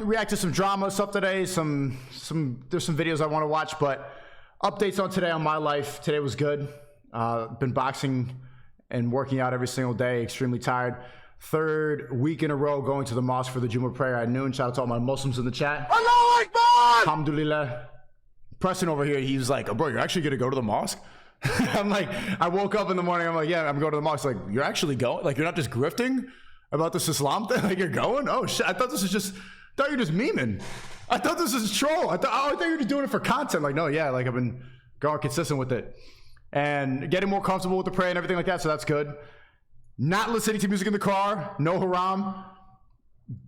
react to some drama stuff today. There's some videos I want to watch, but updates on today on my life. Today was good. Been boxing and working out every single day. Extremely tired. Third week in a row going to the mosque for the Jumu'ah prayer at noon. Shout out to all my Muslims in the chat. Allahu Akbar! Alhamdulillah. Preston over here, he was like, oh, bro, you're actually gonna go to the mosque? I'm like, I woke up in the morning, I'm like, yeah, I'm going to the mosque. Like, you're actually going? Like, you're not just grifting about this Islam thing? Like, you're going? Oh shit, I thought this was just, I thought you were just memeing. I thought this was troll. I thought you were just doing it for content. Like, no, yeah, like I've been going consistent with it. And getting more comfortable with the prayer and everything like that, so that's good. Not listening to music in the car, no haram.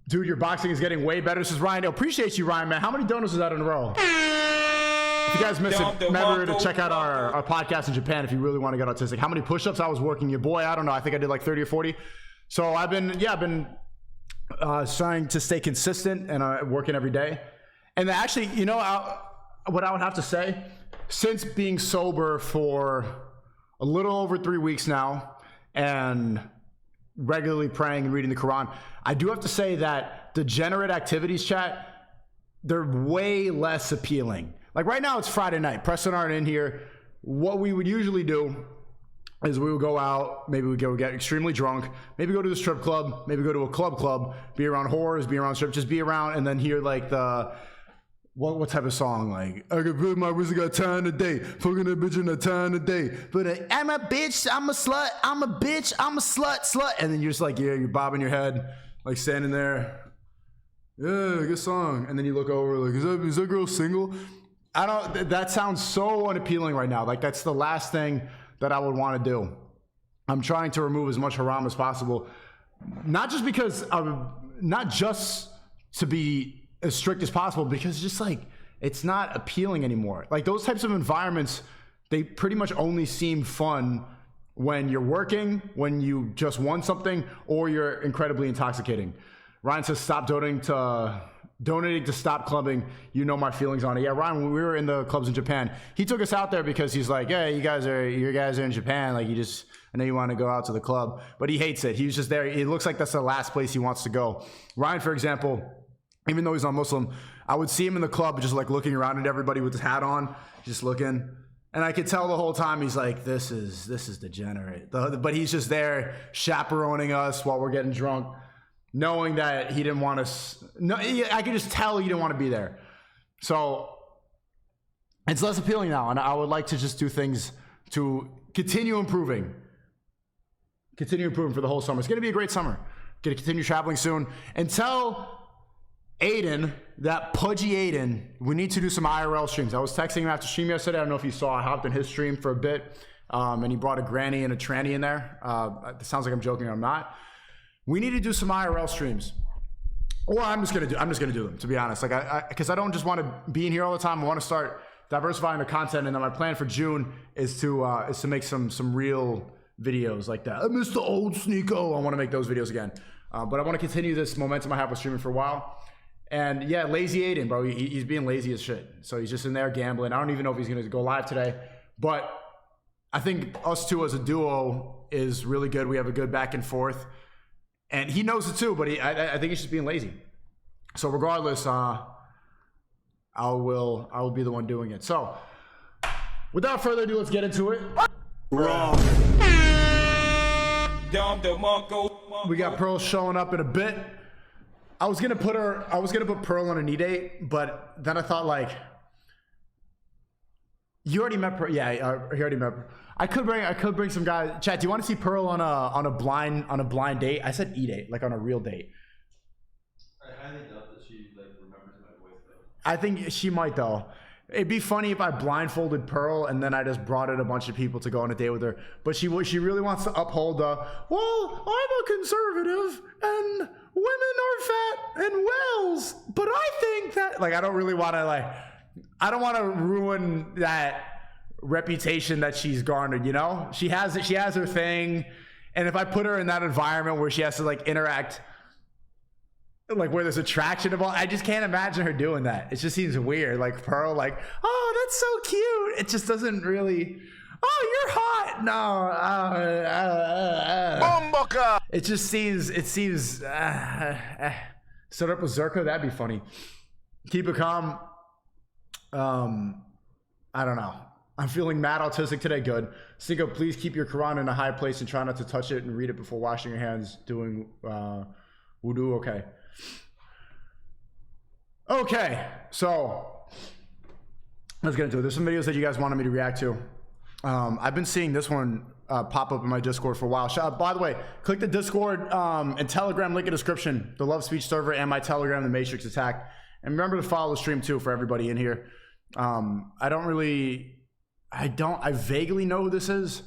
Dude, your boxing is getting way better. This is Ryan. I appreciate you, Ryan, man. How many donuts is that in a row? If you guys missed it, remember to check out our podcast in Japan if you really want to get autistic. How many push-ups I was working? Your boy, I don't know. I think I did like 30 or 40. So I've been trying to stay consistent and working every day. And actually, you know, what I would have to say, since being sober for a little over 3 weeks now and regularly praying and reading the Quran, I do have to say that degenerate activities, chat, they're way less appealing. Like right now it's Friday night, Preston aren't in here. What we would usually do is we would go out, maybe we go get extremely drunk, maybe go to the strip club, maybe go to a club, be around whores, be around strip, just be around, and then hear like the, what type of song? Like, I could put my wrist, got time today, fucking a bitch in a time today, but I'm a bitch, I'm a slut, I'm a bitch, I'm a slut, and then you're just like, yeah, you're bobbing your head, like standing there, yeah, good song, and then you look over like, is that girl single? That sounds so unappealing right now. Like that's the last thing that I would want to do. I'm trying to remove as much haram as possible. Not just because not just to be as strict as possible, because just like, it's not appealing anymore. Like those types of environments, they pretty much only seem fun when you're working, when you just won something, or you're incredibly intoxicating. Ryan says, stop donating to stop clubbing. You know my feelings on it. Yeah, Ryan, when we were in the clubs in Japan, he took us out there because he's like, yeah, you guys are in Japan. Like I know you want to go out to the club, but he hates it. He was just there. It looks like that's the last place he wants to go. Ryan, for example, even though he's not Muslim, I would see him in the club just like looking around at everybody with his hat on, just looking. And I could tell the whole time he's like, this is degenerate. But he's just there chaperoning us while we're getting drunk, knowing that he didn't want us. No, I could just tell he didn't want to be there. So it's less appealing now, and I would like to just do things to continue improving for the whole summer. It's going to be a great summer. Going to continue traveling soon. And tell Aiden, that pudgy Aiden, we need to do some IRL streams. I was texting him after stream yesterday. I don't know if you saw. I hopped in his stream for a bit, and he brought a granny and a tranny in there. It sounds like I'm joking. I'm not. We need to do some IRL streams, or I'm just gonna do them, to be honest. Like because I don't just want to be in here all the time. I want to start diversifying the content, and then my plan for June is to make some real videos like that. I miss the old Sneako. I want to make those videos again, but I want to continue this momentum I have with streaming for a while. And yeah, lazy Aiden, bro. He's being lazy as shit. So he's just in there gambling. I don't even know if he's gonna go live today, but I think us two as a duo is really good. We have a good back and forth. And he knows it too, but I think he's just being lazy. So regardless, I will be the one doing it. So without further ado, let's get into it. Wrong. We got Pearl showing up in a bit. I was gonna put Pearl on a knee date, but then I thought like, you already met Pearl. Yeah, he already met Pearl. I could bring some guys. Chat, do you want to see Pearl on a blind date? I said e-date, like on a real date. I highly doubt that she like remembers my voice though. I think she might though. It'd be funny if I blindfolded Pearl and then I just brought in a bunch of people to go on a date with her. But she really wants to uphold the, well, I'm a conservative and women are fat and whales, but I think that, like, I don't really want to, like, I don't want to ruin that reputation that she's garnered, you know? She has her thing, and if I put her in that environment where she has to like interact, like where there's attraction involved, I just can't imagine her doing that. It just seems weird. Like Pearl, like, oh, that's so cute. It just doesn't really, oh, you're hot. No, it just seems Set up with Zherka, that'd be funny. Keep it calm. I don't know. I'm feeling mad autistic today. Good. Sneako, please keep your Quran in a high place and try not to touch it and read it before washing your hands doing wudu. Okay. Okay. So let's get into it. There's some videos that you guys wanted me to react to. I've been seeing this one pop up in my Discord for a while. By the way, click the Discord and Telegram link in the description. The Love Speech server and my Telegram, the Matrix Attack. And remember to follow the stream too for everybody in here. I vaguely know who this is.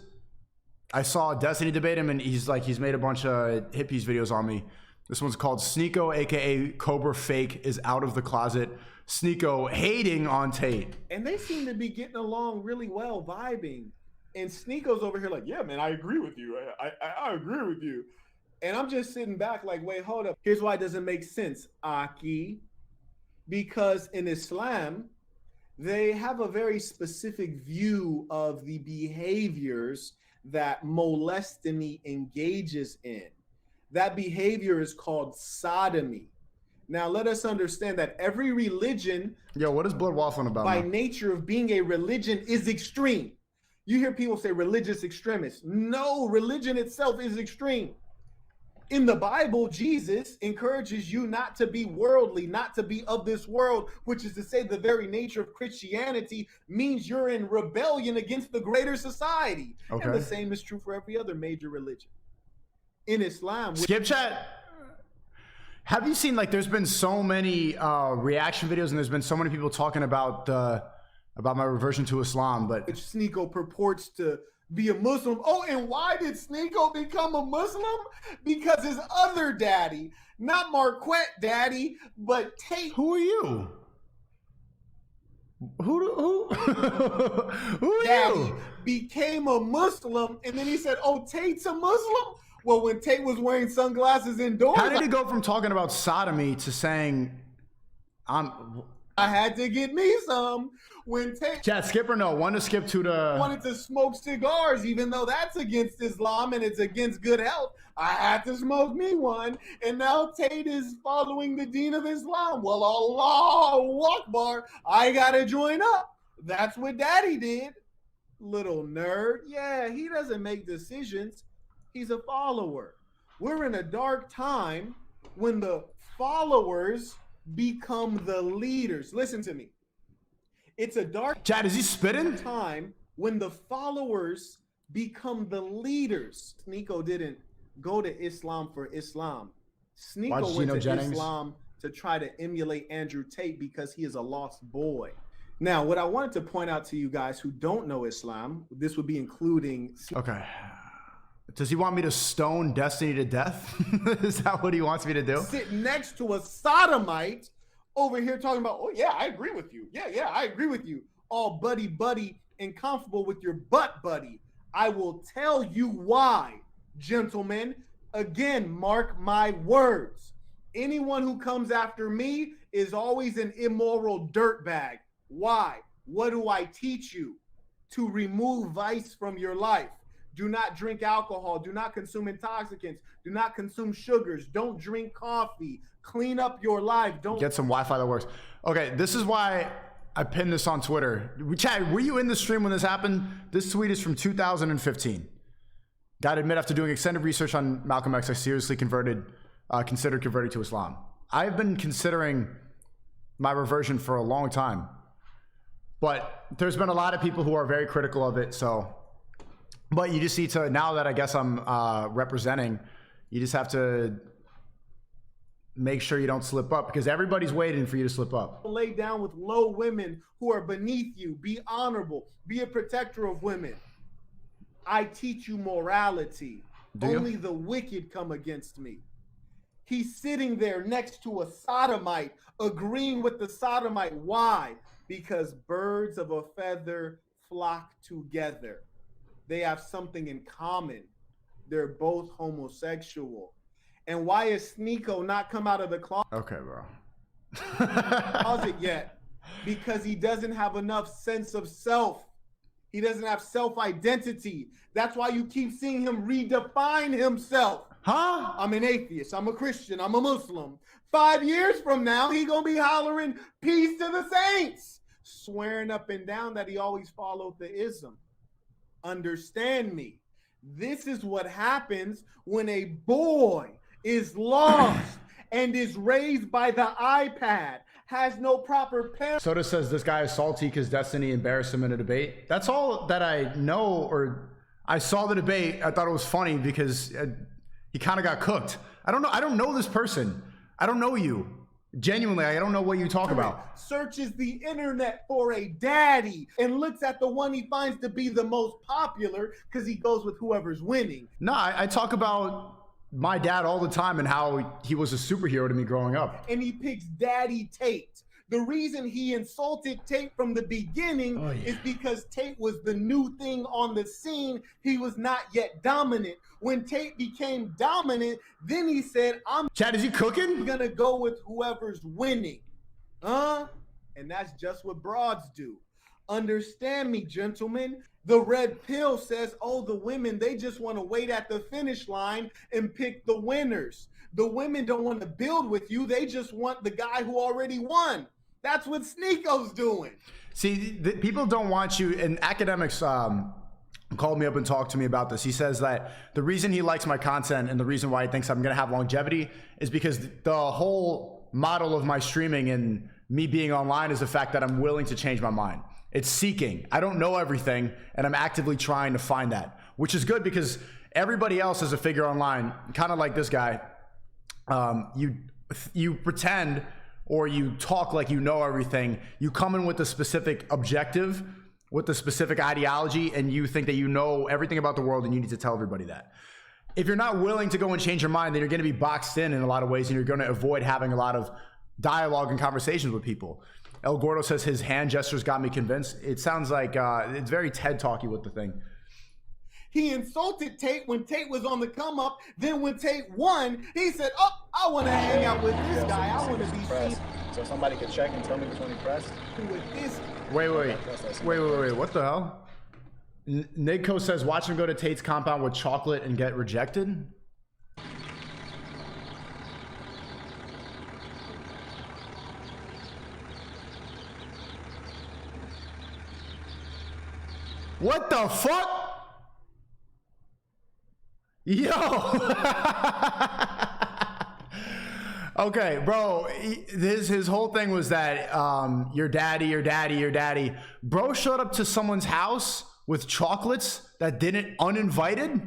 I saw a Destiny debate him and he's made a bunch of hippies videos on me. This one's called Sneako, aka Cobra Fake, is out of the closet. Sneako hating on Tate. And they seem to be getting along really well, vibing. And Sneako's over here like, yeah, man, I agree with you. I agree with you. And I'm just sitting back like, wait, hold up. Here's why it doesn't make sense, Aki. Because in Islam, they have a very specific view of the behaviors that molestany engages in. That behavior is called sodomy. Now, let us understand that every religion, yo, what is Blood waffling about? By man? nature of being a religion, is extreme. You hear people say religious extremists. No, religion itself is extreme. In the Bible, Jesus encourages you not to be worldly, not to be of this world, which is to say the very nature of Christianity means you're in rebellion against the greater society. Okay. And the same is true for every other major religion. In Islam, Skip chat. Have you seen, like, there's been so many reaction videos and there's been so many people talking about my reversion to Islam, but which Sneako purports to be a Muslim. Oh, and why did Sneako become a Muslim? Because his other daddy, not Marquette daddy, but Tate. who are you? Who are Daddy you? became a Muslim, and then he said, oh, Tate's a Muslim? Well, when Tate was wearing sunglasses indoors, How did he go from talking about sodomy to saying I had to get me some. When Tate chat, skip or no? One to skip, two to wanted to smoke cigars, even though that's against Islam and it's against good health, I had to smoke me one. And now Tate is following the deen of Islam. Well, Allahu Akbar, I gotta join up. That's what Daddy did. Little nerd. Yeah, he doesn't make decisions. He's a follower. We're in a dark time when the followers become the leaders. Listen to me. It's a dark chat. Is he spitting? time when the followers become the leaders. Sneako didn't go to Islam for Islam. Sneako went to Islam to try to emulate Andrew Tate because he is a lost boy. Now, what I wanted to point out to you guys who don't know Islam, this would be including... Okay. Does he want me to stone Destiny to death? Is that what he wants me to do? Sit next to a sodomite over here talking about, oh yeah, I agree with you. Yeah, I agree with you. All buddy and comfortable with your butt buddy. I will tell you why, gentlemen. Again, mark my words. Anyone who comes after me is always an immoral dirtbag. Why? What do I teach you? To remove vice from your life. Do not drink alcohol. Do not consume intoxicants. Do not consume sugars. Don't drink coffee. Clean up your life. Don't get some Wi-Fi that works. Okay, this is why I pinned this on Twitter. Chad, were you in the stream when this happened? This tweet is from 2015. Gotta admit, after doing extended research on Malcolm X, I seriously considered converting to Islam. I've been considering my reversion for a long time, but there's been a lot of people who are very critical of it. So, but you just need to, now that I guess I'm representing, you just have to make sure you don't slip up, because everybody's waiting for you to slip up. lay down with low women who are beneath you. Be honorable. Be a protector of women. I teach you morality. Only the wicked come against me. He's sitting there next to a sodomite, agreeing with the sodomite. Why? Because birds of a feather flock together. They have something in common. They're both homosexual. And why is Sneako not come out of the closet yet? Because he doesn't have enough sense of self. He doesn't have self-identity. That's why you keep seeing him redefine himself. Huh? I'm an atheist. I'm a Christian. I'm a Muslim. 5 years from now, he gonna be hollering peace to the saints, swearing up and down that he always followed the ism. Understand me. This is what happens when a boy is lost and is raised by the iPad, has no proper parents. Soda says this guy is salty because Destiny embarrassed him in a debate. That's all that I know, or I saw the debate. I thought it was funny because he kind of got cooked. I don't know. I don't know this person. I don't know you. Genuinely, I don't know what you talk about. Searches the internet for a daddy and looks at the one he finds to be the most popular because he goes with whoever's winning. No, I talk about my dad all the time and how he was a superhero to me growing up. And he picks Daddy Tate. The reason he insulted Tate from the beginning is because Tate was the new thing on the scene. He was not yet dominant. When Tate became dominant, then he said, I'm Chad, is he cooking? gonna go with whoever's winning. And that's just what broads do. Understand me, gentlemen. The red pill says, oh, the women, they just want to wait at the finish line and pick the winners. The women don't want to build with you. They just want the guy who already won. That's what Sneako's doing. See, people don't want you, and academics called me up and talked to me about this. He says that the reason he likes my content and the reason why he thinks I'm going to have longevity is because the whole model of my streaming and me being online is the fact that I'm willing to change my mind. It's seeking. I don't know everything, and I'm actively trying to find that, which is good because everybody else is a figure online, kind of like this guy. You pretend or you talk like you know everything. You come in with a specific objective, with a specific ideology, and you think that you know everything about the world and you need to tell everybody that. If you're not willing to go and change your mind, then you're going to be boxed in a lot of ways, and you're going to avoid having a lot of dialogue and conversations with people. El Gordo says his hand gestures got me convinced. It sounds like it's very TED talky with the thing. He insulted Tate when Tate was on the come up. Then when Tate won, he said, oh, I want to hang out with this guy. I want to be seen. So somebody could check and tell me which one he pressed. With this. Wait. What the hell? Nigco says, watch him go to Tate's compound with chocolate and get rejected. What the fuck? Yo. Okay, bro, his whole thing was that your daddy. Bro showed up to someone's house with chocolates that didn't, uninvited.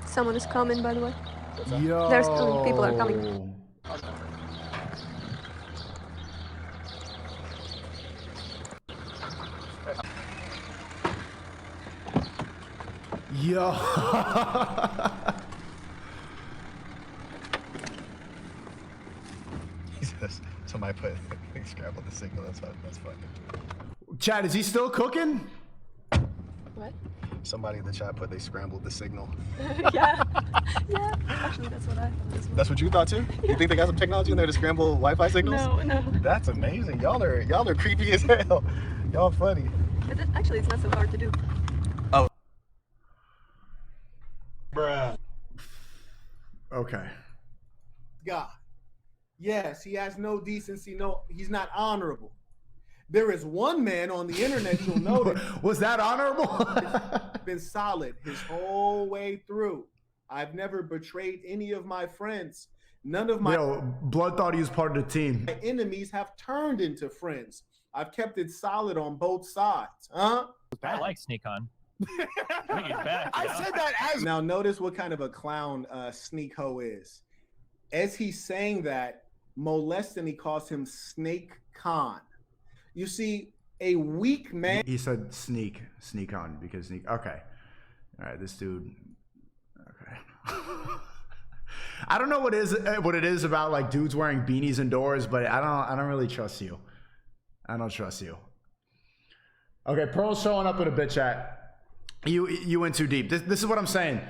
Someone is coming, by the way. Yo. There's people are coming. Yo. He says somebody scrambled the signal. That's funny. Chad, is he still cooking? What? Somebody in the chat put they scrambled the signal. Yeah. Actually, that's what I thought. That's what you thought too? You think they got some technology in there to scramble Wi-Fi signals? No. That's amazing. Y'all are creepy as hell. Y'all funny. But actually, it's not so hard to do. Oh. Bruh. Okay. God. Yes, he has no decency. No, he's not honorable. There is one man on the internet you'll notice. Was that honorable? Been solid his whole way through. I've never betrayed any of my friends. None of my Blood thought he was part of the team. enemies have turned into friends. I've kept it solid on both sides. Huh? I like Sneakon. Bring it back. I said that as now. Notice what kind of a clown Sneako is. As he's saying that, molesting, he calls him Snake Con. You see, a weak man. He said sneak on because sneak. Okay, all right. This dude. Okay. I don't know what it is about like dudes wearing beanies indoors, but I don't really trust you. I don't trust you. Okay, Pearl's showing up in a bit chat. You went too deep. This is what I'm saying.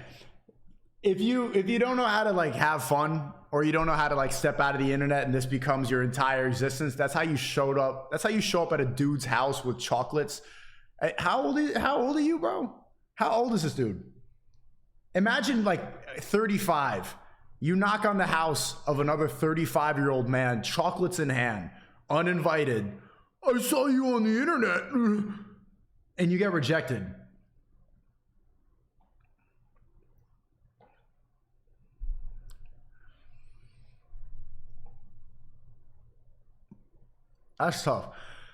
if you don't know how to like have fun, or you don't know how to like step out of the internet and this becomes your entire existence, that's how you showed up. That's how you show up at a dude's house with chocolates. How old are you, bro? How old is this dude? Imagine like 35. You knock on the house of another 35-year-old man, chocolates in hand, uninvited. I saw you on the internet. And you get rejected. That's tough.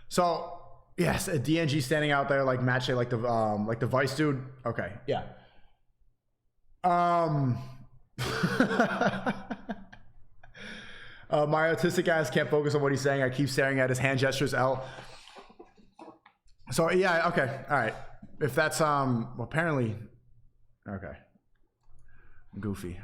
So yes, a DNG standing out there like matching like the Vice dude. Okay, yeah. My autistic ass can't focus on what he's saying. I keep staring at his hand gestures. L. So yeah, okay, all right. If that's well, apparently, okay. Goofy.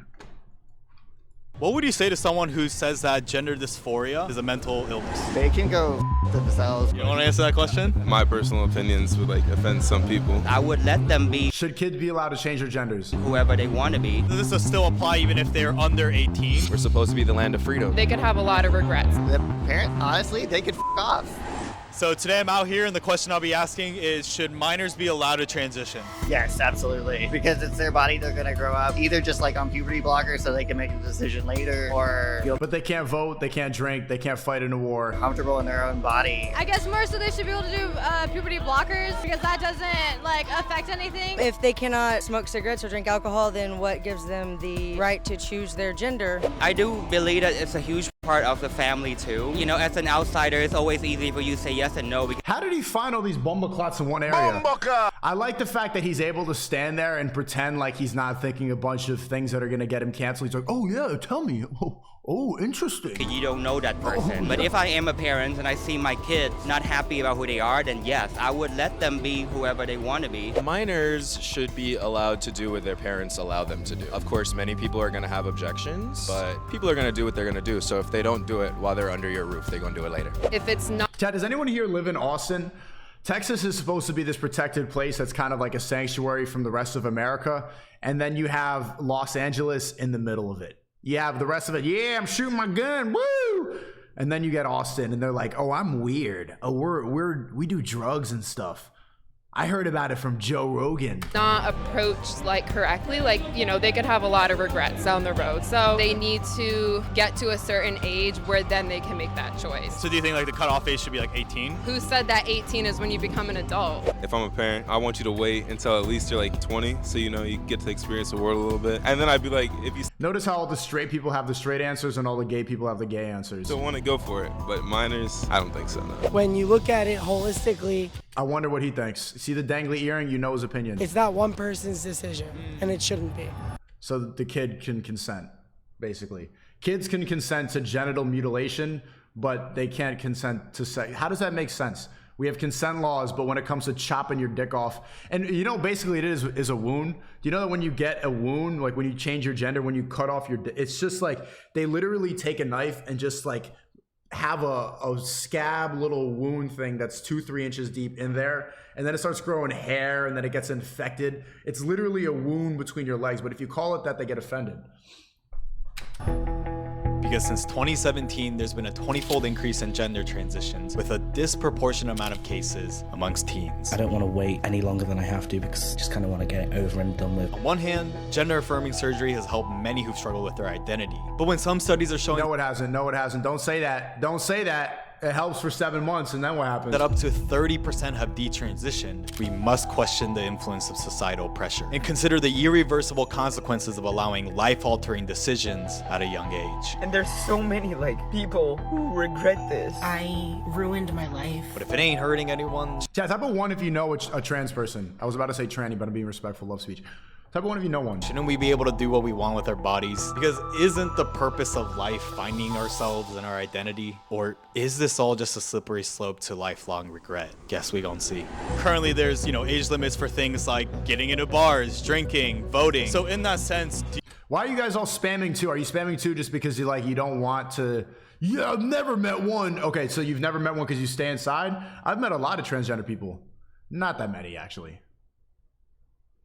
What would you say to someone who says that gender dysphoria is a mental illness? They can go themselves. You don't want to answer that question? My personal opinions would like offend some people. I would let them be Should kids be allowed to change their genders? whoever they want to be. Does this still apply even if they're under 18? We're supposed to be the land of freedom. They could have a lot of regrets. The parent, honestly, they could f off. So today I'm out here and the question I'll be asking is, should minors be allowed to transition? Yes, absolutely. Because it's their body, they're gonna grow up either just like on puberty blockers so they can make a decision later, or feel But they can't vote, they can't drink, they can't fight in a war. comfortable in their own body. I guess more so they should be able to do puberty blockers because that doesn't like affect anything. If they cannot smoke cigarettes or drink alcohol, then what gives them the right to choose their gender? I do believe that it's a huge part of the family too. You know, as an outsider, it's always easy for you to say yes and no. How did he find all these bumbleclots in one area? I like the fact that he's able to stand there and pretend like he's not thinking a bunch of things that are gonna get him canceled. He's like, oh yeah, tell me. Oh, interesting. You don't know that person. But if I am a parent and I see my kids not happy about who they are, then yes, I would let them be whoever they want to be. Minors should be allowed to do what their parents allow them to do. Of course, many people are going to have objections, but people are going to do what they're going to do. So if they don't do it while they're under your roof, they're going to do it later. If it's not Chad, does anyone here live in Austin? Texas is supposed to be this protected place that's kind of like a sanctuary from the rest of America. And then you have Los Angeles in the middle of it. You have the rest of it. Yeah, I'm shooting my gun. Woo! And then you get Austin and they're like, oh, I'm weird. Oh, we do drugs and stuff. I heard about it from Joe Rogan. not approached like correctly, like, you know, they could have a lot of regrets down the road. So they need to get to a certain age where then they can make that choice. So do you think like the cutoff age should be like 18? Who said that 18 is when you become an adult? If I'm a parent, I want you to wait until at least you're like 20, so you know you get to experience the world a little bit. And then I'd be like, if you Notice how all the straight people have the straight answers and all the gay people have the gay answers. still want to go for it, but minors, I don't think so, no. When you look at it holistically, I wonder what he thinks. See the dangly earring? You know his opinion. it's not one person's decision, and it shouldn't be. So the kid can consent, basically. Kids can consent to genital mutilation, but they can't consent to sex. How does that make sense? We have consent laws, but when it comes to chopping your dick off, and you know, basically it is a wound. Do you know that when you get a wound, like when you change your gender, when you cut off your dick, it's just like they literally take a knife and just like have a scab little wound thing that's 2-3 inches deep in there, and then it starts growing hair, and then it gets infected. It's literally a wound between your legs, but if you call it that, they get offended. Because since 2017, there's been a 20-fold increase in gender transitions with a disproportionate amount of cases amongst teens. I don't want to wait any longer than I have to because I just kind of want to get it over and done with. On one hand, gender-affirming surgery has helped many who've struggled with their identity. But when some studies are showing No, it hasn't. No, it hasn't. Don't say that. Don't say that. It helps for 7 months, and then what happens? that up to 30% have detransitioned, we must question the influence of societal pressure and consider the irreversible consequences of allowing life-altering decisions at a young age. And there's so many like people who regret this. I ruined my life. But if it ain't hurting anyone, Chat, type of one if you know a trans person. I was about to say tranny, but I'm being respectful. Love speech. Type of one if you know one. shouldn't we be able to do what we want with our bodies? Because isn't the purpose of life finding ourselves and our identity? Or is this all just a slippery slope to lifelong regret? Guess we gon' see. Currently, there's, age limits for things like getting into bars, drinking, voting. So in that sense, Why are you guys all spamming two? Are you spamming two just because you don't want to? Yeah, I've never met one. Okay, so you've never met one because you stay inside? I've met a lot of transgender people. Not that many, actually.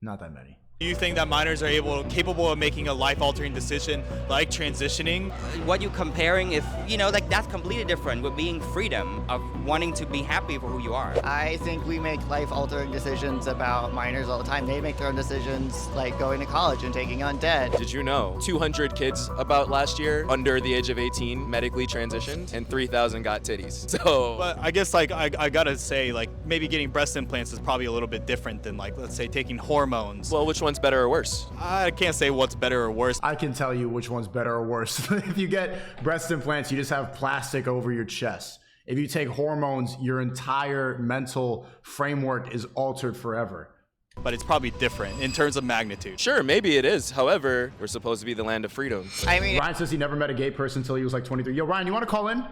Not that many. Do you think that minors are capable of making a life-altering decision like transitioning? What you're comparing is, like that's completely different with being freedom of wanting to be happy for who you are. I think we make life-altering decisions about minors all the time. They make their own decisions, like going to college and taking on debt. Did you know 200 kids about last year under the age of 18 medically transitioned and 3,000 got titties? So, but I guess like I gotta say, like, maybe getting breast implants is probably a little bit different than, like, let's say taking hormones. Well, which one's better or worse? I can't say what's better or worse. I can tell you which one's better or worse. If you get breast implants, you just have plastic over your chest. If you take hormones, your entire mental framework is altered forever. But it's probably different in terms of magnitude. Sure, maybe it is. However, we're supposed to be the land of freedom. I mean, Ryan says he never met a gay person until he was like 23. Yo, Ryan, you want to call in?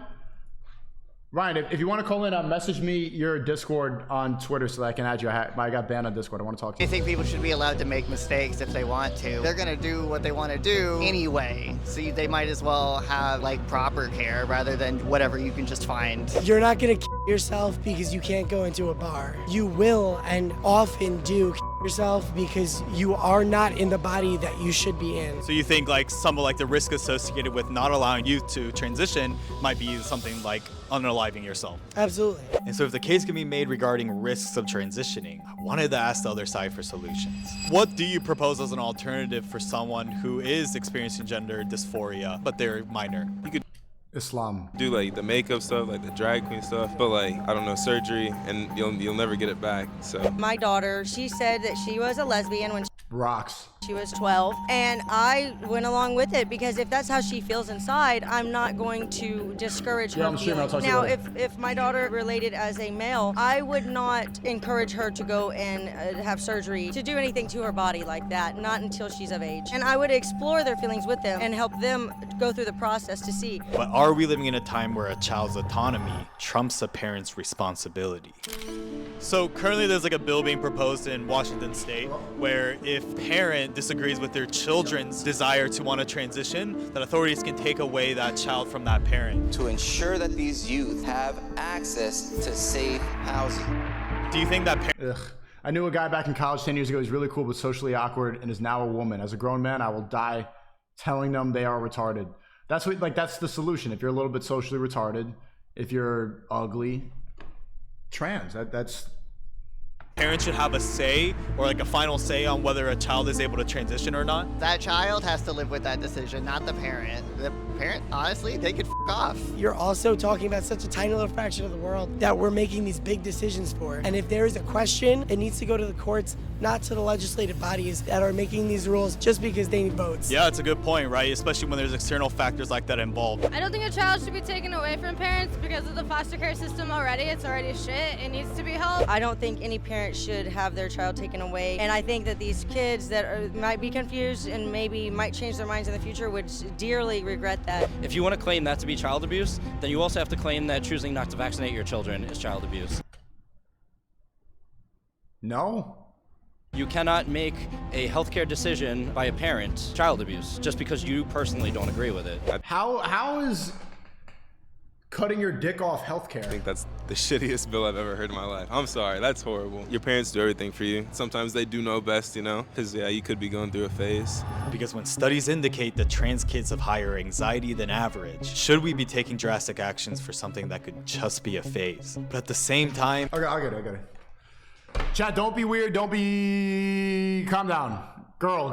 Ryan, if you want to call in, message me your Discord on Twitter so that I can add you. I got banned on Discord. I want to talk to I you. think people should be allowed to make mistakes if they want to. They're gonna do what they want to do anyway, so they might as well have like proper care rather than whatever you can just find. You're not gonna yourself because you can't go into a bar. You will and often do yourself because you are not in the body that you should be in. So you think like some of like the risk associated with not allowing you to transition might be something like unaliving yourself? Absolutely. And so if the case can be made regarding risks of transitioning, I wanted to ask the other side for solutions. What do you propose as an alternative for someone who is experiencing gender dysphoria, but they're minor? You could Islam. Do like the makeup stuff, like the drag queen stuff, but like, I don't know, surgery, and you'll never get it back, so. My daughter, she said that she was a lesbian when Rocks. she was 12, and I went along with it because if that's how she feels inside, I'm not going to discourage her feelings. Now, if my daughter related as a male, I would not encourage her to go and have surgery to do anything to her body like that, not until she's of age. And I would explore their feelings with them and help them go through the process to see. But are we living in a time where a child's autonomy trumps a parent's responsibility? So currently there's like a bill being proposed in Washington State where if parent disagrees with their children's desire to want to transition, that authorities can take away that child from that parent. To ensure that these youth have access to safe housing. Do you think that I knew a guy back in college 10 years ago. He's really cool but socially awkward and is now a woman. As a grown man, I will die telling them they are retarded. That's what, like, that's the solution. If you're a little bit socially retarded, if you're ugly, trans. That's parents should have a say or like a final say on whether a child is able to transition or not? That child has to live with that decision, not the parent. The parent, honestly, they could off. You're also talking about such a tiny little fraction of the world that we're making these big decisions for. And if there is a question, it needs to go to the courts, not to the legislative bodies that are making these rules just because they need votes. Yeah, it's a good point, right? Especially when there's external factors like that involved. I don't think a child should be taken away from parents because of the foster care system already. It's already shit. It needs to be helped. I don't think any parent should have their child taken away. And I think that these kids that might be confused and maybe might change their minds in the future would dearly regret that. If you want to claim that to be child abuse, then you also have to claim that choosing not to vaccinate your children is child abuse. No. You cannot make a healthcare decision by a parent child abuse just because you personally don't agree with it. How is cutting your dick off healthcare? I think that's the shittiest bill I've ever heard in my life. I'm sorry, that's horrible. Your parents do everything for you. Sometimes they do know best, you know? Because, yeah, you could be going through a phase. Because when studies indicate that trans kids have higher anxiety than average, should we be taking drastic actions for something that could just be a phase? But at the same time... Okay, I get it. Chat, don't be weird, don't be... Calm down. Girl.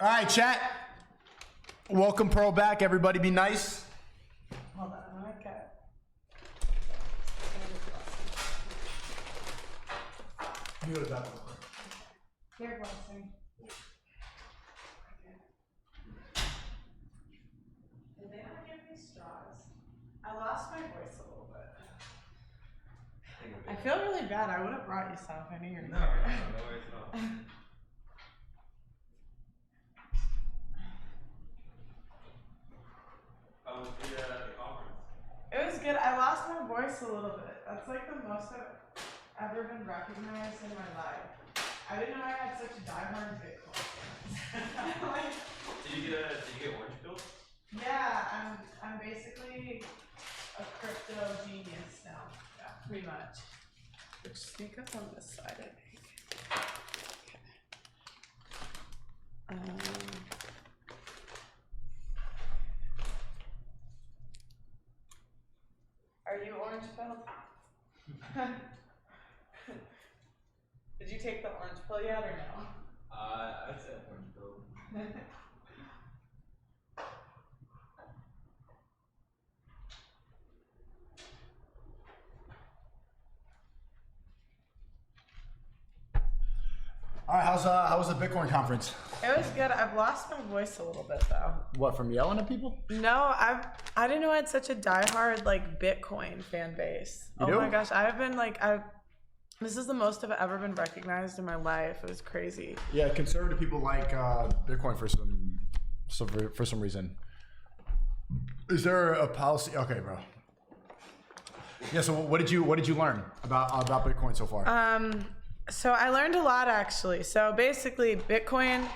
All right, chat. Welcome Pearl back. Everybody be nice. Hold on, okay. You go to that one. They're blessing. Did they not give me straws? I lost my voice a little bit. I feel really bad. I would have brought you some. I knew you were here. No worries at all. That's like the most I've ever been recognized in my life. I didn't know I had such a diehard Bitcoin fan. Did you get orange pilled? Yeah, I'm basically a crypto genius now. Yeah, pretty much. Which Sneako's on this side, I think. Are you orange pilled? Did you take the orange pill yet or no? I'd say orange pilled. All right, how was the Bitcoin conference? It was good. I've lost my voice a little bit though. What, from yelling at people? No, I didn't know I had such a diehard like Bitcoin fan base. You oh do? My gosh, I've been like this is the most I've ever been recognized in my life. It was crazy. Yeah, conservative people like Bitcoin for some reason. Is there a policy? Okay, bro. Yeah. So what did you learn about Bitcoin so far? So I learned a lot actually. So basically, Bitcoin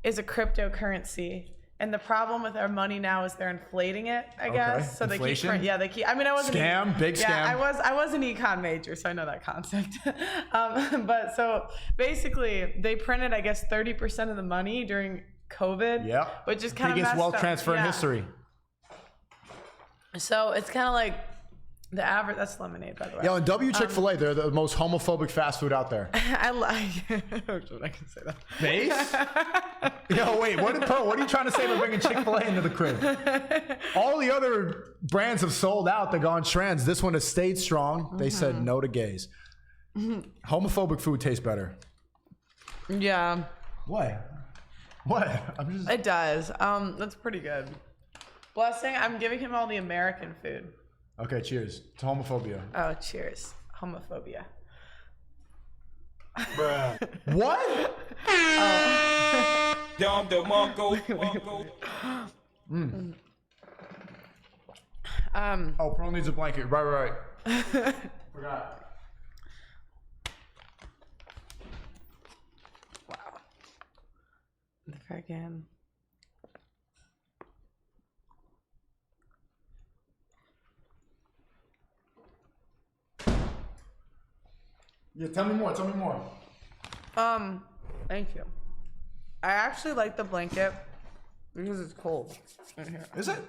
is a cryptocurrency, and the problem with our money now is they're inflating it. I guess. So Inflation? they keep. I mean, I wasn't big scam. Yeah, I was an econ major, so I know that concept. But so basically, they printed, I guess, 30% of the money during COVID. Yeah. Which is kind of biggest messed wealth up. transfer in history. So it's kind of like the average. That's lemonade, by the way. Yeah, and Chick-fil-A, they're the most homophobic fast food out there. I like. I can say that. Base? Yo, wait. What are you trying to say about bringing Chick-fil-A into the crib? All the other brands have sold out. They've gone trans. This one has stayed strong. They said no to gays. Homophobic food tastes better. Yeah. What? It does. That's pretty good. Blessing. I'm giving him all the American food. Okay, cheers to homophobia. Oh, cheers. Homophobia. Bruh. What? Oh, Pearl needs a blanket. Right. Forgot. Wow. The freaking. Yeah, tell me more. Thank you. I actually like the blanket because it's cold in here. Is it?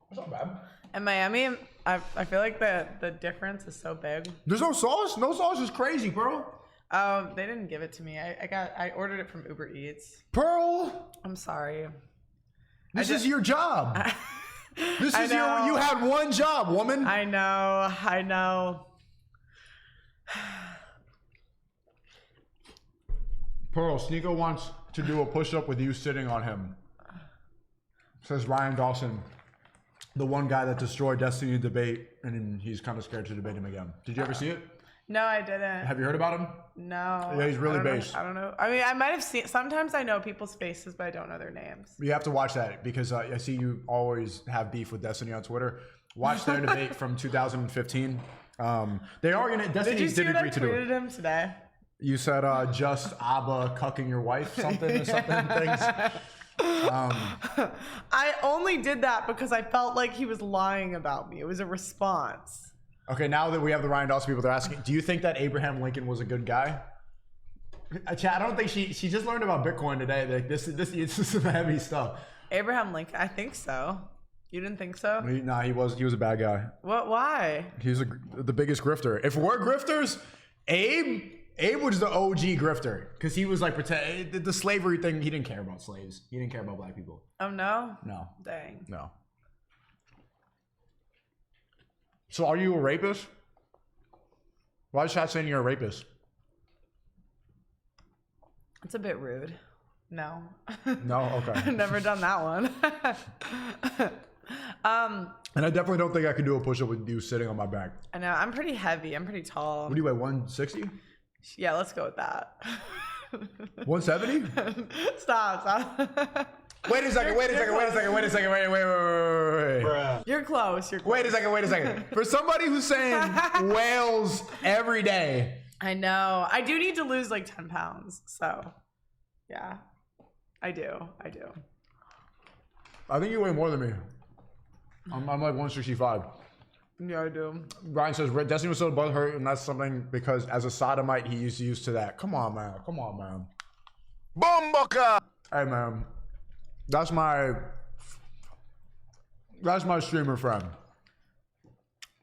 That's not bad. In Miami, I feel like the difference is so big. There's no sauce? No sauce is crazy, bro. They didn't give it to me. I ordered it from Uber Eats. Pearl! I'm sorry. This is your job. You had one job, woman. I know. Pearl, Sneako wants to do a push-up with you sitting on him. Says Ryan Dawson, the one guy that destroyed Destiny debate, and he's kind of scared to debate him again. Did you ever see it? No, I didn't. Have you heard about him? No. Yeah, he's really based. I don't know. I mean, I might have seen. Sometimes I know people's faces, but I don't know their names. You have to watch that because I see you always have beef with Destiny on Twitter. Watch their debate from 2015. They are gonna. Destiny did agree to do it. Did you see what I tweeted him today? You said just Abba cucking your wife, something or something things. I only did that because I felt like he was lying about me. It was a response. Okay, now that we have the Ryan Dawson people, they're asking, do you think that Abraham Lincoln was a good guy? Chad, I don't think she just learned about Bitcoin today. Like this is some heavy stuff. Abraham Lincoln, I think so. You didn't think so? Nah, he was a bad guy. What? Why? He was the biggest grifter. If we're grifters, Abe was the OG grifter because he was like the slavery thing. He didn't care about slaves. He didn't care about black people. Oh no? No. Dang. No. So are you a rapist? Why is Chad saying you're a rapist? It's a bit rude. No. No? Okay. I've never done that one. And I definitely don't think I could do a push-up with you sitting on my back. I know. I'm pretty heavy. I'm pretty tall. What do you weigh, 160? Yeah, let's go with that. 170? Stop. Wait a second. Wait. You're close. Wait a second. For somebody who's saying whales every day. I know. I do need to lose like 10 pounds. So, yeah. I do. I think you weigh more than me. I'm like 165. Yeah, I do. Ryan says Destiny was so butthurt, and that's something because as a sodomite, he used to that. Come on, man. Bomboka! Hey, man. That's my streamer friend.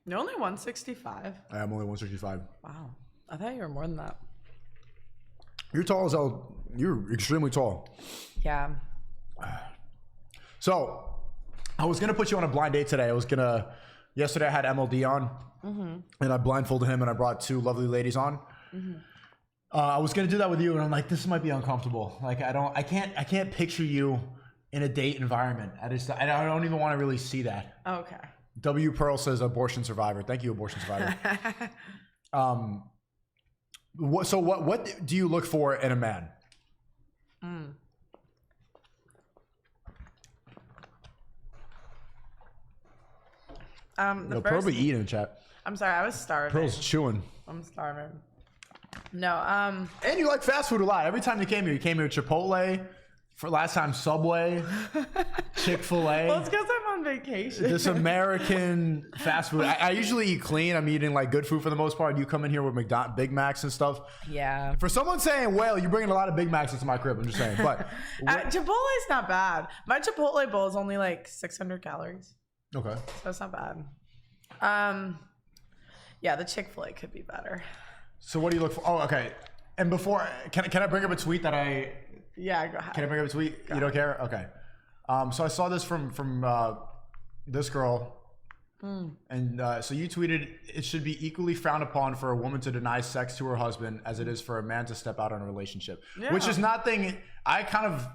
You're only 165. I am only 165. Wow. I thought you were more than that. You're tall as hell. You're extremely tall. Yeah. So, I was gonna put you on a blind date today. Yesterday I had MLD on, and I blindfolded him, and I brought 2 lovely ladies on. I was gonna do that with you, and I'm like, this might be uncomfortable. Like, I can't picture you in a date environment. I don't even want to really see that. Okay. W Pearl says abortion survivor. Thank you, abortion survivor. What do you look for in a man? Pearl be eating in chat. I'm sorry, I was starving. Pearl's chewing. I'm starving. No, And you like fast food a lot. Every time you came here Chipotle. For last time, Subway, Chick-fil-A. Well, it's because I'm on vacation. This American fast food. I usually eat clean. I'm eating like good food for the most part. You come in here with Big Macs and stuff. Yeah. For someone saying, well, you're bringing a lot of Big Macs into my crib. I'm just saying. But Chipotle's not bad. My Chipotle bowl is only like 600 calories. Okay. So it's not bad. Yeah, the Chick-fil-A could be better. So what do you look for? Oh, okay. And before, can I bring up a tweet that I... Yeah, go ahead. Can I bring up a tweet? You don't care? Okay. So I saw this from this girl. And so you tweeted, it should be equally frowned upon for a woman to deny sex to her husband as it is for a man to step out on a relationship. Yeah. Which is nothing, I kind of...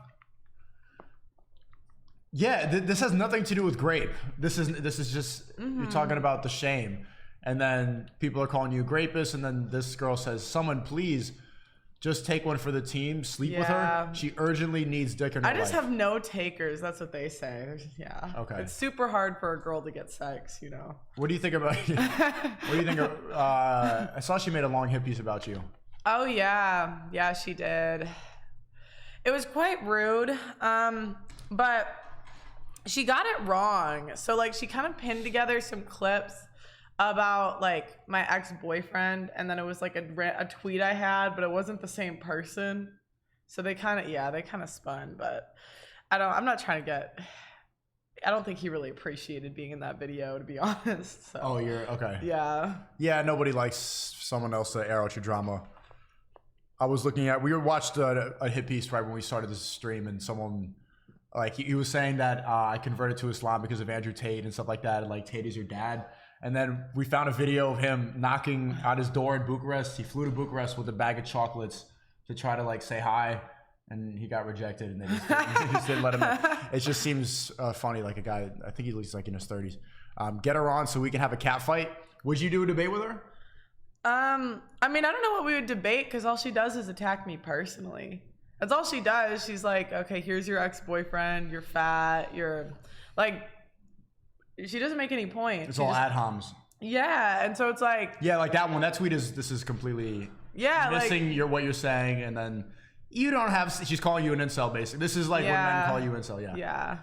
Yeah, this has nothing to do with grape. This is just, you're talking about the shame. And then people are calling you a grapist, and then this girl says, someone please... Just take one for the team. Sleep with her. She urgently needs dick in her life. I just have no takers. That's what they say. Yeah. Okay. It's super hard for a girl to get sex, you know. What do you think about? What do you think of? I saw she made a long hit piece about you. Oh yeah, yeah, she did. It was quite rude, but she got it wrong. So like, she kind of pinned together some clips about like my ex-boyfriend, and then it was like a tweet I had, but it wasn't the same person. So they kind of spun, but I'm not trying to get, I don't think he really appreciated being in that video, to be honest. So. Oh, you're okay. Yeah. Yeah, nobody likes someone else to air out your drama. I was looking at, we watched a hit piece right when we started this stream, and someone, like, he was saying that I converted to Islam because of Andrew Tate and stuff like that, and like, Tate is your dad. And then we found a video of him knocking at his door in Bucharest. He flew to Bucharest with a bag of chocolates to try to like say hi, and he got rejected, and they just didn't let him in. It just seems funny, like a guy, I think he's like in his 30s. Get her on so we can have a cat fight. Would you do a debate with her? I mean, I don't know what we would debate, because all she does is attack me personally. That's all she does. She's like, okay, here's your ex-boyfriend, you're fat, you're like, she doesn't make any points. It's all ad homs. Yeah, and so it's like... Yeah, like that one. That tweet this is completely missing what you're saying, and then you don't have... She's calling you an incel, basically. This is like when men call you incel, Yeah.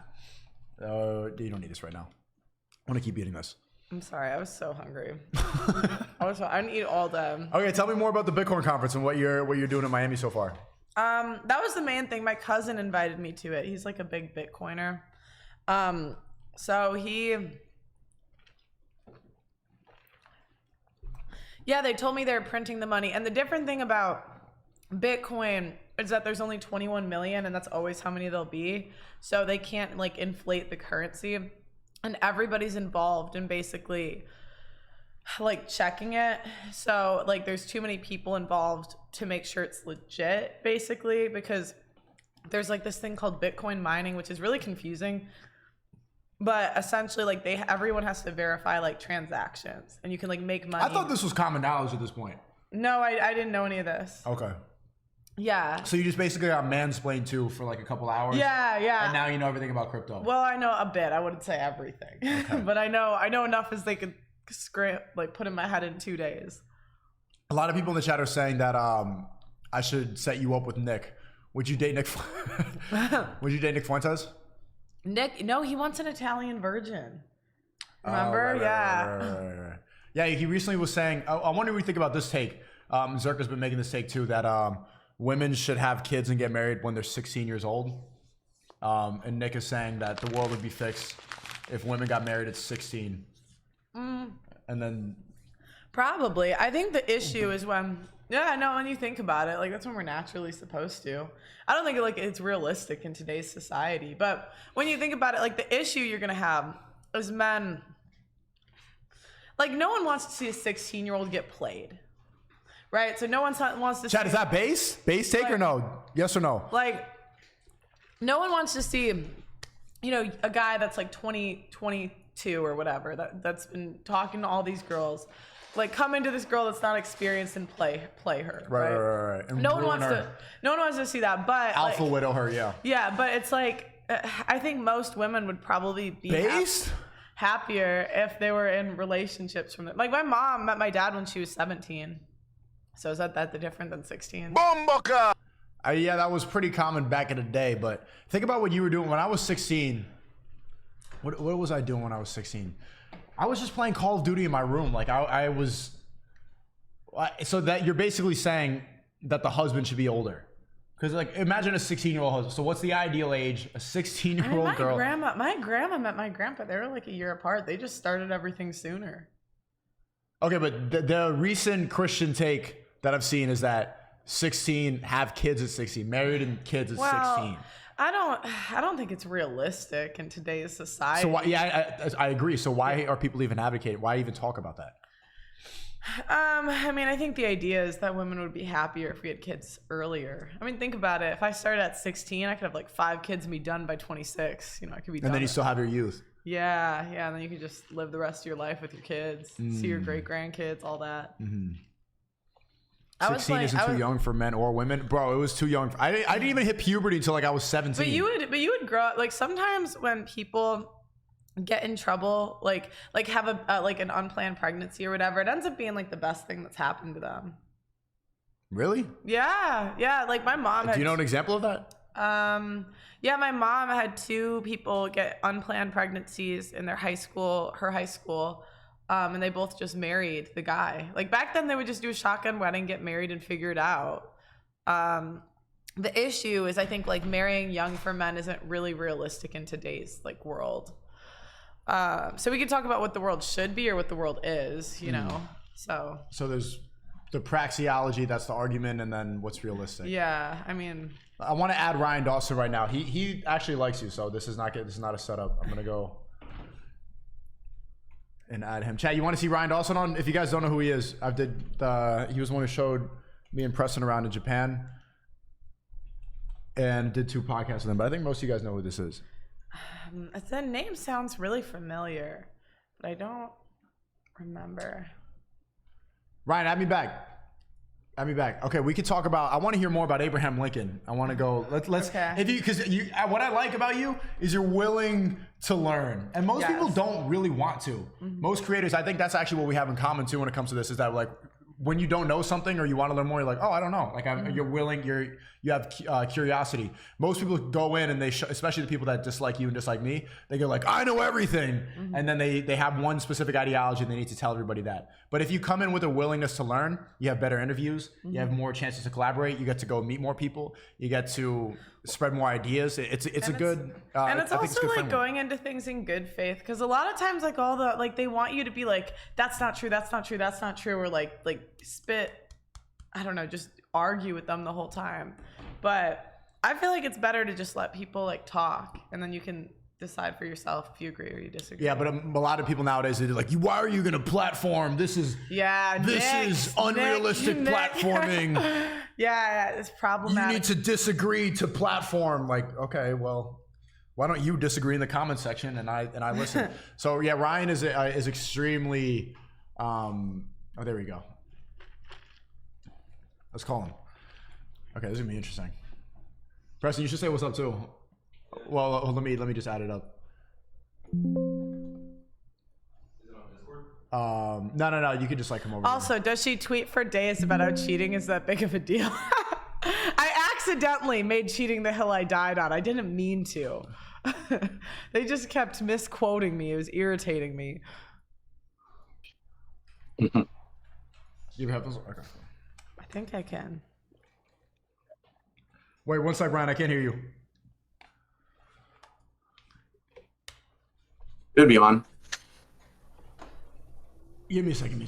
You don't need this right now. I want to keep eating this. I'm sorry, I was so hungry. I didn't eat all them. Okay, tell me more about the Bitcoin conference and what you're doing in Miami so far. That was the main thing. My cousin invited me to it. He's like a big Bitcoiner. So they told me they're printing the money. And the different thing about Bitcoin is that there's only 21 million, and that's always how many there'll be. So they can't like inflate the currency, and everybody's involved in basically like checking it. So like there's too many people involved to make sure it's legit, basically, because there's like this thing called Bitcoin mining, which is really confusing. But essentially, like everyone has to verify like transactions, and you can like make money. I thought this was common knowledge at this point. No, I didn't know any of this. Okay. Yeah. So you just basically got mansplained to for like a couple hours. Yeah. And now you know everything about crypto. Well, I know a bit. I wouldn't say everything, Okay. but I know enough as they could put in my head in 2 days. A lot of people in the chat are saying that I should set you up with Nick. Would you date Nick? Would you date Nick Fuentes? Nick, no, he wants an Italian virgin. Remember? Right. Yeah, he recently was saying, I wonder what you think about this take. Zherka's been making this take too, that women should have kids and get married when they're 16 years old. And Nick is saying that the world would be fixed if women got married at 16. And then... Probably. I think the issue is when you think about it, like that's when we're naturally supposed to. I don't think it's realistic in today's society, but when you think about it, like the issue you're gonna have is men. Like no one wants to see a 16-year-old get played, right? So no one wants to. Chad, is that base take or no? Yes or no? Like no one wants to see, a guy that's like 20, 22 or whatever that's been talking to all these girls. Like come into this girl that's not experienced and play her. Right. And no one wants to see that, but alpha widow her, yeah. Yeah, but it's like I think most women would probably be happier if they were in relationships from like my mom met my dad when she was 17. So is that the different than 16? Bomboka! Yeah, that was pretty common back in the day, but think about what you were doing when I was 16. What was I doing when I was 16? I was just playing Call of Duty in my room. Like I was, so that you're basically saying that the husband should be older. Because like, imagine a 16-year-old husband. So what's the ideal age? A 16-year-old girl. My grandma met my grandpa. They were like a year apart. They just started everything sooner. Okay, but the recent Christian take that I've seen is that 16 have kids at 16, married and kids at 16. I don't think it's realistic in today's society. So why, I agree. So why are people even advocating? Why even talk about that? I mean, I think the idea is that women would be happier if we had kids earlier. I mean, think about it. If I started at 16, I could have like 5 kids and be done by 26. I could be done. And then you still have your youth. Yeah. And then you could just live the rest of your life with your kids, see your great grandkids, all that. 16 isn't too young for men or women, bro. It was too young. I didn't even hit puberty until like I was 17. But you would grow up. Like sometimes when people get in trouble, like have like an unplanned pregnancy or whatever, it ends up being like the best thing that's happened to them. Really? Yeah. Like my mom. Do you know an example of that? Yeah, my mom had 2 people get unplanned pregnancies in her high school. And they both just married the guy. Like back then they would just do a shotgun wedding, get married and figure it out. The issue is I think like marrying young for men isn't really realistic in today's like world. So we could talk about what the world should be or what the world is, so there's the praxeology, that's the argument, and then what's realistic. Yeah, I mean, I want to add Ryan Dawson right now. He actually likes you, so this is not a setup. I'm gonna go and add him. Chat, you want to see Ryan Dawson on? If you guys don't know who he is, he was one who showed me and Preston around in Japan and did 2 podcasts with him, but I think most of you guys know who this is. The name sounds really familiar, but I don't remember. Ryan, add me back. Okay, we could talk about. I want to hear more about Abraham Lincoln. I want to go. Let's. Okay. Because what I like about you is you're willing to learn, and most people don't really want to. Most creators, I think that's actually what we have in common too when it comes to this. Is that like when you don't know something or you want to learn more, you're like, oh, I don't know. Like you're willing. You have curiosity. Most people go in and especially the people that dislike you and dislike me, they go like, I know everything, and then they have one specific ideology and they need to tell everybody that. But if you come in with a willingness to learn, you have better interviews. You have more chances to collaborate. You get to go meet more people. You get to spread more ideas. It's a good. And it's also like framework. going into things in good faith, because a lot of times like all the like they want you to be like, that's not true, that's not true, that's not true, or like spit, I don't know, just argue with them the whole time. But I feel like it's better to just let people like talk, and then you can decide for yourself if you agree or you disagree. Yeah, but a lot of people nowadays, they're like, why are you going to platform? This is unrealistic platforming. Yeah, it's problematic. You need to disagree to platform. Like, okay, well, why don't you disagree in the comment section and I listen. So yeah, Ryan is extremely. Oh, there we go. Let's call him. Okay, this is gonna be interesting. Preston, you should say what's up too. Well, let me just add it up. No. You could just like come over. Also, does she tweet for days about how cheating is that big of a deal? I accidentally made cheating the hill I died on. I didn't mean to. They just kept misquoting me. It was irritating me. You have those? Okay. I think I can. Wait, one sec, Ryan. I can't hear you. It'll be on. Give me a second.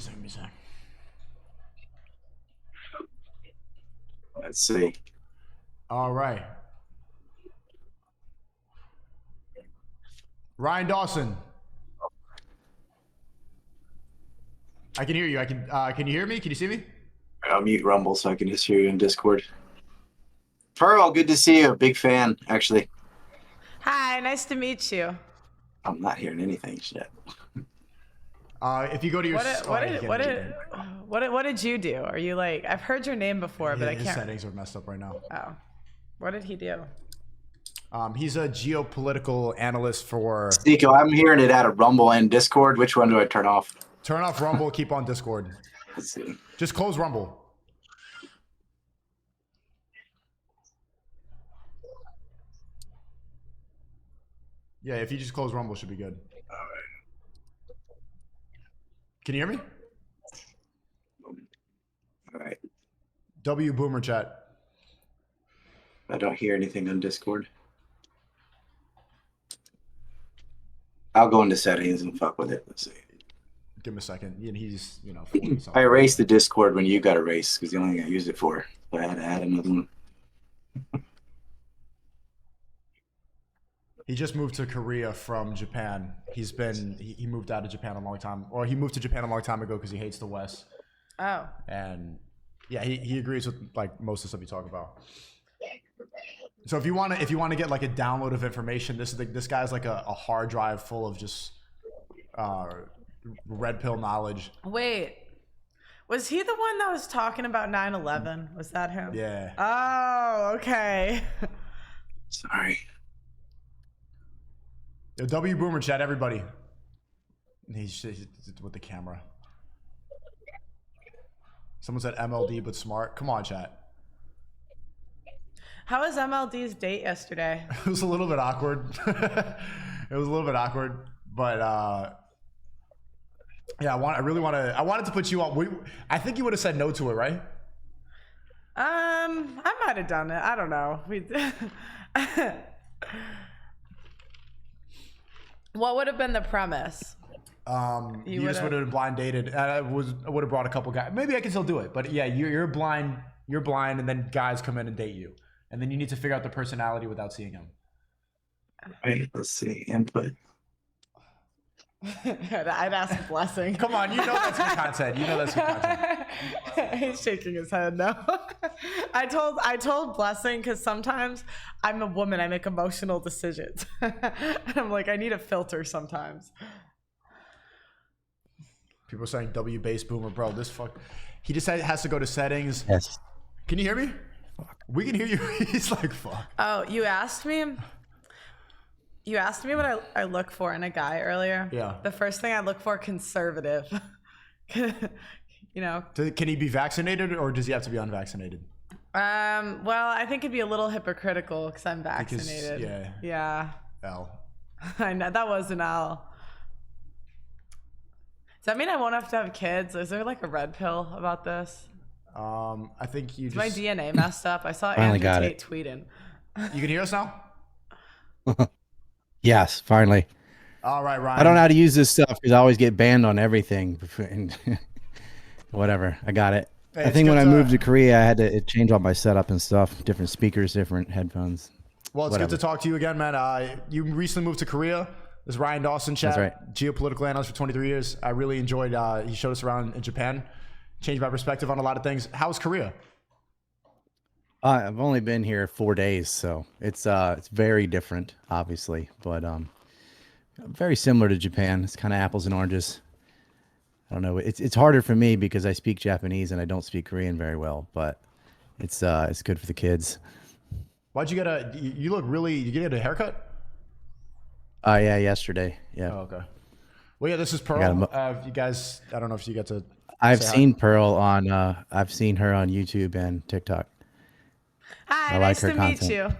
Let's see. All right. Ryan Dawson. I can hear you. Can you hear me? Can you see me? I'll mute Rumble so I can just hear you in Discord. Pearl, good to see you. Big fan, actually. Hi, nice to meet you. I'm not hearing anything yet. If you go to your what did you do? Are you like, I've heard your name before, but I can't. His settings are messed up right now. Oh, what did he do? He's a geopolitical analyst for Sneako, I'm hearing it out of Rumble and Discord. Which one do I turn off? Turn off Rumble, keep on Discord. Let's see. Just close Rumble. Yeah, if you just close Rumble, should be good. All right. Can you hear me? All right. W Boomer chat. I don't hear anything on Discord. I'll go into settings and fuck with it. Let's see. Give him a second. He's, I erased the Discord when you got erased because the only thing I used it for. So I had to add another one. He just moved to Korea from Japan. He moved out of Japan a long time, or he moved to Japan a long time ago because he hates the West. Oh. And yeah, he agrees with like most of the stuff you talk about. So if you want to get like a download of information, this guy's like a hard drive full of just red pill knowledge. Wait, was he the one that was talking about 9/11? Was that him? Yeah. Oh, okay. Sorry. Yo, W Boomer chat, everybody. He's with the camera. Someone said MLD but smart. Come on, chat. How was MLD's date yesterday? It was a little bit awkward. But yeah, I wanted to put you on. I think you would have said no to it, right? I might have done it. I don't know. What would have been the premise? You just would have blind dated. I would have brought a couple guys. Maybe I can still do it, but yeah, you're blind, and then guys come in and date you, and then you need to figure out the personality without seeing him. Right, let's see. Input. I'd ask Blessing. Come on, you know that's good content. He's shaking his head no. I told Blessing because sometimes I'm a woman. I make emotional decisions. And I'm like, I need a filter sometimes. People are saying W base Boomer, bro. This fuck. He just has to go to settings. Yes. Can you hear me? Fuck. We can hear you. He's like, fuck. Oh, you asked me? You asked me what I look for in a guy earlier. Yeah. The first thing I look for, conservative. You know. Can he be vaccinated or does he have to be unvaccinated? Well, I think it'd be a little hypocritical because I'm vaccinated. Because, yeah. L. I know that was an L. Does that mean I won't have to have kids? Is there like a red pill about this? I think you Is just. my DNA messed up? I saw Finally Andrew got Tate it. tweeting. You can hear us now? Yes, finally. All right, Ryan. I don't know how to use this stuff because I always get banned on everything. Whatever, I got it. Hey, I think it's when I good to- moved to Korea, I had to change all my setup and stuff. Different speakers, different headphones. Well, it's Whatever. good to talk to you again, man. You recently moved to Korea. This is Ryan Dawson, chat. That's right. Geopolitical analyst for 23 years. I really enjoyed. He showed us around in Japan. Changed my perspective on a lot of things. How's Korea? I've only been here 4 days, so it's very different, obviously, but very similar to Japan. It's kind of apples and oranges. I don't know. It's harder for me because I speak Japanese and I don't speak Korean very well, but It's good for the kids. Why'd you get you look really, you get a haircut? Yeah, yesterday. Yeah. Oh, okay. Well, yeah, this is Pearl. You guys, I don't know if you get to. I've seen Pearl on. I've seen her on YouTube and TikTok. Hi, I nice like her to meet content. you.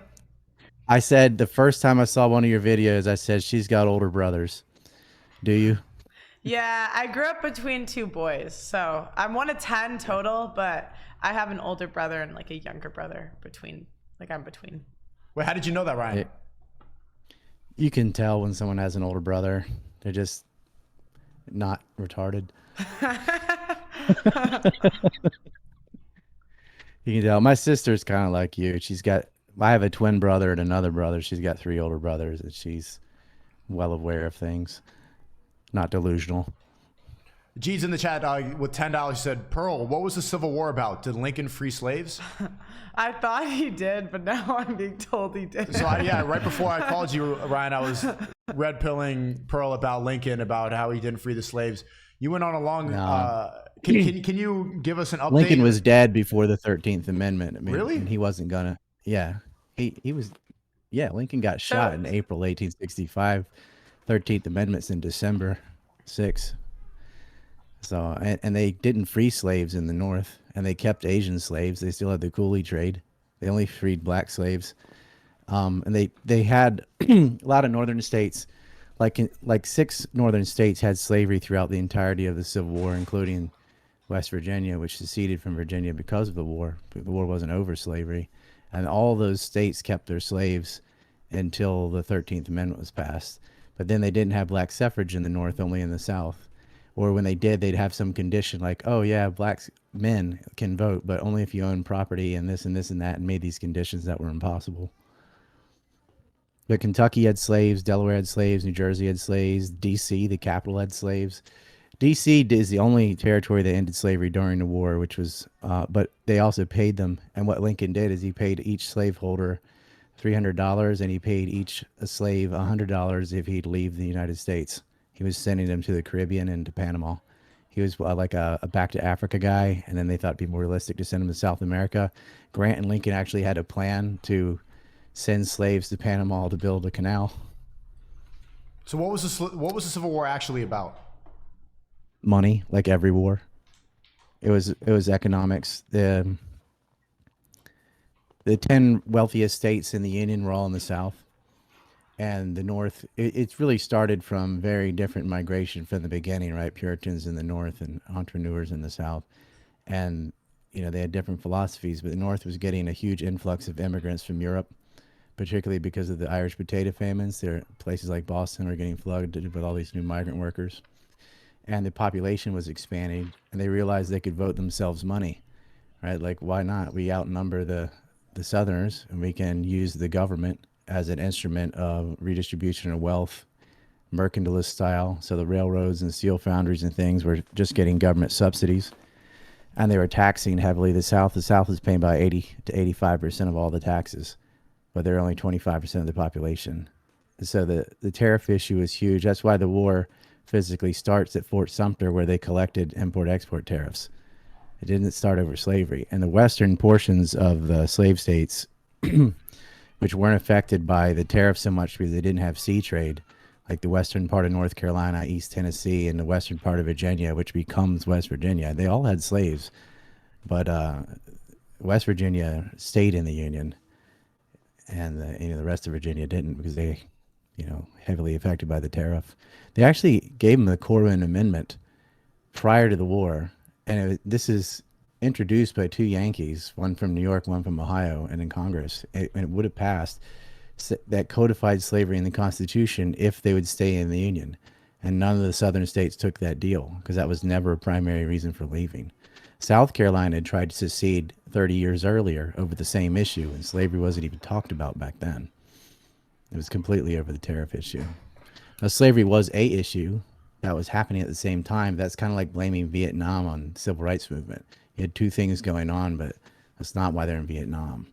I said the first time I saw one of your videos, I said she's got older brothers. Do you? Yeah, I grew up between 2 boys, so I'm one of 10 total, but I have an older brother and like a younger brother between. Like I'm between. Wait, how did you know that, Ryan? You can tell when someone has an older brother. They're just not retarded. You can tell. My sister's kind of like you. I have a twin brother and another brother. She's got 3 older brothers, and she's well aware of things. Not delusional. G's in the chat with $10 said, Pearl, what was the Civil War about? Did Lincoln free slaves? I thought he did, but now I'm being told he did. So yeah, right before I called you, Ryan, I was red pilling Pearl about Lincoln, about how he didn't free the slaves. You went on a long. Can you give us an update? Lincoln was dead before the 13th Amendment. I mean, really? And he wasn't gonna. Yeah, he was. Yeah, Lincoln got shot in April 1865. 13th Amendment's in December 6. So, and they didn't free slaves in the North, and they kept Asian slaves. They still had the coolie trade. They only freed black slaves. And they had a lot of northern states, like 6 northern states had slavery throughout the entirety of the Civil War, including West Virginia, which seceded from Virginia because of the war. But the war wasn't over slavery. And all those states kept their slaves until the 13th Amendment was passed. But then they didn't have black suffrage in the North, only in the South. Or when they did, they'd have some condition like, oh yeah, black men can vote, but only if you own property and this and this and that, and made these conditions that were impossible. But Kentucky had slaves, Delaware had slaves, New Jersey had slaves, D.C., the capital, had slaves. D.C. is the only territory that ended slavery during the war, which was, but they also paid them. And what Lincoln did is he paid each slaveholder $300, and he paid each slave $100 if he'd leave the United States. He was sending them to the Caribbean and to Panama. He was like a back to Africa guy, and then they thought it'd be more realistic to send him to South America. Grant and Lincoln actually had a plan to send slaves to Panama to build a canal. So what was the Civil War actually about? Money, like every war. It was economics. The 10 wealthiest states in the Union were all in the South. And the North, it's really started from very different migration from the beginning, right? Puritans in the North and entrepreneurs in the South. And, you know, they had different philosophies, but the North was getting a huge influx of immigrants from Europe, particularly because of the Irish potato famines. There, places like Boston were getting flooded with all these new migrant workers. And the population was expanding, and they realized they could vote themselves money, right? Like, why not? We outnumber the Southerners, and we can use the government as an instrument of redistribution of wealth, mercantilist style. So the railroads and steel foundries and things were just getting government subsidies, and they were taxing heavily the South. The South is paying about 80 to 85% of all the taxes, but they're only 25% of the population. So the tariff issue is huge. That's why the war physically starts at Fort Sumter, where they collected import-export tariffs. It didn't start over slavery. And the western portions of the slave states, which weren't affected by the tariff so much because they didn't have sea trade, like the western part of North Carolina, East Tennessee, and the western part of Virginia, which becomes West Virginia. They all had slaves, but West Virginia stayed in the Union, and the rest of Virginia didn't because they, heavily affected by the tariff. They actually gave them the Corwin Amendment prior to the war, and this is introduced by 2 Yankees, one from New York, one from Ohio, and in Congress. It would have passed that codified slavery in the Constitution if they would stay in the Union. And none of the southern states took that deal because that was never a primary reason for leaving. South Carolina had tried to secede 30 years earlier over the same issue, and slavery wasn't even talked about back then. It was completely over the tariff issue. Now, slavery was a issue that was happening at the same time. That's kind of like blaming Vietnam on the civil rights movement. You had 2 things going on, but that's not why they're in Vietnam.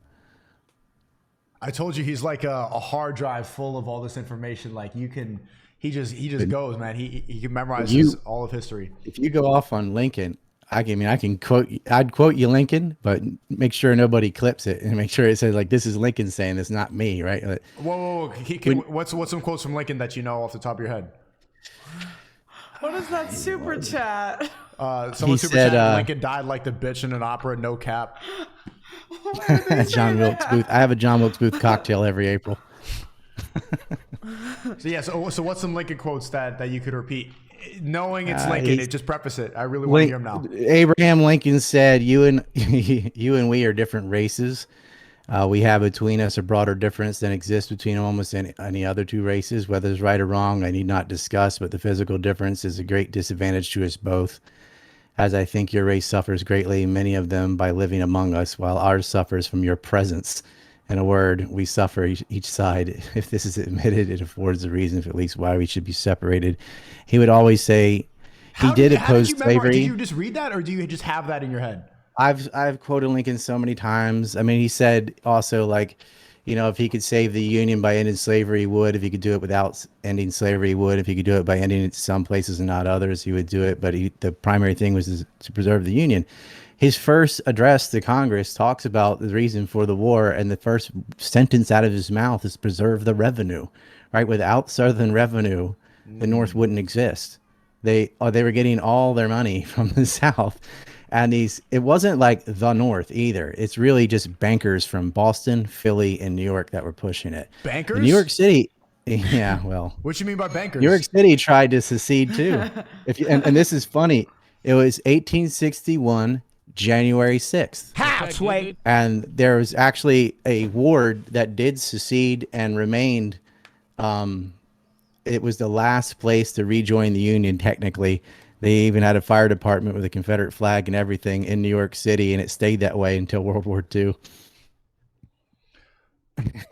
I told you he's like a hard drive full of all this information. Like he just goes, man. He can memorize all of history. If you go off on Lincoln, I can quote. I'd quote you Lincoln, but make sure nobody clips it and make sure it says like this is Lincoln saying this, not me, right? Like, Whoa. What's some quotes from Lincoln that you know off the top of your head? What is that super chat? Someone super chat. Lincoln died like the bitch in an opera. No cap. John Wilkes Booth. I have a John Wilkes Booth cocktail every April. So yeah. So what's some Lincoln quotes that you could repeat? Knowing it's Lincoln, just preface it. I really want to hear him now. Abraham Lincoln said, "You and we are different races. We have between us a broader difference than exists between almost any other two races. Whether it's right or wrong, I need not discuss, but the physical difference is a great disadvantage to us both. As I think your race suffers greatly, many of them, by living among us, while ours suffers from your presence. In a word, we suffer each side. If this is admitted, it affords a reason for at least why we should be separated." He would always say he did oppose slavery. Did you just read that, or do you just have that in your head? I've quoted Lincoln so many times. I mean, he said also, like, you know, if he could save the Union by ending slavery, he would. If he could do it without ending slavery, he would. If he could do it by ending it some places and not others, he would do it. But the primary thing was to preserve the Union. His first address to Congress talks about the reason for the war, and the first sentence out of his mouth is preserve the revenue, right? Without Southern revenue, the North wouldn't exist. They were getting all their money from the South. And it wasn't like the North either. It's really just bankers from Boston, Philly, and New York that were pushing it. Bankers? New York City, yeah, well. What you mean by bankers? New York City tried to secede too. And this is funny. It was 1861, January 6th. Halfway. And there was actually a ward that did secede and remained. It was the last place to rejoin the Union, technically. They even had a fire department with a Confederate flag and everything in New York City, and it stayed that way until World War II.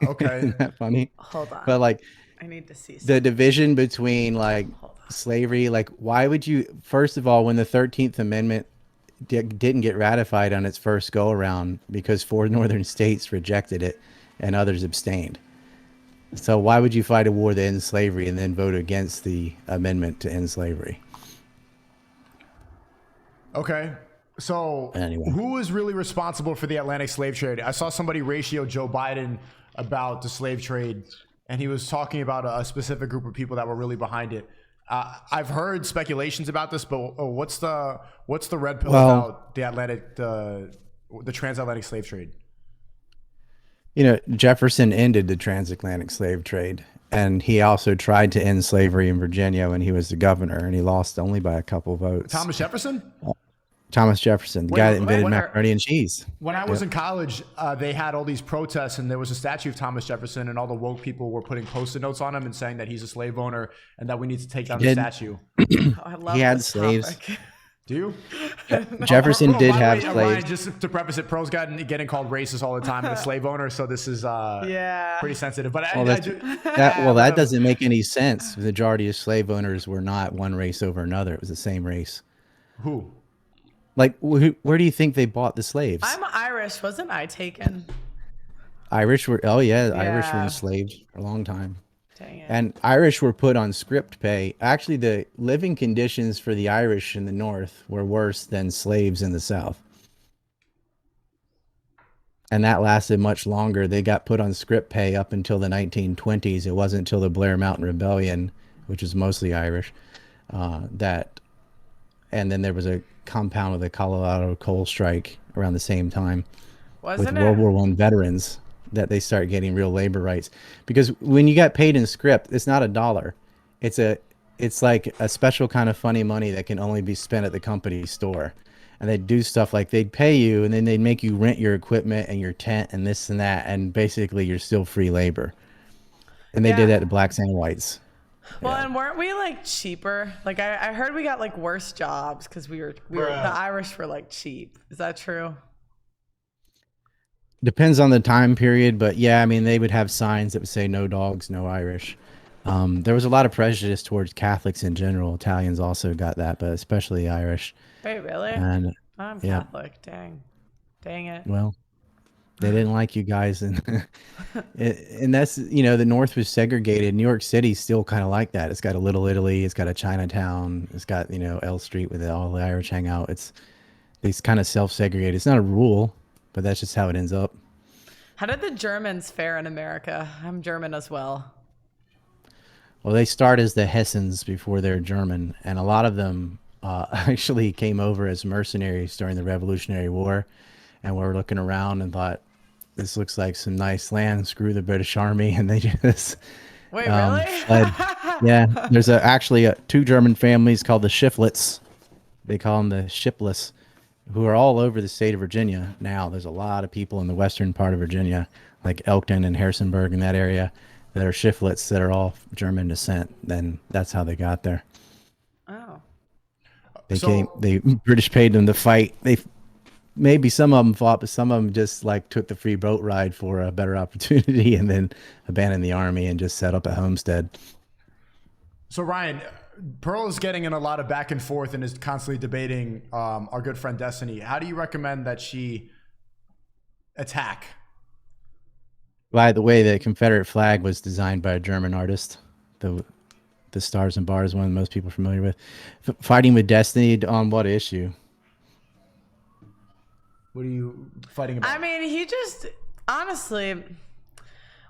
Okay. Isn't that funny? Hold on. But like, I need to see the division between like slavery, like why would you, first of all, when the 13th Amendment didn't get ratified on its first go around because 4 northern states rejected it and others abstained. So why would you fight a war to end slavery and then vote against the amendment to end slavery? Okay. So anyway, who is really responsible for the Atlantic slave trade? I saw somebody ratio Joe Biden about the slave trade, and he was talking about a specific group of people that were really behind it. I've heard speculations about this, but what's the red pill about the transatlantic slave trade? You know, Jefferson ended the transatlantic slave trade, and he also tried to end slavery in Virginia when he was the governor, and he lost only by a couple votes. Thomas Jefferson? Thomas Jefferson, the guy that invented macaroni and cheese. When I was in college, they had all these protests, and there was a statue of Thomas Jefferson, and all the woke people were putting Post-it notes on him and saying that he's a slave owner and that we need to take down the statue. I love he had this slaves. topic. Do you? Jefferson did have slaves. Ryan, just to preface it, Pro's getting called racist all the time and a slave owner, so this is pretty sensitive. But that doesn't make any sense. The majority of slave owners were not one race over another. It was the same race. Who? Like, where do you think they bought the slaves? I'm Irish. Wasn't I taken? Irish were, Irish were enslaved for a long time. Dang it. And Irish were put on script pay. Actually, the living conditions for the Irish in the North were worse than slaves in the South. And that lasted much longer. They got put on script pay up until the 1920s. It wasn't until the Blair Mountain Rebellion, which is mostly Irish, and then there was a compound of the Colorado coal strike around the same time with World War I veterans that they start getting real labor rights. Because when you got paid in script, it's not $1. It's like a special kind of funny money that can only be spent at the company store. And they'd do stuff like they'd pay you and then they'd make you rent your equipment and your tent and this and that. And basically you're still free labor. And they did that to blacks and whites. Well, and weren't we like cheaper? Like I heard we got like worse jobs because we were the Irish were like cheap. Is that true? Depends on the time period, but yeah, I mean, they would have signs that would say no dogs, no Irish. There was a lot of prejudice towards Catholics in general. Italians also got that, but especially Irish. Wait, really? And I'm Catholic. Dang it. Well, they didn't like you guys, and that's, you know, the North was segregated. New York City's still kind of like that. It's got a Little Italy, it's got a Chinatown, it's got, you know, L Street with all the Irish hang out. they kind of self-segregate. It's not a rule, but that's just how it ends up. How did the Germans fare in America? I'm German as well. Well, they start as the Hessens before they're German, and a lot of them actually came over as mercenaries during the Revolutionary War, and were looking around and thought, this looks like some nice land, screw the British Army, and they just Wait, really? fled. Yeah, there's actually two German families called the Shiflets. They call them the Shipless, who are all over the state of Virginia now. There's a lot of people in the western part of Virginia, like Elkton and Harrisonburg and that area, that are Shiflets that are all German descent. Then that's how they got there. Oh. They British paid them to fight. Maybe some of them fought, but some of them just like took the free boat ride for a better opportunity and then abandoned the army and just set up a homestead. So Ryan, Pearl is getting in a lot of back and forth and is constantly debating our good friend Destiny. How do you recommend that she attack? By the way, the Confederate flag was designed by a German artist. The Stars and Bars, one of the most people familiar with. Fighting with Destiny on what issue? What are you fighting about? I mean, he just, honestly,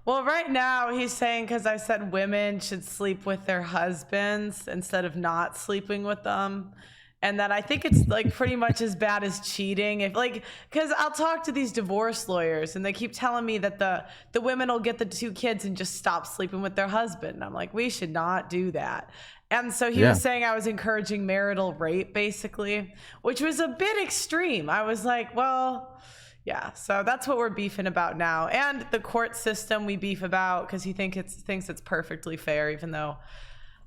well, right now he's saying, because I said women should sleep with their husbands instead of not sleeping with them. And that I think it's like pretty much as bad as cheating. If like, because I'll talk to these divorce lawyers and they keep telling me that the women will get the 2 kids and just stop sleeping with their husband. And I'm like, we should not do that. And so he was saying I was encouraging marital rape, basically, which was a bit extreme. I was like, well, yeah. So that's what we're beefing about now. And the court system we beef about because he thinks it's perfectly fair, even though,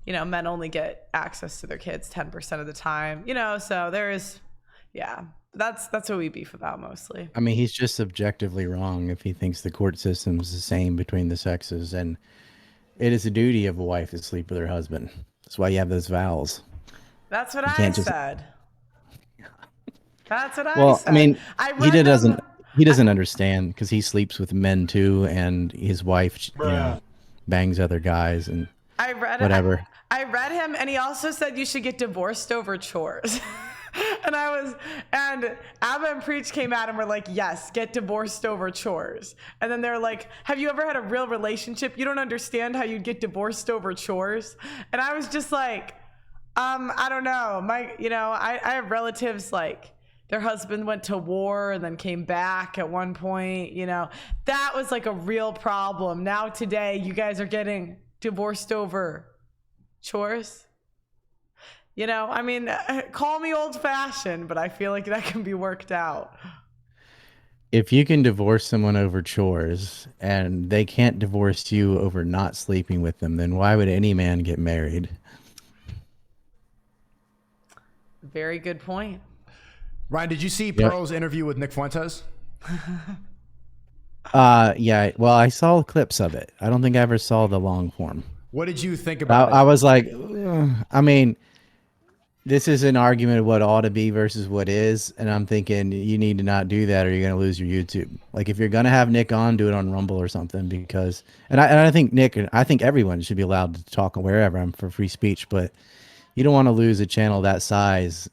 you know, men only get access to their kids 10% of the time, you know, so there is, yeah, that's what we beef about mostly. I mean, he's just subjectively wrong if he thinks the court system is the same between the sexes, and it is a duty of a wife to sleep with her husband. That's why you have those vows. That's what I said. That's what I said. Well, I mean, he doesn't understand because he sleeps with men too, and his wife, you know, bangs other guys and whatever. I read him, and he also said you should get divorced over chores. and Abba and Preach came out and were like, yes, get divorced over chores. And then they're like, have you ever had a real relationship? You don't understand how you'd get divorced over chores. And I was just like, I don't know. I have relatives like their husband went to war and then came back at one point, you know, that was like a real problem. Now today, you guys are getting divorced over chores. You know, I mean, call me old-fashioned, but I feel like that can be worked out. If you can divorce someone over chores and they can't divorce you over not sleeping with them, then why would any man get married? Very good point. Ryan, did you see Pearl's interview with Nick Fuentes? Yeah, well, I saw clips of it. I don't think I ever saw the long form. What did you think about it? I was like, I mean, this is an argument of what ought to be versus what is. And I'm thinking you need to not do that or you're going to lose your YouTube. Like if you're going to have Nick on, do it on Rumble or something because, and I think Nick, I think everyone should be allowed to talk wherever. I'm for free speech, but you don't want to lose a channel that size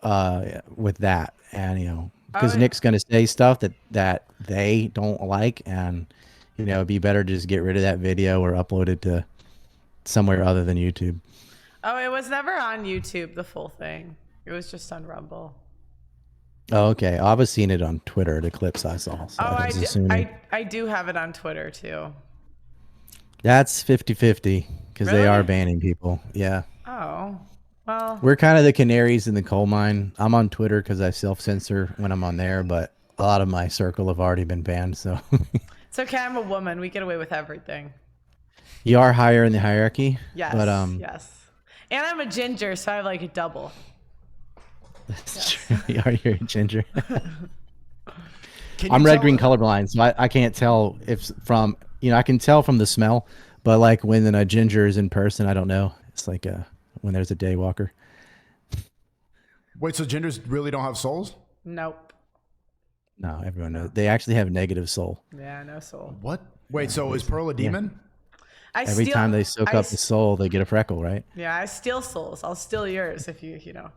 with that. And, you know, because Nick's going to say stuff that they don't like. And, you know, it'd be better to just get rid of that video or upload it to somewhere other than YouTube. Oh, it was never on YouTube, the full thing. It was just on Rumble. Oh, okay. I was seeing it on Twitter, the clips I saw. So I do have it on Twitter, too. That's 50-50 because they are banning people. Yeah. Oh, well. We're kind of the canaries in the coal mine. I'm on Twitter because I self-censor when I'm on there, but a lot of my circle have already been banned, so. It's okay. I'm a woman. We get away with everything. You are higher in the hierarchy. Yes, but, yes. And I'm a ginger, so I have like a double. That's true. You're a ginger. I'm red-green colorblind, so I can't tell if from, you know, I can tell from the smell, but like when a ginger is in person, I don't know. It's like when there's a daywalker. Wait, so gingers really don't have souls? Nope. No, everyone knows. They actually have negative soul. Yeah, no soul. What? Wait, so is Pearl a demon? Every time they soak up the soul, they get a freckle, right? Yeah, I steal souls. I'll steal yours if you know.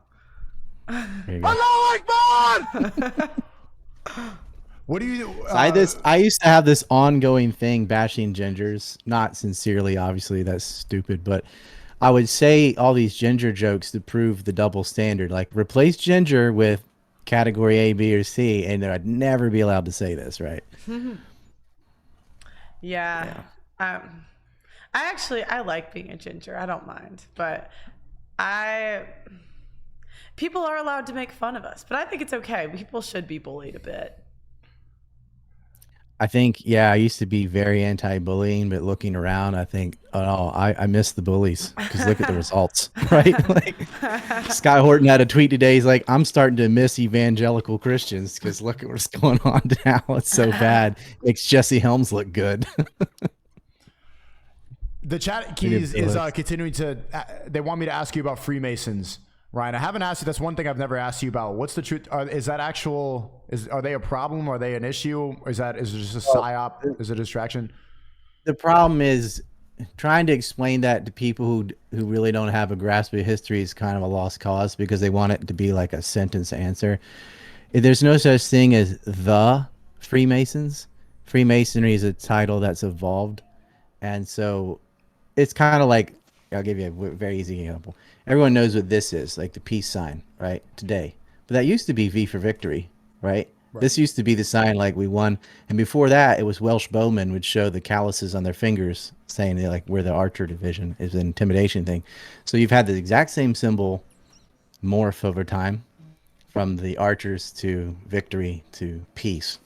There you go. Allah Akbar! What do you? So I used to have this ongoing thing bashing gingers, not sincerely, obviously, that's stupid, but I would say all these ginger jokes to prove the double standard. Like, replace ginger with category A, B, or C, and I'd never be allowed to say this, right? Yeah. I like being a ginger. I don't mind, but people are allowed to make fun of us, but I think it's okay. People should be bullied a bit. I think, yeah, I used to be very anti-bullying, but looking around, I think, oh, I miss the bullies because look at the results, right? Like, Sky Horton had a tweet today. He's like, I'm starting to miss evangelical Christians because look at what's going on now. It's so bad. Makes Jesse Helms look good. The chat keys is continuing to. They want me to ask you about Freemasons, Ryan. I haven't asked you. That's one thing I've never asked you about. What's the truth? Is that actual? Are they a problem? Are they an issue? Or is it just a psyop? Is it a distraction? The problem is trying to explain that to people who really don't have a grasp of history is kind of a lost cause because they want it to be like a sentence answer. There's no such thing as the Freemasons. Freemasonry is a title that's evolved, and so it's kind of like, I'll give you a very easy example. Everyone knows what this is, like the peace sign, right? Today. But that used to be V for victory, right? This used to be the sign like we won. And before that, it was Welsh bowmen would show the calluses on their fingers saying like we're the archer division. Is an intimidation thing. So you've had the exact same symbol morph over time from the archers to victory to peace.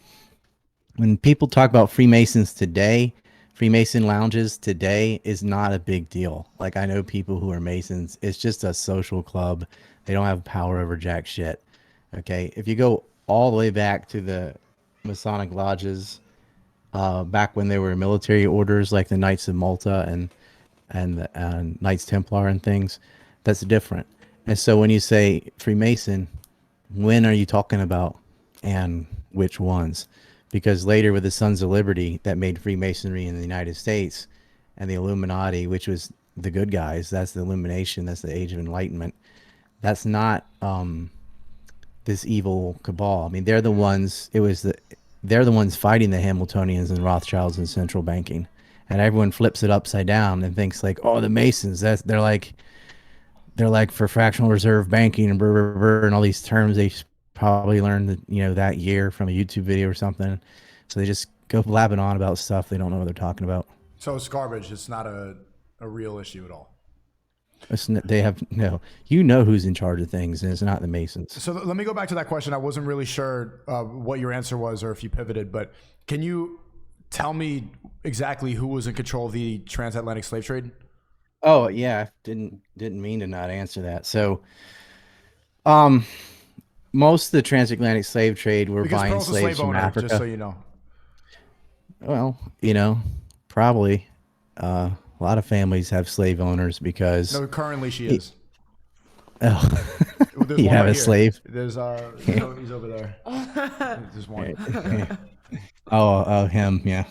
When people talk about Freemasons today, Freemason lounges today is not a big deal. Like, I know people who are Masons. It's just a social club. They don't have power over jack shit. Okay. If you go all the way back to the Masonic lodges, back when they were military orders like the Knights of Malta and the Knights Templar and things, that's different. And so when you say Freemason, when are you talking about and which ones? Because later with the Sons of Liberty that made Freemasonry in the United States and the Illuminati, which was the good guys, that's the Illumination, that's the Age of Enlightenment. That's not this evil cabal. I mean, they're the ones, they're the ones fighting the Hamiltonians and Rothschilds in central banking. And everyone flips it upside down and thinks like, oh, the Masons, they're like for fractional reserve banking and blah, blah, blah, and all these terms they probably learned that year from a YouTube video or something. So they just go blabbing on about stuff they don't know what they're talking about. So it's garbage. It's not a real issue at all. They have who's in charge of things, and it's not the Masons. So let me go back to that question. I wasn't really sure what your answer was or if you pivoted, but can you tell me exactly who was in control of the transatlantic slave trade? Oh yeah, didn't mean to not answer that. So, most of the transatlantic slave trade were buying slaves from Africa. Just so you know. Well, probably a lot of families have slave owners because. No, currently she is. Oh, you have a slave? There's he's over there. There's one. Oh, him, yeah.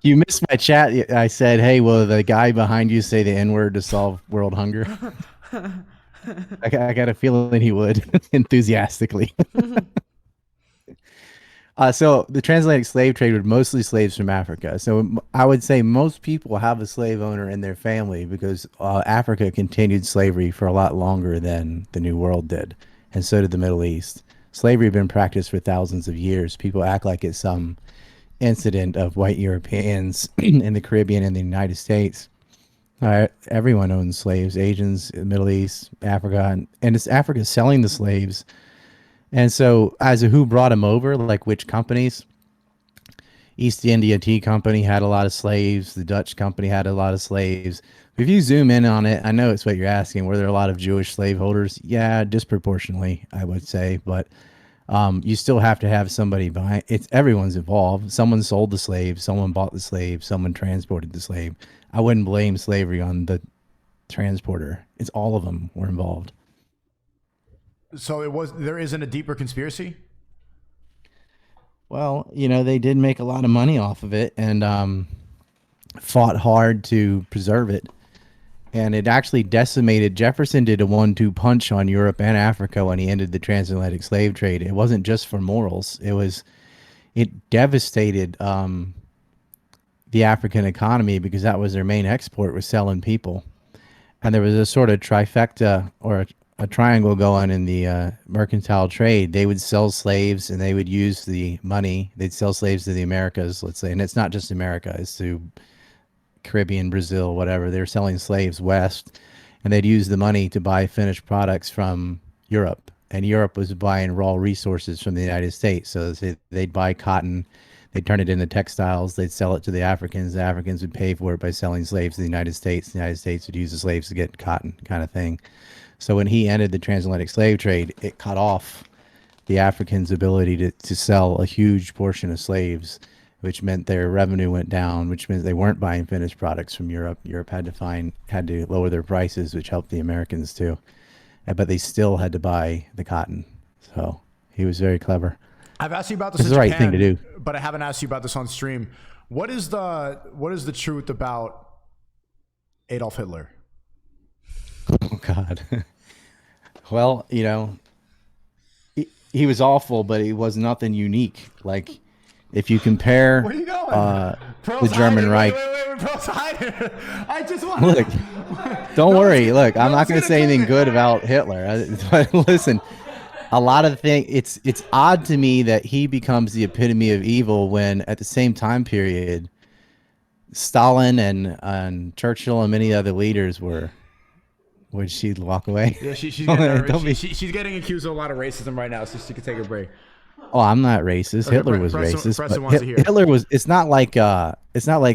You missed my chat. I said, hey, will the guy behind you say the N-word to solve world hunger? I got a feeling he would, enthusiastically. So the transatlantic slave trade was mostly slaves from Africa. So I would say most people have a slave owner in their family because Africa continued slavery for a lot longer than the New World did. And so did the Middle East. Slavery had been practiced for thousands of years. People act like it's some incident of white Europeans in the Caribbean and the United States. Everyone owns slaves, Asians, Middle East, Africa, and it's Africa selling the slaves. And so as to who brought them over, like which companies, East India Tea Company had a lot of slaves. The Dutch company had a lot of slaves. If you zoom in on it, I know it's what you're asking. Were there a lot of Jewish slaveholders? Yeah, disproportionately, I would say. But you still have to have somebody behind. Everyone's involved. Someone sold the slave. Someone bought the slave. Someone transported the slave. I wouldn't blame slavery on the transporter. It's all of them were involved. So there isn't a deeper conspiracy? Well, they did make a lot of money off of it and fought hard to preserve it. and it actually decimated. Jefferson did a 1-2 punch on Europe and Africa when he ended the transatlantic slave trade. It wasn't just for morals. It devastated the African economy because that was their main export, was selling people. And there was a sort of trifecta or a triangle going in the mercantile trade. They would sell slaves and they would use the money. They'd sell slaves to the Americas, let's say. And it's not just America, it's to Caribbean, Brazil, whatever. They were selling slaves west, and they'd use the money to buy finished products from Europe. And Europe was buying raw resources from the United States. So they'd buy cotton, they'd turn it into textiles, they'd sell it to the Africans would pay for it by selling slaves to the United States. The United States would use the slaves to get cotton, kind of thing. So when he ended the transatlantic slave trade, it cut off the Africans' ability to sell a huge portion of slaves, which meant their revenue went down, which meant they weren't buying finished products from Europe. Europe had to lower their prices, which helped the Americans too. But they still had to buy the cotton. So he was very clever. I've asked you about this. This is the right thing to do. But I haven't asked you about this on stream. What is the truth about Adolf Hitler? Oh God. Well, you know, he was awful, but he was nothing unique. Like, if you compare Where are you going? the German Reich. Wait, Pro's hiding. I just want Look, don't worry. Look, I'm not going to say anything good about Hitler. But listen, a lot of things. It's odd to me that he becomes the epitome of evil when, at the same time period, Stalin and Churchill and many other leaders were. Would she walk away? Yeah, she's getting she's getting accused of a lot of racism right now, so she could take a break. Oh, I'm not racist. Okay, Hitler was Preston racist. wants But to hear. Hitler was. It's not like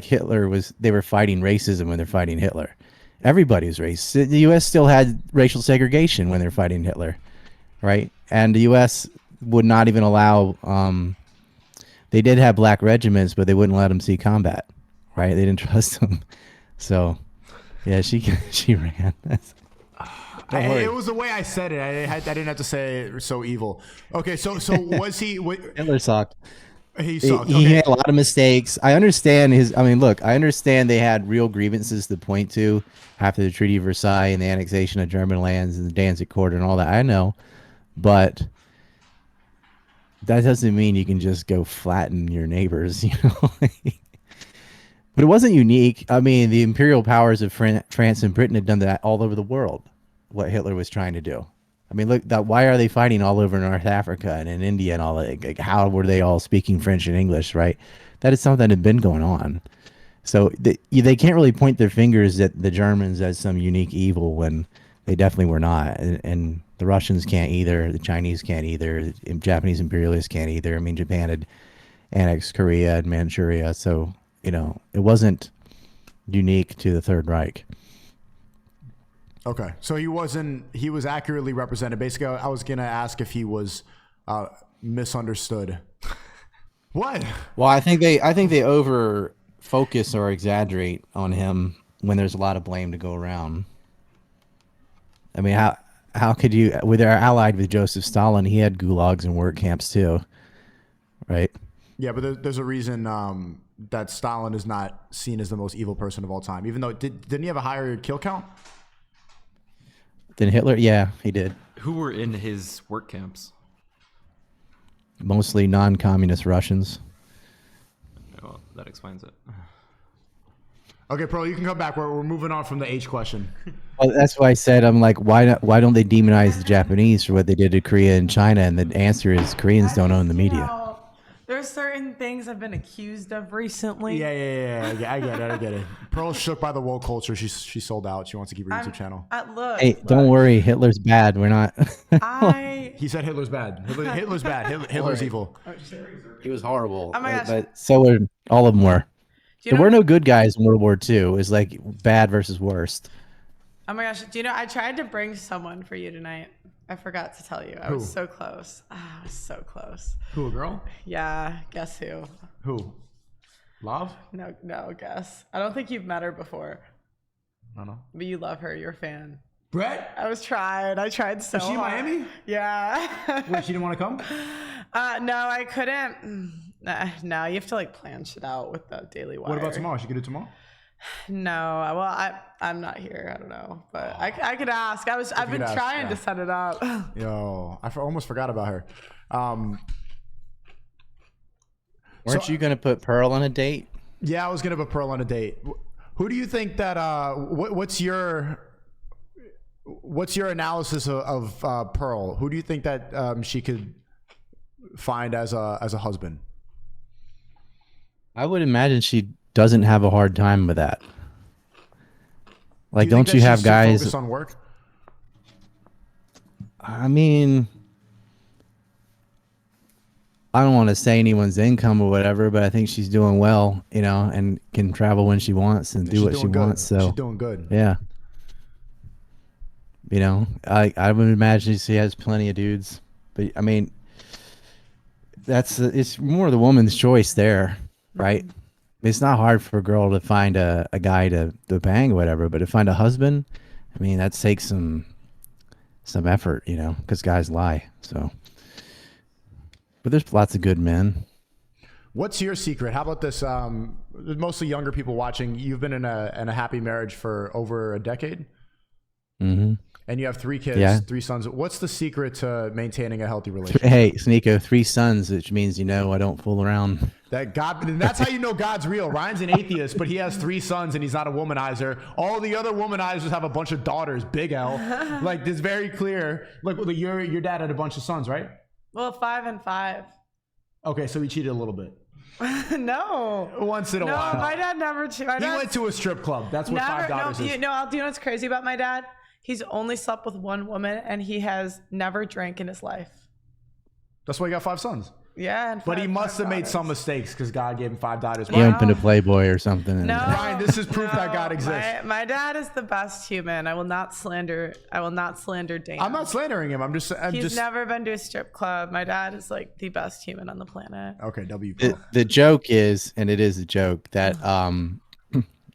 Hitler was. They were fighting racism when they're fighting Hitler. Everybody was racist. The U.S. still had racial segregation when they're fighting Hitler, right? And the U.S. would not even allow. They did have black regiments, but they wouldn't let them see combat, right? They didn't trust them. So, yeah, she ran. It was the way I said it. I didn't have to say it so evil. Okay, so was he? Hitler sucked. He sucked. He had a lot of mistakes. I understand I understand they had real grievances to point to after the Treaty of Versailles and the annexation of German lands and the Danzig Accord and all that. I know, but that doesn't mean you can just go flatten your neighbors, you know. But it wasn't unique. I mean, the imperial powers of France and Britain had done that all over the world. What Hitler was trying to do. I mean, look, why are they fighting all over North Africa and in India and all that? Like, how were they all speaking French and English, right? That is something that had been going on. So they can't really point their fingers at the Germans as some unique evil when they definitely were not. And the Russians can't either. The Chinese can't either. The Japanese imperialists can't either. I mean, Japan had annexed Korea and Manchuria. So, you know, it wasn't unique to the Third Reich. Okay, so he was accurately represented. Basically, I was gonna ask if he was misunderstood. What? Well, I think they over focus or exaggerate on him when there's a lot of blame to go around. I mean, how could you? With our allied with Joseph Stalin, he had gulags and work camps too, right? Yeah, but there's a reason that Stalin is not seen as the most evil person of all time. Even though didn't he have a higher kill count? Then Hitler, yeah, he did. Who were in his work camps? Mostly non-communist Russians. Well, that explains it. Okay, Pro, you can come back. We're moving on from the H question. Well, that's why I said, I'm like, why don't they demonize the Japanese for what they did to Korea and China? And the answer is Koreans don't own the media. There's certain things I've been accused of recently. Yeah. I get it. Pearl's shook by the woke culture. She's sold out. She wants to keep her YouTube channel. Look. Hey, don't worry. Hitler's bad. We're not. He said Hitler's bad. Hitler's bad. Hitler's evil. He was horrible. Oh my gosh. But so were all of them were. There were no good guys in World War II. It was like bad versus worst. Oh my gosh. Do you know, I tried to bring someone for you tonight. I forgot to tell you. I was so close. I was so close. Who, a girl? Yeah. Guess who? Who? Love? No, guess. I don't think you've met her before. I don't know. But you love her. You're a fan. Brett? I tried so hard. Is she in Miami? Yeah. Wait, she didn't want to come? No, I couldn't. No, you have to like plan shit out with the Daily Wire. What about tomorrow? She could do tomorrow? No, well, I'm not here. I don't know, but I could ask. I've been trying to set it up. Yo, I almost forgot about her. Weren't you gonna put Pearl on a date? Yeah, I was gonna put Pearl on a date. Who do you think that? What's your analysis of Pearl? Who do you think that she could find as a husband? I would imagine she doesn't have a hard time with that. Like, don't you have guys focused on work? I mean, I don't want to say anyone's income or whatever, but I think she's doing well, you know, and can travel when she wants and do what she wants. So she's doing good. Yeah. You know, I would imagine she has plenty of dudes, but I mean, it's more the woman's choice there, right? It's not hard for a girl to find a guy to bang or whatever, but to find a husband, I mean, that takes some effort, you know, because guys lie. So, but there's lots of good men. What's your secret? How about this? There's mostly younger people watching. You've been in a happy marriage for over a decade. Mm-hmm. And you have 3 kids, 3 sons. What's the secret to maintaining a healthy relationship? Hey, Sneako, 3 sons, which means, you know, I don't fool around. And that's how you know God's real. Ryan's an atheist, but he has 3 sons and he's not a womanizer. All the other womanizers have a bunch of daughters, big L. Like, it's very clear. Like, your dad had a bunch of sons, right? Well, 5 and 5. Okay, so he cheated a little bit. No. Once in a while. No, my dad never cheated. He went to a strip club. That's what 5 daughters is. Do you know what's crazy about my dad? He's only slept with 1 woman, and he has never drank in his life. That's why he got 5 sons. Yeah, and but he must have made some mistakes because God gave him 5 daughters. He opened a Playboy or something. No, Ryan, this is proof that God exists. My dad is the best human. I will not slander Dan. I'm not slandering him. He's never been to a strip club. My dad is like the best human on the planet. Okay, The joke is, and it is a joke, that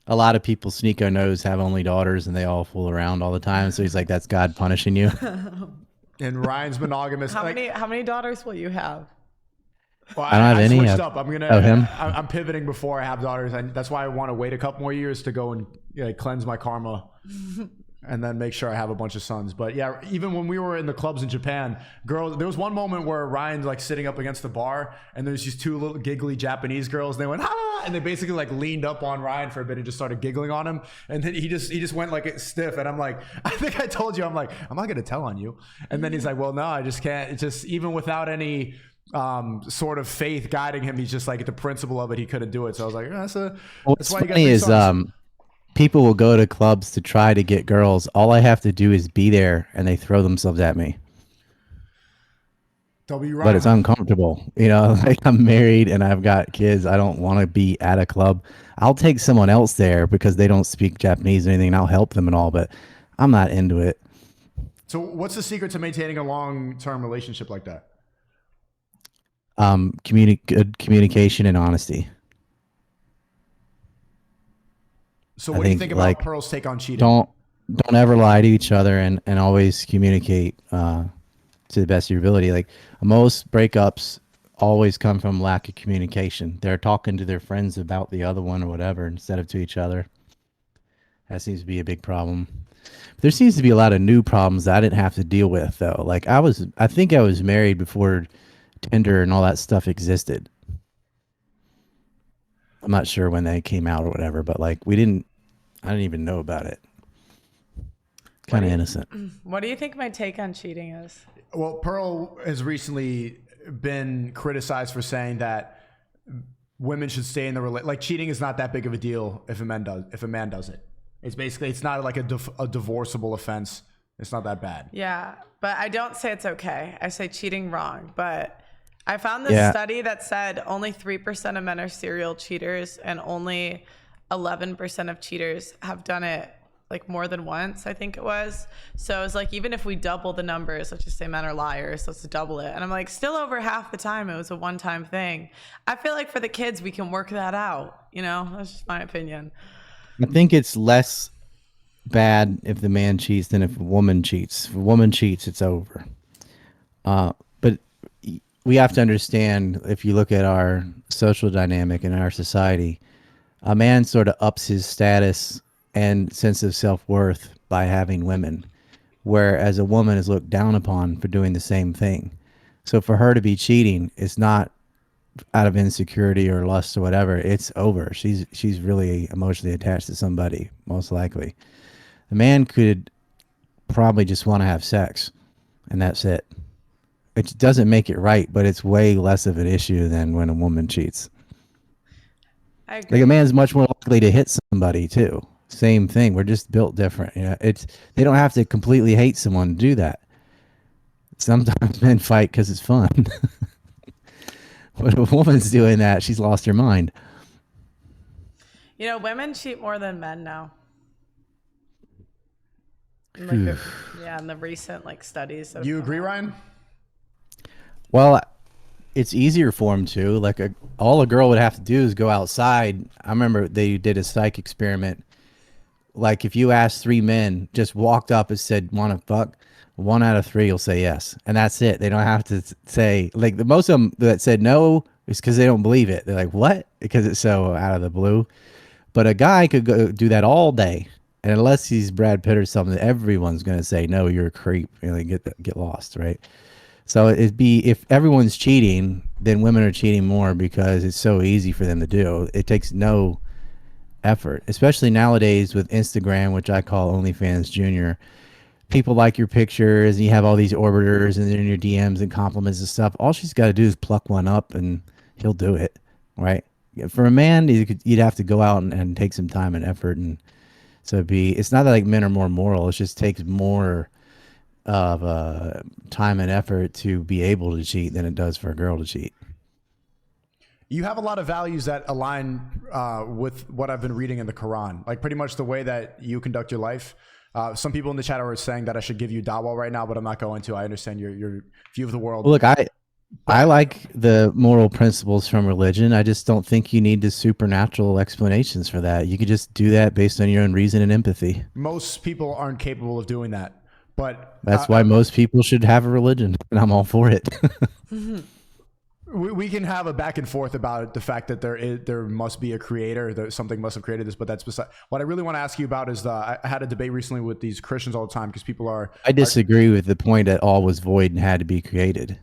a lot of people Sneako knows have only daughters and they all fool around all the time. So he's like, that's God punishing you. And Ryan's monogamous. How many daughters will you have? Well, I don't have any. Switched up. I'm pivoting before I have daughters, and that's why I want to wait a couple more years to go and cleanse my karma, and then make sure I have a bunch of sons. But yeah, even when we were in the clubs in Japan, girls, there was one moment where Ryan's like sitting up against the bar, and there's these 2 little giggly Japanese girls, and they went ah, and they basically like leaned up on Ryan for a bit and just started giggling on him, and then he just went like stiff, and I'm like, I think I told you, I'm like, I'm not gonna tell on you, and then he's like, well, no, I just can't. It's just even without any sort of faith guiding him, he's just like the principle of it, he couldn't do it. So I was like, that's what's why you got funny is people will go to clubs to try to get girls. All I have to do is be there and they throw themselves at me. But it's uncomfortable, you know. Like, I'm married and I've got kids. I don't want to be at a club. I'll take someone else there because they don't speak Japanese or anything, and I'll help them and all, but I'm not into it. So what's the secret to maintaining a long-term relationship like that? Good communication and honesty. So what do you think about Pearl's take on cheating? Don't ever lie to each other and always communicate to the best of your ability. Like, most breakups always come from lack of communication. They're talking to their friends about the other one or whatever instead of to each other. That seems to be a big problem. There seems to be a lot of new problems that I didn't have to deal with, though. Like, I think I was married before Tinder and all that stuff existed. I'm not sure when they came out or whatever, but like, I didn't even know about it. Kind of innocent. What do you think my take on cheating is? Well, Pearl has recently been criticized for saying that women should stay in the relationship. Like, cheating is not that big of a deal if a man does it. It's basically, it's not like a divorceable offense. It's not that bad. Yeah, but I don't say it's okay. I say cheating wrong. But I found this study that said only 3% of men are serial cheaters, and only 11% of cheaters have done it like more than once, I think it was. So it's like, even if we double the numbers, let's just say men are liars, let's double it. And I'm like, still over half the time it was a one-time thing. I feel like for the kids, we can work that out. You know, that's just my opinion. I think it's less bad if the man cheats than if a woman cheats. If a woman cheats, it's over. But we have to understand, if you look at our social dynamic in our society, A man sort of ups his status and sense of self-worth by having women, whereas a woman is looked down upon for doing the same thing. So for her to be cheating, it's not out of insecurity or lust or whatever. It's over. She's really emotionally attached to somebody, most likely. The man could probably just want to have sex, and that's it. It doesn't make it right, but it's way less of an issue than when a woman cheats. I agree. Like a man's much more likely to hit somebody too. Same thing. We're just built different. You know, they don't have to completely hate someone to do that. Sometimes men fight because it's fun. When a woman's doing that, she's lost her mind. You know, women cheat more than men now. In like in the recent like studies. You agree, Ryan? Well, it's easier for them to. Like all a girl would have to do is go outside. I remember they did a psych experiment. Like if you asked 3 men, just walked up and said, "Want to fuck?" 1 out of 3 will say yes, and that's it. They don't have to say like the most of them that said no is because they don't believe it. They're like, "What?" Because it's so out of the blue. But a guy could go do that all day, and unless he's Brad Pitt or something, everyone's gonna say no. You're a creep. You know, get lost, right? So it'd be if everyone's cheating, then women are cheating more because it's so easy for them to do. It takes no effort, especially nowadays with Instagram, which I call OnlyFans Junior. People like your pictures, and you have all these orbiters, and they're in your DMs and compliments and stuff. All she's got to do is pluck one up, and he'll do it, right? For a man, you'd have to go out and take some time and effort, and so it's not that like men are more moral. It just takes more of time and effort to be able to cheat than it does for a girl to cheat. You have a lot of values that align with what I've been reading in the Quran, like pretty much the way that you conduct your life. Some people in the chat are saying that I should give you dawah right now, but I'm not going to. I understand your view of the world. Look, I like the moral principles from religion. I just don't think you need the supernatural explanations for that. You could just do that based on your own reason and empathy. Most people aren't capable of doing that, but that's why most people should have a religion, and I'm all for it. We can have a back and forth about the fact that there must be a creator, that something must have created this, but that's beside. What I really want to ask you about is I had a debate recently with these Christians all the time because people are. I disagree with the point that all was void and had to be created.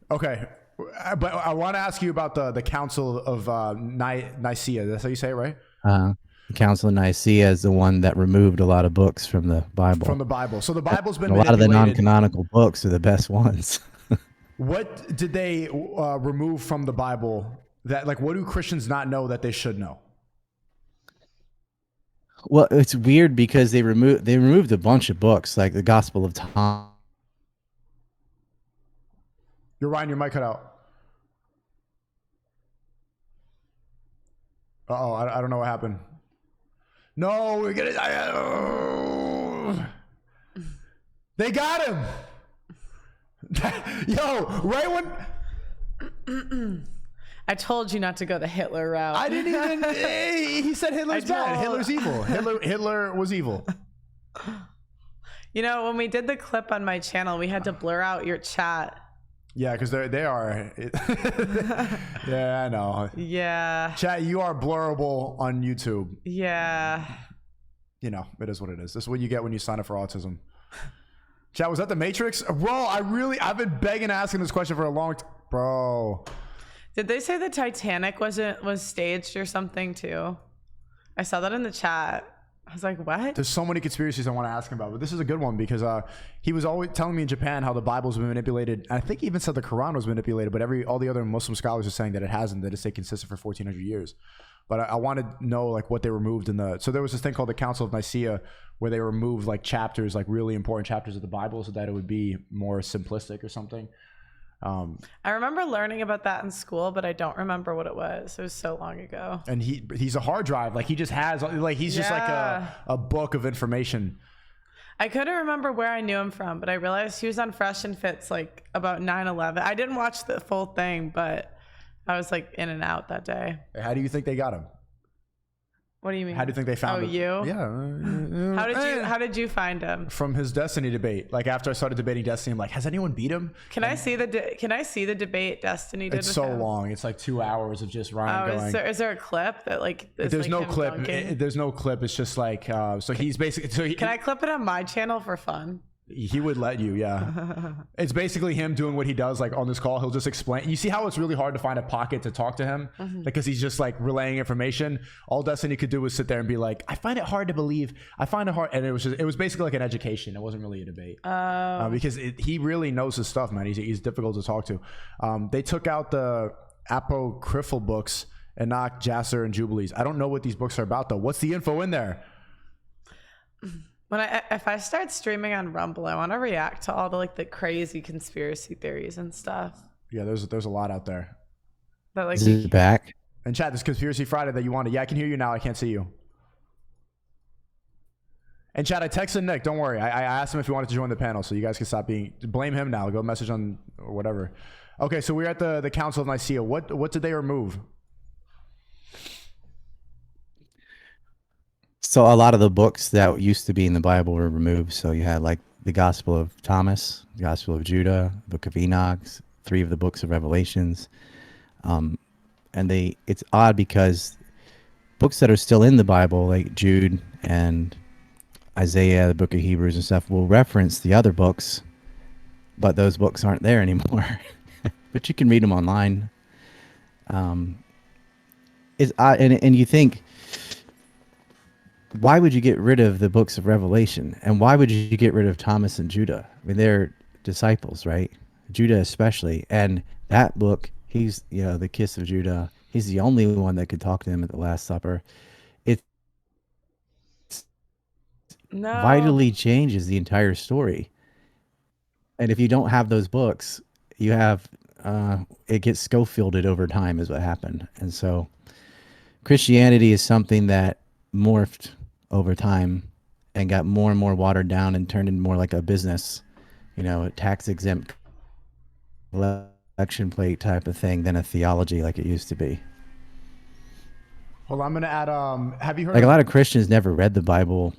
Okay, but I want to ask you about the Council of Nicaea. That's how you say it, right? The Council of Nicaea is the one that removed a lot of books from the Bible. From the Bible, so the Bible's been a lot of the non-canonical books are the best ones. What did they remove from the Bible that, like, what do Christians not know that they should know? Well, it's weird because they removed a bunch of books, like the Gospel of Thomas. You're Ryan, your mic cut out. Uh-oh, I don't know what happened. No, we're gonna. They got him. Yo, right when I told you not to go the Hitler route. I didn't even. He said Hitler's bad. Hitler's evil. Hitler was evil. You know, when we did the clip on my channel, we had to blur out your chat. Yeah, because they are. Yeah, I know. Yeah. Chat, you are blurrable on YouTube. Yeah. You know, it is what it is. This is what you get when you sign up for autism. Chat, was that the Matrix? Bro, I've been begging asking this question for a long time. Bro. Did they say the Titanic was staged or something too? I saw that in the chat. I was like, what? There's so many conspiracies I want to ask him about, but this is a good one because he was always telling me in Japan how the Bible's been manipulated. I think he even said the Quran was manipulated, but all the other Muslim scholars are saying that it hasn't, that it's stayed consistent for 1400 years. But I want to know like what they removed so there was this thing called the Council of Nicaea where they removed like chapters, like really important chapters of the Bible so that it would be more simplistic or something. I remember learning about that in school, but I don't remember what it was. It was so long ago. And he's a hard drive. Like he just has, like he's just like a book of information. I couldn't remember where I knew him from, but I realized he was on Fresh and Fit's like about 9/11. I didn't watch the full thing, but I was like in and out that day. How do you think they got him? What do you mean? How do you think they found him? You? Yeah. How did you find him? From his Destiny debate. Like after I started debating Destiny, I'm like, has anyone beat him? Can I see the debate Destiny did? It's with so him? long. It's like 2 hours of just Ryan going. Is there a clip that like? Is There's like no him clip. dunking? There's no clip. It's just like so he's basically. So Can I clip it on my channel for fun? He would let you, yeah. It's basically him doing what he does, like on this call. He'll just explain. You see how it's really hard to find a pocket to talk to him, because he's just like relaying information. All Destiny could do was sit there and be like, "I find it hard to believe. I find it hard," and it was basically like an education. It wasn't really a debate, because he really knows his stuff, man. He's difficult to talk to. They took out the apocryphal books, Enoch, Jasser, and Jubilees. I don't know what these books are about though. What's the info in there? If I start streaming on Rumble, I want to react to all the like the crazy conspiracy theories and stuff. Yeah, there's a lot out there. But like, Is it back? And chat, this Conspiracy Friday that you wanted. Yeah, I can hear you now. I can't see you. And chat, I texted Nick. Don't worry. I asked him if he wanted to join the panel, so you guys can stop blame him now. Go message on or whatever. Okay, so we're at the Council of Nicaea. What did they remove? So a lot of the books that used to be in the Bible were removed. So you had like the Gospel of Thomas, the Gospel of Judah, the Book of Enoch, 3 of the books of Revelations. And it's odd because books that are still in the Bible, like Jude and Isaiah, the Book of Hebrews and stuff, will reference the other books, but those books aren't there anymore. But you can read them online. It's odd, and you think, why would you get rid of the books of Revelation? And why would you get rid of Thomas and Judah? I mean, they're disciples, right? Judah especially. And that book, he's, the Kiss of Judah. He's the only one that could talk to him at the Last Supper. It vitally changes the entire story. And if you don't have those books, you have, it gets Schofielded over time is what happened. And so Christianity is something that morphed over time and got more and more watered down and turned into more like a business, a tax exempt collection plate type of thing than a theology like it used to be. Hold on, I'm gonna add. Have you heard? Like a lot of Christians never read the Bible.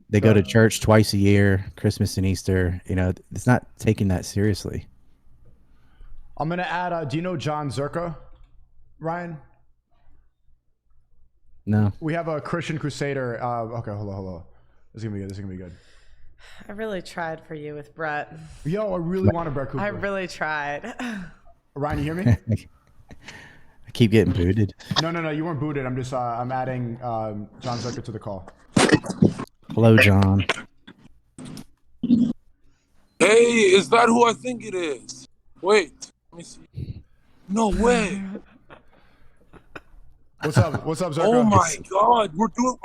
They go to church twice a year, Christmas and Easter. It's not taking that seriously. I'm gonna add. Do you know John Zherka, Ryan? No. We have a Christian Crusader. Okay, hold on. This is gonna be good. I really tried for you with Brett. Yo, I really wanted Brett Cooper. I really tried. Ryan, you hear me? I keep getting booted. No, you weren't booted. I'm just I'm adding John Zherka to the call. Hello, John. Hey, is that who I think it is? Wait, let me see. No way. What's up, Zherka? Oh my God, we're doing.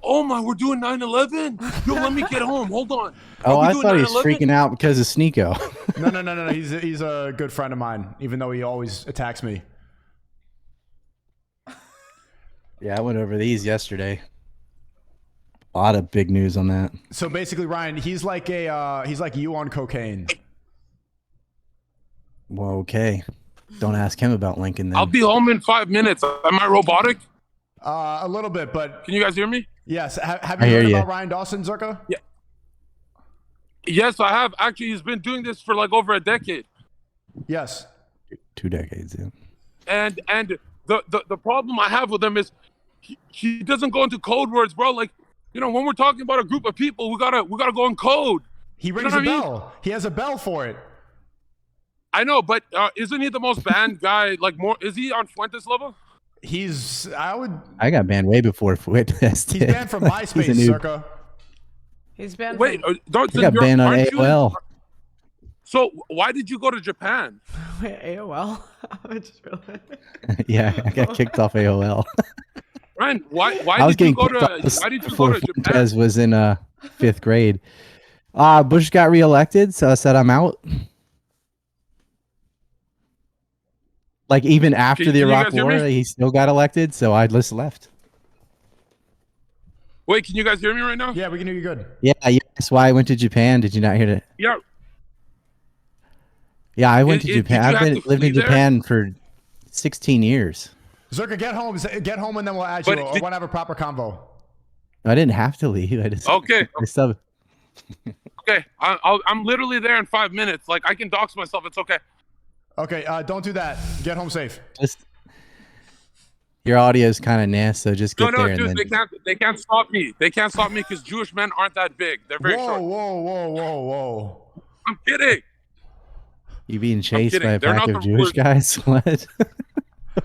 We're doing 9/11. Yo, let me get home. Hold on. Oh, I thought he was freaking out because of Sneako. No. He's a good friend of mine, even though he always attacks me. Yeah, I went over these yesterday. A lot of big news on that. So basically, Ryan, he's like you on cocaine. Well, okay. Don't ask him about Lincoln then. I'll be home in 5 minutes. Am I robotic? A little bit, but can you guys hear me? Yes. Have you heard about Ryan Dawson, Zherka? Yeah. Yes, I have. Actually, he's been doing this for like over a decade. Yes. 2 decades, yeah. And the problem I have with him is he doesn't go into code words, bro. Like, when we're talking about a group of people, we gotta go in code. He rings a bell. He has a bell for it. I know, but isn't he the most banned guy? Like, is he on Fuentes level? I got banned way before Fuentes. He's banned from MySpace, Zherka. He's banned. Wait, I got banned on AOL. So why did you go to Japan? Wait, AOL? I just realized. Yeah, I got kicked off AOL. Ryan, why did you go to Japan? Fuentes was in 5th grade. Bush got reelected, so I said I'm out. Like even after the Iraq War, he still got elected, so I just left. Wait, can you guys hear me right now? Yeah, we can hear you good. Yeah, that's why I went to Japan. Did you not hear that? Yeah. Yeah, I went to Japan. I've lived in Japan for 16 years. Zherka, get home, and then we'll add But you. I want to have a proper convo. I didn't have to leave. I just Okay. I still, Okay, I'm literally there in 5 minutes. Like, I can dox myself. It's okay. Okay, don't do that. Get home safe. just your audio is kind of nasty, so just get No, there and dude, then. they can't stop me. They can't stop me because Jewish men aren't that big. They're very short. Whoa. I'm kidding. You being chased by a They're pack not of the Jewish guys? What?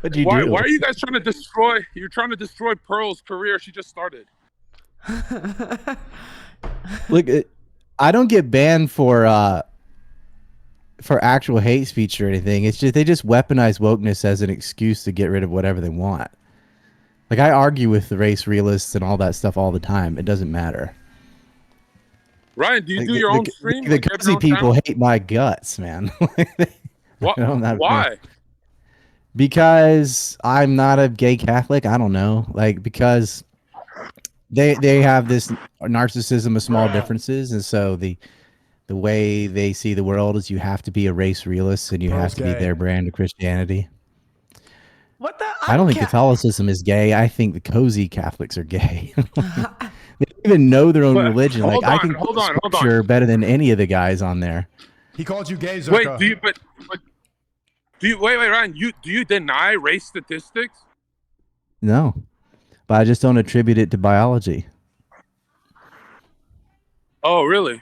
What'd you do? Why are you guys trying to destroy? You're trying to destroy Pearl's career. She just started. Look, I don't get banned for actual hate speech or anything. It's just they just weaponize wokeness as an excuse to get rid of whatever they want. Like, I argue with the race realists and all that stuff all the time. It doesn't matter. Ryan, do you Like, do your own stream? The Like, you have your crazy own people channel? hate my guts, man. Why? Because I'm not a gay Catholic. I don't know. Like, because they have this narcissism of small differences, and so the way they see the world is you have to be a race realist and you have to be their brand of Christianity. What the? I don't think Catholicism is gay. I think the cozy Catholics are gay. They don't even know their own religion. Like, I can quote scripture better than any of the guys on there. He called you gay, Zherka. Wait, wait, Ryan? Do you deny race statistics? No, but I just don't attribute it to biology. Oh, really? I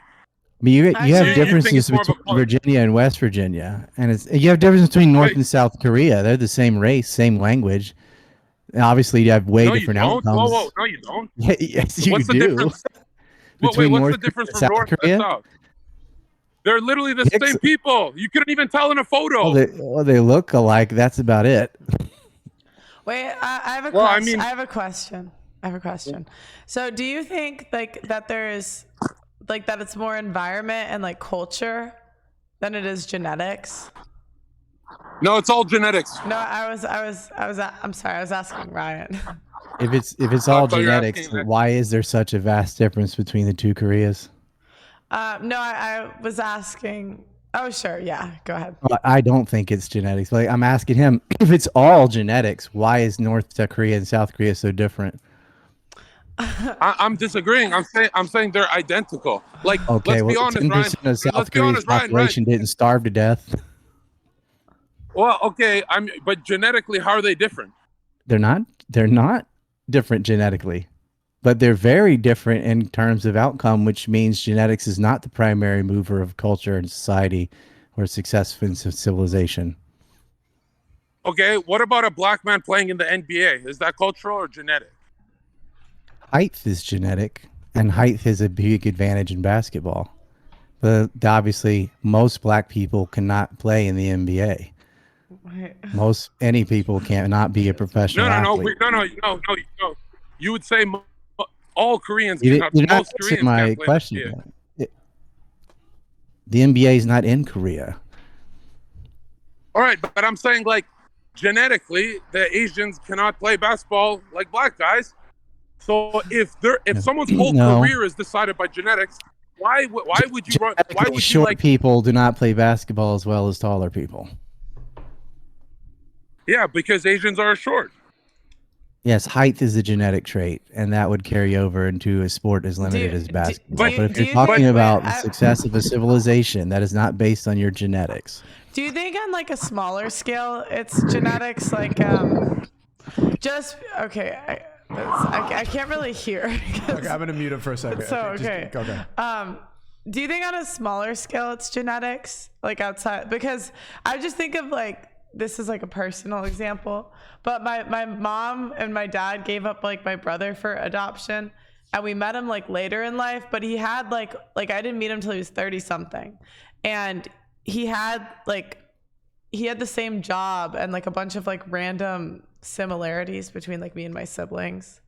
mean, you have you think differences it's more of a between Virginia and West Virginia, and you have differences between North and South Korea. They're the same race, same language. And obviously, you have way different outcomes. Whoa, no, you don't. Yes, you What's the do. difference? Between what's North the difference Korea from and North and South? They're literally the same people. You couldn't even tell in a photo. Well, they look alike. That's about it. Wait, I have a Well, I question. mean- I have a question. So, do you think like that there's like that it's more environment and like culture than it is genetics? No, it's all genetics. No, I'm sorry. I was asking Ryan. If it's all thought you were genetics, asking that. why is there such a vast difference between the two Koreas? No, I was asking. Oh, sure. Yeah, go ahead. Well, I don't think it's genetics. Like, I'm asking him, if it's all genetics, why is North Korea and South Korea so different? I'm disagreeing. I'm saying they're identical. Like, Okay, let's be well, honest, 10% Ryan. of South Let's be Korea's honest, Ryan. population didn't starve to death. Well, okay. But genetically, how are they different? They're not different genetically, but they're very different in terms of outcome, which means genetics is not the primary mover of culture and society or success in civilization. Okay, what about a black man playing in the NBA? Is that cultural or genetic? Height is genetic, and height is a big advantage in basketball. But obviously, most black people cannot play in the NBA. Any people cannot be a professional athlete. No. You would say all Koreans You're cannot. not Most answering Koreans my can't play in the question. NBA. The NBA is not in Korea. All right, but I'm saying, like, genetically, the Asians cannot play basketball like black guys. So if someone's whole No. career is decided by genetics, why would you run? Why would you Short like? people do not play basketball as well as taller people. Yeah, because Asians are short. Yes, height is a genetic trait, and that would carry over into a sport as limited as basketball. But if you're talking about the success of a civilization, that is not based on your genetics. Do you think on like a smaller scale, it's genetics? Like, just okay. I can't really hear. Okay, I'm gonna mute him for a second. So Okay. do you think on a smaller scale it's genetics, like outside? Because I just think of like, this is like a personal example, but my mom and my dad gave up like my brother for adoption, and we met him like later in life, but he had like I didn't meet him till he was 30 something, and he had the same job and like a bunch of like random similarities between like me and my siblings.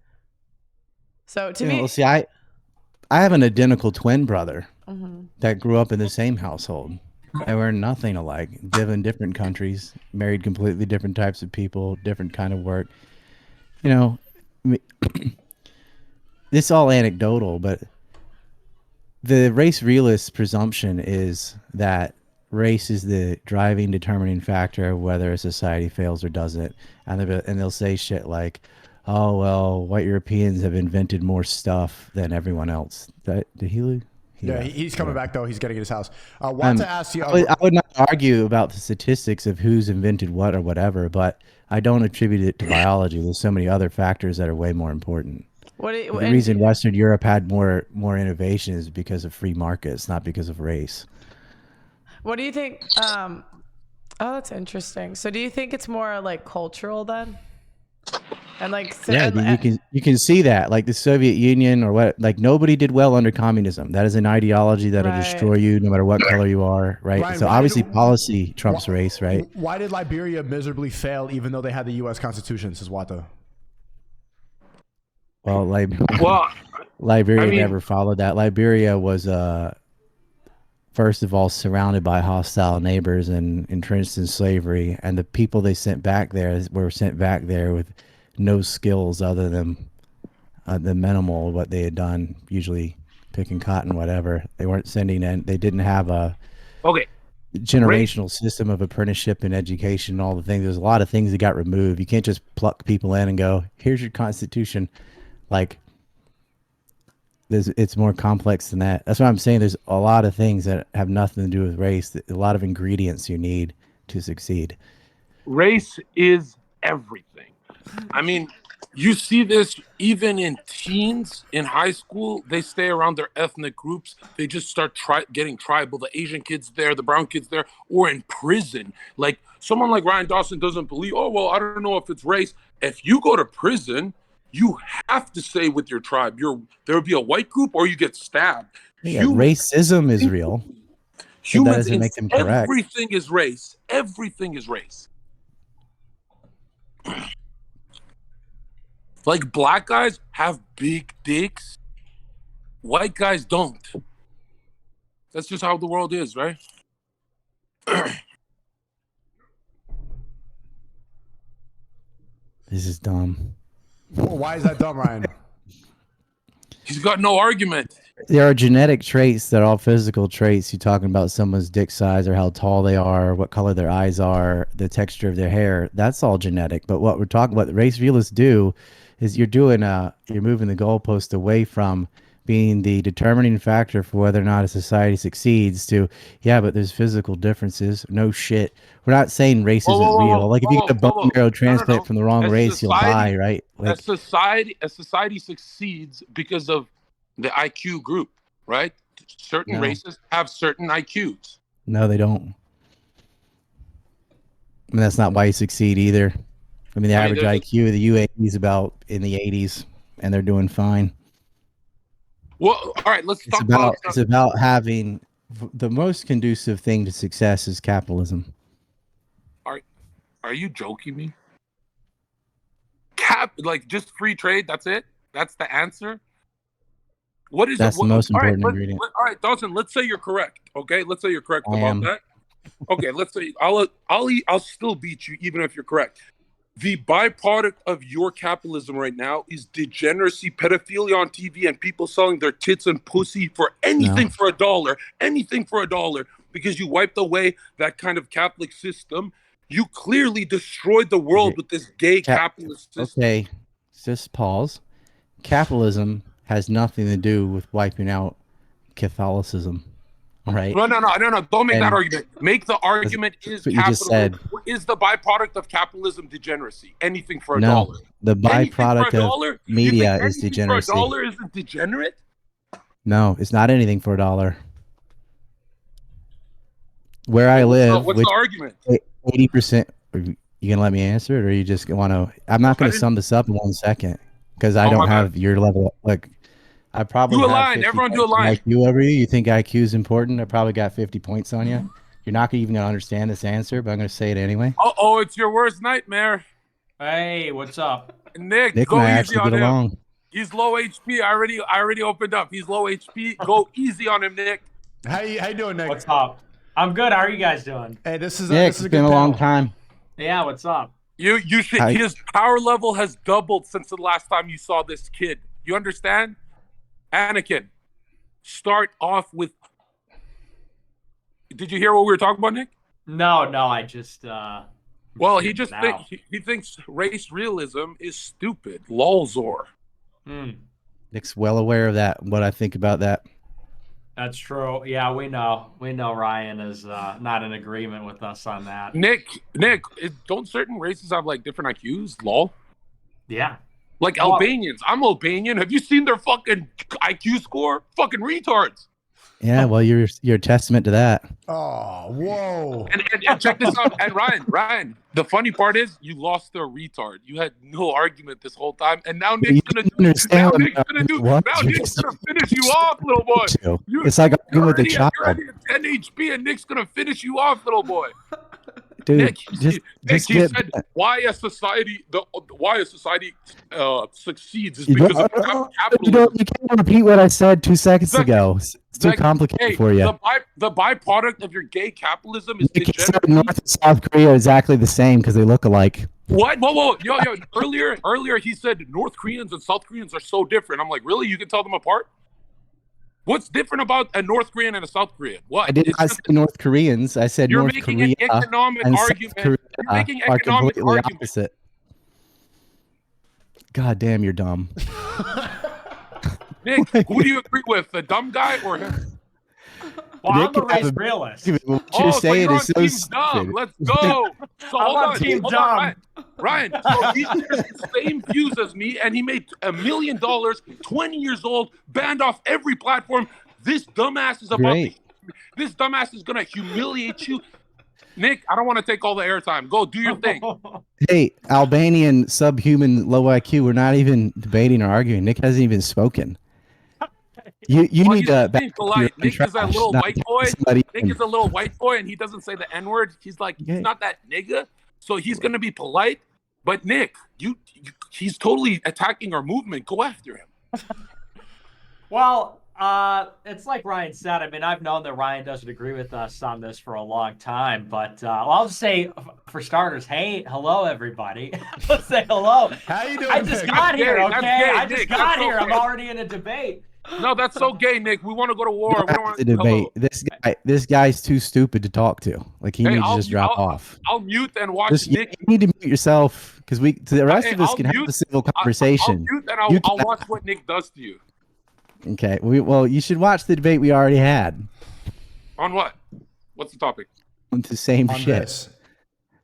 So to me, see, I have an identical twin brother Mhm. that grew up in the same household. And we're nothing alike. Live in different countries, married completely different types of people, different kind of work. You know, this is all anecdotal, but the race realist presumption is that race is the driving, determining factor of whether a society fails or doesn't. And they'll say shit like, oh, well, white Europeans have invented more stuff than everyone else. Did he lose? Yeah, he's coming back, though. He's getting in his house. Want to ask you... I would not argue about the statistics of who's invented what or whatever, but I don't attribute it to biology. There's so many other factors that are way more important. The reason Western Europe had more innovation is because of free markets, not because of race. What do you think? Oh, that's interesting. So do you think it's more like cultural then? And like, you can see that, like the Soviet Union or what, like nobody did well under communism. That is an ideology that'll destroy you no matter what color you are, right? Ryan, so obviously policy trumps race, right? Why did Liberia miserably fail even though they had the U.S. Constitution, says Wata? Well, Liberia never followed that. Liberia was, first of all, surrounded by hostile neighbors and entrenched in slavery. And the people they sent back there were sent back there with no skills other than the minimal what they had done, usually picking cotton, whatever. They weren't sending in. They didn't have a generational system of apprenticeship and education and all the things. There's a lot of things that got removed. You can't just pluck people in and go, here's your constitution. Like, it's more complex than that. That's what I'm saying. There's a lot of things that have nothing to do with race. A lot of ingredients you need to succeed. Race is everything. I mean, you see this even in teens in high school. They stay around their ethnic groups. They just start getting tribal. The Asian kids there, the brown kids there, or in prison. Like someone like Ryan Dawson doesn't believe, oh, well, I don't know if it's race. If you go to prison, you have to stay with your tribe. There will be a white group or you get stabbed. Yeah, racism is real. That doesn't make them correct. Everything is race. Everything is race. Like black guys have big dicks. White guys don't. That's just how the world is, right? This is dumb. Well, why is that dumb, Ryan? He's got no argument. There are genetic traits that are all physical traits. You're talking about someone's dick size or how tall they are, what color their eyes are, the texture of their hair. That's all genetic. But what we're talking about, race realists do, is you're moving the goalpost away from being the determining factor for whether or not a society succeeds to, yeah, but there's physical differences. No shit. We're not saying race isn't real. Like if you get a bone marrow transplant from the wrong race, you'll die, right? Like, a society succeeds because of the IQ group, right? Certain races have certain IQs. No, they don't. I mean, that's not why you succeed either. I mean, the average IQ of the UAE is about in the 80s, and they're doing fine. Well, all right, let's talk about. It's about having the most conducive thing to success is capitalism. Are you joking me? Like just free trade? That's it? That's the answer? What is that's it? The most important ingredient. All right, Dawson. Let's say you're correct. Okay, let's say you're correct about that. Okay, let's say I'll still beat you even if you're correct. The byproduct of your capitalism right now is degeneracy, pedophilia on TV, and people selling their tits and pussy for anything for $1, anything for $1, because you wiped away that kind of Catholic system. You clearly destroyed the world with this gay capitalist system. Okay, just pause. Capitalism has nothing to do with wiping out Catholicism. Right. No. Don't make that argument. Make the argument is capitalism is the byproduct of capitalism degeneracy. Anything for $1. No, the byproduct of media is degeneracy. For $1 isn't degenerate? No, it's not anything for $1. Where I live, what's the argument? 80%. You gonna let me answer it, or you just want to? I'm not going to sum this up in 1 second because I don't have your level. Like, I probably do a line. Everyone do a line. IQ over you. You think IQ is important? I probably got 50 points on you. You're not even going to understand this answer, but I'm going to say it anyway. Oh, it's your worst nightmare. Hey, what's up? Nick and go I easy on him. Along. He's low HP. I already opened up. He's low HP. Go easy on him, Nick. How you doing, Nick? What's up? I'm good. How are you guys doing? Hey, this is Nick, it's been a long time. Yeah, what's up? You should. His power level has doubled since the last time you saw this kid. You understand? Anakin, start off with Did you hear what we were talking about, Nick? No, I just. Well, he just he thinks race realism is stupid. Lolzor. Nick's well aware of that. What I think about that. That's true. Yeah, we know. We know Ryan is not in agreement with us on that. Nick, don't certain races have like different IQs? Lol. Yeah. Like Albanians. I'm Albanian. Have you seen their fucking IQ score? Fucking retards. Yeah, well, you're a testament to that. Oh, whoa. And check this out. And Ryan, the funny part is you lost to a retard. You had no argument this whole time. And now Nick's gonna finish you off, little boy. It's like arguing with a child. You're already at 10 HP and Nick's gonna finish you off, little boy. Dude, Nick, just he said why a society succeeds is because of capitalism. You can't repeat what I said 2 seconds ago. It's too complicated for you. The byproduct of your gay capitalism is degenerate. North and South Korea are exactly the same because they look alike. What? Whoa. Yo. Earlier he said North Koreans and South Koreans are so different. I'm like, really? You can tell them apart? What's different about a North Korean and a South Korean? What? I didn't say North Koreans. I said North Korea. You're making an economic argument. You're making are economic completely argument. opposite. God damn, you're dumb. Nick, who do you agree with? The dumb guy or him? Well, I'm a race realist. What you're saying is so team stupid. dumb. Let's go. So hold on, team hold dumb. on, Ryan. So he shares the same views as me, and he made $1 million, 20 years old, banned off every platform. This dumbass is this dumbass is gonna humiliate you. Nick, I don't want to take all the airtime. Go do your thing. Hey, Albanian, subhuman, low IQ. We're not even debating or arguing. Nick hasn't even spoken. You need to be polite. Nick is a little white boy. Nick is a little white boy, and he doesn't say the N-word. He's like, he's not that nigga, so he's gonna be polite. But Nick, he's totally attacking our movement. Go after him. Well, it's like Ryan said. I mean, I've known that Ryan doesn't agree with us on this for a long time, but I'll just say, for starters, hello, everybody. Let's say hello. How you doing? I just got here, okay? I just got here. I'm already in a debate. No, that's so gay, Nick. We want to go to war. We don't want to debate. This guy's too stupid to talk to. Like he needs to just drop off. I'll mute and watch Nick. You need to mute yourself because the rest of us can have a civil conversation. I'll mute and I'll watch what Nick does to you. Okay. Well, you should watch the debate we already had. On what? What's the topic? On the same shit.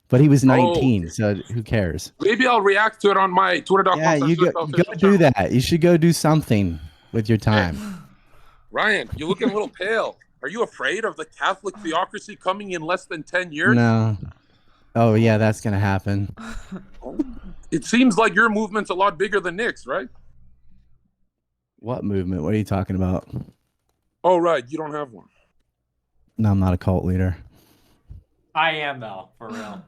But he was 19, so who cares? Maybe I'll react to it on my Twitter.com. Yeah, you go do that. You should go do something with your time. Hey, Ryan, you're looking a little pale. Are you afraid of the Catholic theocracy coming in less than 10 years? No. Oh, yeah, that's going to happen. It seems like your movement's a lot bigger than Nick's, right? What movement? What are you talking about? Oh, right. You don't have one. No, I'm not a cult leader. I am, though, for real.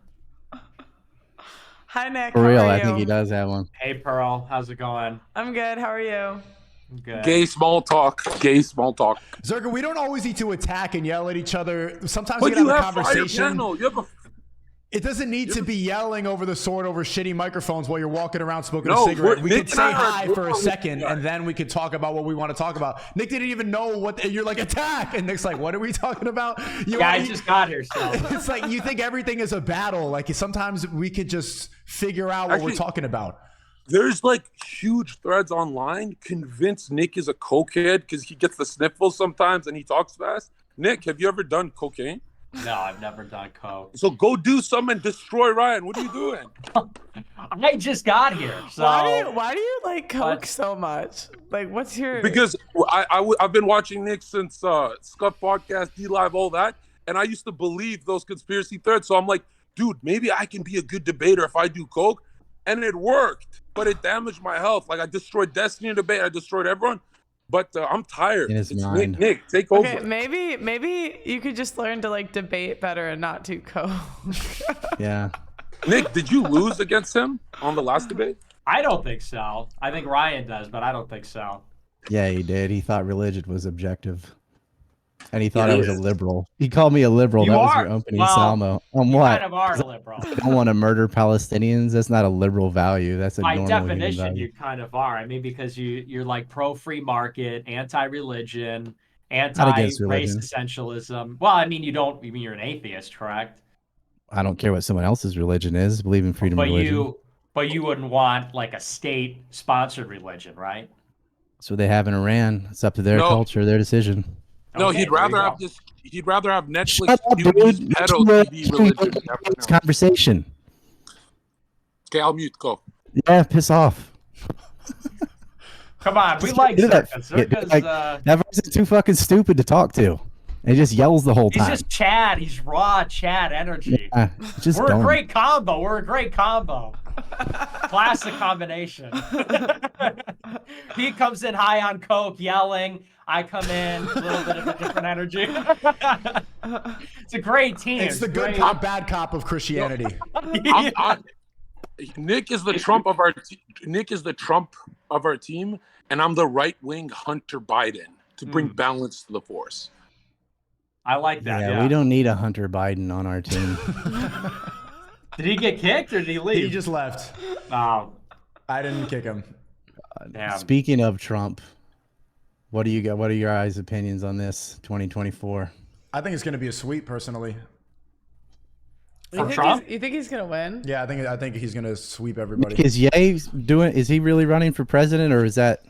Hi, Nick. For real, How are I you? think he does have one. Hey, Pearl. How's it going? I'm good. How are you? Good. Gay small talk. Gay small talk. Zherka, we don't always need to attack and yell at each other. Sometimes But we can you have a have conversation. You have a It doesn't need to be yelling over the sword over shitty microphones while you're walking around smoking a No, cigarette. We Nick could say and I hi are- for a second, and then we could talk about what we want to talk about. Nick didn't even know what you're like, attack, and Nick's like, what are we talking about? I just got here, so. It's like you think everything is a battle. Like sometimes we could just figure out what we're talking about. There's like huge threads online convince Nick is a cokehead because he gets the sniffles sometimes and he talks fast. Nick, have you ever done cocaine? No, I've never done coke. So go do some and destroy Ryan. What are you doing? I just got here. So Why do you like coke so much? Like, what's your? Because I've been watching Nick since Scuff Podcast, D-Live, all that, and I used to believe those conspiracy threads. So I'm like, dude, maybe I can be a good debater if I do coke, and it worked, but it damaged my health. Like I destroyed Destiny in debate, I destroyed everyone. But I'm tired. In his mind. Nick, take over. Okay, maybe you could just learn to like debate better and not do coke. Yeah. Nick, did you lose against him on the last debate? I don't think so. I think Ryan does, but I don't think so. Yeah, he did. He thought religion was objective. And he thought I was a liberal. He called me a liberal. You that was are. your opening Well, salvo. On you what? kind of are a liberal. I don't want to murder Palestinians. That's not a liberal value. That's a By normal human definition, value. you kind of are. I mean, because you're like pro-free market, anti-religion, against anti-race religion. essentialism. Well, I mean, you're an atheist, correct? I don't care what someone else's religion is. I believe in freedom of religion. But you wouldn't want like a state-sponsored religion, right? That's what they have in Iran. It's up to their culture, their decision. No, Okay, he'd rather have this. He'd rather have Netflix Shut up, do dude. his pedo TV religion. This conversation. Okay, I'll mute. Go. Yeah, piss off. Come on, we like that. Zherka. Zherka's, Like, that person's too fucking stupid to talk to. And he just yells the whole he's time. just Chad. He's raw Chad energy. Yeah, just We're dumb. a great combo. We're a great combo. Classic combination. He comes in high on coke, yelling. I come in a little bit of a different energy. It's a great team. It's the good cop, bad cop of Christianity. Nick is the Trump of our. Nick is the Trump of our team, and I'm the right wing Hunter Biden to bring balance to the force. I like that. Yeah, Yeah. we don't need a Hunter Biden on our team. Did he get kicked or did he leave? He just left. Oh, I didn't kick him. damn. Speaking of Trump, what do you got? What are your guys' opinions on this 2024? I think it's going to be a sweep, personally. You think he's gonna win? Yeah, I think he's going to sweep everybody. Is Ye doing? Is he really running for president, or is that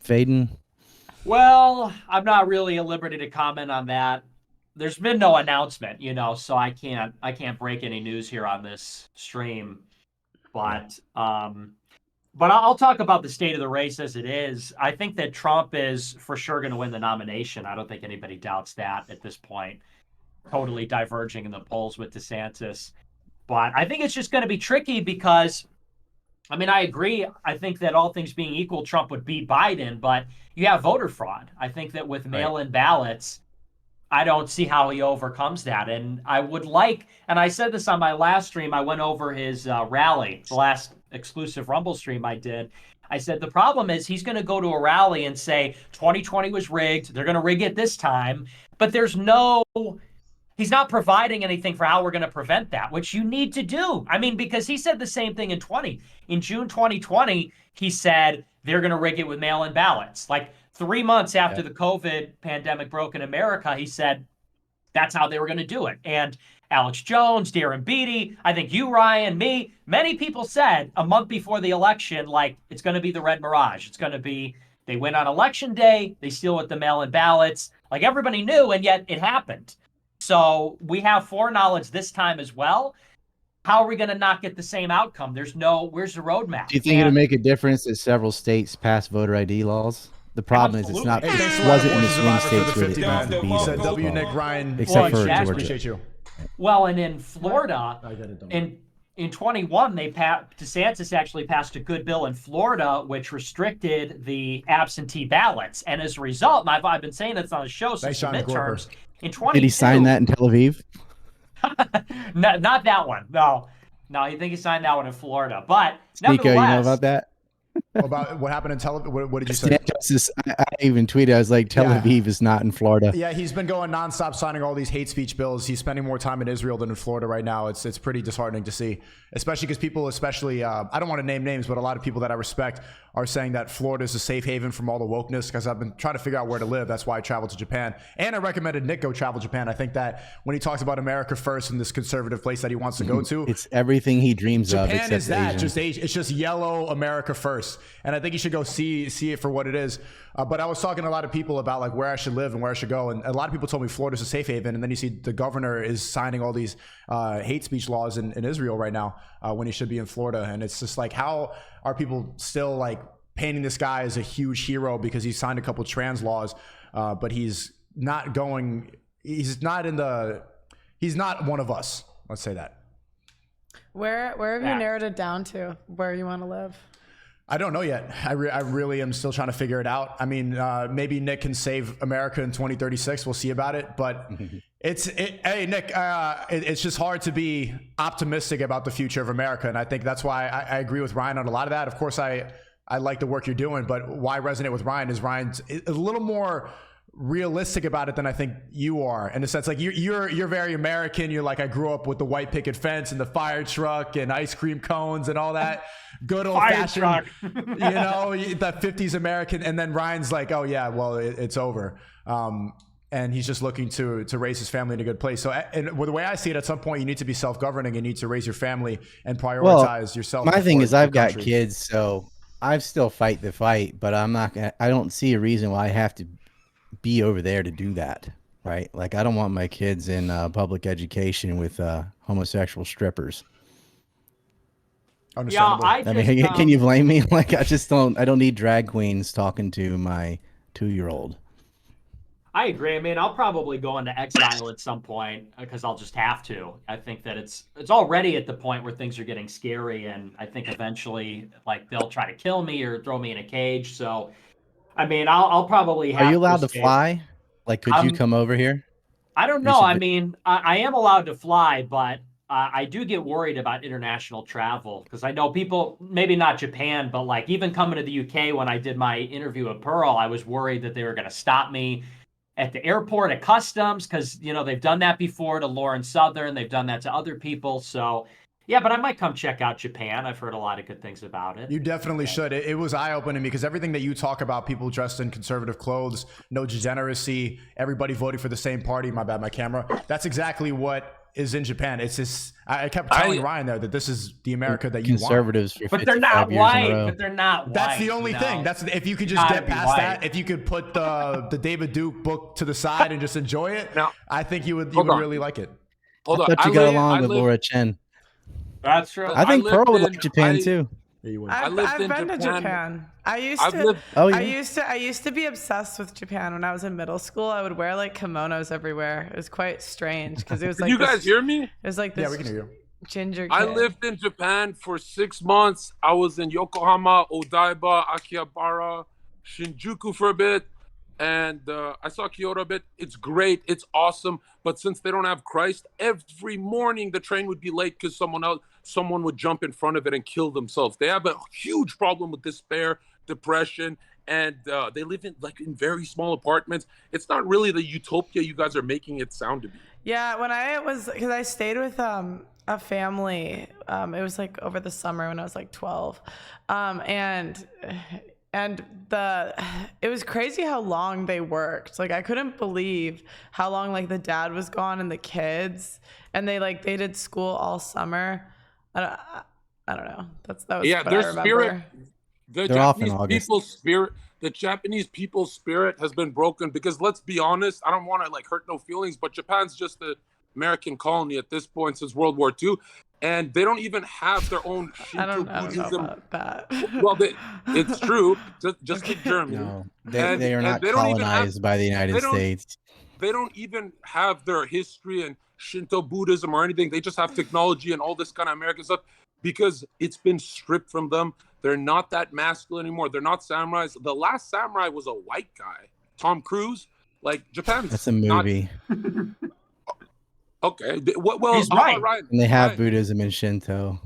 fading? Well, I'm not really at liberty to comment on that. There's been no announcement, so I can't break any news here on this stream. But I'll talk about the state of the race as it is. I think that Trump is for sure going to win the nomination. I don't think anybody doubts that at this point. Totally diverging in the polls with DeSantis. But I think it's just going to be tricky because, I mean, I agree. I think that all things being equal, Trump would beat Biden, but you have voter fraud. I think that with mail-in ballots, I don't see how he overcomes that. And I would like, and I said this on my last stream, I went over his rally, the last exclusive Rumble stream I did. I said, the problem is he's going to go to a rally and say 2020 was rigged. They're going to rig it this time. But he's not providing anything for how we're going to prevent that, which you need to do. I mean, because he said the same thing in June 2020, he said they're going to rig it with mail-in ballots. Like 3 months after the COVID pandemic broke in America, he said that's how they were going to do it. And Alex Jones, Darren Beatty, I think you, Ryan, me, many people said a month before the election, like, it's going to be the Red Mirage. It's going to be, they win on election day, they steal with the mail-in ballots. Like, everybody knew, and yet it happened. So we have foreknowledge this time as well. How are we going to not get the same outcome? Where's the roadmap? Do you think it'll make a difference that several states pass voter ID laws? The problem is it's not. It wasn't in the swing states where it He said, W. Nick Ryan. Except for Georgia. Appreciate you. Well, and in Florida, in 21, DeSantis actually passed a good bill in Florida, which restricted the absentee ballots. And as a result, and I've been saying this on the show since the midterms, in 22, did he sign that in Tel Aviv? Not that one. No, you think he signed that one in Florida. But Sneako, you know about that? About what happened in Tel Aviv? What did you say? I even tweeted, I was like, Tel Aviv is not in Florida. Yeah, he's been going nonstop signing all these hate speech bills. He's spending more time in Israel than in Florida right now. It's pretty disheartening to see, especially because people, I don't want to name names, but a lot of people that I respect are saying that Florida is a safe haven from all the wokeness, because I've been trying to figure out where to live. That's why I traveled to Japan. And I recommended Nick go travel to Japan. I think that when he talks about America first and this conservative place that he wants to go to, it's everything he dreams of. Japan except is that. Asian. It's just yellow America first. And I think you should go see it for what it is. But I was talking to a lot of people about like where I should live and where I should go. And a lot of people told me Florida's a safe haven. And then you see the governor is signing all these hate speech laws in Israel right now when he should be in Florida. And it's just like, how are people still like painting this guy as a huge hero because he signed a couple trans laws, but he's not one of us. Let's say that. Where have you narrowed it down to where you want to live? I don't know yet. I really am still trying to figure it out. I mean, maybe Nick can save America in 2036. We'll see about it. But hey, Nick, it's just hard to be optimistic about the future of America. And I think that's why I agree with Ryan on a lot of that. Of course, I like the work you're doing, but why resonate with Ryan is Ryan's a little more realistic about it than I think you are, in a sense. Like you're very American. You're like, I grew up with the white picket fence and the fire truck and ice cream cones and all that good old fashioned, you know, the 50s American. And then Ryan's like, oh yeah, well it's over. And he's just looking to raise his family in a good place. So, and the way I see it, at some point you need to be self-governing and need to raise your family and prioritize yourself. My thing is, I've got country. kids, so I still fight the fight, but I don't see a reason why I have to be over there to do that, right? Like, I don't want my kids in public education with homosexual strippers. Yeah, I mean, can you blame me? Like, I don't need drag queens talking to my 2-year-old. I agree. I mean, I'll probably go into exile at some point because I'll just have to. I think that it's already at the point where things are getting scary, and I think eventually, like, they'll try to kill me or throw me in a cage. So, I mean, I'll probably have. Are you allowed to fly? Like, could you come over here? I don't know. I mean, I am allowed to fly, but I do get worried about international travel because I know people, maybe not Japan, but like even coming to the UK when I did my interview with Pearl, I was worried that they were going to stop me at the airport at customs because, you know, they've done that before to Lauren Southern. They've done that to other people. So, yeah, but I might come check out Japan. I've heard a lot of good things about it. You definitely should. It was eye-opening because everything that you talk about, people dressed in conservative clothes, no degeneracy, everybody voting for the same party. My bad, my camera. That's exactly what is in Japan. It's just, I kept telling Ryan there that this is the America that you conservatives want. For but they're not 55 years white. in a row. But they're not white. That's the only thing. That's if you could just get past that. If you could put the David Duke book to the side and just enjoy it, I think you would really like it. I thought you got along with Laura Chen. That's true. I think Pearl would like Japan too. I've been to Japan. I used to be obsessed with Japan when I was in middle school. I would wear like kimonos everywhere. It was quite strange because it was like. Can you guys hear me? It was like this. Yeah, we can hear you. Ginger. I kid. lived in Japan for 6 months. I was in Yokohama, Odaiba, Akihabara, Shinjuku for a bit, and I saw Kyoto a bit. It's great. It's awesome. But since they don't have Christ, every morning the train would be late because someone would jump in front of it and kill themselves. They have a huge problem with despair, depression, and they live in very small apartments. It's not really the utopia you guys are making it sound to be. Yeah, because I stayed with a family. It was like over the summer when I was like 12, and it was crazy how long they worked. Like I couldn't believe how long like the dad was gone and the kids, and they did school all summer. I don't know. That was what their I remember. spirit. The Japanese people's spirit has been broken because let's be honest, I don't want to hurt no feelings, but Japan's just the American colony at this point since World War II, and they don't even have their own Shinto Buddhism. I don't know about that. Well, it's true. Just like Germany. No, they are not colonized by the United States. They don't even have their history and Shinto Buddhism or anything. They just have technology and all this kind of American stuff because it's been stripped from them. They're not that masculine anymore. They're not samurais. The last samurai was a white guy, Tom Cruise. Japan's That's a movie. Okay. Well, he's right. And they have Buddhism and Shinto.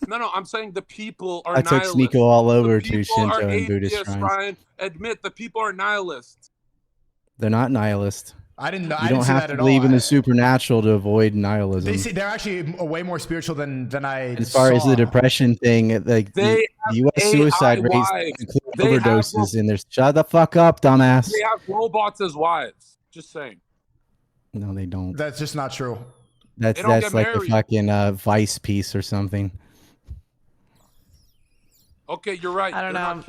No, I'm saying the people are I took nihilists. Sneako all over to People Shinto are and Buddhist atheists, shrines. Ryan. Admit the people are nihilists. They're not nihilist. I didn't know. You don't have to believe in the supernatural to avoid nihilism. They're actually way more spiritual than I. As far as the depression thing, the U.S. suicide rates wives. include overdoses in there. Shut the fuck up, dumbass. They have robots as wives. Just saying. No, they don't. That's just not true. That's like a fucking Vice piece or something. Okay, you're right. I don't know.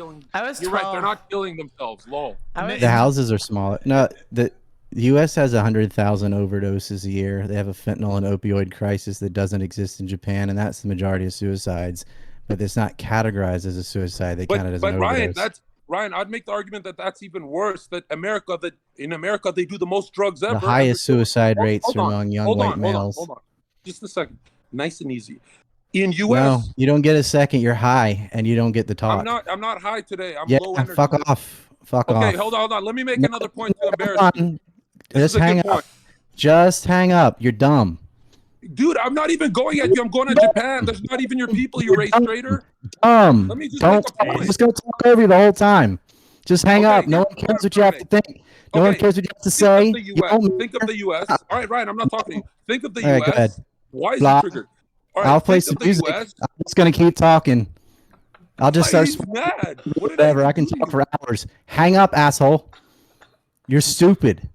You're right. They're not killing themselves. Lol. The houses are smaller. No, the U.S. has 100,000 overdoses a year. They have a fentanyl and opioid crisis that doesn't exist in Japan, and that's the majority of suicides. But it's not categorized as a suicide. They count it as an overdose. Ryan, I'd make the argument that that's even worse. That in America they do the most drugs ever. The highest suicide rates are among young white males. Hold on. Just a second. Nice and easy. In U.S. No, you don't get a second. You're high, and you don't get the talk. I'm not high today. I'm yeah, low energy. fuck off. Fuck off. Okay, hold on. Let me make another point to embarrass you. Just hang up. Just hang up. You're dumb. Dude, I'm not even going at you. I'm going to Japan. There's not even your people, you race traitor. Dumb. Let me just Don't. I'm just gonna talk over you the whole time. Just hang up. No one cares what you have to think. No one cares what you have to say. Think of the U.S. All right, Ryan, I'm not talking to you. Think of the All right, go ahead. U.S. Why is Block. he triggered? All right, I'll play think some of the music. US. I'm just gonna keep talking. I'll just start. He's mad. What did Whatever. I can talk for hours. Hang up, asshole. You're stupid.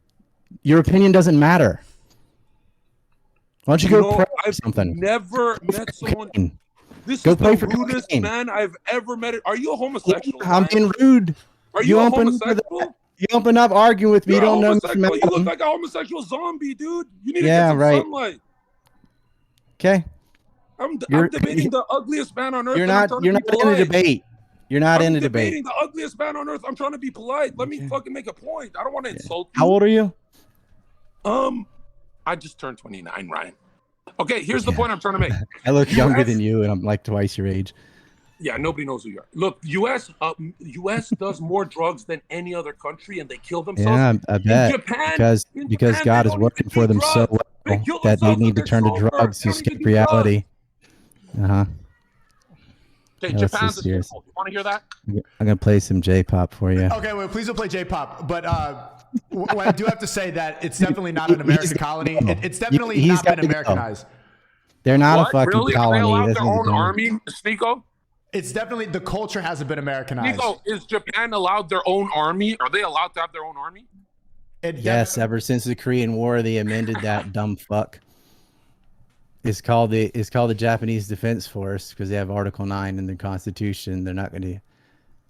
Your opinion doesn't matter. Why don't you go pray for something? Never met someone. This Go is play the for rudest cocaine. man I've ever met. Are you a homosexual? I'm being rude. Are you a homosexual? You open up arguing with me. You're You a don't know me. homosexual. You look like a homosexual zombie, dude. You need to Yeah, get some right. sunlight. Okay. I'm You're- debating the ugliest man on earth. You're and I'm not. trying You're to not be in a polite. debate. You're not I'm in a debating debate. the ugliest man on earth. I'm trying to be polite. Let me fucking make a point. I don't want to insult you. How old are you? I just turned 29, Ryan. Okay, here's the point I'm trying to make. I look younger US than you, and I'm like twice your age. Yeah, nobody knows who you are. Look, U.S. does more drugs than any other country, and they kill themselves. Yeah, I bet. In Japan, because Japan, God they is don't working even for do them so drugs. They well kill that they themselves need when to they're turn to sober. drugs They to don't even escape do reality. drugs. Uh huh. Okay, Let's Japan's just a hear. shithole. You want to hear that? I'm gonna play some J-pop for you. Okay, well, please don't play J-pop. But what I do have to say that it's definitely not an American colony. It's definitely He's not been gotta go. Americanized. They're not What? a fucking Really? Are they colony. allowed That's their what own they're doing. army, Sneako? It's definitely the culture hasn't been Americanized. Sneako, is Japan allowed their own army? Are they allowed to have their own army? Yes, ever since the Korean War, they amended that dumb fuck. It's called the Japanese Defense Force because they have Article 9 in their constitution. They're not going to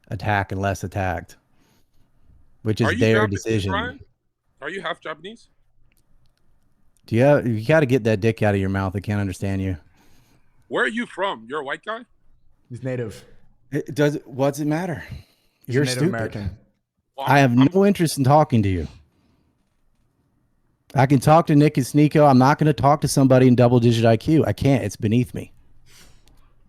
attack unless attacked, which Are is you their Japanese, decision. Ryan? Are you half Japanese? You got to get that dick out of your mouth. I can't understand you. Where are you from? You're a white guy? He's native. What's it matter? He's You're a Native stupid. American. I have no interest in talking to you. I can talk to Nick and Sneako. I'm not going to talk to somebody in double-digit IQ. I can't. It's beneath me.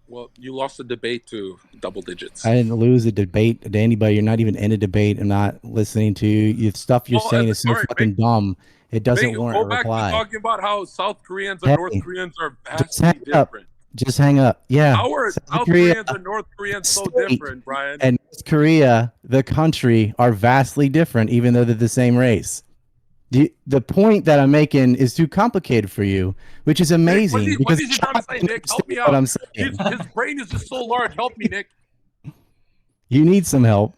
Well, you lost the debate to double digits. I didn't lose a debate to anybody. You're not even in a debate. I'm not listening to you. Stuff you're saying is so all right, fucking dumb. It doesn't warrant go a back reply. to talking about how South Koreans and Hey, North Koreans are Just vastly hang up. different. Just hang up. Yeah. How are South Korea Koreans and North Koreans so state different, Brian? and North Korea, the country, are vastly different, even though they're the same race. The point that I'm making is too complicated for you, which is amazing. Nick, what is he trying to say, Nick? Help me what out. I'm saying. His brain is just so large. Help me, Nick. You need some help.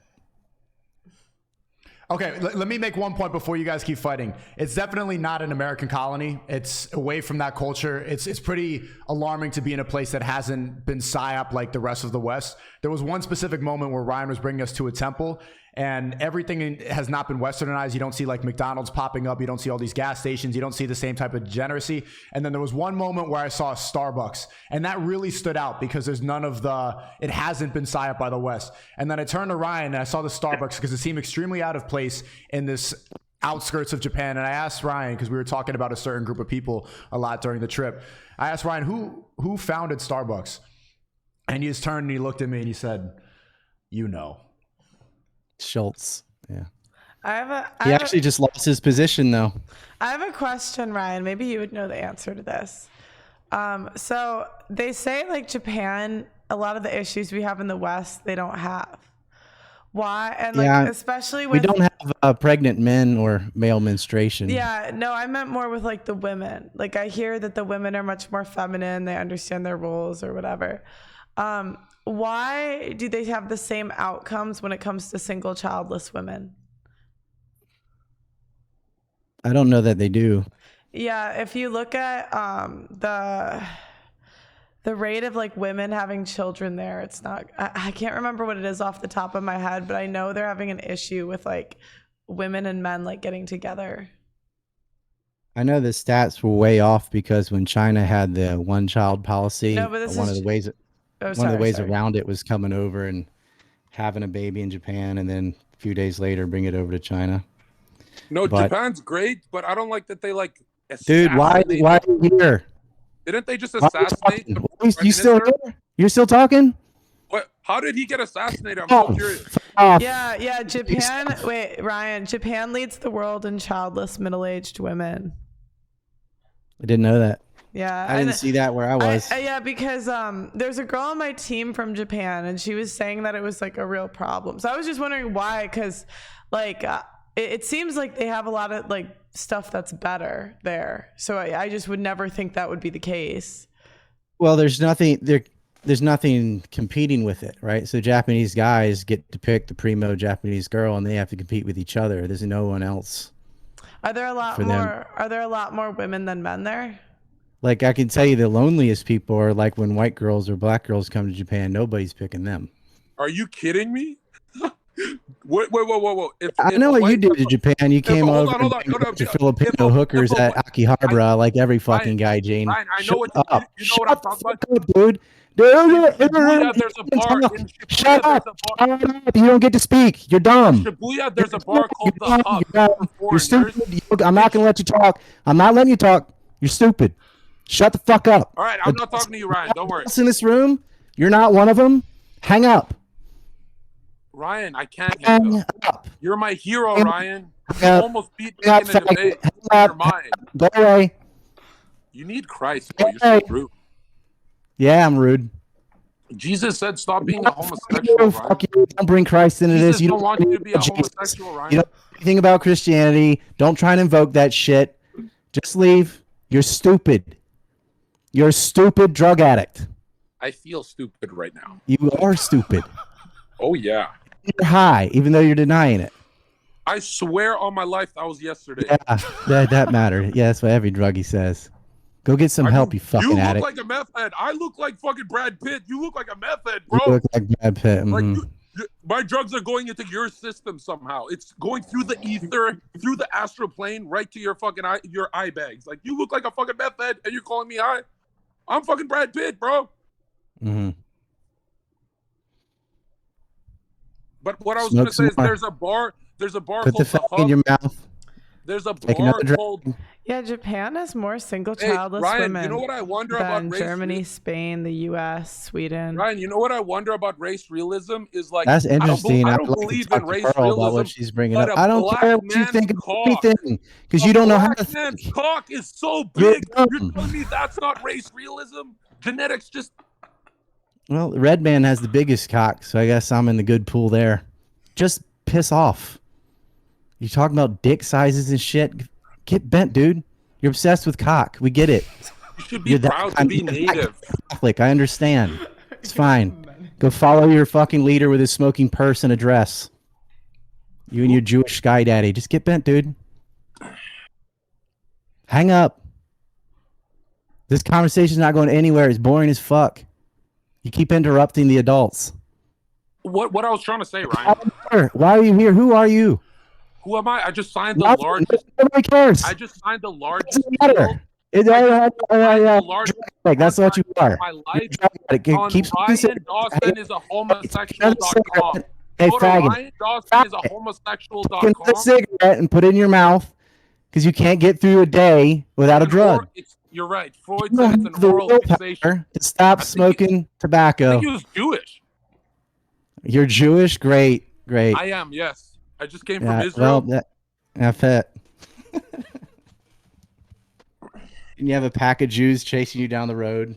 Okay, let me make one point before you guys keep fighting. It's definitely not an American colony. It's away from that culture. It's pretty alarming to be in a place that hasn't been psyop like the rest of the West. There was one specific moment where Ryan was bringing us to a temple, and everything has not been westernized. You don't see like McDonald's popping up. You don't see all these gas stations. You don't see the same type of degeneracy. And then there was one moment where I saw a Starbucks, and that really stood out because there's none of it hasn't been psyop by the West. And then I turned to Ryan and I saw the Starbucks because it seemed extremely out of place in this outskirts of Japan. And I asked Ryan, because we were talking about a certain group of people a lot during the trip. I asked Ryan, who founded Starbucks? And he just turned and he looked at me and he said, you know. Schultz. Yeah. He actually just lost his position, though. I have a question, Ryan. Maybe you would know the answer to this. So they say like Japan, a lot of the issues we have in the West, they don't have. Why? And like, especially with... We don't have pregnant men or male menstruation. Yeah, no, I meant more with like the women. Like I hear that the women are much more feminine. They understand their roles or whatever. Why do they have the same outcomes when it comes to single childless women? I don't know that they do. Yeah, if you look at the rate of like women having children there, it's not, I can't remember what it is off the top of my head, but I know they're having an issue with like women and men like getting together. I know the stats were way off because when China had the one-child policy, No, but this one is- of the ways Oh, one of the ways sorry. around it was coming over and having a baby in Japan, and then a few days later bring it over to China. No, But- Japan's great, but I don't like that they like. Dude, why are you here? Didn't they just Why are you assassinate? talking? the Why is- You still here? You're still talking? What? How did he get assassinated? I'm Oh, so curious. Yeah, Japan. Wait, Ryan. Japan leads the world in childless middle-aged women. I didn't know that. Yeah, I didn't see that where I was. Yeah, because there's a girl on my team from Japan, and she was saying that it was like a real problem. So I was just wondering why, because like it seems like they have a lot of like stuff that's better there. So I just would never think that would be the case. Well, there's nothing competing with it, right? So Japanese guys get to pick the primo Japanese girl, and they have to compete with each other. There's no one else. Are there a lot more women than men there? Like, I can tell you the loneliest people are like when white girls or black girls come to Japan, nobody's picking them. Are you kidding me? Whoa. I know what you did to Japan. You came over to Filipino hookers at Akihabara like every fucking guy, Gene. Ryan, I know Shut up. you know what I'm talking about? Up, dude. Shut up. You don't get to speak. You're dumb. Shibuya, there's a bar called the Hub. You're stupid. I'm not going to let you talk. I'm not letting you talk. You're stupid. Shut the fuck up. All right, I'm not talking to you, Ryan. Don't worry. In this room, you're not one of them. Hang up. Ryan, I can't hang up. You're my hero, Ryan. You almost beat me in the debate. You're mine. Go away. You need Christ, bro. You're so rude. Yeah, I'm rude. Jesus said stop being a homosexual, Ryan. You. Don't bring Christ into Jesus this. You don't want you to be a homosexual, Ryan. You don't know anything about Christianity. Don't try and invoke that shit. Just leave. You're stupid. You're a stupid drug addict. I feel stupid right now. You are stupid. Oh, yeah. You're high, even though you're denying it. I swear on my life that was yesterday. Yeah, that mattered. Yeah, that's what every druggie says. Go get some help, you fucking you addict. look like a meth head. I look like fucking Brad Pitt. You look like a meth head, bro. You look like Brad Pitt. Like my drugs are going into your system somehow. It's going through the ether, through the astral plane, right to your fucking your eye bags. Like you look like a fucking meth head, and you're calling me high. I'm fucking Brad Pitt, bro. But what I was going to say is there's a bar Put called the fuck in your mouth. There's a Take bar another drink. called Yeah, Japan has more single childless Ryan, women. you know what I wonder about than race Germany, Spain, the U.S., Sweden. Ryan, you know what I wonder about race realism is like That's interesting. I don't I'd like to believe talk in to race Pearl realism. about what she's bringing but up. a I don't black care what you man's think of cock- anything because you don't know how to Black man's think. cock is so You're big. dumb. You're telling me that's not race realism? Genetics just Well, Red Man has the biggest cock, so I guess I'm in the good pool there. Just piss off. You talking about dick sizes and shit? Get bent, dude. You're obsessed with cock. We get it. you should be proud to be native. Catholic. I understand. It's fine. Go follow your fucking leader with his smoking purse and a dress. You and your Jewish sky daddy. Just get bent, dude. Hang up. This conversation's not going anywhere. It's boring as fuck. You keep interrupting the adults. What I was trying to say, Ryan. Why are you here? Who are you? Who am I? I just signed the largest. Nobody cares. I just signed the largest. Matter. That's what you are. My life on Ryan Dawson is a homosexual.com. Hey, Go to faggot. Ryan Dawson is a homosexual.com. Take a cigarette and put it in your mouth because you can't get through a day without a drug. You're right. Freud You said don't it's have an the oral willpower fixation. to stop smoking I tobacco. think he was Jewish. You're Jewish? Great. I am, yes. I just came from Well, Israel. that's it. And you have a pack of Jews chasing you down the road.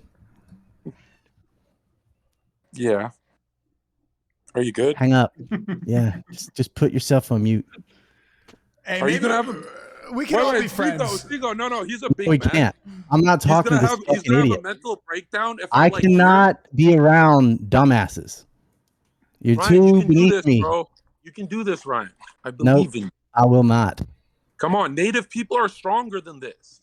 Yeah. Are you good? Hang up. Yeah, just put yourself on mute. Hey, Are you maybe gonna have a? we can all be friends. Sneako, no, he's a big We man. can't. I'm not talking to this He's fucking gonna have idiot. a mental breakdown if I I'm like, cannot be around dumbasses. You're Ryan, too you can do beneath this, me. bro. You can do this, Ryan. I Nope, believe in you. I will not. Come on, native people are stronger than this.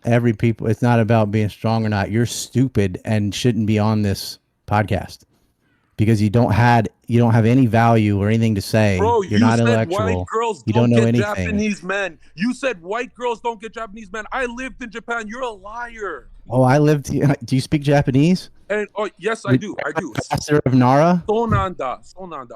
Every people. It's not about being strong or not. You're stupid and shouldn't be on this podcast because you don't have any value or anything to say. Bro, You're not said intellectual. white girls You don't know get anything. Japanese men. You said white girls don't get Japanese men. I lived in Japan. You're a liar. Oh, I lived. Do you speak Japanese? And yes, I do. Master of Nara. Sonanda.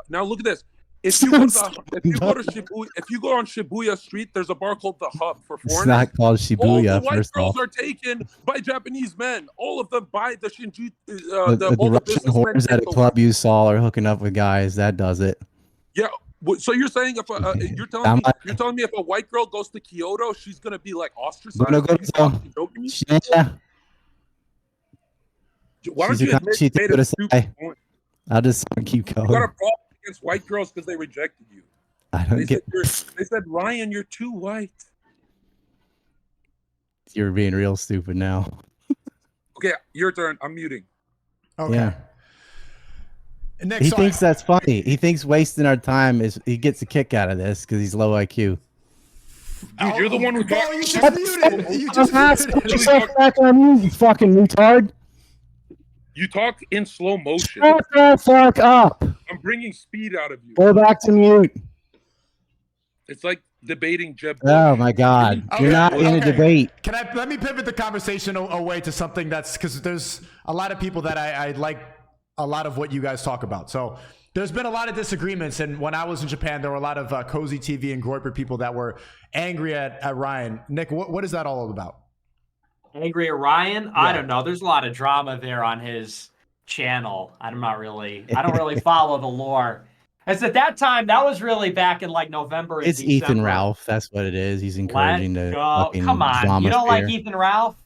Now look at this. If you go to Shibuya, if you go on Shibuya Street, there's a bar called the Hub for It's foreigners. not called All Shibuya. the white First girls off, are taken by Japanese men. All of them by the Shinji. the All the Russian businessmen whores at a take the club you saw are hooking up with guys. That does it. Yeah, So you're saying if you're telling me if a white girl goes to Kyoto, she's gonna be like ostracized? Are you fucking joking me? Why don't you admit you made a stupid point? I'll just keep going. You got a problem against white girls because they rejected you. I don't get. They said, Ryan, you're too white. You're being real stupid now. Okay, your turn. I'm muting. Okay. Yeah. Nick, He thinks that's funny. He thinks wasting our time is. He gets a kick out of this because he's low IQ. Dude, you're the one who you just muted. You just Put yourself back on mute, you fucking retard. You talk in slow motion. Shut the fuck up. I'm bringing speed out of you. Go back to mute. It's like debating Jeb. Oh my God! You're not in a debate. Can I let me pivot the conversation away to something that's because there's a lot of people that I like a lot of what you guys talk about. So there's been a lot of disagreements, and when I was in Japan, there were a lot of Cozy TV and Groiper people that were angry at Ryan. Nick, what is that all about? Angry at Ryan? I don't know. There's a lot of drama there on his channel. I don't really follow the lore. As at that time, that was really back in like November. It's December. Ethan Ralph. That's what it is. He's encouraging the fucking Come on, drama you don't like sphere. Ethan Ralph?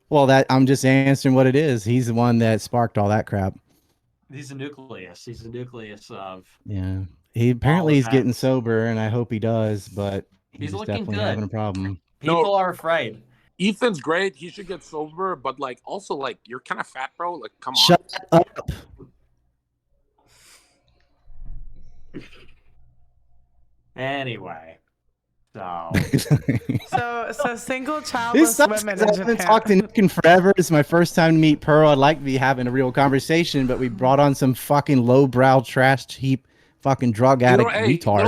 Well, I'm just answering what it is. He's the one that sparked all that crap. He's a nucleus. He's the nucleus of. Yeah. Apparently he's getting sober, and I hope he does, but he's looking definitely good. having a problem. People are afraid. Ethan's great. He should get sober, but like also like you're kind of fat, bro. Like, come on. Shut up. Anyway, so single This childless sucks women 'cause in I haven't Japan. talked to Nick in forever. It's my first time to meet Pearl. I'd like to be having a real conversation, but we brought on some fucking lowbrow trash heap fucking drug addict retard.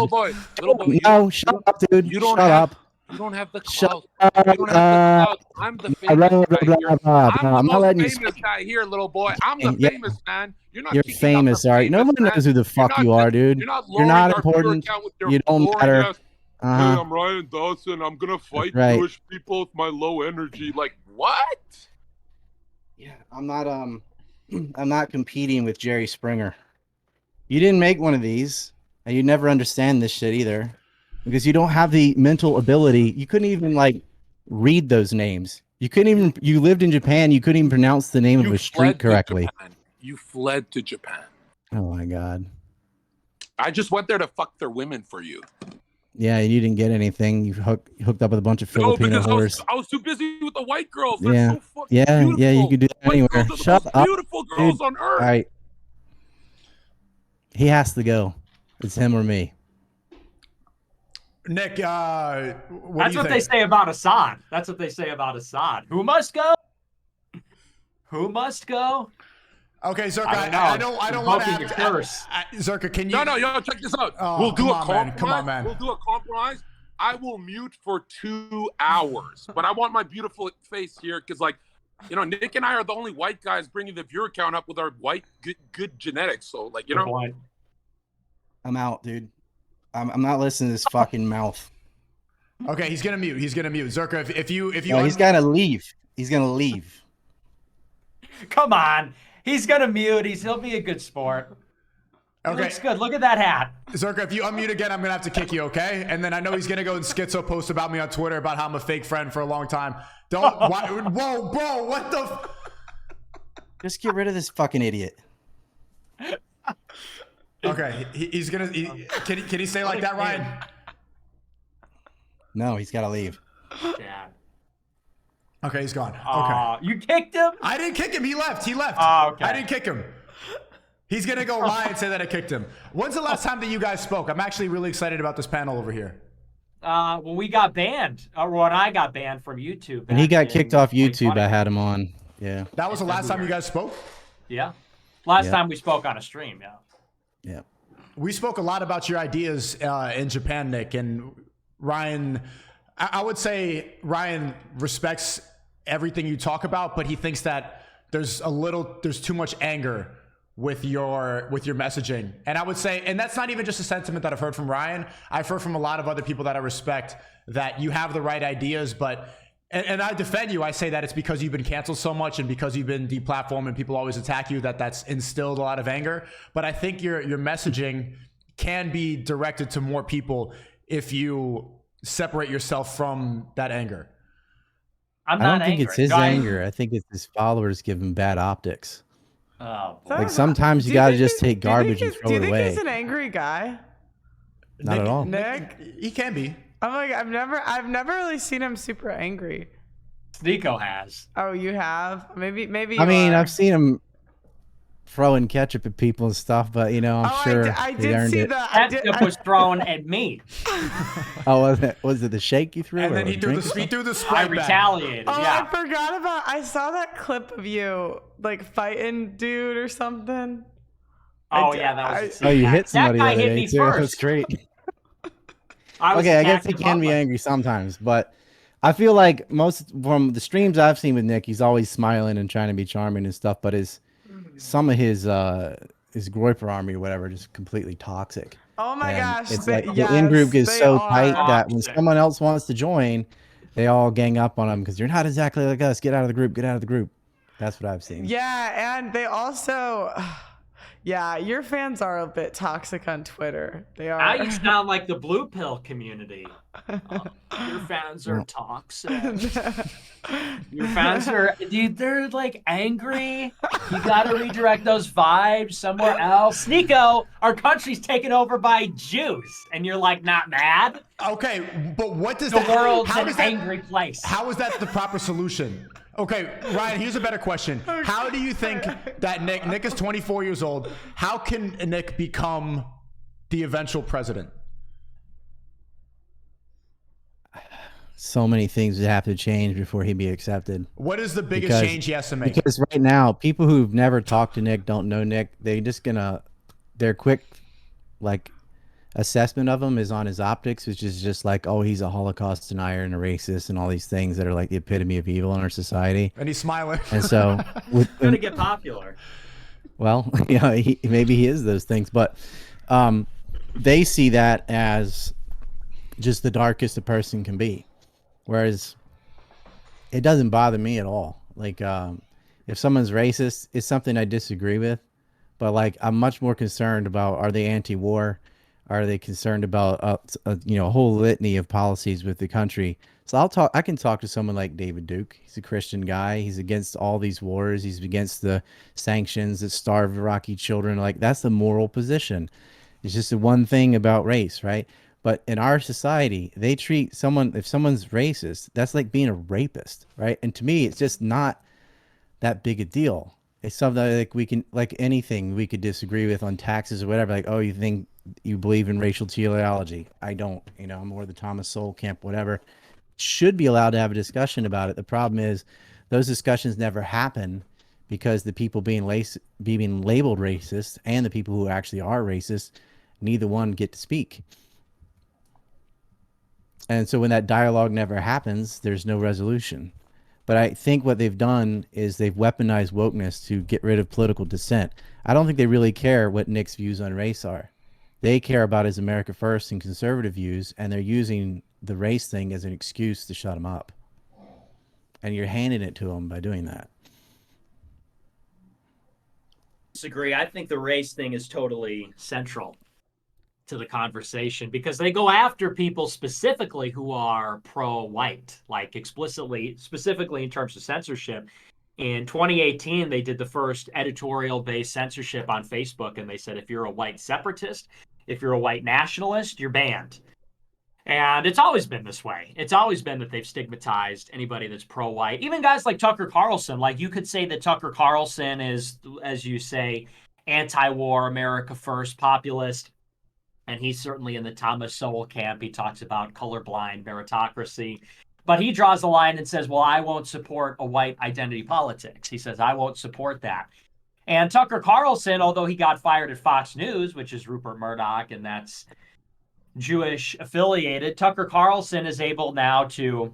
Little boy, No, shut up, dude. You don't Shut have, up. You don't have the Shut clout. up. You don't have the clout. I'm the famous guy here. I'm not the letting you most famous guy here, little boy. I'm the Yeah. famous man. You're not You're kicking out famous, the all right? No famous one man. knows who the fuck you are, dude. You're not You're lowering not our viewer important. count with your You don't boring matter. ass, Hey, I'm Ryan Dawson. I'm gonna fight Right. Jewish people with my low energy. Like what? Yeah, I'm not I'm not competing with Jerry Springer. You didn't make one of these, and you never understand this shit either. Because you don't have the mental ability. You couldn't even like read those names. You couldn't even you lived in Japan, you couldn't even pronounce the name of a street correctly. You fled to Japan. Oh my God. I just went there to fuck their women for you. Yeah, you didn't get anything. You hooked up with a bunch of No, Filipino because whores. I was too busy with the white girls. They're Yeah. so fucking Yeah, beautiful. yeah, you could do that White anywhere. girls are the Shut most up. beautiful girls dude. on earth. All right. He has to go. It's him or me. Nick, what That's what they say about Assad. That's what they say about Assad. Who must go? Who must go? Okay, Zherka, I don't know. I don't I'm want to hoping have you curse. Zherka, can you? No, yo, check this out. Oh, we'll do come a on, man. compromise. Come on, man. We'll do a compromise. I will mute for 2 hours, but I want my beautiful face here because, like, you know, Nick and I are the only white guys bringing the viewer count up with our white good genetics. So, like, you know, I'm out, dude. I'm not listening to this fucking mouth. Okay, he's gonna mute. He's gonna mute. Zherka, if you No, he's gotta leave. He's gonna leave. Come on. He's gonna mute. He'll be a good sport. He Okay. looks good. Look at that hat. Zherka, if you unmute again, I'm gonna have to kick you, okay? And then I know he's gonna go and schizo post about me on Twitter about how I'm a fake friend for a long time. Don't. Why, whoa, bro, what the? Just get rid of this fucking idiot. Okay, he's gonna. Can he say like that, Ryan? No, he's gotta leave. Yeah. Okay, he's gone. Okay. You kicked him? I didn't kick him. He left. He left. Oh, okay. I didn't kick him. He's gonna go lie and say that I kicked him. When's the last time that you guys spoke? I'm actually really excited about this panel over here. When we got banned, or when I got banned from YouTube. When he got back kicked in off YouTube, 2020. I had him on. Yeah. That was the last time you guys spoke? Yeah. Last Yeah. time we spoke on a stream, yeah. Yeah. We spoke a lot about your ideas in Japan, Nick, and Ryan. I would say Ryan respects everything you talk about, but he thinks that there's too much anger with your messaging. And I would say, and that's not even just a sentiment that I've heard from Ryan. I've heard from a lot of other people that I respect that you have the right ideas, but and I defend you. I say that it's because you've been canceled so much and because you've been deplatformed and people always attack you that's instilled a lot of anger. But I think your messaging can be directed to more people if you separate yourself from that anger. I'm I not don't think angry. it's his Go ahead. anger. I think it's his followers give him bad optics. Oh, boy. Like sometimes you gotta just take garbage and Do throw you it think away. he's an angry guy? Not at all. Nick? He can be. I'm like, I've never really seen him super angry. Sneako has. Oh, you have? Maybe I mean, you are. I've seen him throwing ketchup at people and stuff, but you know, I'm sure I they did earned see it. that. Ketchup was thrown at me. Oh, was it the shake you threw? And or then he a threw drink? the I Sprite back. retaliated. Oh, Yeah. I forgot about. I saw that clip of you like fighting dude or something. Oh, yeah, that was. Oh, you hit somebody That the guy other hit day me tee. first. That's great. I was Okay, I guess he attacking can be Butler. angry sometimes, but I feel like most from the streams I've seen with Nick, he's always smiling and trying to be charming and stuff. But some of his Groiper army or whatever just completely toxic. Oh my And gosh! it's they- like the in group yes, is they so are. tight that when Toxic. someone else wants to join, they all gang up on him because you're not exactly like us. Get out of the group. Get out of the group. That's what I've seen. Yeah, and they also, yeah, your fans are a bit toxic on Twitter. They are. Now you sound like the blue pill community. Your fans are toxic. Your fans are, dude, they're like angry. You gotta redirect those vibes somewhere else. Sneako, our country's taken over by Jews, and you're like not mad? Okay, but what does The that? world's how an does that- angry place. How is that the proper solution? Okay, Ryan, here's a better question. How do you think that Nick is 24 years old. How can Nick become the eventual president? So many things would have to change before he'd be accepted. What is the biggest change he has to make? Because right now, people who've never talked to Nick, don't know Nick, their quick, like, assessment of him is on his optics, which is just like, oh, he's a Holocaust denier and a racist and all these things that are like the epitome of evil in our society. And he's smiling. And so, Gonna get popular. well, yeah, maybe he is those things, but they see that as just the darkest a person can be. Whereas it doesn't bother me at all. Like, if someone's racist, it's something I disagree with, but like, I'm much more concerned about, are they anti-war? Are they concerned about, a whole litany of policies with the country? So I can talk to someone like David Duke. He's a Christian guy. He's against all these wars. He's against the sanctions that starve Iraqi children. Like, that's the moral position. It's just the one thing about race, right? But in our society, they treat someone, if someone's racist, that's like being a rapist, right? And to me, it's just not that big a deal. It's something like we can, like anything we could disagree with on taxes or whatever. Like, oh, you believe in racial teleology. I don't, I'm more the Thomas Sowell camp, whatever. Should be allowed to have a discussion about it. The problem is those discussions never happen because the people being labeled racist and the people who actually are racist, neither one get to speak. And so when that dialogue never happens, there's no resolution. But I think what they've done is they've weaponized wokeness to get rid of political dissent. I don't think they really care what Nick's views on race are. They care about his America First and conservative views, and they're using the race thing as an excuse to shut him up. And you're handing it to him by doing that. Disagree. I think the race thing is totally central to the conversation because they go after people specifically who are pro-white, like specifically in terms of censorship. In 2018, they did the first editorial-based censorship on Facebook, and they said if you're a white separatist, if you're a white nationalist, you're banned. And it's always been this way. It's always been that they've stigmatized anybody that's pro-white. Even guys like Tucker Carlson, like you could say that Tucker Carlson is, as you say, anti-war, America First, populist. And he's certainly in the Thomas Sowell camp. He talks about colorblind meritocracy. But he draws a line and says, well, I won't support a white identity politics. He says, I won't support that. And Tucker Carlson, although he got fired at Fox News, which is Rupert Murdoch, and that's Jewish affiliated, Tucker Carlson is able now to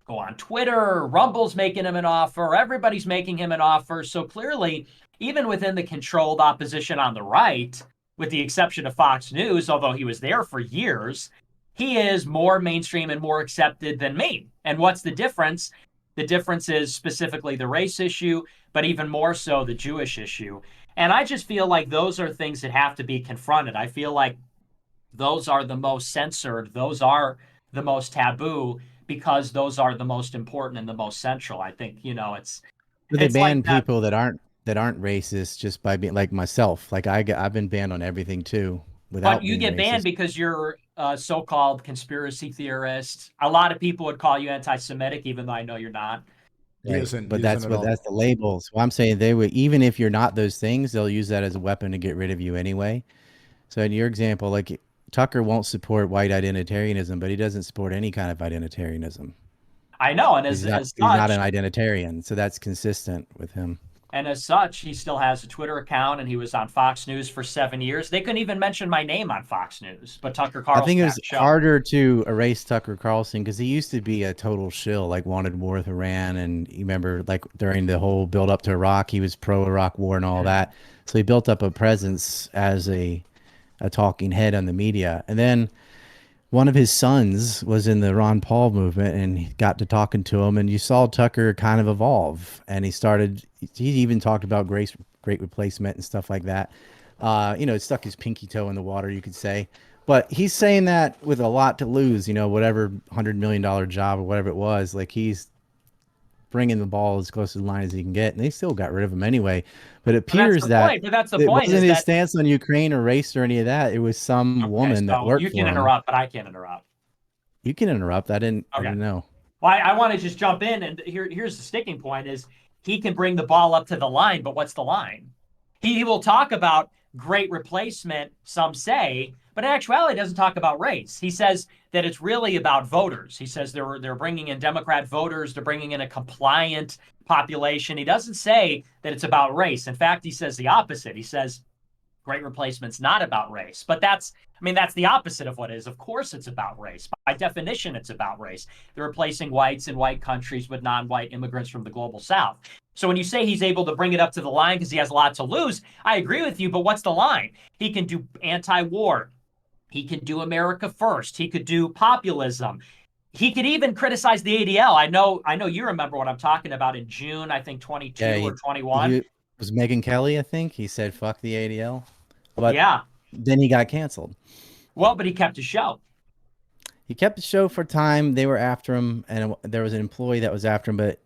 go on Twitter. Rumble's making him an offer. Everybody's making him an offer. So clearly, even within the controlled opposition on the right, with the exception of Fox News, although he was there for years, he is more mainstream and more accepted than me. And what's the difference? The difference is specifically the race issue, but even more so the Jewish issue. And I just feel like those are things that have to be confronted. I feel like those are the most censored. Those are the most taboo because those are the most important and the most central. I think, you know, But they ban like that. people that aren't racist just by being like myself. Like I've been banned on everything too without But you being get banned racist. because you're a so-called conspiracy theorist. A lot of people would call you anti-Semitic, even though I know you're not. Right. But that's the labels. Well, I'm saying they would, even if you're not those things, they'll use that as a weapon to get rid of you anyway. So in your example, like Tucker won't support white identitarianism, but he doesn't support any kind of identitarianism. I know, and He's as not such, an identitarian, so that's consistent with him. and as such, he still has a Twitter account, and he was on Fox News for 7 years. They couldn't even mention my name on Fox News, but Tucker Carlson. I think it had was a show. harder to erase Tucker Carlson because he used to be a total shill, like wanted war with Iran, and you remember like during the whole build up to Iraq, he was pro Iraq war and all that. So he built up a presence as a talking head on the media, and then one of his sons was in the Ron Paul movement and he got to talking to him, and you saw Tucker kind of evolve, and he even talked about great replacement and stuff like that. You know, stuck his pinky toe in the water, you could say, but he's saying that with a lot to lose, you know, whatever $100 million job or whatever it was, like he's bringing the ball as close to the line as he can get, and they still got rid of him anyway. But it appears that it wasn't his stance on Ukraine or race or any of that. It was some woman that worked for him. You can interrupt, but I can't interrupt. You can interrupt. I didn't know. Well, I want to just jump in, and here's the sticking point: is he can bring the ball up to the line, but what's the line? He will talk about great replacement, some say, but in actuality, he doesn't talk about race. He says that it's really about voters. He says they're bringing in Democrat voters, they're bringing in a compliant population. He doesn't say that it's about race. In fact, he says the opposite. He says great replacement's not about race. But that's the opposite of what it is. Of course it's about race. By definition, it's about race. They're replacing whites in white countries with non-white immigrants from the global south. So when you say he's able to bring it up to the line because he has a lot to lose, I agree with you, but what's the line? He can do anti-war. He can do America first. He could do populism. He could even criticize the ADL. I know you remember what I'm talking about in June, I think 22 or 21. It was Megyn Kelly, I think. He said, fuck the ADL. But yeah. Then he got canceled. Well, but he kept his show. He kept the show for time. They were after him, and there was an employee that was after him, but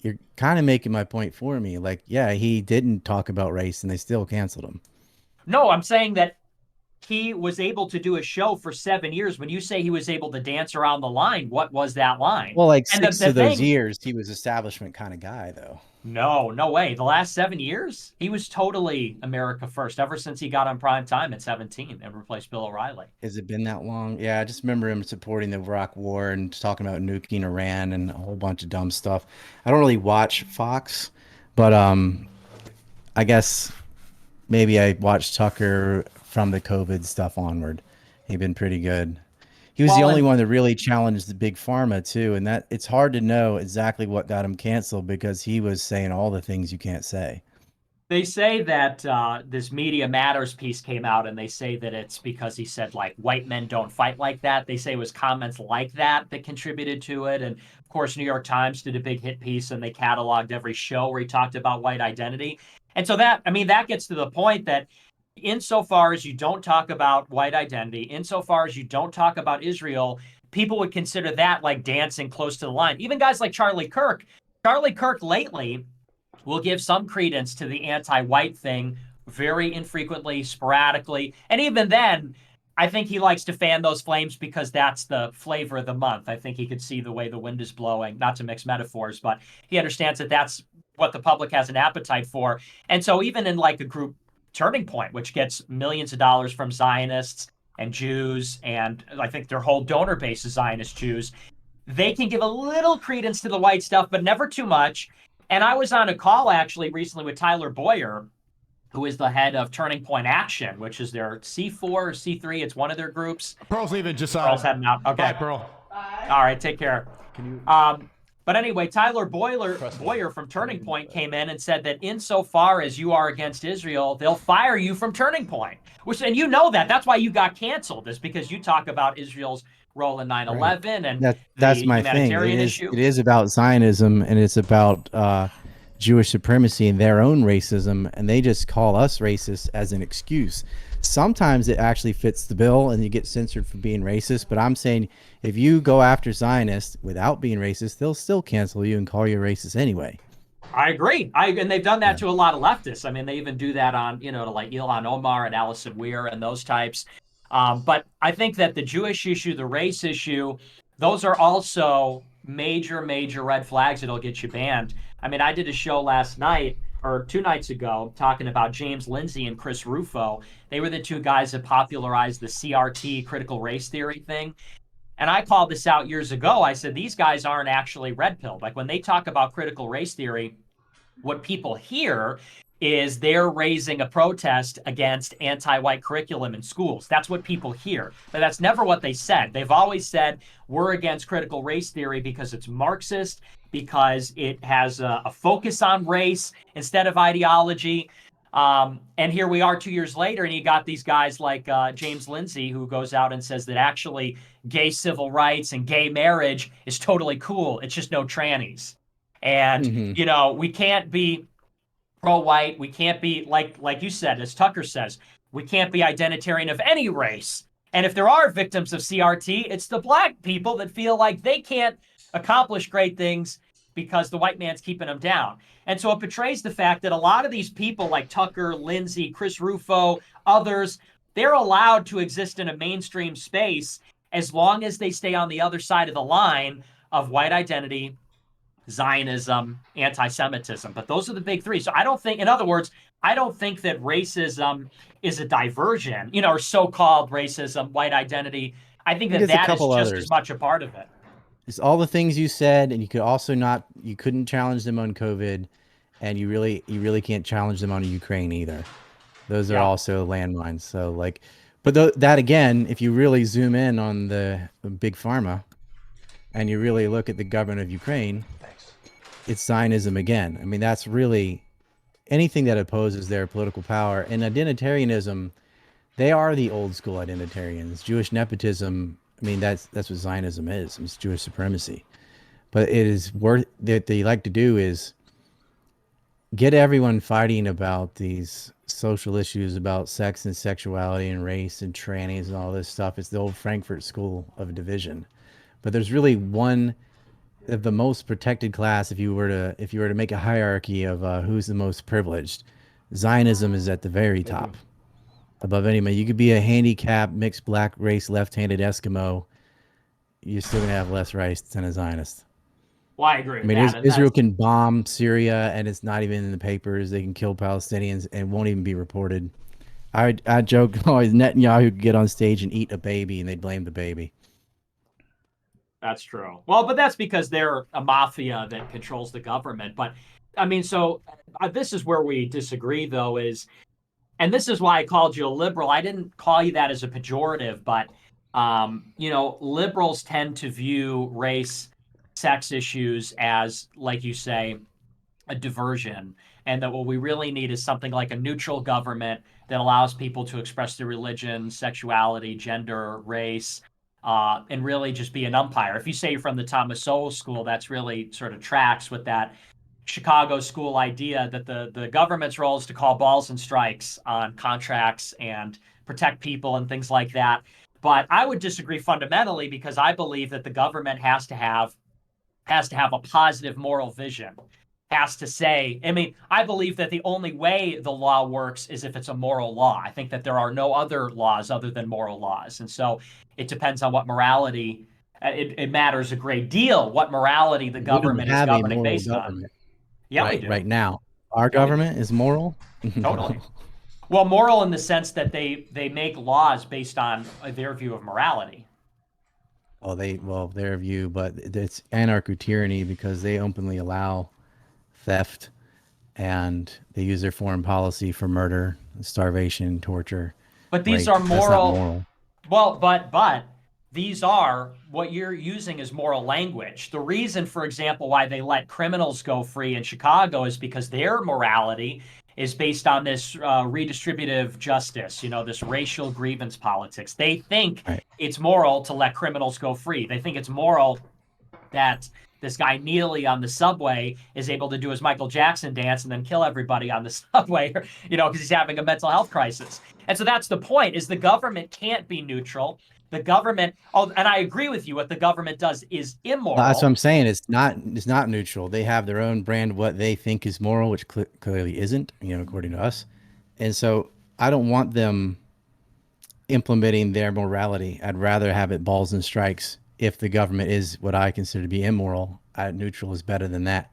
you're kind of making my point for me. Like, yeah, he didn't talk about race, and they still canceled him. No, I'm saying that he was able to do a show for 7 years. When you say he was able to dance around the line, what was that line? Well, like six of those years, he was establishment kind of guy, though. No way. The last 7 years, he was totally America first ever since he got on prime time at 17 and replaced Bill O'Reilly. Has it been that long? Yeah, I just remember him supporting the Iraq war and talking about nuking Iran and a whole bunch of dumb stuff. I don't really watch Fox, but I guess maybe I watched Tucker from the COVID stuff onward. He'd been pretty good. He was the only one that really challenged the big pharma too, and that it's hard to know exactly what got him canceled because he was saying all the things you can't say. They say that this Media Matters piece came out, and they say that it's because he said, like, white men don't fight like that. They say it was comments like that contributed to it. And, of course, New York Times did a big hit piece, and they cataloged every show where he talked about white identity. And so that gets to the point that insofar as you don't talk about white identity, insofar as you don't talk about Israel, people would consider that like dancing close to the line. Even guys like Charlie Kirk. Charlie Kirk lately will give some credence to the anti-white thing very infrequently, sporadically. And even then, I think he likes to fan those flames because that's the flavor of the month. I think he could see the way the wind is blowing, not to mix metaphors, but he understands that that's what the public has an appetite for. And so even in like a group Turning Point, which gets millions of dollars from Zionists and Jews, and I think their whole donor base is Zionist Jews, they can give a little credence to the white stuff, but never too much. And I was on a call actually recently with Tyler Boyer, who is the head of Turning Point Action, which is their C4 or C3. It's one of their groups. Pearl's leaving. Just Pearl's heading out. Okay. Bye, Pearl. Bye. All right. Take care. Can you? But anyway, Tyler Boyer from Turning Point came in and said that insofar as you are against Israel, they'll fire you from Turning Point. And you know that. That's why you got canceled, is because you talk about Israel's role in 9/11 and that's my thing. It is about Zionism, and it's about Jewish supremacy and their own racism, and they just call us racist as an excuse. sometimes it actually fits the bill and you get censored for being racist. But I'm saying if you go after Zionists without being racist, they'll still cancel you and call you a racist anyway. I agree. And they've done that to a lot of leftists. I mean, they even do that on, to like Ilhan Omar and Allison Weir and those types. But I think that the Jewish issue, the race issue, those are also major, major red flags that'll get you banned. I mean, I did a show last night or 2 nights ago talking about James Lindsay and Chris Rufo. They were the 2 guys that popularized the CRT, critical race theory thing. And I called this out years ago. I said, these guys aren't actually red-pilled. Like when they talk about critical race theory, what people hear is they're raising a protest against anti-white curriculum in schools. That's what people hear. But that's never what they said. They've always said, we're against critical race theory because it's Marxist, because it has a focus on race instead of ideology. And here we are 2 years later, and you got these guys like James Lindsay, who goes out and says that actually gay civil rights and gay marriage is totally cool. It's just no trannies. And, we can't be pro-white. We can't be, like you said, as Tucker says, we can't be identitarian of any race. And if there are victims of CRT, it's the black people that feel like they can't accomplish great things because the white man's keeping them down. And so it betrays the fact that a lot of these people like Tucker, Lindsay, Chris Rufo, others, they're allowed to exist in a mainstream space as long as they stay on the other side of the line of white identity, Zionism, anti-Semitism. But those are the big 3. So I don't think, in other words, I don't think that racism is a diversion, or so-called racism, white identity. I think that that is just as much a part of it. It's all the things you said, and you could also you couldn't challenge them on COVID, and you really can't challenge them on Ukraine either. Those are also landmines. So but that again, if you really zoom in on the big pharma, and you really look at the government of Ukraine, it's Zionism again. I mean, that's really anything that opposes their political power. And identitarianism, they are the old school identitarians. Jewish nepotism, I mean, that's what Zionism is. It's Jewish supremacy. But it is what they like to do is get everyone fighting about these social issues about sex and sexuality and race and trannies and all this stuff. It's the old Frankfurt School of division. But there's really one of the most protected class. If you were to make a hierarchy of who's the most privileged, Zionism is at the very top, above anybody. You could be a handicapped mixed black race left-handed Eskimo, you're still gonna have less rights than a Zionist. Well, I agree. I mean, Israel can bomb Syria and it's not even in the papers. They can kill Palestinians and won't even be reported. I joke always Netanyahu could get on stage and eat a baby and they'd blame the baby. That's true. Well, but that's because they're a mafia that controls the government. But I mean, so this is where we disagree, though, and this is why I called you a liberal. I didn't call you that as a pejorative, but, liberals tend to view race, sex issues as, like you say, a diversion. And that what we really need is something like a neutral government that allows people to express their religion, sexuality, gender, race, and really just be an umpire. If you say you're from the Thomas Sowell School, that's really sort of tracks with that Chicago school idea that the government's role is to call balls and strikes on contracts and protect people and things like that. But I would disagree fundamentally because I believe that the government has to have a positive moral vision. Has to say, I mean, I believe that the only way the law works is if it's a moral law. I think that there are no other laws other than moral laws. And so it depends on what morality, it matters a great deal what morality the government is governing based on. Yeah, we do. Right now. Our government is moral? Totally. Well, moral in the sense that they make laws based on their view of morality. Their view, but it's anarcho-tyranny because they openly allow theft, and they use their foreign policy for murder, starvation, torture. But these are moral. Well, but these are what you're using as moral language. The reason, for example, why they let criminals go free in Chicago is because their morality is based on this redistributive justice, this racial grievance politics. They think it's moral to let criminals go free. They think it's moral that this guy Neely on the subway is able to do his Michael Jackson dance and then kill everybody on the subway, because he's having a mental health crisis. And so that's the point, is the government can't be neutral. The government, and I agree with you, what the government does is immoral. Well, that's what I'm saying. It's not neutral. They have their own brand of what they think is moral, which clearly isn't, according to us. And so I don't want them implementing their morality. I'd rather have it balls and strikes. If the government is what I consider to be immoral, neutral is better than that.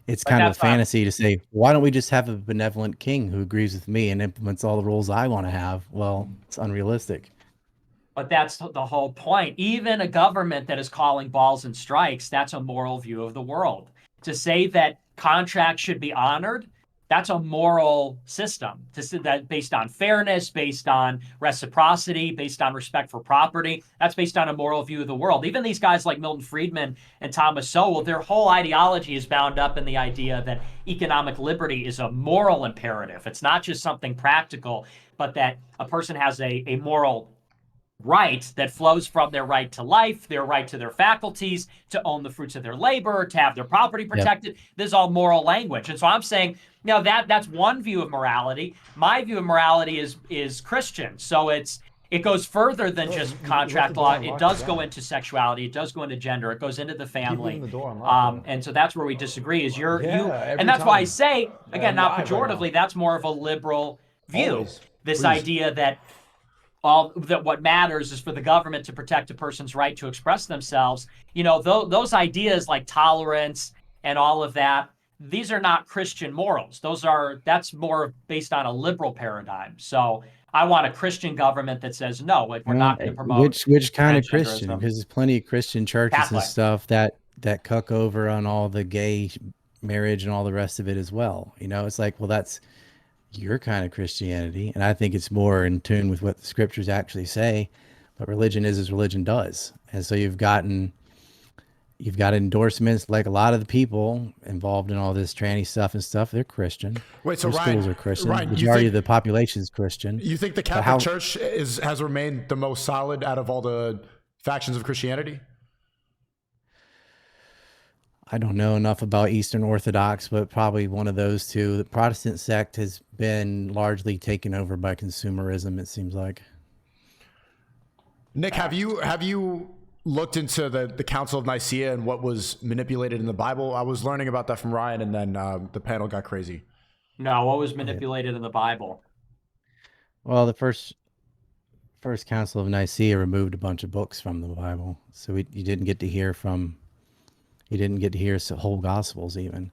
It's kind of a fantasy to say, why don't we just have a benevolent king who agrees with me and implements all the rules I want to have? Well, it's unrealistic. But that's the whole point. Even a government that is calling balls and strikes, that's a moral view of the world. To say that contracts should be honored, that's a moral system. To say that based on fairness, based on reciprocity, based on respect for property, that's based on a moral view of the world. Even these guys like Milton Friedman and Thomas Sowell, their whole ideology is bound up in the idea that economic liberty is a moral imperative. It's not just something practical, but that a person has a moral right that flows from their right to life, their right to their faculties, to own the fruits of their labor, to have their property protected. Yep. This is all moral language. And so I'm saying, that's one view of morality. My view of morality is Christian. So it goes further than just contract law. It does go into sexuality. It does go into gender. It goes into the family. And so that's where we disagree. Is and that's why I say, again, not pejoratively, that's more of a liberal view. This idea that what matters is for the government to protect a person's right to express themselves. Those ideas like tolerance and all of that, these are not Christian morals. That's more based on a liberal paradigm. So I want a Christian government that says, no, we're not going to promote which kind of Christian, because there's plenty of Christian churches Catholic. And stuff that cuck over on all the gay marriage and all the rest of it as well. It's like, well, that's your kind of Christianity, and I think it's more in tune with what the scriptures actually say. But religion is as religion does, and so you've got endorsements, like a lot of the people involved in all this tranny stuff and stuff. They're Christian. Wait, so their Ryan, schools are Christian. Ryan, the majority of the population is Christian. You think the Catholic Church has remained the most solid out of all the factions of Christianity? I don't know enough about Eastern Orthodox, but probably one of those two. The Protestant sect has been largely taken over by consumerism, it seems like. Nick, have you looked into the Council of Nicaea and what was manipulated in the Bible? I was learning about that from Ryan, and then the panel got crazy. No, what was manipulated in the Bible? Well, the first Council of Nicaea removed a bunch of books from the Bible, so you didn't get to hear whole Gospels even.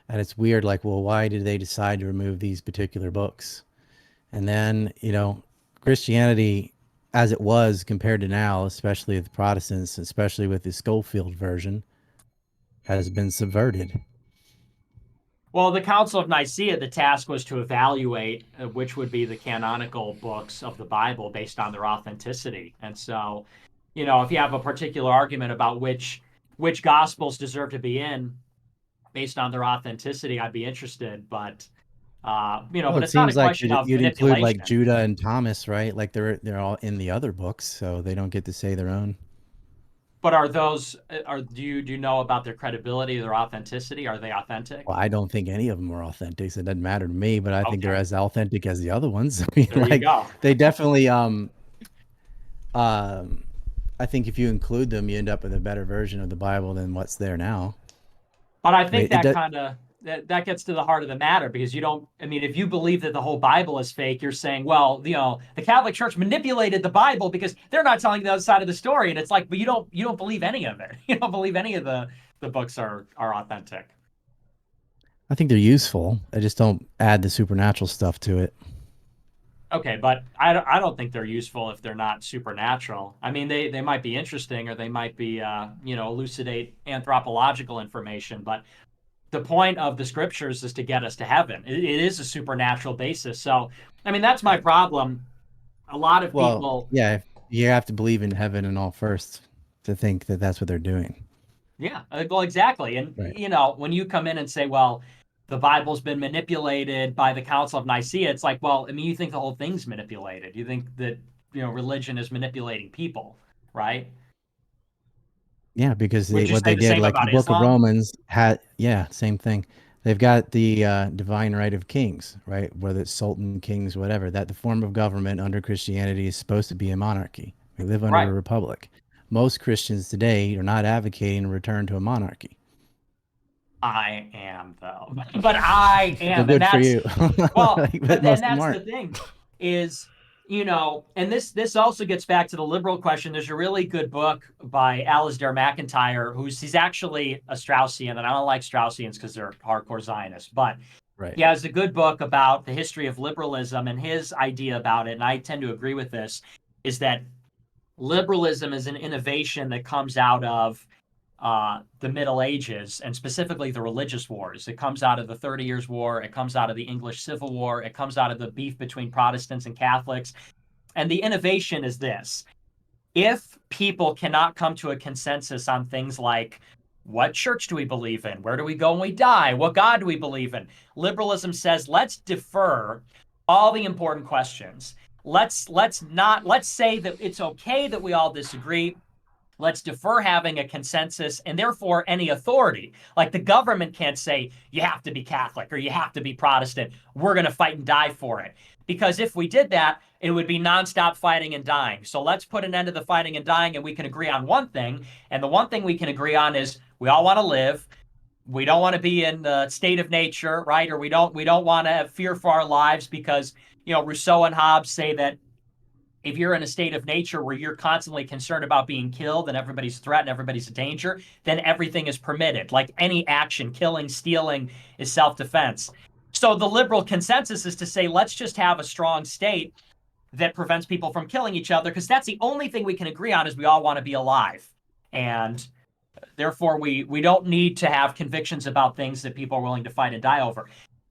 And it's weird, like, well, why did they decide to remove these particular books? And then, Christianity, as it was compared to now, especially with the Protestants, especially with the Schofield version, has been subverted. Well, the Council of Nicaea, the task was to evaluate which would be the canonical books of the Bible based on their authenticity. And so, if you have a particular argument about which Gospels deserve to be in based on their authenticity, I'd be interested. But but it's not a question of you'd manipulation. include like Judah and Thomas, right? Like they're all in the other books, so they don't get to say their own. But do you know about their credibility, their authenticity? Are they authentic? Well, I don't think any of them are authentic, so it doesn't matter to me. But I think they're as authentic as the other ones. I mean, there you go. They definitely. I think if you include them, you end up with a better version of the Bible than what's there now. But I think that gets to the heart of the matter, because if you believe that the whole Bible is fake, you're saying, well, the Catholic Church manipulated the Bible because they're not telling the other side of the story. And it's like, but you don't believe any of it. You don't believe any of the books are authentic. I think they're useful. I just don't add the supernatural stuff to it. Okay, but I don't think they're useful if they're not supernatural. I mean, they might be interesting, or they might be, elucidate anthropological information. But the point of the scriptures is to get us to heaven. It is a supernatural basis. So, I mean, that's my problem. A lot of people... Yeah, you have to believe in heaven and all first to think that that's what they're doing. Yeah, well, exactly. And, right. When you come in and say, well, the Bible's been manipulated by the Council of Nicaea, it's like, well, I mean, you think the whole thing's manipulated. You think that, religion is manipulating people, right? Yeah, because Would you what say they the did, same like the about Book of Islam? Romans had, yeah, same thing. They've got the divine right of kings, right? Whether it's sultan, kings, whatever. That the form of government under Christianity is supposed to be a monarchy. We live under Right. a republic. Most Christians today are not advocating a return to a monarchy. I am though, but I Well, am, and good for that's you. well, Like, but but then most of them that's the aren't. thing, is and this also gets back to the liberal question. There's a really good book by Alasdair MacIntyre, he's actually a Straussian, and I don't like Straussians because they're hardcore Zionists, but Right. he has a good book about the history of liberalism, and his idea about it, and I tend to agree with this, is that liberalism is an innovation that comes out of the Middle Ages, and specifically the religious wars. It comes out of the 30 Years' War. It comes out of the English Civil War. It comes out of the beef between Protestants and Catholics. And the innovation is this. If people cannot come to a consensus on things like, what church do we believe in? Where do we go when we die? What God do we believe in? Liberalism says, let's defer all the important questions. Let's say that it's okay that we all disagree. Let's defer having a consensus, and therefore any authority. Like the government can't say, you have to be Catholic or you have to be Protestant. We're going to fight and die for it. Because if we did that, it would be nonstop fighting and dying. So let's put an end to the fighting and dying, and we can agree on one thing. And the one thing we can agree on is we all want to live. We don't want to be in the state of nature, right? Or we don't want to have fear for our lives because, Rousseau and Hobbes say that if you're in a state of nature where you're constantly concerned about being killed and everybody's a threat and everybody's a danger, then everything is permitted. Like any action, killing, stealing is self-defense. So the liberal consensus is to say, let's just have a strong state that prevents people from killing each other, because that's the only thing we can agree on is we all want to be alive. And therefore, we don't need to have convictions about things that people are willing to fight and die over.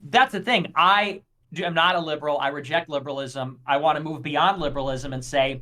That's the thing. I'm not a liberal. I reject liberalism. I want to move beyond liberalism and say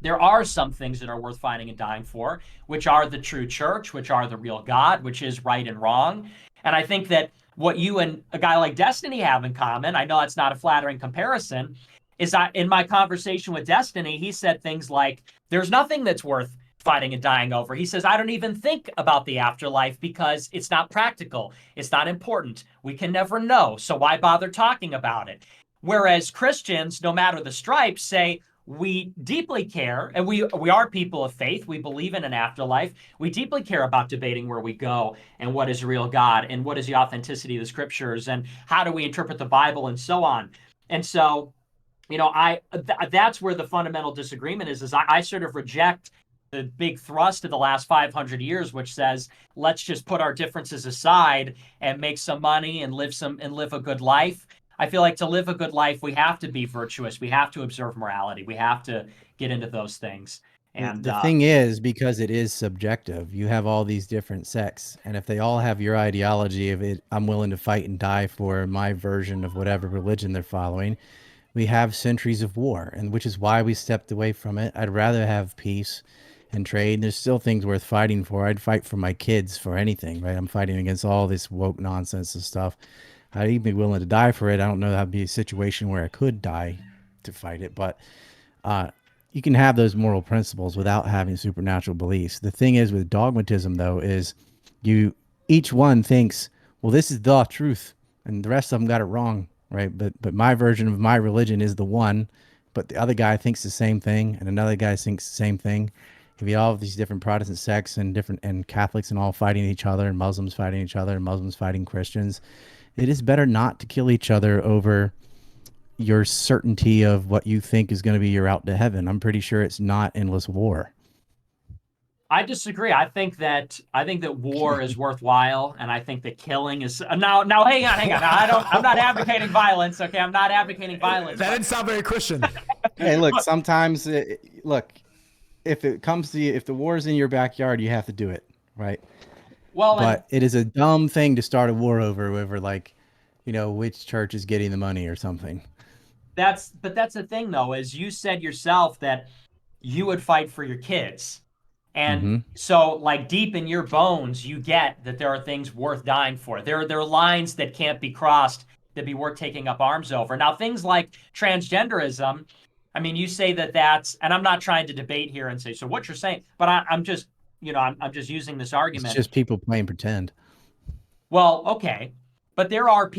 there are some things that are worth fighting and dying for, which are the true church, which are the real God, which is right and wrong. And I think that what you and a guy like Destiny have in common, I know that's not a flattering comparison, is that in my conversation with Destiny, he said things like, there's nothing that's worth fighting and dying over. He says, I don't even think about the afterlife because it's not practical. It's not important. We can never know. So why bother talking about it? Whereas Christians, no matter the stripes, say, we deeply care, and we are people of faith. We believe in an afterlife. We deeply care about debating where we go and what is real God and what is the authenticity of the scriptures and how do we interpret the Bible and so on. And so, that's where the fundamental disagreement is I sort of reject the big thrust of the last 500 years, which says, let's just put our differences aside and make some money and live a good life. I feel like to live a good life, we have to be virtuous. We have to observe morality. We have to get into those things. And the thing is, because it is subjective, you have all these different sects, and if they all have your ideology of it, I'm willing to fight and die for my version of whatever religion they're following, we have centuries of war, and which is why we stepped away from it. I'd rather have peace and trade. There's still things worth fighting for. I'd fight for my kids for anything, right? I'm fighting against all this woke nonsense and stuff. I'd even be willing to die for it. I don't know that'd be a situation where I could die to fight it, but you can have those moral principles without having supernatural beliefs. The thing is with dogmatism, though, is each one thinks, well, this is the truth, and the rest of them got it wrong, right? But my version of my religion is the one, but the other guy thinks the same thing, and another guy thinks the same thing. If you all have these different Protestant sects and Catholics and all fighting each other, and Muslims fighting each other, and Muslims fighting Christians, it is better not to kill each other over your certainty of what you think is going to be your route to heaven. I'm pretty sure it's not endless war. I disagree. I think that war is worthwhile, and I think that killing is now. Hang on. I'm not advocating violence. Okay, I'm not advocating violence. That didn't sound very Christian. Hey, look. Sometimes, if the war is in your backyard, you have to do it, right? Well, but it is a dumb thing to start a war over which church is getting the money or something. That's the thing, though, is you said yourself that you would fight for your kids. And so, like, deep in your bones, you get that there are things worth dying for. There are lines that can't be crossed that be worth taking up arms over. Now, things like transgenderism, I mean, you say that's, and I'm not trying to debate here and say, so what you're saying, but I'm just I'm just using this argument. It's just people playing pretend. Well, okay. But there are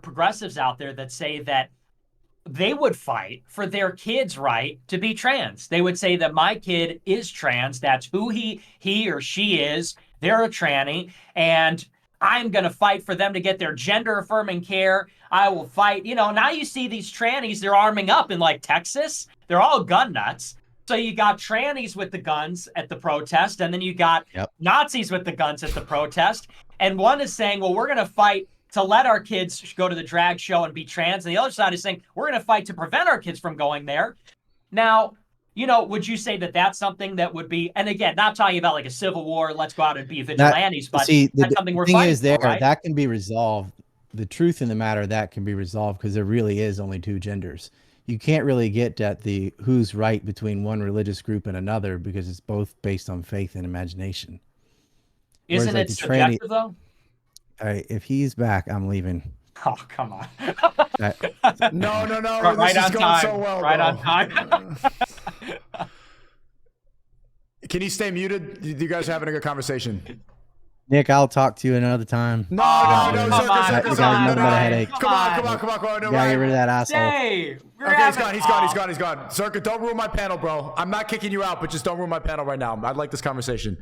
progressives out there that say that they would fight for their kid's right to be trans. They would say that my kid is trans. That's who he or she is. They're a tranny. And I'm going to fight for them to get their gender affirming care. I will fight. Now you see these trannies, they're arming up in like Texas. They're all gun nuts. So you got trannies with the guns at the protest, and then you got Nazis with the guns at the protest. And one is saying, well, we're going to fight to let our kids go to the drag show and be trans. And the other side is saying, we're going to fight to prevent our kids from going there. Now, would you say that that's something that would be, and again, not talking about like a civil war, let's go out and be vigilantes, but that's something we're fighting for, right? That can be resolved. The truth in the matter, that can be resolved because there really is only two genders. You can't really get at the who's right between one religious group and another because it's both based on faith and imagination. Isn't it subjective though? All right, if he's back, I'm leaving. Oh, come on. No. Right this on is going time. so well, Right bro. on time. Can you stay muted? You guys are having a good conversation. Nick, I'll talk to you another time. No, Zherka, nothing but a headache. Come on. No, Gotta get rid of that asshole. Hey, okay, he's gone. Zherka, don't ruin my panel, bro. I'm not kicking you out, but just don't ruin my panel right now. I'd like this conversation.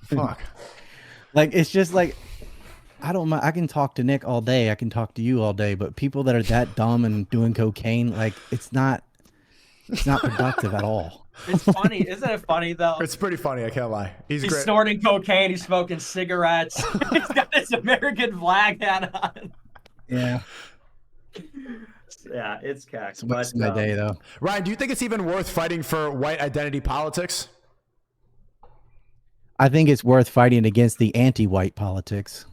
Fuck. Like, it's just like, I don't mind. I can talk to Nick all day. I can talk to you all day, but people that are that dumb and doing cocaine, like, it's not productive at all. It's funny. Isn't it funny, though? It's pretty funny. I can't lie. He's great. Snorting cocaine. He's smoking cigarettes. He's got this American flag hat on. Yeah. Yeah, it's cack. It's my day, though. Ryan, do you think it's even worth fighting for white identity politics? I think it's worth fighting against the anti-white politics.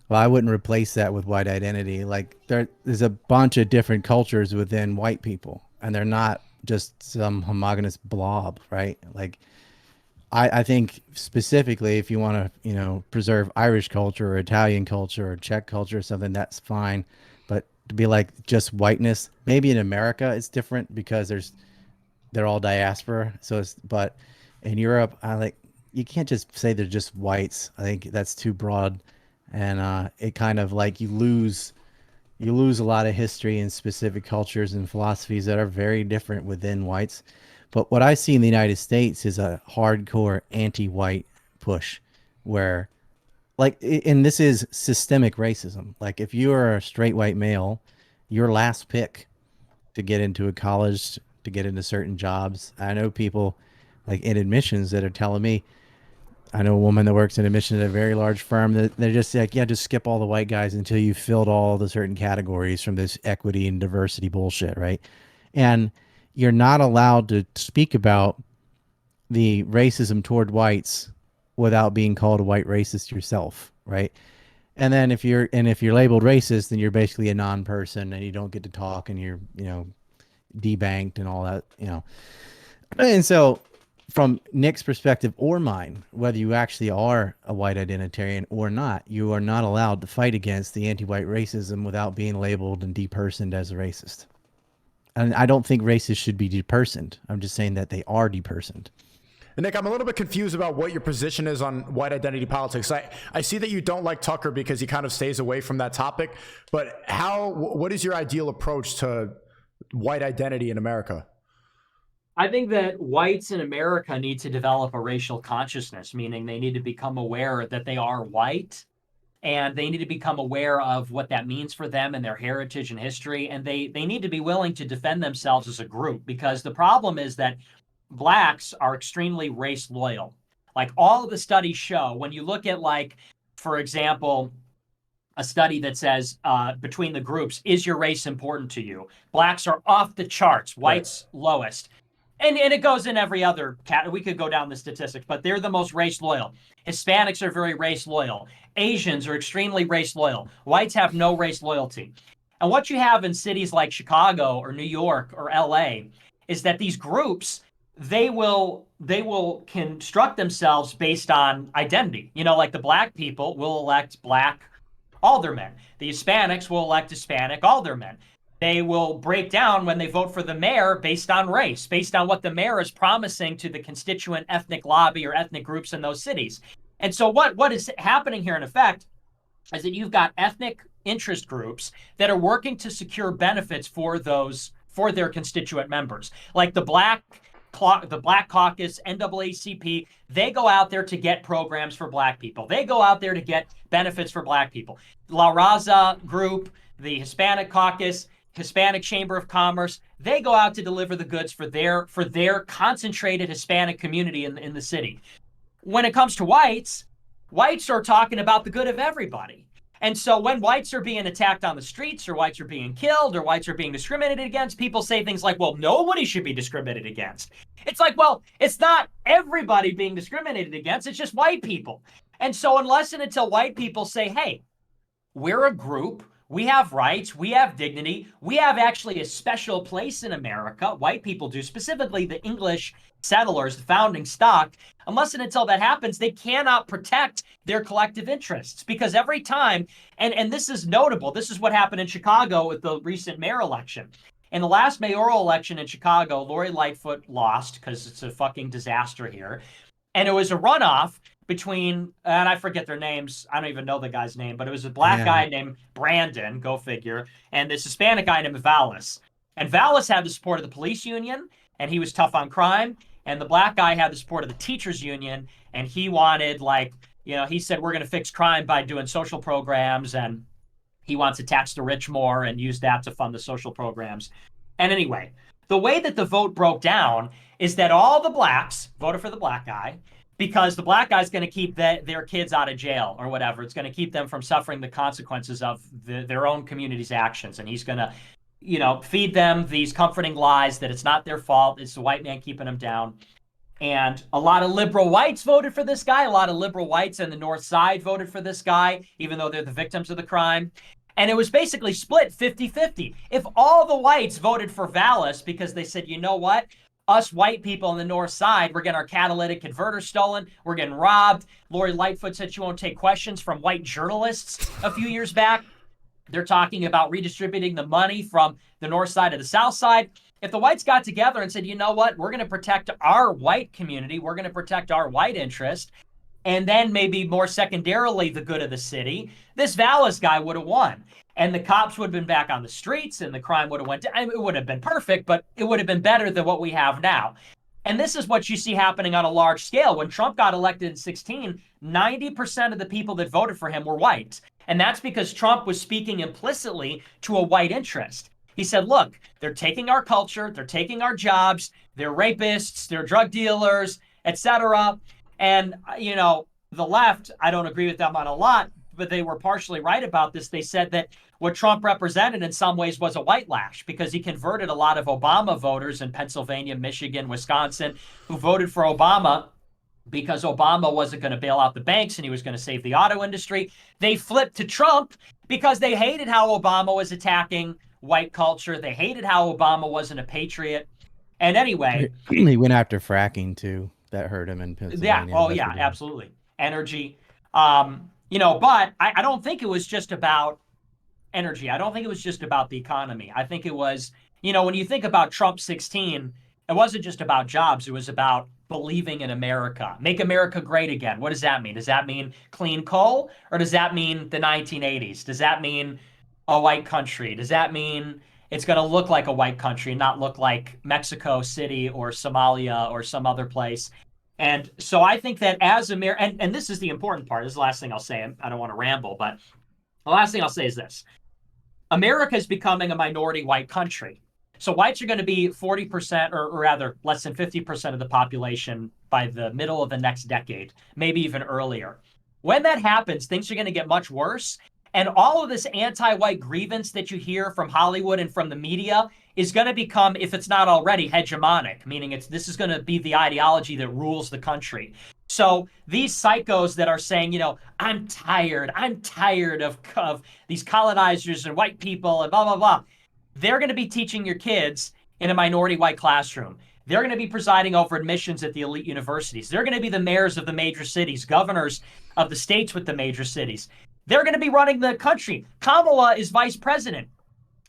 Well, I wouldn't replace that with white identity. Like, there's a bunch of different cultures within white people, and they're not just some homogenous blob, right? Like, I think specifically if you want to, preserve Irish culture or Italian culture or Czech culture or something, that's fine. But to be like just whiteness, maybe in America it's different because they're all diaspora. But in Europe, you can't just say they're just whites. I think that's too broad, and it kind of like you lose a lot of history and specific cultures and philosophies that are very different within whites. But what I see in the United States is a hardcore anti-white push where, and this is systemic racism. Like, if you are a straight white male, your last pick to get into a college, to get into certain jobs. I know people like in admissions that are telling me, I know a woman that works in admissions at a very large firm that they're just like, yeah, just skip all the white guys until you filled all the certain categories from this equity and diversity bullshit, right? And you're not allowed to speak about the racism toward whites without being called a white racist yourself, right? And then if you're labeled racist, then you're basically a non-person and you don't get to talk and you're, debanked and all that, And so from Nick's perspective or mine, whether you actually are a white identitarian or not, you are not allowed to fight against the anti-white racism without being labeled and depersoned as a racist. And I don't think racists should be depersoned. I'm just saying that they are depersoned. And Nick, I'm a little bit confused about what your position is on white identity politics. I see that you don't like Tucker because he kind of stays away from that topic, but what is your ideal approach to white identity in America? I think that whites in America need to develop a racial consciousness, meaning they need to become aware that they are white, and they need to become aware of what that means for them and their heritage and history. And they need to be willing to defend themselves as a group, because the problem is that blacks are extremely race loyal. Like, all of the studies show, when you look at, like, for example, a study that says between the groups, is your race important to you? Blacks are off the charts, whites lowest. And it goes in every other category. We could go down the statistics, but they're the most race loyal. Hispanics are very race loyal. Asians are extremely race loyal. Whites have no race loyalty. And what you have in cities like Chicago or New York or LA is that these groups, they will construct themselves based on identity. Like the black people will elect black aldermen. The Hispanics will elect Hispanic aldermen. they will break down when they vote for the mayor based on race, based on what the mayor is promising to the constituent ethnic lobby or ethnic groups in those cities. And so what is happening here in effect is that you've got ethnic interest groups that are working to secure benefits for their constituent members, like the Black Caucus, NAACP. They go out there to get programs for Black people. They go out there to get benefits for Black people. La Raza Group, the Hispanic Caucus, Hispanic Chamber of Commerce, they go out to deliver the goods for their concentrated Hispanic community in the city. When it comes to whites are talking about the good of everybody. And so when whites are being attacked on the streets, or whites are being killed, or whites are being discriminated against, people say things like, well, nobody should be discriminated against. It's like, well, it's not everybody being discriminated against, it's just white people. And so unless and until white people say, hey, we're a group, we have rights, we have dignity, we have actually a special place in America, white people do, specifically the English settlers, the founding stock, unless and until that happens, they cannot protect their collective interests. Because every time, and this is notable, this is what happened in Chicago with the recent mayor election. In the last mayoral election in Chicago, Lori Lightfoot lost because it's a fucking disaster here. And it was a runoff between, and I forget their names, I don't even know the guy's name, but it was a black guy named Brandon, go figure, and this Hispanic guy named Vallis. And Vallis had the support of the police union, and he was tough on crime. And the black guy had the support of the teachers union, and he wanted, like, you know, he said, we're going to fix crime by doing social programs, and he wants to tax the rich more and use that to fund the social programs. And anyway, the way that the vote broke down is that all the blacks voted for the black guy because the black guy's going to keep their kids out of jail or whatever. It's going to keep them from suffering the consequences of their own community's actions. And he's going to, you know, feed them these comforting lies that it's not their fault. It's the white man keeping them down. And a lot of liberal whites voted for this guy. A lot of liberal whites in the North Side voted for this guy, even though they're the victims of the crime. And it was basically split 50-50. If all the whites voted for Vallis because they said, you know what? Us white people on the North Side, we're getting our catalytic converter stolen. We're getting robbed. Lori Lightfoot said she won't take questions from white journalists a few years back. They're talking about redistributing the money from the North Side to the South Side. If the whites got together and said, you know what, we're going to protect our white community, we're going to protect our white interest, and then maybe more secondarily the good of the city, this Vallis guy would have won. And the cops would have been back on the streets, and the crime would have went down. I mean, it would have been perfect, but it would have been better than what we have now. And this is what you see happening on a large scale. When Trump got elected in 2016, 90% of the people that voted for him were white. And that's because Trump was speaking implicitly to a white interest. He said, look, they're taking our culture, they're taking our jobs, they're rapists, they're drug dealers, etc. And, you know, the left, I don't agree with them on a lot, but they were partially right about this. They said that what Trump represented in some ways was a white lash because he converted a lot of Obama voters in Pennsylvania, Michigan, Wisconsin, who voted for Obama because Obama wasn't going to bail out the banks and he was going to save the auto industry. They flipped to Trump because they hated how Obama was attacking white culture. They hated how Obama wasn't a patriot. And anyway, he went after fracking too. That hurt him in Pennsylvania. Yeah. Oh, yeah, absolutely. Energy. You know, but I don't think it was just about energy. I don't think it was just about the economy. I think it was, you know, when you think about Trump 16, it wasn't just about jobs. It was about believing in America. Make America great again. What does that mean? Does that mean clean coal? Or does that mean the 1980s? Does that mean a white country? Does that mean it's going to look like a white country and not look like Mexico City or Somalia or some other place? And so I think that as and this is the important part. This is the last thing I'll say. I don't want to ramble, but the last thing I'll say is this. America is becoming a minority white country. So whites are going to be 40% or rather less than 50% of the population by the middle of the next decade, maybe even earlier. When that happens, things are going to get much worse. And all of this anti-white grievance that you hear from Hollywood and from the media is going to become, if it's not already, hegemonic, meaning this is going to be the ideology that rules the country. So these psychos that are saying, you know, I'm tired of these colonizers and white people and blah, blah, blah. They're going to be teaching your kids in a minority white classroom. They're going to be presiding over admissions at the elite universities. They're going to be the mayors of the major cities, governors of the states with the major cities. They're going to be running the country. Kamala is vice president.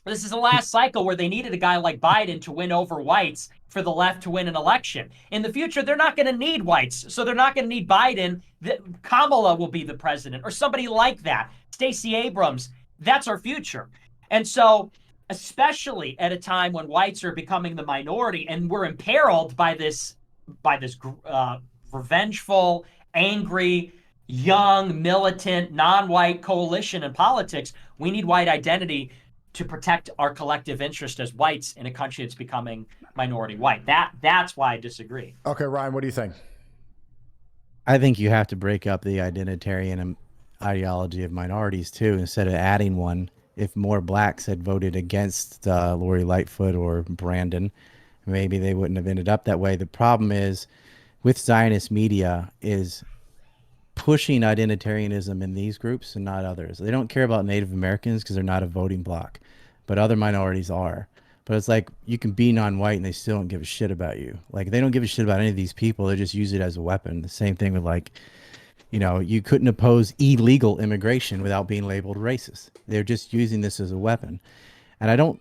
This is the last cycle where they needed a guy like Biden to win over whites for the left to win an election. In the future, they're not going to need whites, so they're not going to need Biden. Kamala will be the president or somebody like that. Stacey Abrams. That's our future. And so, especially at a time when whites are becoming the minority and we're imperiled by this revengeful, angry, young, militant, non-white coalition in politics, we need white identity to protect our collective interest as whites in a country that's becoming minority white. That's why I disagree. Okay, Ryan, what do you think? I think you have to break up the identitarian ideology of minorities too, instead of adding one. If more blacks had voted against Lori Lightfoot or Brandon, maybe they wouldn't have ended up that way. The problem is with Zionist media is pushing identitarianism in these groups and not others. They don't care about Native Americans because they're not a voting bloc, but other minorities are. But it's like you can be non-white and they still don't give a shit about you. Like they don't give a shit about any of these people. They just use it as a weapon. The same thing with like, you know, you couldn't oppose illegal immigration without being labeled racist. They're just using this as a weapon. And I don't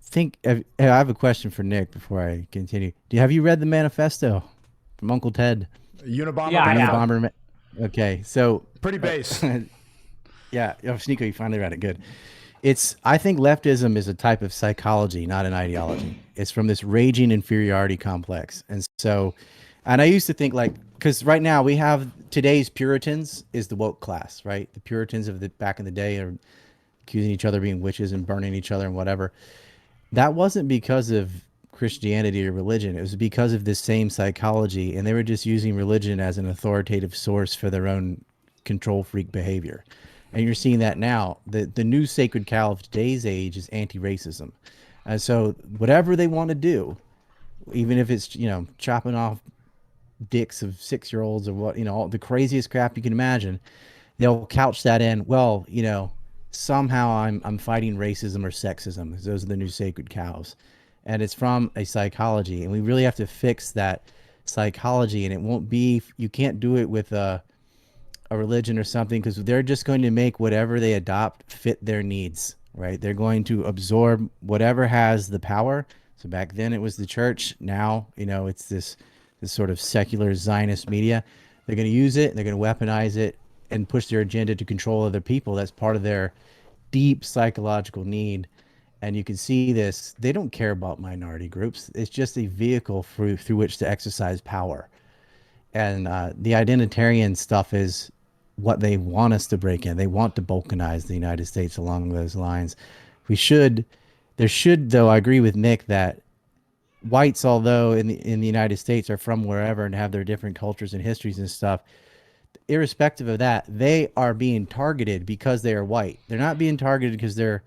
think, I have a question for Nick before I continue. Have you read the manifesto from Uncle Ted? Unabomber? Yeah, Unabomber. Okay, so pretty base. Yeah, Sneako, you finally read it. Good. I think leftism is a type of psychology, not an ideology. It's from this raging inferiority complex. And so, and I used to think like, because right now we have today's Puritans is the woke class, right? The Puritans of the back in the day are accusing each other of being witches and burning each other and whatever. That wasn't because of Christianity or religion. It was because of this same psychology, and they were just using religion as an authoritative source for their own control freak behavior. And you're seeing that now. The new sacred cow of today's age is anti-racism. And so whatever they want to do, even if it's, you know, chopping off dicks of 6-year-olds or what, you know, all the craziest crap you can imagine, they'll couch that in, well, you know, somehow I'm fighting racism or sexism. Those are the new sacred cows. And it's from a psychology, and we really have to fix that psychology. And it won't be, you can't do it with a religion or something, because they're just going to make whatever they adopt fit their needs, right? They're going to absorb whatever has the power. So back then it was the church. Now, you know, it's this sort of secular Zionist media. They're going to use it, they're going to weaponize it and push their agenda to control other people. That's part of their deep psychological need. And you can see this, they don't care about minority groups. It's just a vehicle through which to exercise power. And the identitarian stuff is what they want us to break in. They want to balkanize the United States along those lines. There should, though, I agree with Nick that whites, although in the United States are from wherever and have their different cultures and histories and stuff, irrespective of that, they are being targeted because they are white. They're not being targeted because they're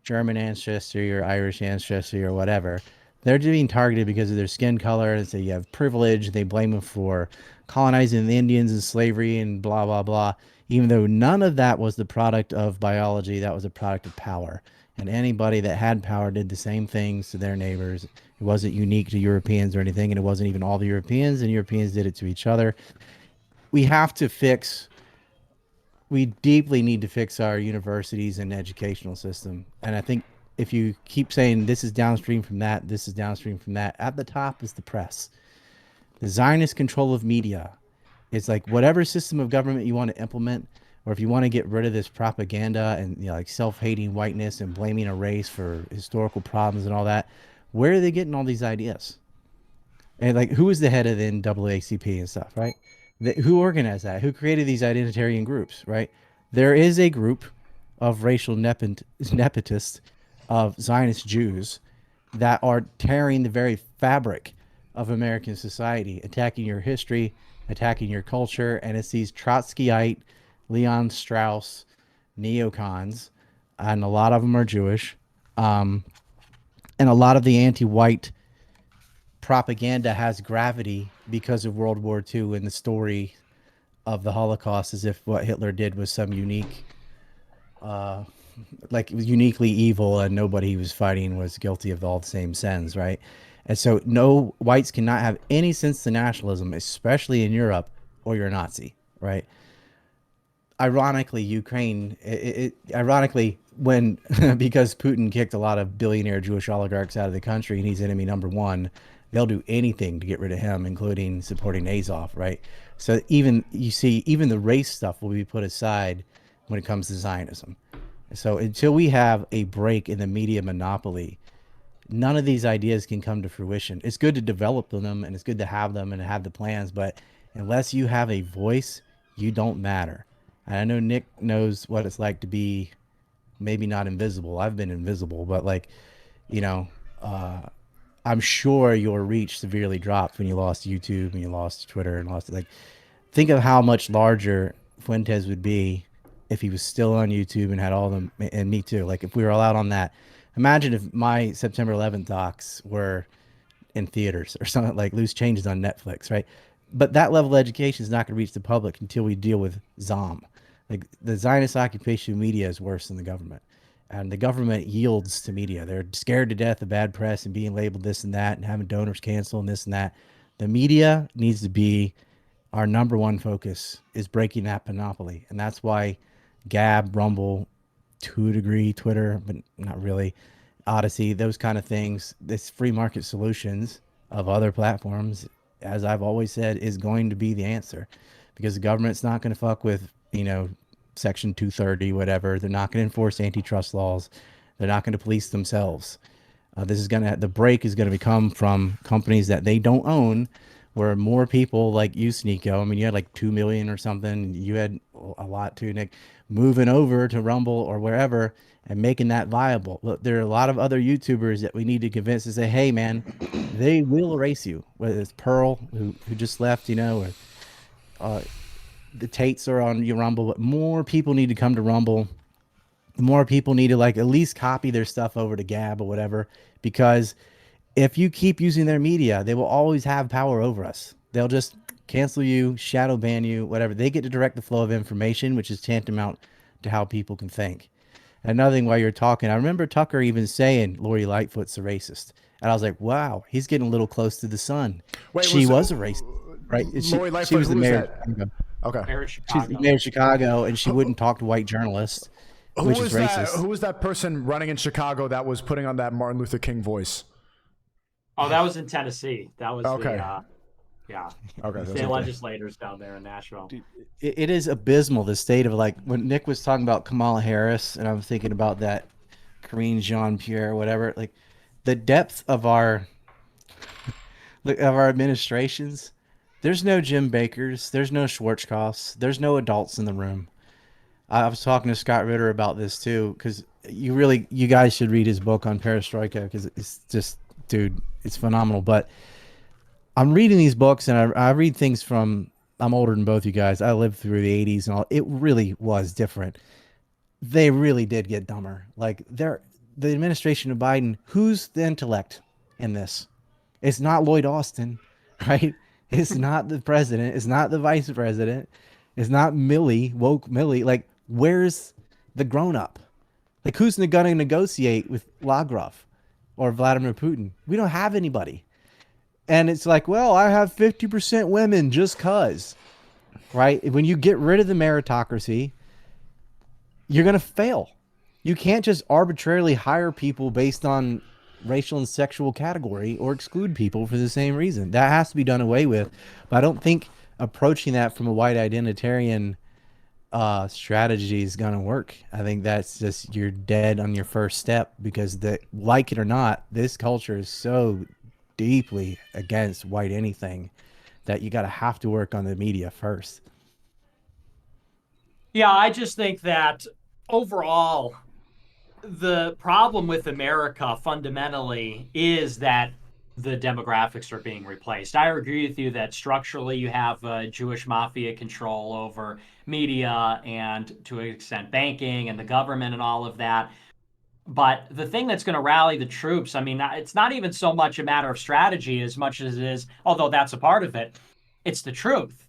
German ancestry or Irish ancestry or whatever. They're being targeted because of their skin color. And so you have privilege. They blame them for colonizing the Indians and slavery and blah, blah, blah. Even though none of that was the product of biology, that was a product of power. And anybody that had power did the same things to their neighbors. It wasn't unique to Europeans or anything, and it wasn't even all the Europeans, and Europeans did it to each other. We deeply need to fix our universities and educational system. And I think if you keep saying this is downstream from that, this is downstream from that, at the top is the press. The Zionist control of media. It's like whatever system of government you want to implement, or if you want to get rid of this propaganda and, you know, like self-hating whiteness and blaming a race for historical problems and all that, where are they getting all these ideas? And like, who is the head of the NAACP and stuff, right? Who organized that? Who created these identitarian groups, right? There is a group of racial nepotists of Zionist Jews that are tearing the very fabric of American society, attacking your history, attacking your culture, and it's these Trotskyite, Leon Strauss neocons, and a lot of them are Jewish, and a lot of the anti-white propaganda has gravity because of World War II and the story of the Holocaust, as if what Hitler did was some unique, like uniquely evil, and nobody he was fighting was guilty of all the same sins, right? And so no, whites cannot have any sense of nationalism, especially in Europe, or you're a Nazi, right? Ironically, Ukraine, ironically, when because Putin kicked a lot of billionaire Jewish oligarchs out of the country and he's enemy number one, they'll do anything to get rid of him, including supporting Azov, right? So even the race stuff will be put aside when it comes to Zionism. So until we have a break in the media monopoly, none of these ideas can come to fruition. It's good to develop them and it's good to have them and have the plans, but unless you have a voice, you don't matter. And I know Nick knows what it's like to be maybe not invisible. I've been invisible, but like, you know, I'm sure your reach severely dropped when you lost YouTube and you lost Twitter and lost, like, think of how much larger Fuentes would be if he was still on YouTube and had all them, and me too. Like if we were all out on that, imagine if my September 11th docs were in theaters or something, like Loose Changes on Netflix, right? But that level of education is not going to reach the public until we deal with ZOM. Like the Zionist occupation of media is worse than the government. And the government yields to media. They're scared to death of bad press and being labeled this and that and having donors cancel and this and that. The media needs to be our number one focus, is breaking that monopoly. And that's why Gab, Rumble, to a degree, Twitter, but not really, Odyssey, those kind of things, this free market solutions of other platforms, as I've always said, is going to be the answer, because the government's not going to fuck with, you know, Section 230, whatever. They're not going to enforce antitrust laws. They're not going to police themselves. The break is going to become from companies that they don't own, where more people like you, Sneako, I mean, you had like 2 million or something. You had a lot too, Nick, moving over to Rumble or wherever and making that viable. Look, there are a lot of other YouTubers that we need to convince to say, hey, man, they will erase you. Whether it's Pearl, who just left, you know, or the Tates are on your Rumble, but more people need to come to Rumble. More people need to like at least copy their stuff over to Gab or whatever, because if you keep using their media, they will always have power over us. They'll just cancel you, shadow ban you, whatever. They get to direct the flow of information, which is tantamount to how people can think. And another thing, while you're talking, I remember Tucker even saying Lori Lightfoot's a racist. And I was like, wow, he's getting a little close to the sun. Wait, she was a racist, right? Lori Lightfoot, she was the who is mayor. that? Okay. She's the mayor of Chicago, and she wouldn't talk to white journalists, which is racist. Who was that person running in Chicago that was putting on that Martin Luther King voice? Oh, that was in Tennessee. That was okay. The state legislators down there in Nashville. It is abysmal, the state of, like, when Nick was talking about Kamala Harris, and I'm thinking about that Karine Jean-Pierre, whatever, like the depth of our administrations. There's no Jim Bakers, there's no Schwarzkopfs, there's no adults in the room. I was talking to Scott Ritter about this too, because you guys should read his book on perestroika, because it's just, dude, it's phenomenal. But I'm reading these books, and I read things from, I'm older than both you guys. I lived through the 80s and all. It really was different. They really did get dumber. Like, the administration of Biden, who's the intellect in this? It's not Lloyd Austin, right? It's not the president. It's not the vice president. It's not woke Millie. Like, where's the grown-up? Like, who's going to negotiate with Lavrov or Vladimir Putin? We don't have anybody. And it's like, well, I have 50% women just cuz, right? When you get rid of the meritocracy, you're going to fail. You can't just arbitrarily hire people based on racial and sexual category or exclude people for the same reason. That has to be done away with. But I don't think approaching that from a white identitarian strategy is going to work. I think that's just, you're dead on your first step, because like it or not, this culture is so deeply against white anything that you have to work on the media first. Yeah, I just think that overall, the problem with America fundamentally is that the demographics are being replaced. I agree with you that structurally you have Jewish mafia control over media and, to an extent, banking and the government and all of that. But the thing that's going to rally the troops, I mean, it's not even so much a matter of strategy as much as it is, although that's a part of it, it's the truth.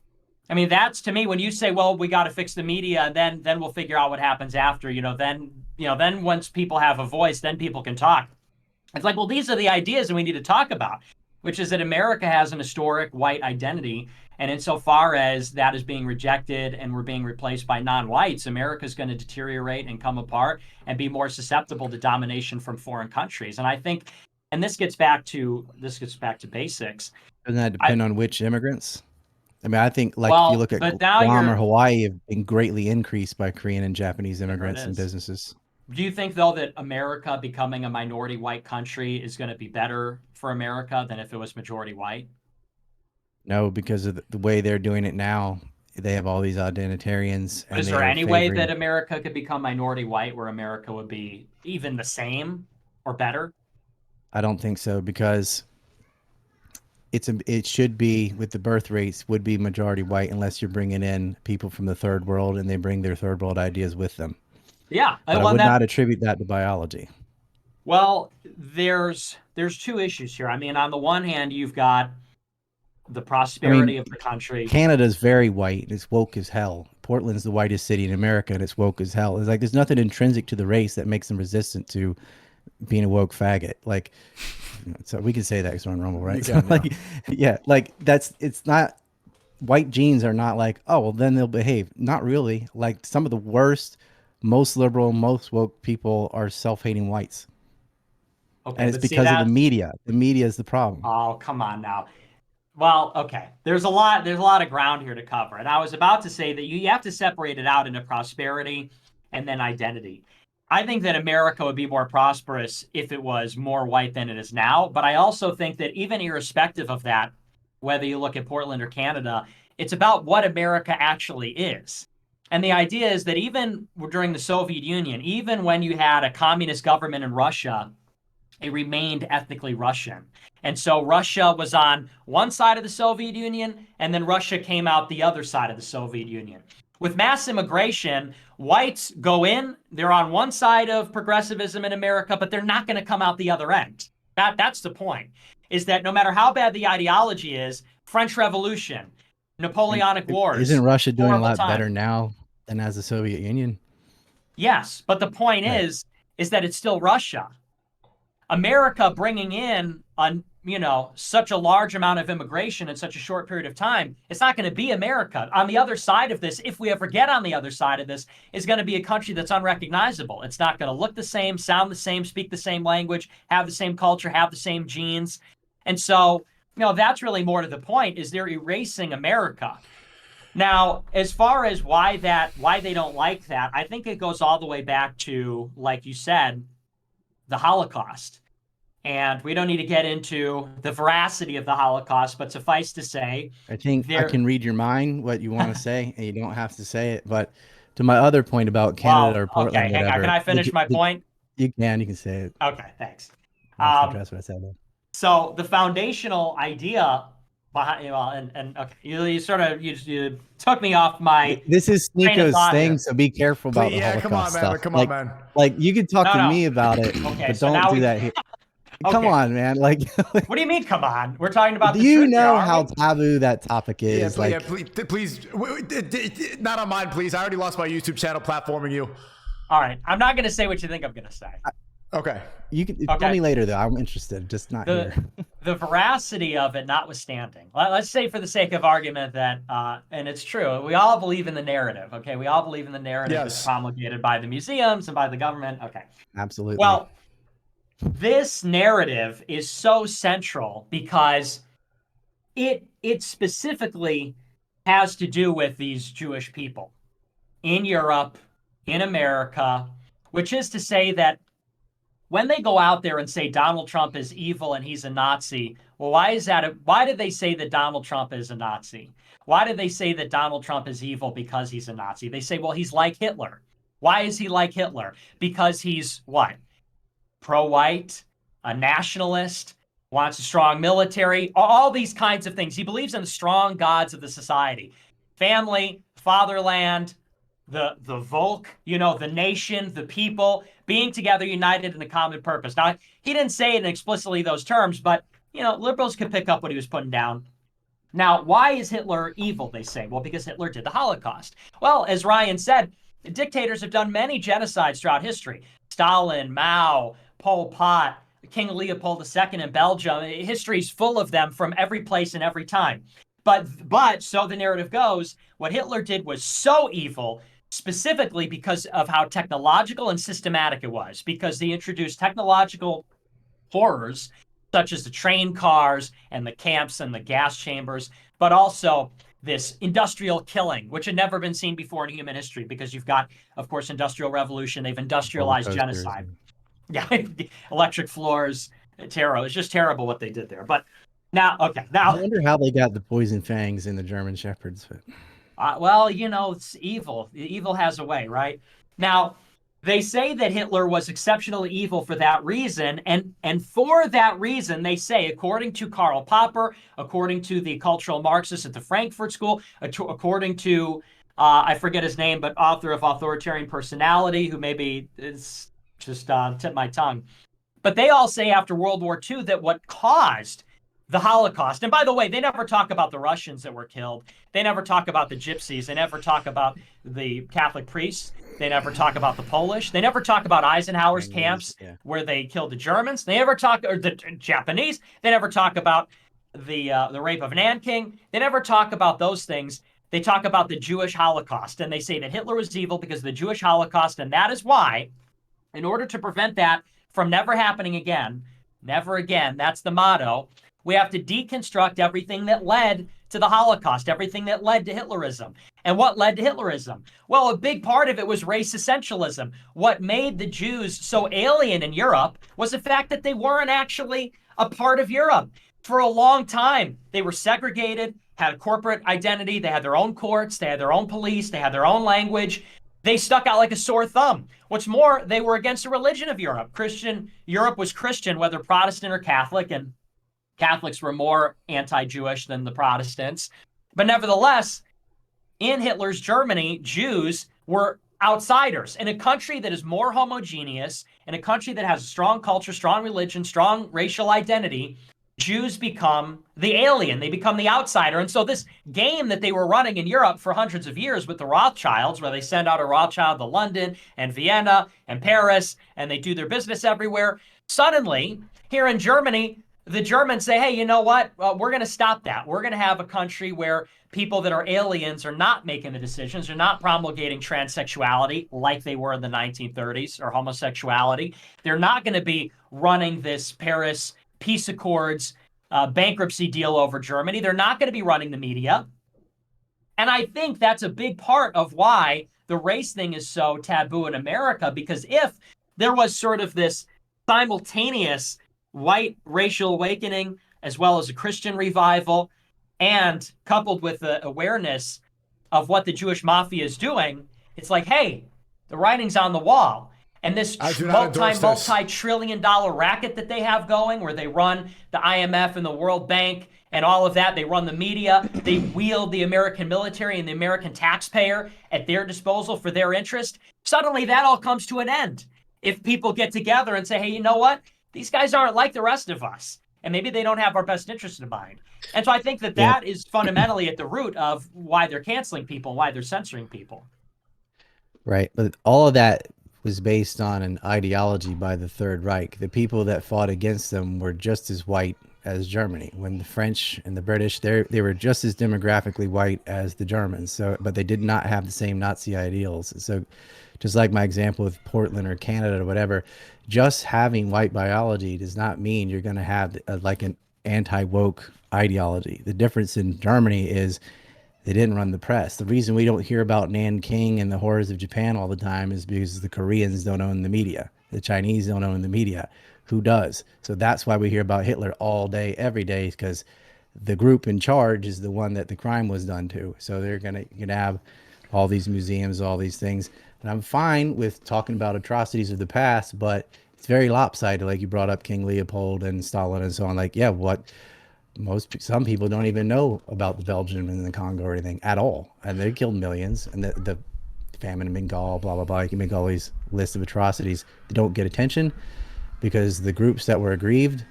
I mean, that's, to me, when you say, well, we got to fix the media, and then we'll figure out what happens after, then once people have a voice, then people can talk. It's like, well, these are the ideas that we need to talk about. which is that America has an historic white identity. And insofar as that is being rejected and we're being replaced by non-whites, America is going to deteriorate and come apart and be more susceptible to domination from foreign countries. And I think, and this gets back to basics. Doesn't that depend on which immigrants? I mean, I think if Well, you look at but now Guam or you're- Hawaii, have been greatly increased by Korean and Japanese immigrants and is. businesses. Do you think, though, that America becoming a minority white country is going to be better for America than if it was majority white? No, because of the way they're doing it now, they have all these identitarians. Is there any way that America could become minority white where America would be even the same or better? I don't think so, because it should be, with the birth rates, would be majority white unless you're bringing in people from the third world and they bring their third world ideas with them. Yeah, But I would not attribute that to biology. Well, there's two issues here. I mean, on the one hand, you've got the prosperity of the country. Canada's very white. It's woke as hell. Portland's the whitest city in America, and it's woke as hell. It's like there's nothing intrinsic to the race that makes them resistant to being a woke faggot. Like, so we can say that because we're on Rumble, right? You can, It's not, white genes are not like, oh, well, then they'll behave. Not really. Like, some of the worst, most liberal, most woke people are self-hating whites. Okay, And it's but see because of that- the media. The media is the problem. Oh, come on now. Well, okay. There's a lot of ground here to cover. And I was about to say that you have to separate it out into prosperity and then identity. I think that America would be more prosperous if it was more white than it is now. But I also think that even irrespective of that, whether you look at Portland or Canada, it's about what America actually is. And the idea is that even during the Soviet Union, even when you had a communist government in Russia, it remained ethnically Russian. And so Russia was on one side of the Soviet Union, and then Russia came out the other side of the Soviet Union. With mass immigration, whites go in, they're on one side of progressivism in America, but they're not going to come out the other end. That's the point, is that no matter how bad the ideology is, French Revolution, Napoleonic Wars. Isn't Russia doing a horrible lot time. better now than as the Soviet Union? Yes, but the point is that it's still Russia. America bringing in such a large amount of immigration in such a short period of time, it's not going to be America. On the other side of this, if we ever get on the other side of this, is going to be a country that's unrecognizable. It's not going to look the same, sound the same, speak the same language, have the same culture, have the same genes. And so, that's really more to the point, is they're erasing America. Now, as far as why they don't like that, I think it goes all the way back to, like you said, the Holocaust. And we don't need to get into the veracity of the Holocaust, but suffice to say, I think I can read your mind, what you want to say, and you don't have to say it. But to my other point about Canada or Portland, okay, hang on. Can I finish my point? You can say it. Okay, thanks. Address what I said. So the foundational idea behind, okay, you took me off my. This is train of Sneako's thought thing, here. so be careful about the Holocaust come on, man. stuff. Come on, man. Like, you can talk to No. me about it, Okay, but so now don't do we- that here. Come Okay. on, man. Like, What do you mean, come on? We're talking about do the you truth here, know aren't how we? taboo that topic is? Please, not on mine, please. I already lost my YouTube channel platforming you. All right, I'm not going to say what you think I'm going to say. Okay. You can tell me later, though. I'm interested, just not here. The veracity of it notwithstanding, let's say for the sake of argument that, and it's true, we all believe in the narrative, okay? We all believe in the narrative that's promulgated by the museums and by the government, okay? Absolutely. Well, this narrative is so central because it specifically has to do with these Jewish people in Europe, in America, which is to say that when they go out there and say Donald Trump is evil and he's a Nazi, well, why is that? Why did they say that Donald Trump is a Nazi? Why did they say that Donald Trump is evil because he's a Nazi? They say, well, he's like Hitler. Why is he like Hitler? Because he's what? Pro-white, a nationalist, wants a strong military, all these kinds of things. He believes in the strong gods of the society. Family, fatherland, the Volk, the nation, the people, being together, united in a common purpose. Now, he didn't say it in explicitly those terms, but, liberals could pick up what he was putting down. Now, why is Hitler evil, they say? Well, because Hitler did the Holocaust. Well, as Ryan said, dictators have done many genocides throughout history. Stalin, Mao, Pol Pot, King Leopold II in Belgium. History's full of them from every place and every time. But so the narrative goes, what Hitler did was so evil, specifically because of how technological and systematic it was, because they introduced technological horrors such as the train cars and the camps and the gas chambers, but also this industrial killing, which had never been seen before in human history, because you've got, of course, Industrial Revolution. They've industrialized genocide. Yeah, electric floors, terror. It's just terrible what they did there. But now, okay, now. I wonder how they got the poison fangs in the German Shepherds. But... well, you know, it's evil. Evil has a way, right? Now, they say that Hitler was exceptionally evil for that reason. And for that reason, they say, according to Karl Popper, according to the cultural Marxists at the Frankfurt School, according to, I forget his name, but author of Authoritarian Personality, who maybe is just tip my tongue. But they all say after World War II that what caused the Holocaust, and by the way, they never talk about the Russians that were killed. They never talk about the gypsies. They never talk about the Catholic priests. They never talk about the Polish. They never talk about Eisenhower's camps where they killed the Germans. They never talk, or the Japanese. They never talk about the rape of Nanking. They never talk about those things. They talk about the Jewish Holocaust, and they say that Hitler was evil because of the Jewish Holocaust, and that is why, in order to prevent that from never happening again, never again, that's the motto, we have to deconstruct everything that led to the Holocaust, everything that led to Hitlerism. And what led to Hitlerism? Well, a big part of it was race essentialism. What made the Jews so alien in Europe was the fact that they weren't actually a part of Europe. For a long time, they were segregated, had a corporate identity, they had their own courts, they had their own police, they had their own language. They stuck out like a sore thumb. What's more, they were against the religion of Europe. Europe was Christian, whether Protestant or Catholic, and Catholics were more anti-Jewish than the Protestants. But nevertheless, in Hitler's Germany, Jews were outsiders. In a country that is more homogeneous, in a country that has a strong culture, strong religion, strong racial identity, Jews become the alien. They become the outsider. And so this game that they were running in Europe for hundreds of years with the Rothschilds, where they send out a Rothschild to London and Vienna and Paris, and they do their business everywhere, suddenly, here in Germany, the Germans say, hey, you know what? We're going to stop that. We're going to have a country where people that are aliens are not making the decisions. They're not promulgating transsexuality like they were in the 1930s, or homosexuality. They're not going to be running this Paris peace accords bankruptcy deal over Germany. They're not going to be running the media. And I think that's a big part of why the race thing is so taboo in America, because if there was sort of this simultaneous white racial awakening, as well as a Christian revival, and coupled with the awareness of what the Jewish mafia is doing, it's like, hey, the writing's on the wall. And this multi-trillion dollar racket that they have going, where they run the IMF and the World Bank and all of that, they run the media, they wield the American military and the American taxpayer at their disposal for their interest, suddenly that all comes to an end. If people get together and say, hey, you know what? These guys aren't like the rest of us, and maybe they don't have our best interest in mind. And so I think that that is fundamentally at the root of why they're canceling people, why they're censoring people. Right. But all of that was based on an ideology by the Third Reich. The people that fought against them were just as white as Germany. When the French and the British, they were just as demographically white as the Germans. So, but they did not have the same Nazi ideals. So just like my example with Portland or Canada or whatever, just having white biology does not mean you're going to have like an anti-woke ideology. The difference in Germany is they didn't run the press. The reason we don't hear about Nanking and the horrors of Japan all the time is because the Koreans don't own the media. The Chinese don't own the media. Who does? So that's why we hear about Hitler all day, every day, because the group in charge is the one that the crime was done to. So they're going to have all these museums, all these things. And I'm fine with talking about atrocities of the past, but it's very lopsided. Like you brought up King Leopold and Stalin and so on. Like, yeah, some people don't even know about the Belgium and the Congo or anything at all. And they killed millions. And the famine in Bengal, blah, blah, blah. You can make all these lists of atrocities that don't get attention because the groups that were aggrieved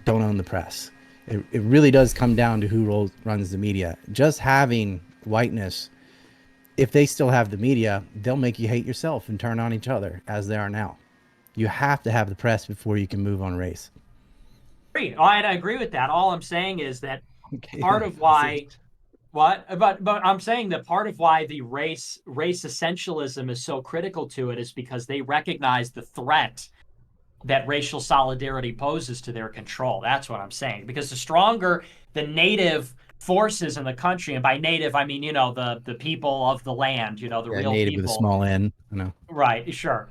don't own the press. It really does come down to who runs the media. Just having whiteness, if they still have the media, they'll make you hate yourself and turn on each other as they are now. You have to have the press before you can move on race. I agree with that. All I'm saying is that part of why, but I'm saying that part of why the race essentialism is so critical to it is because they recognize the threat that racial solidarity poses to their control. That's what I'm saying. Because the stronger the native forces in the country, and by native I mean, the people of the land, the real native people. with a small n. Right, sure.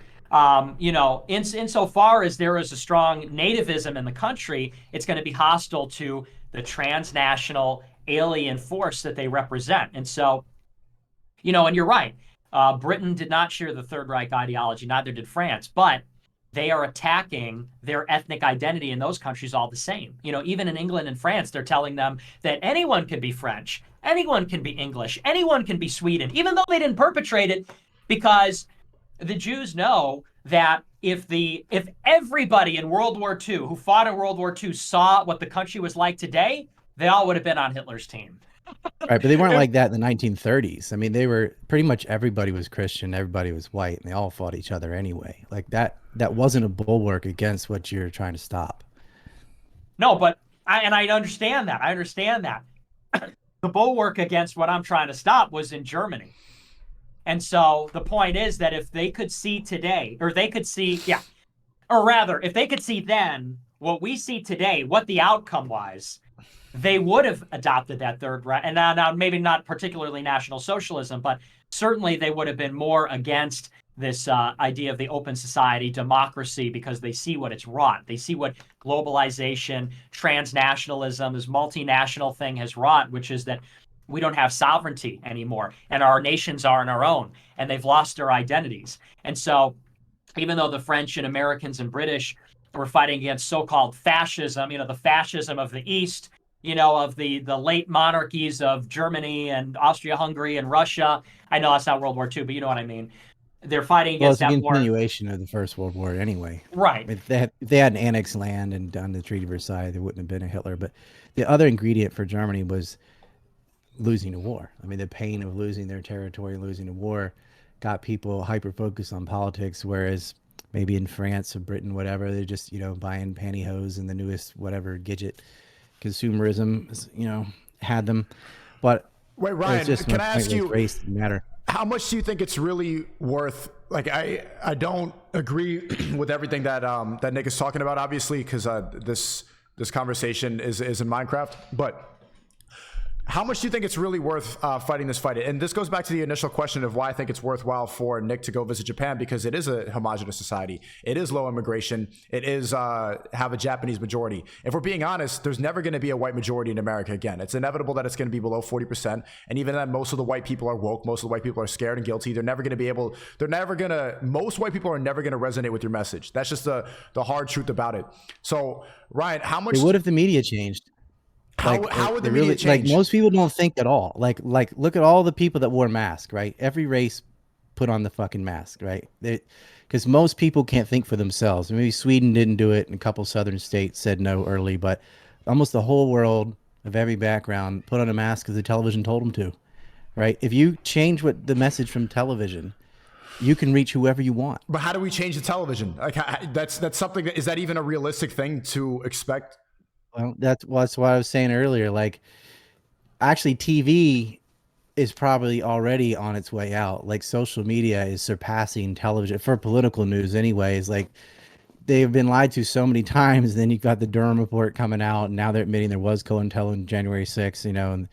Insofar as there is a strong nativism in the country, it's going to be hostile to the transnational alien force that they represent. And so, and you're right. Britain did not share the Third Reich ideology, neither did France, but they are attacking their ethnic identity in those countries all the same. Even in England and France, they're telling them that anyone can be French, anyone can be English, anyone can be Sweden, even though they didn't perpetrate it, because the Jews know that if everybody in World War II who fought in World War II saw what the country was like today, they all would have been on Hitler's team. Right, but they weren't like that in the 1930s. I mean, they were pretty much everybody was Christian, everybody was white, and they all fought each other anyway. Like that wasn't a bulwark against what you're trying to stop. No, but I understand that. I understand that. The bulwark against what I'm trying to stop was in Germany. And so the point is that if they could see today, or they could see, if they could see then what we see today, what the outcome was, they would have adopted that Third Reich. And now maybe not particularly National Socialism, but certainly they would have been more against this idea of the open society, democracy, because they see what it's wrought. They see what globalization, transnationalism, this multinational thing has wrought, which is that we don't have sovereignty anymore, and our nations are on our own, and they've lost their identities. And so even though the French and Americans and British were fighting against so-called fascism, the fascism of the East, of the late monarchies of Germany and Austria-Hungary and Russia. I know that's not World War II, but you know what I mean. They're fighting against that that war. Continuation of the First World War anyway. Right. If they hadn't annexed land and done the Treaty of Versailles, there wouldn't have been a Hitler. But the other ingredient for Germany was losing a war. I mean, the pain of losing their territory, losing a war, got people hyper-focused on politics, whereas maybe in France or Britain, whatever, they're just, buying pantyhose and the newest whatever gadget. Consumerism, had them. But wait, Ryan, can I ask you, race didn't matter. How much do you think it's really worth? Like, I don't agree with everything that that Nick is talking about, obviously, because this conversation is in Minecraft, but how much do you think it's really worth fighting this fight? And this goes back to the initial question of why I think it's worthwhile for Nick to go visit Japan, because it is a homogenous society. It is low immigration. It is have a Japanese majority. If we're being honest, there's never going to be a white majority in America again. It's inevitable that it's going to be below 40%. And even then, most of the white people are woke. Most of the white people are scared and guilty. They're never going to be able, most white people are never going to resonate with your message. That's just the hard truth about it. So, Ryan, how much... What if the media changed? How would the media change? Like, most people don't think at all. Like look at all the people that wore masks, right? Every race put on the fucking mask, right? Because most people can't think for themselves. Maybe Sweden didn't do it, and a couple southern states said no early, but almost the whole world of every background put on a mask because the television told them to, right? If you change what the message from television, you can reach whoever you want. But how do we change the television? Like, that's something that, is that even a realistic thing to expect? Well, that's what I was saying earlier. Like, actually, TV is probably already on its way out. Like, social media is surpassing television for political news anyways. Like, they've been lied to so many times. Then you've got the Durham report coming out, and now they're admitting there was COINTEL on January 6th, and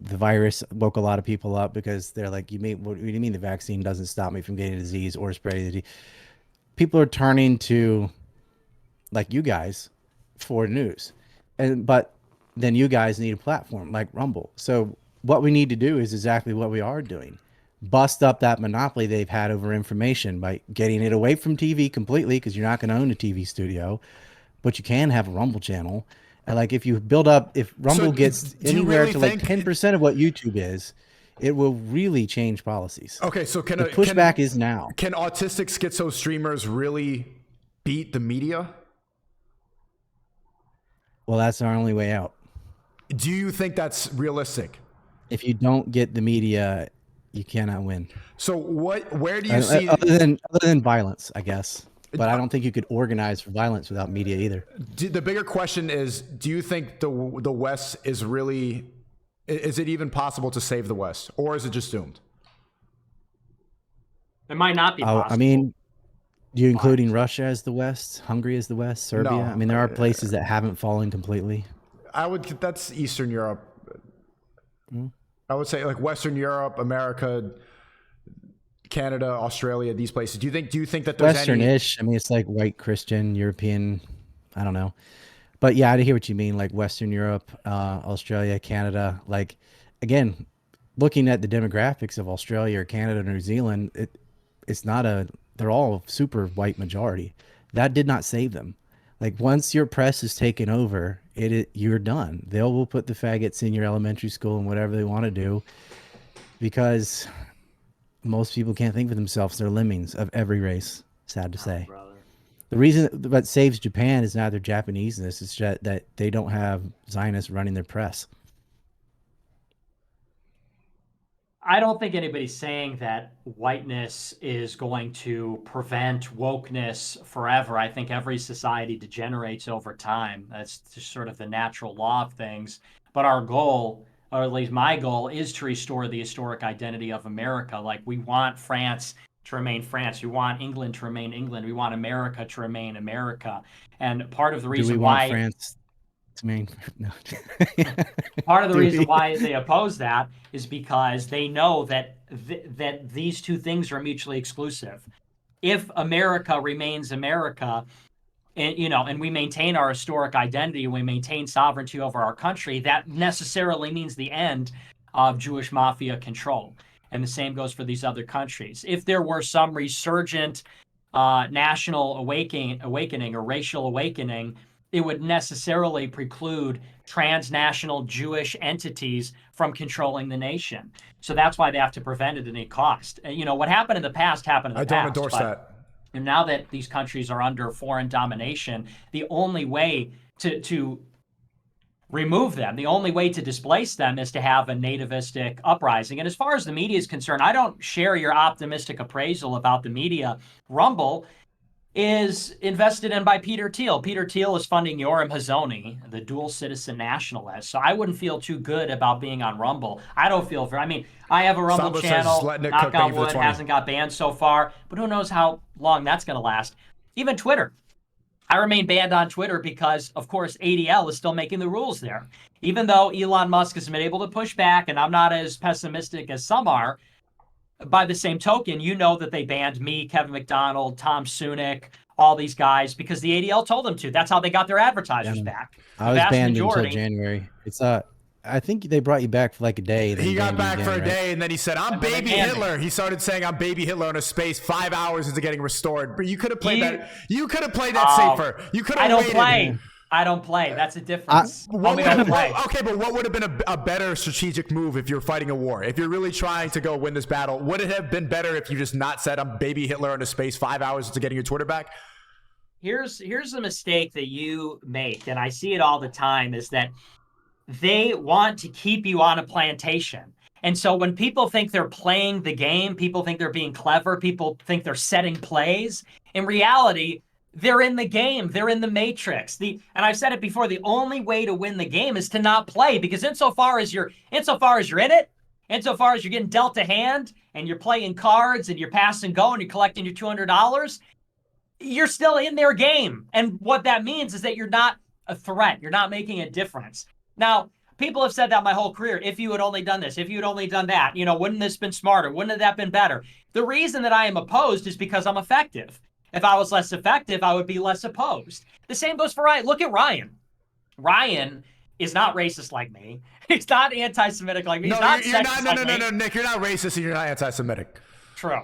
the virus woke a lot of people up because they're like, what do you mean the vaccine doesn't stop me from getting a disease or spreading the disease? People are turning to, like, you guys for news. But then you guys need a platform like Rumble. So what we need to do is exactly what we are doing. Bust up that monopoly they've had over information by getting it away from TV completely, because you're not going to own a TV studio, but you can have a Rumble channel. And like, if you build up, if Rumble gets anywhere really to like 10% of what YouTube is, it will really change policies. Okay, so the pushback is now. Can autistic schizo streamers really beat the media? Well, that's our only way out. Do you think that's realistic? If you don't get the media, you cannot win. So where do you see... Other than violence, I guess. but I don't think you could organize for violence without media either. The bigger question is, do you think the West is really, is it even possible to save the West, or is it just doomed? It might not be possible. I mean, you including Russia as the West, Hungary as the West, Serbia? No. I mean, there are places that haven't fallen completely. That's Eastern Europe. I would say like Western Europe, America, Canada, Australia, these places. Do you think that there's Western-ish? I mean, it's like white Christian, European, I don't know. But yeah, I hear what you mean, like Western Europe, Australia, Canada. Like, again, looking at the demographics of Australia or Canada or New Zealand, it's not they're all super white majority. That did not save them. Like, once your press is taken over, you're done. They will put the faggots in your elementary school and whatever they want to do, because most people can't think for themselves. They're lemmings of every race, sad to say. The reason that saves Japan is not their Japaneseness, it's just that they don't have Zionists running their press. I don't think anybody's saying that whiteness is going to prevent wokeness forever. I think every society degenerates over time. That's just sort of the natural law of things. But our goal, or at least my goal, is to restore the historic identity of America. Like, we want France to remain France. We want England to remain England. We want America to remain America. And part of the reason why France to remain, no. Part of the reason why they oppose that is because they know that that these two things are mutually exclusive. If America remains America, and we maintain our historic identity, and we maintain sovereignty over our country, that necessarily means the end of Jewish mafia control. And the same goes for these other countries. If there were some resurgent national awakening or racial awakening, it would necessarily preclude transnational Jewish entities from controlling the nation. So that's why they have to prevent it at any cost. And, what happened in the past happened in the past. I don't endorse that. And now that these countries are under foreign domination, the only way to remove them, the only way to displace them, is to have a nativistic uprising. And as far as the media is concerned, I don't share your optimistic appraisal about the media. Rumble is invested in by Peter Thiel. Peter Thiel is funding Yoram Hazony, the dual citizen nationalist. So I wouldn't feel too good about being on Rumble. I don't feel I have a Rumble channel, knock on wood, hasn't got banned so far, but who knows how long that's going to last. Even Twitter. I remain banned on Twitter because, of course, ADL is still making the rules there. Even though Elon Musk has been able to push back, and I'm not as pessimistic as some are, by the same token, that they banned me, Kevin McDonald, Tom Sunik, all these guys, because the ADL told them to. That's how they got their advertisers back. I was banned until January. It's I think they brought you back for like a day. He got back for a day, and then he said, "I'm baby Hitler." He started saying, "I'm baby Hitler" in a space 5 hours into getting restored. But you could have played that. You could have played that safer. You could have waited. I don't play. That's a difference. Okay, but what would have been a better strategic move if you're fighting a war? If you're really trying to go win this battle, would it have been better if you just not said, "I'm baby Hitler" in a space 5 hours into getting your Twitter back? Here's a mistake that you make, and I see it all the time, is that they want to keep you on a plantation. And so when people think they're playing the game, people think they're being clever, people think they're setting plays, in reality, they're in the game. They're in the matrix. And I've said it before, the only way to win the game is to not play, because insofar as you're in it, insofar as you're getting dealt a hand and you're playing cards and you're pass and go and you're collecting your $200, you're still in their game. And what that means is that you're not a threat. You're not making a difference. Now, people have said that my whole career. If you had only done this, if you had only done that, wouldn't this have been smarter? Wouldn't have that been better? The reason that I am opposed is because I'm effective. If I was less effective, I would be less opposed. The same goes for Ryan. Look at Ryan. Ryan is not racist like me. He's not anti-Semitic like me. He's not sexist like me. No, Nick, you're not racist and you're not anti-Semitic. True.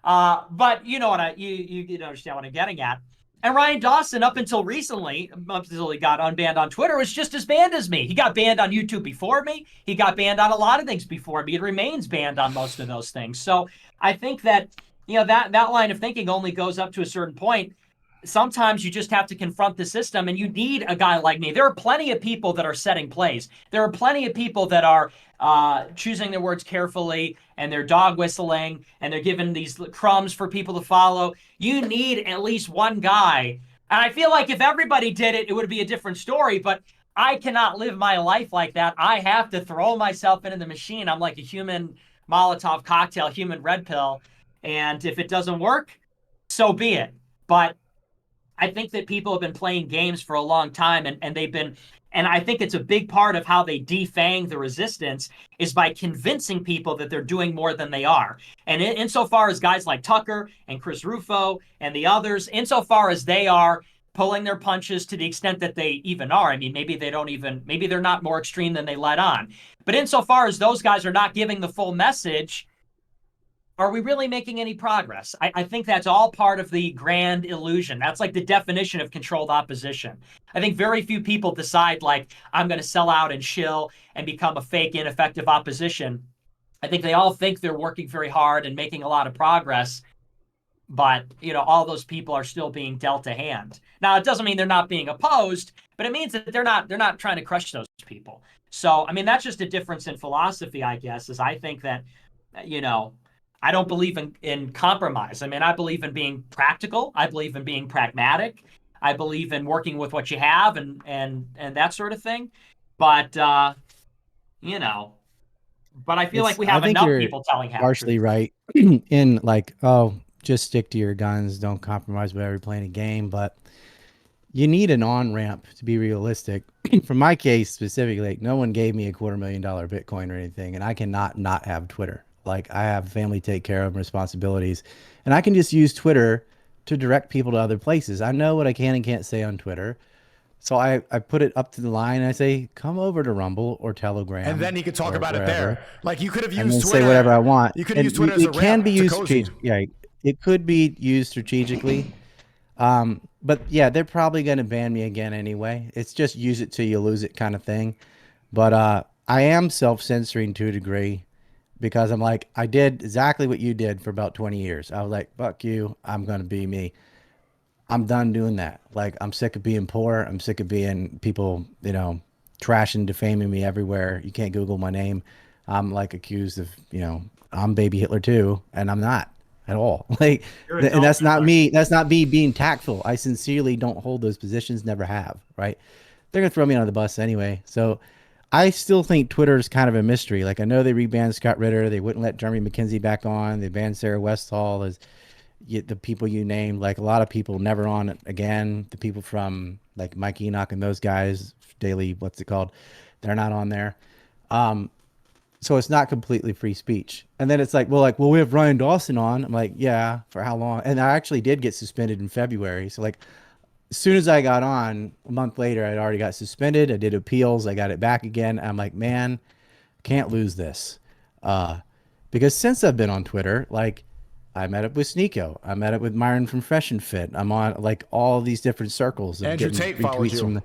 But you know what you understand what I'm getting at. And Ryan Dawson, up until recently, up until he got unbanned on Twitter, was just as banned as me. He got banned on YouTube before me. He got banned on a lot of things before me. It remains banned on most of those things. So I think that, that line of thinking only goes up to a certain point. sometimes you just have to confront the system, and you need a guy like me. There are plenty of people that are setting plays. There are plenty of people that are choosing their words carefully, and they're dog whistling, and they're giving these crumbs for people to follow. You need at least one guy. And I feel like if everybody did it, it would be a different story, but I cannot live my life like that. I have to throw myself into the machine. I'm like a human Molotov cocktail, human red pill. And if it doesn't work, so be it. But I think that people have been playing games for a long time, and they've been, and I think it's a big part of how they defang the resistance is by convincing people that they're doing more than they are. And insofar as guys like Tucker and Chris Rufo and the others, insofar as they are pulling their punches to the extent that they even are, I mean, maybe they're not more extreme than they let on. But insofar as those guys are not giving the full message, are we really making any progress? I think that's all part of the grand illusion. That's like the definition of controlled opposition. I think very few people decide, like, I'm going to sell out and shill and become a fake, ineffective opposition. I think they all think they're working very hard and making a lot of progress. But, you know, all those people are still being dealt a hand. Now, it doesn't mean they're not being opposed, but it means that they're not trying to crush those people. So, I mean, that's just a difference in philosophy, I guess, is I think that, you know, I don't believe in compromise. I mean, I believe in being practical. I believe in being pragmatic. I believe in working with what you have and that sort of thing. But, you know, but I feel like we have enough people telling half partially truths. right in like, oh, just stick to your guns. Don't compromise whenever you're playing a game. But you need an on-ramp to be realistic. For my case specifically, like, no one gave me a $250,000 Bitcoin or anything, and I cannot not have Twitter. Like, I have family to take care of, responsibilities, and I can just use Twitter to direct people to other places. I know what I can and can't say on Twitter. So I put it up to the line and I say, come over to Rumble or Telegram. And then he could talk about wherever. it there. Like, you could have And used then Twitter. say whatever I want. You could And use Twitter as a it can ramp be to used cozy. yeah, it could be used strategically. But yeah, they're probably going to ban me again anyway. It's just use it till you lose it kind of thing. But I am self-censoring to a degree, because I'm like, I did exactly what you did for about 20 years. I was like, fuck you, I'm going to be me. I'm done doing that. Like, I'm sick of being poor. I'm sick of being people, you know, trashing, defaming me everywhere. You can't Google my name. I'm like accused of, you know, I'm baby Hitler too. And I'm not at all. Like, and that's not me. That's not me being tactful. I sincerely don't hold those positions, never have, right? They're going to throw me on the bus anyway. So I still think Twitter is kind of a mystery. Like, I know they rebanned Scott Ritter. They wouldn't let Jeremy McKenzie back on. They banned Sarah Westall. As the people you named, like, a lot of people never on it again. The people from like Mike Enoch and those guys, Daily, what's it called? They're not on there. So it's not completely free speech. And then it's like, well, we have Ryan Dawson on. I'm like, yeah, for how long? And I actually did get suspended in February. So like, as soon as I got on, a month later, I'd already got suspended. I did appeals. I got it back again. I'm like, man, can't lose this. Because since I've been on Twitter, like, I met up with Sneako. I met up with Myron from Fresh and Fit. I'm on like all these different circles. Andrew Tate followed you.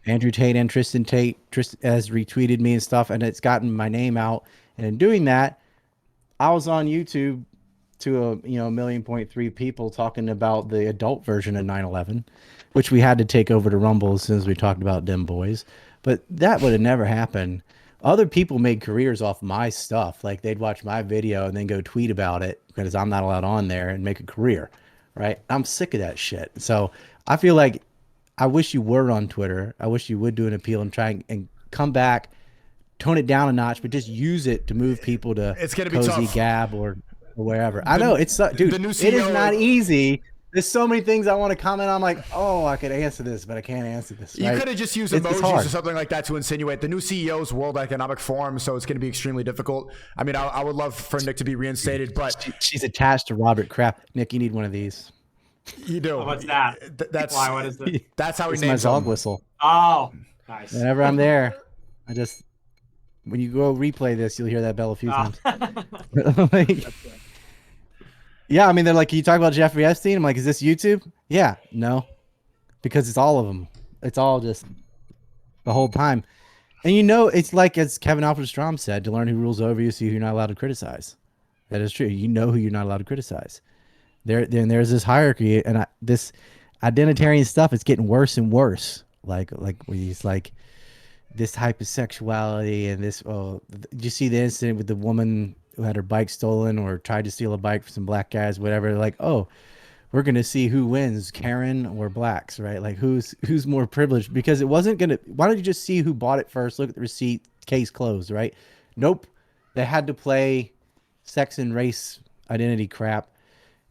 Andrew Tate and Tristan Tate. Tristan has retweeted me and stuff, and it's gotten my name out. And in doing that, I was on YouTube to a 1.3 people talking about the adult version of 9/11, which we had to take over to Rumble as soon as we talked about Dim Boys. But that would have never happened. Other people made careers off my stuff. Like, they'd watch my video and then go tweet about it because I'm not allowed on there and make a career, right? I'm sick of that shit. So I feel like I wish you were on Twitter. I wish you would do an appeal and try and come back, tone it down a notch, but just use it to move people to It's gonna be Cozy tough. Gab or wherever. I know it's dude. the new It is CEO not easy. There's so many things I want to comment on. Like, oh, I could answer this, but I can't answer this. You right? could have just used It's emojis hard. or something like that to insinuate. The new CEO's World Economic Forum, so it's going to be extremely difficult. I mean, I would love for Nick to be reinstated, but She's attached to Robert Kraft. Nick, you need one of these. you do. What's that? That's Why? What is it? That's how he It's my names dog them. whistle. Oh, nice. Whenever I'm there, I just, when you go replay this, you'll hear that bell a few times. Like, yeah, I mean, they're like, can you talk about Jeffrey Epstein? I'm like, is this YouTube? Yeah, no, because it's all of them. It's all just the whole time. And it's like, as Kevin Alfred Strom said, to learn who rules over you so you're not allowed to criticize. That is true. You know who you're not allowed to criticize. There's this hierarchy, and identitarian stuff is getting worse and worse. Like where he's like this type of sexuality and this. Oh, did you see the incident with the woman who had her bike stolen or tried to steal a bike from some black guys, whatever? Like, oh, we're gonna see who wins, Karen or blacks, right? Like who's more privileged, because it wasn't gonna. Why don't you just see who bought it first? Look at the receipt, case closed, right? Nope, they had to play sex and race identity crap.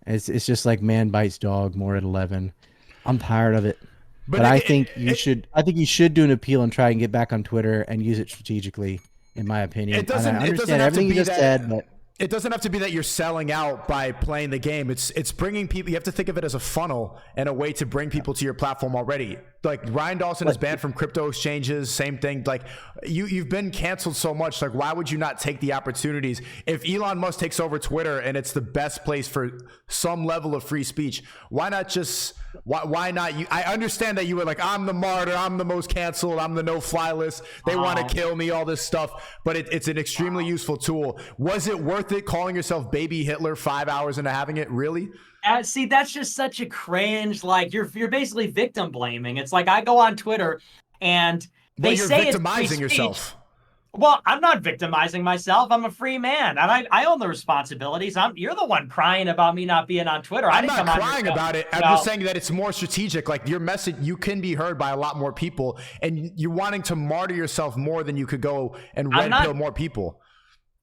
It's just like man bites dog, more at 11. I'm tired of it. But I think you should do an appeal and try and get back on Twitter and use it strategically, in my opinion. It doesn't. And I It doesn't understand have to everything be you just that. said, but It doesn't have to be that you're selling out by playing the game. It's bringing people. You have to think of it as a funnel and a way to bring people to your platform already. Like Ryan Dawson is banned from crypto exchanges. Same thing. Like you've been canceled so much. Like why would you not take the opportunities? If Elon Musk takes over Twitter and it's the best place for some level of free speech, why not just? Why not? I understand that you were like, I'm the martyr, I'm the most canceled, I'm the no-fly list. They want to kill me, all this stuff. But it's an extremely useful tool. Was it worth it calling yourself Baby Hitler 5 hours into having it? Really? See, that's just such a cringe. Like you're basically victim blaming. It's like I go on Twitter and they you're say victimizing it's free speech. yourself. Well, I'm not victimizing myself. I'm a free man, and I own the responsibilities. You're the one crying about me not being on Twitter. I'm not crying about it. I'm just saying that it's more strategic. Like your message, you can be heard by a lot more people, and you're wanting to martyr yourself more than you could go and red pill more people.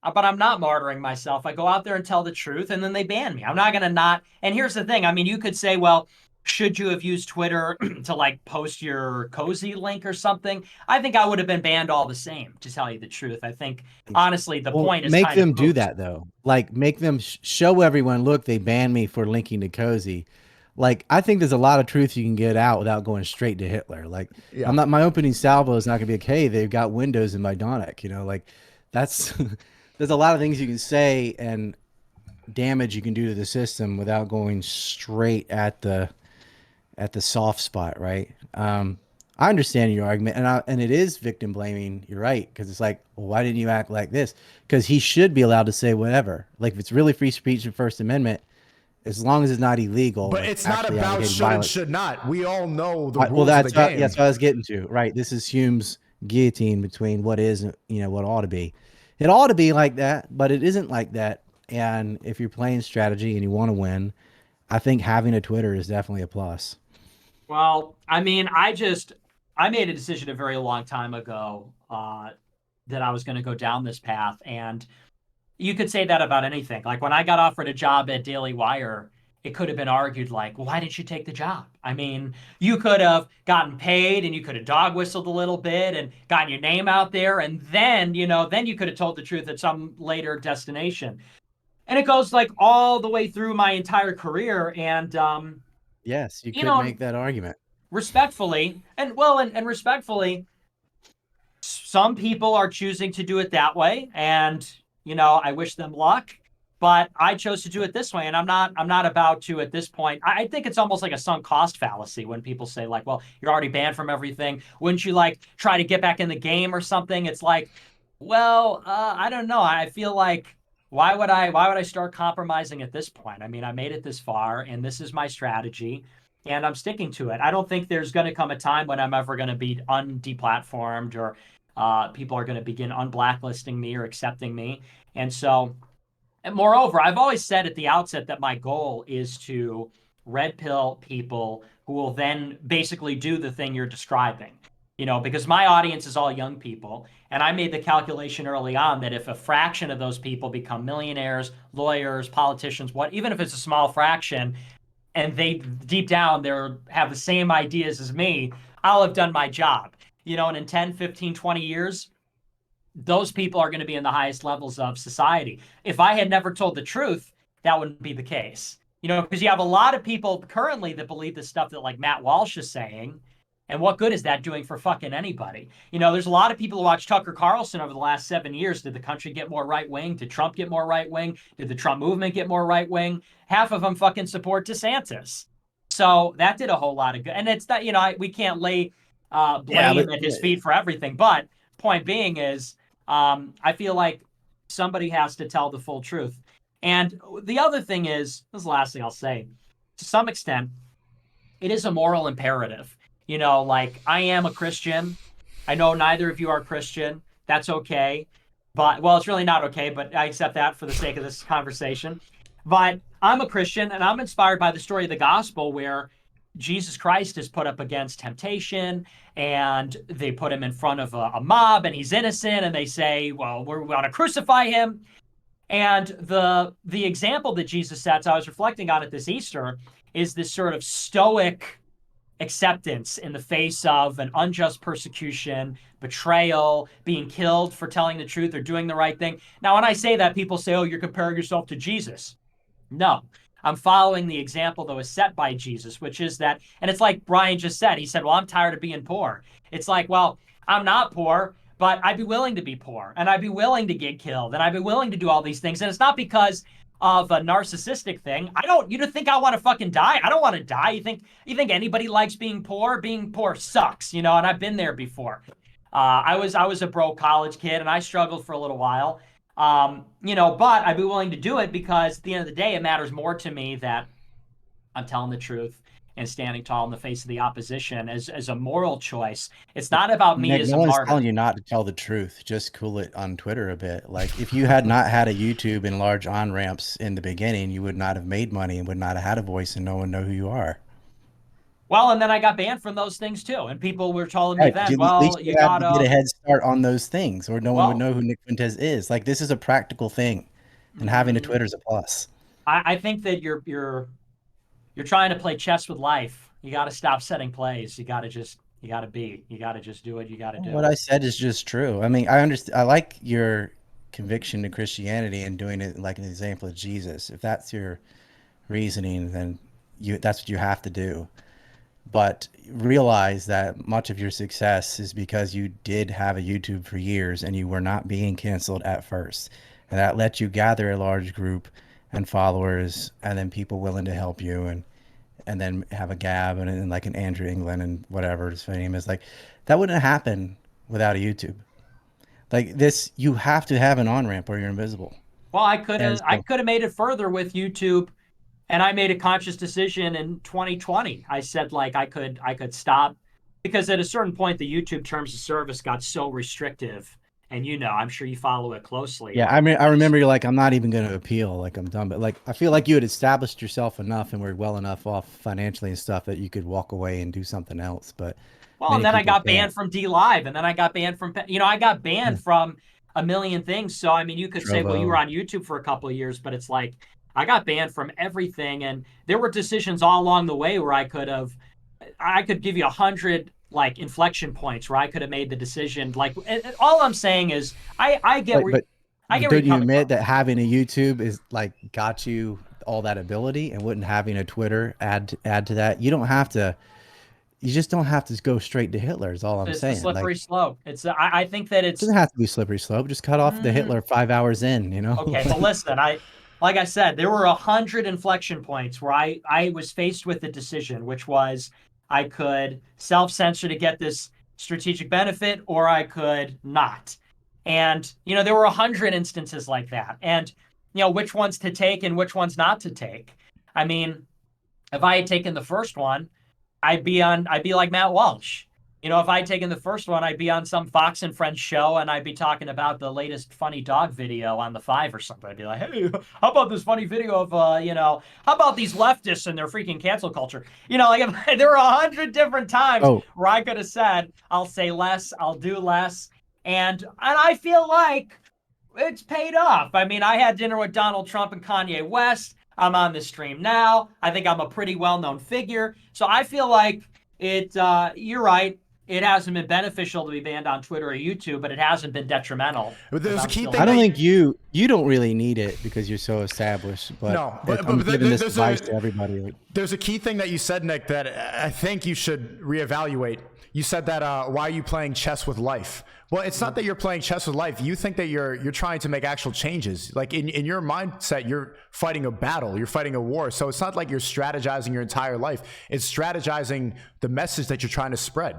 But I'm not martyring myself. I go out there and tell the truth, and then they ban me. I'm not going to not. And here's the thing. I mean, you could say, well, should you have used Twitter to like post your cozy link or something? I think I would have been banned all the same, to tell you the truth. I think, honestly, the point is make kind them of do that though. Like make them show everyone, look, they banned me for linking to cozy. Like I think there's a lot of truth you can get out without going straight to Hitler. Like I'm not, my opening salvo is not gonna be like, hey, they've got Windows in my Donic. You know, like that's there's a lot of things you can say and damage you can do to the system without going straight at the soft spot, right? I understand your argument, and it is victim blaming. You're right, because it's like, well, why didn't you act like this? Because he should be allowed to say whatever. Like if it's really free speech and First Amendment, as long as it's not illegal. But like it's not about should and should not. We all know the rules well, that's of the game. That's what I was getting to. Right, this is Hume's guillotine between what is, what ought to be. It ought to be like that, but it isn't like that. And if you're playing strategy and you want to win, I think having a Twitter is definitely a plus. Well, I mean, I made a decision a very long time ago that I was going to go down this path. And you could say that about anything. Like when I got offered a job at Daily Wire, it could have been argued like, well, why didn't you take the job? I mean, you could have gotten paid and you could have dog whistled a little bit and gotten your name out there. And then, then you could have told the truth at some later destination. And it goes like all the way through my entire career. And, yes, you could make that argument. Respectfully, and respectfully, some people are choosing to do it that way. And, I wish them luck. But I chose to do it this way, and I'm not about to at this point. I think it's almost like a sunk cost fallacy when people say like, well, you're already banned from everything. Wouldn't you like try to get back in the game or something? It's like, well, I don't know. I feel like why would I start compromising at this point? I mean, I made it this far, and this is my strategy, and I'm sticking to it. I don't think there's going to come a time when I'm ever going to be undeplatformed or people are going to begin unblacklisting me or accepting me. And so. And moreover, I've always said at the outset that my goal is to red pill people who will then basically do the thing you're describing, because my audience is all young people. And I made the calculation early on that if a fraction of those people become millionaires, lawyers, politicians, even if it's a small fraction, and they deep down they have the same ideas as me, I'll have done my job. And in 10, 15, 20 years, those people are going to be in the highest levels of society. If I had never told the truth, that wouldn't be the case. Because you have a lot of people currently that believe the stuff that like Matt Walsh is saying. And what good is that doing for fucking anybody? There's a lot of people who watch Tucker Carlson over the last 7 years. Did the country get more right wing? Did Trump get more right wing? Did the Trump movement get more right wing? Half of them fucking support DeSantis. So that did a whole lot of good. And it's that, we can't lay blame at his feet for everything. But point being is, I feel like somebody has to tell the full truth. And the other thing is, this is the last thing I'll say, to some extent, it is a moral imperative. You know, like, I am a Christian. I know neither of you are Christian. That's okay. But, well, it's really not okay, but I accept that for the sake of this conversation. But I'm a Christian, and I'm inspired by the story of the gospel where Jesus Christ is put up against temptation, and they put him in front of a mob, and he's innocent, and they say, well, we want to crucify him. And the example that Jesus sets, I was reflecting on it this Easter, is this sort of stoic acceptance in the face of an unjust persecution, betrayal, being killed for telling the truth or doing the right thing. Now, when I say that, people say, oh, you're comparing yourself to Jesus. No, I'm following the example that was set by Jesus, which is that, and it's like Brian just said, he said, well, I'm tired of being poor. It's like, well, I'm not poor, but I'd be willing to be poor, and I'd be willing to get killed, and I'd be willing to do all these things. And it's not because of a narcissistic thing. You don't think I want to fucking die? I don't want to die. You think anybody likes being poor? Being poor sucks, you know, and I've been there before. I was a broke college kid, and I struggled for a little while. You know, but I'd be willing to do it because at the end of the day, it matters more to me that I'm telling the truth and standing tall in the face of the opposition as a moral choice. It's not about me Nick, as no a one's martyr. telling you not to tell the truth. Just cool it on Twitter a bit. Like, if you had not had a YouTube and large on-ramps in the beginning, you would not have made money and would not have had a voice, and no one know who you are. Well, and then I got banned from those things too. And people were telling me Right, then, at well, least you have to gotta get a head start on those things, or no one would know who Nick Fuentes is. Like, this is a practical thing, and having a Twitter is a plus. I think that you're trying to play chess with life. You got to stop setting plays. You got to just do what you got to do. What I said is just true. I mean, I understand. I like your conviction to Christianity and doing it like an example of Jesus. If that's your reasoning, then that's what you have to do. But realize that much of your success is because you did have a YouTube for years and you were not being canceled at first. And that let you gather a large group and followers, and then people willing to help you, and then have a Gab and like an Andrew England and whatever his name is. Like, that wouldn't happen without a YouTube. Like this, you have to have an on-ramp or you're invisible. Well, I could have made it further with YouTube, and I made a conscious decision in 2020. I said, like, I could stop, because at a certain point the YouTube terms of service got so restrictive. And you know, I'm sure you follow it closely. Yeah, I mean, I remember you're like, I'm not even going to appeal. Like, I'm done. But like, I feel like you had established yourself enough and were well enough off financially and stuff that you could walk away and do something else. But well, and then I got banned from D Live, and then I got banned from, you know, I got banned from a million things. So I mean, you could say, well, you were on YouTube for a couple of years, but it's like I got banned from everything, and there were decisions all along the way where I could give you 100 like inflection points where I could have made the decision. Like, all I'm saying is I get where don't you admit that having a YouTube is like got you all that ability, and wouldn't having a Twitter add to that? You just don't have to go straight to Hitler is all I'm saying. It's a slippery slope. I think that it doesn't have to be slippery slope. Just cut off the Hitler 5 hours in, you know? Okay, but listen, like I said, there were 100 inflection points where I was faced with a decision, which was I could self-censor to get this strategic benefit, or I could not. And, you know, there were 100 instances like that. And, you know, which ones to take and which ones not to take. I mean, if I had taken the first one, I'd be like Matt Walsh. You know, if I had taken the first one, I'd be on some Fox and Friends show, and I'd be talking about the latest funny dog video on the 5 or something. I'd be like, hey, how about this funny video of, you know, how about these leftists and their freaking cancel culture? You know, like, there were 100 different times where I could have said, I'll say less, I'll do less. And I feel like it's paid off. I mean, I had dinner with Donald Trump and Kanye West. I'm on the stream now. I think I'm a pretty well-known figure. So I feel like you're right. It hasn't been beneficial to be banned on Twitter or YouTube, but it hasn't been detrimental. But there's a key thing. I don't think you don't really need it because you're so established. But no, I'm giving this advice to everybody. There's a key thing that you said, Nick, that I think you should reevaluate. You said that why are you playing chess with life? Well, it's not that you're playing chess with life. You think that you're trying to make actual changes. Like in your mindset, you're fighting a battle. You're fighting a war. So it's not like you're strategizing your entire life. It's strategizing the message that you're trying to spread.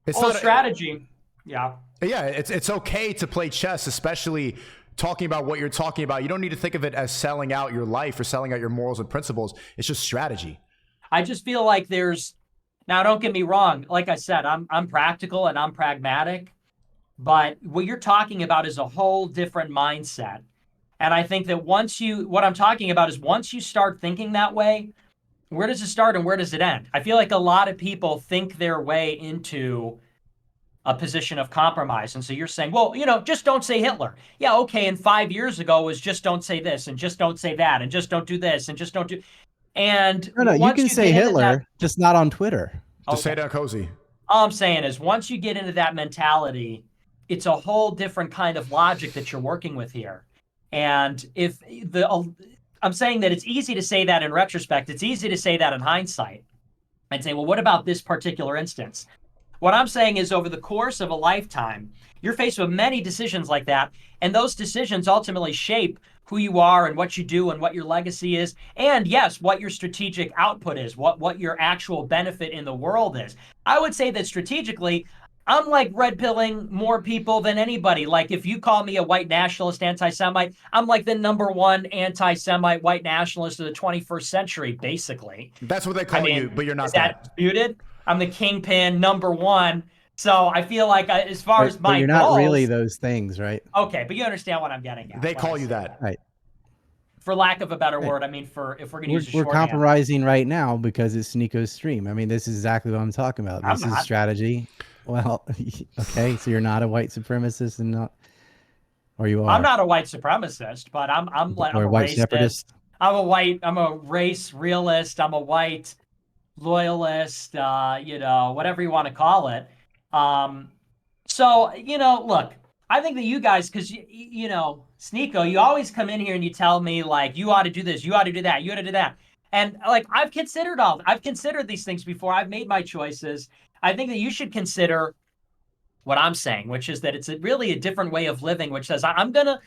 It's not strategy. Yeah. Yeah, it's okay to play chess, especially talking about what you're talking about. You don't need to think of it as selling out your life or selling out your morals and principles. It's just strategy. I just feel like there's, now don't get me wrong, like I said, I'm practical and I'm pragmatic, but what you're talking about is a whole different mindset. And I think that what I'm talking about is once you start thinking that way, where does it start and where does it end? I feel like a lot of people think their way into a position of compromise. And so you're saying, well, just don't say Hitler. Yeah, okay. And 5 years ago was just don't say this and just don't say that and just don't do this and just don't do. And No, you can say Hitler, just not on Twitter. Just say it on Cozy. All I'm saying is once you get into that mentality, it's a whole different kind of logic that you're working with here. And I'm saying that it's easy to say that in retrospect. It's easy to say that in hindsight and say, well, what about this particular instance? What I'm saying is over the course of a lifetime, you're faced with many decisions like that. And those decisions ultimately shape who you are and what you do and what your legacy is. And yes, what your strategic output is, what your actual benefit in the world is. I would say that strategically, I'm like red pilling more people than anybody. Like if you call me a white nationalist anti-Semite, I'm like the #1 anti-Semite white nationalist of the 21st century, basically. That's what they call you, but you're not that. Disputed? I'm the kingpin #1. So I feel like as far as my you're goals, not really those things, right? Okay, but you understand what I'm getting at. They call you that. Right. For lack of a better word, I mean, if we're going to use a shorthand. We're compromising right now because it's Sneako's stream. I mean, this is exactly what I'm talking about. This is strategy. Well, okay, so you're not a white supremacist and not, or you are? I'm not a white supremacist, but I'm a white racist. separatist. I'm a race realist. I'm a white loyalist, whatever you want to call it. So, look, I think that you guys, because, Sneako, you always come in here and you tell me, like, you ought to do this, you ought to do that, you ought to do that. And, like, I've considered these things before. I've made my choices. I think that you should consider what I'm saying, which is that it's really a different way of living, which says, I'm gonna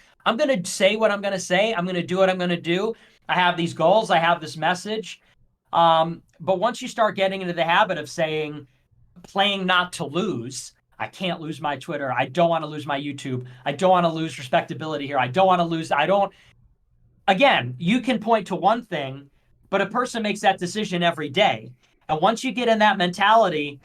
say what I'm gonna say. I'm gonna do what I'm gonna do. I have these goals. I have this message. But once you start getting into the habit of playing not to lose, I can't lose my Twitter. I don't want to lose my YouTube. I don't want to lose respectability here. Again, you can point to one thing, but a person makes that decision every day. And once you get in that mentality,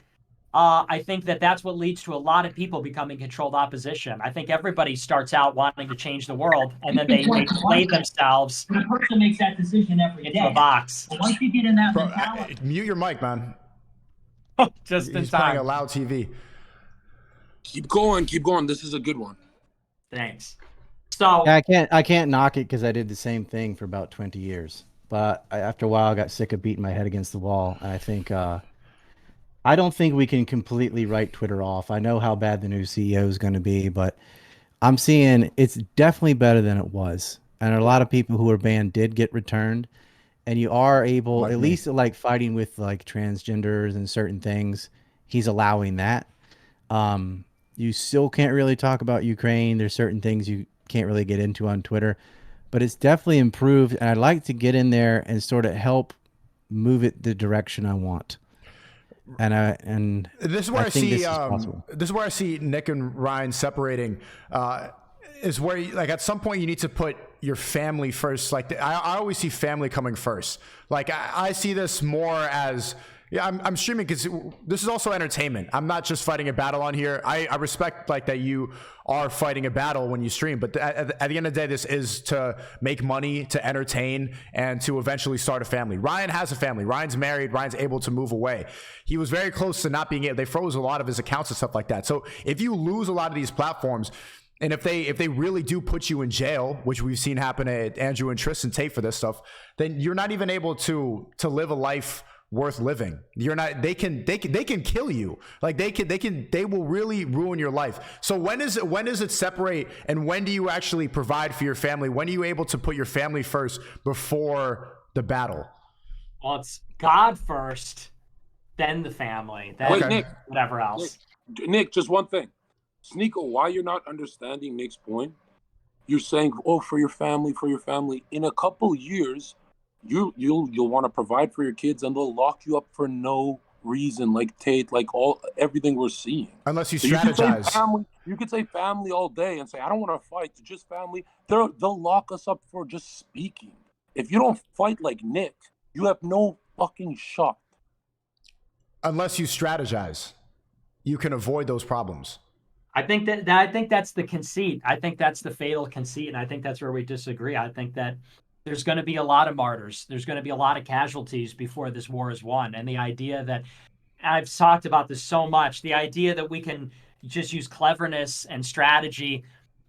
I think that that's what leads to a lot of people becoming controlled opposition. I think everybody starts out wanting to change the world, and then they play themselves. And a person makes that decision every day. Into a box. But once you get in that mentality, mute your mic, man. Just in He's time. playing a loud TV. Keep going. This is a good one. Thanks. So yeah, I can't knock it because I did the same thing for about 20 years. But after a while, I got sick of beating my head against the wall. And I think I don't think we can completely write Twitter off. I know how bad the new CEO is going to be, but I'm seeing it's definitely better than it was. And a lot of people who were banned did get returned. And you are able, at least like fighting with like transgenders and certain things, he's allowing that. You still can't really talk about Ukraine. There's certain things you can't really get into on Twitter, but it's definitely improved. And I'd like to get in there and sort of help move it the direction I want. And this is where this is where I see Nick and Ryan separating. Is where like at some point you need to put your family first. Like I always see family coming first. Like I see this more as I'm streaming because this is also entertainment. I'm not just fighting a battle on here. I respect like that you are fighting a battle when you stream, but at the end of the day, this is to make money, to entertain, and to eventually start a family. Ryan has a family. Ryan's married. Ryan's able to move away. He was very close to not being able. They froze a lot of his accounts and stuff like that. So if you lose a lot of these platforms, and if they really do put you in jail, which we've seen happen at Andrew and Tristan Tate for this stuff, then you're not even able to live a life worth living. You're not. They can kill you. Like they will really ruin your life. So when does it separate, and when do you actually provide for your family? When are you able to put your family first before the battle? Well, it's God first, then the family, then Nick, whatever else. Nick, just one thing. Sneako, why you're not understanding Nick's point? You're saying, "Oh, for your family, for your family." In a couple years, you'll want to provide for your kids, and they'll lock you up for no reason, like Tate, like everything we're seeing. Unless you strategize. You could say family all day and say, "I don't want to fight, just family." They'll lock us up for just speaking. If you don't fight like Nick, you have no fucking shocked. Unless you strategize, you can avoid those problems. I think that's the conceit. I think that's the fatal conceit, and I think that's where we disagree. I think that there's going to be a lot of martyrs. There's going to be a lot of casualties before this war is won. And the idea that I've talked about this so much, the idea that we can just use cleverness and strategy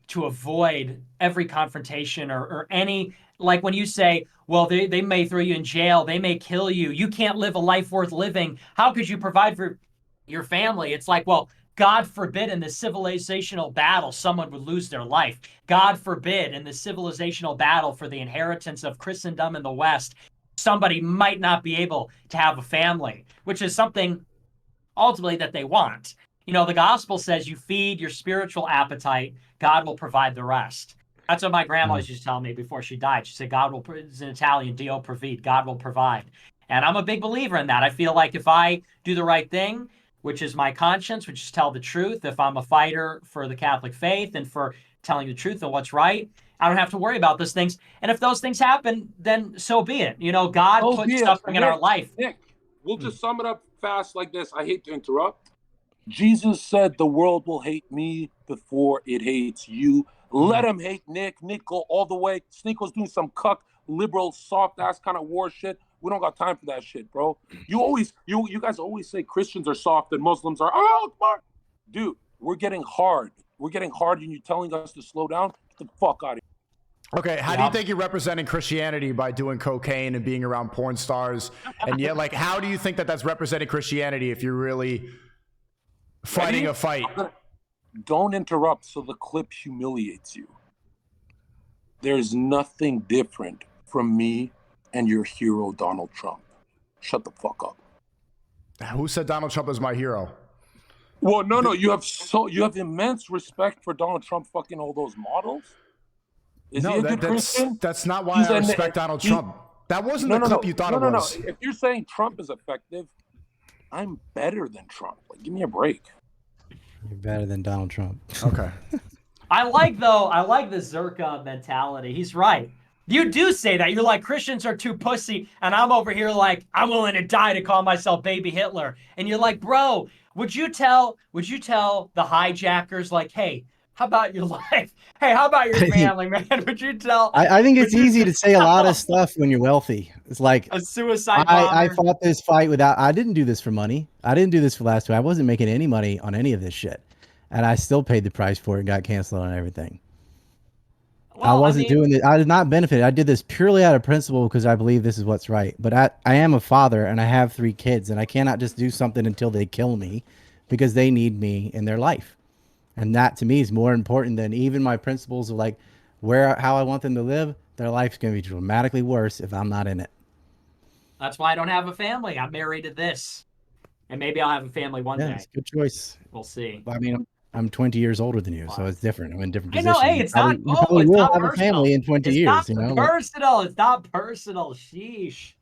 to avoid every confrontation or any, like when you say, well, they may throw you in jail, they may kill you, you can't live a life worth living, how could you provide for your family? It's like, well, God forbid in the civilizational battle someone would lose their life. God forbid in the civilizational battle for the inheritance of Christendom in the West, somebody might not be able to have a family, which is something ultimately that they want. You know, the gospel says you feed your spiritual appetite, God will provide the rest. That's what my grandma used to tell me before she died. She said, God will, it's in Italian, Dio provide, God will provide. And I'm a big believer in that. I feel like if I do the right thing, which is my conscience, which is tell the truth, if I'm a fighter for the Catholic faith and for telling the truth and what's right, I don't have to worry about those things. And if those things happen, then so be it. You know, God puts suffering in our life. Nick, we'll just sum it up fast like this. I hate to interrupt. Jesus said the world will hate me before it hates you. Let him hate Nick. Nick go all the way. Sneako's doing some cuck, liberal, soft-ass kind of war shit. We don't got time for that shit, bro. You guys always say Christians are soft and Muslims are, oh, Mark. Dude, we're getting hard. We're getting hard and you're telling us to slow down? Get the fuck out of here. Okay, how do you think you're representing Christianity by doing cocaine and being around porn stars? And yet, like, how do you think that that's representing Christianity if you're really fighting a fight? Don't interrupt so the clip humiliates you. There's nothing different from me and your hero, Donald Trump. Shut the fuck up. Who said Donald Trump is my hero? Well, no, you have immense respect for Donald Trump fucking all those models. Is he a good Christian? That's not why I respect Donald Trump. That wasn't the clip you thought it was. If you're saying Trump is effective, I'm better than Trump. Like, give me a break. You're better than Donald Trump. Okay. I like the Zherka mentality. He's right. You do say that. You're like, Christians are too pussy, and I'm over here like, I'm willing to die to call myself baby Hitler. And you're like, bro, would you tell the hijackers, like, hey, how about your life? Hey, how about your family, man? Would you tell? I think it's easy to say a lot of stuff when you're wealthy. It's like a suicide bomber. I fought this fight without, I didn't do this for money. I didn't do this for last week. I wasn't making any money on any of this shit. And I still paid the price for it and got canceled on everything. Well, I wasn't doing it. I did not benefit. I did this purely out of principle because I believe this is what's right. But I am a father and I have 3 kids and I cannot just do something until they kill me because they need me in their life. And that to me is more important than even my principles of like how I want them to live. Their life's going to be dramatically worse if I'm not in it. That's why I don't have a family. I'm married to this. And maybe I'll have a family one day. It's a good choice. We'll see. I mean, I'm 20 years older than you, so it's different. I'm in a different I position. know, hey, it's not, you probably it's will not have personal. a family in 20 years, Not you know? personal. It's not personal. Sheesh.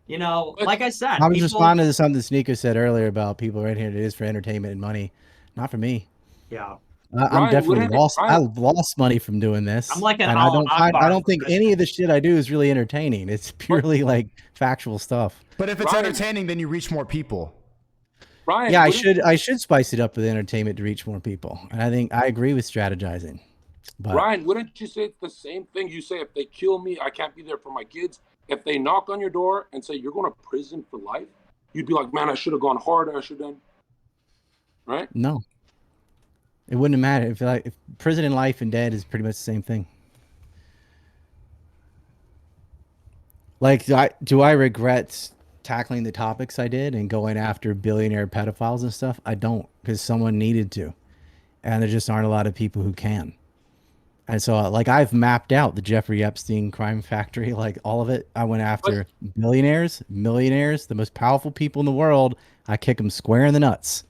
You know, like I said. I was responding to something Sneako said earlier about people right here. It is for entertainment and money. Not for me. Yeah. I'm definitely lost. I lost money from doing this. I'm like an and I don't think any of the shit I do is really entertaining. It's purely like factual stuff. But if it's entertaining, then you reach more people. Ryan, yeah, I should spice it up with entertainment to reach more people. And I think I agree with strategizing. But Ryan, wouldn't you say it's the same thing? You say if they kill me, I can't be there for my kids. If they knock on your door and say you're going to prison for life, you'd be like, man, I should have gone harder. I should have done. Right? No. It wouldn't matter if prison and life and dead is pretty much the same thing. Like, do I regret tackling the topics I did and going after billionaire pedophiles and stuff? I don't, because someone needed to, and there just aren't a lot of people who can. And so, like, I've mapped out the Jeffrey Epstein crime factory, like all of it. I went after billionaires, millionaires, the most powerful people in the world. I kick them square in the nuts,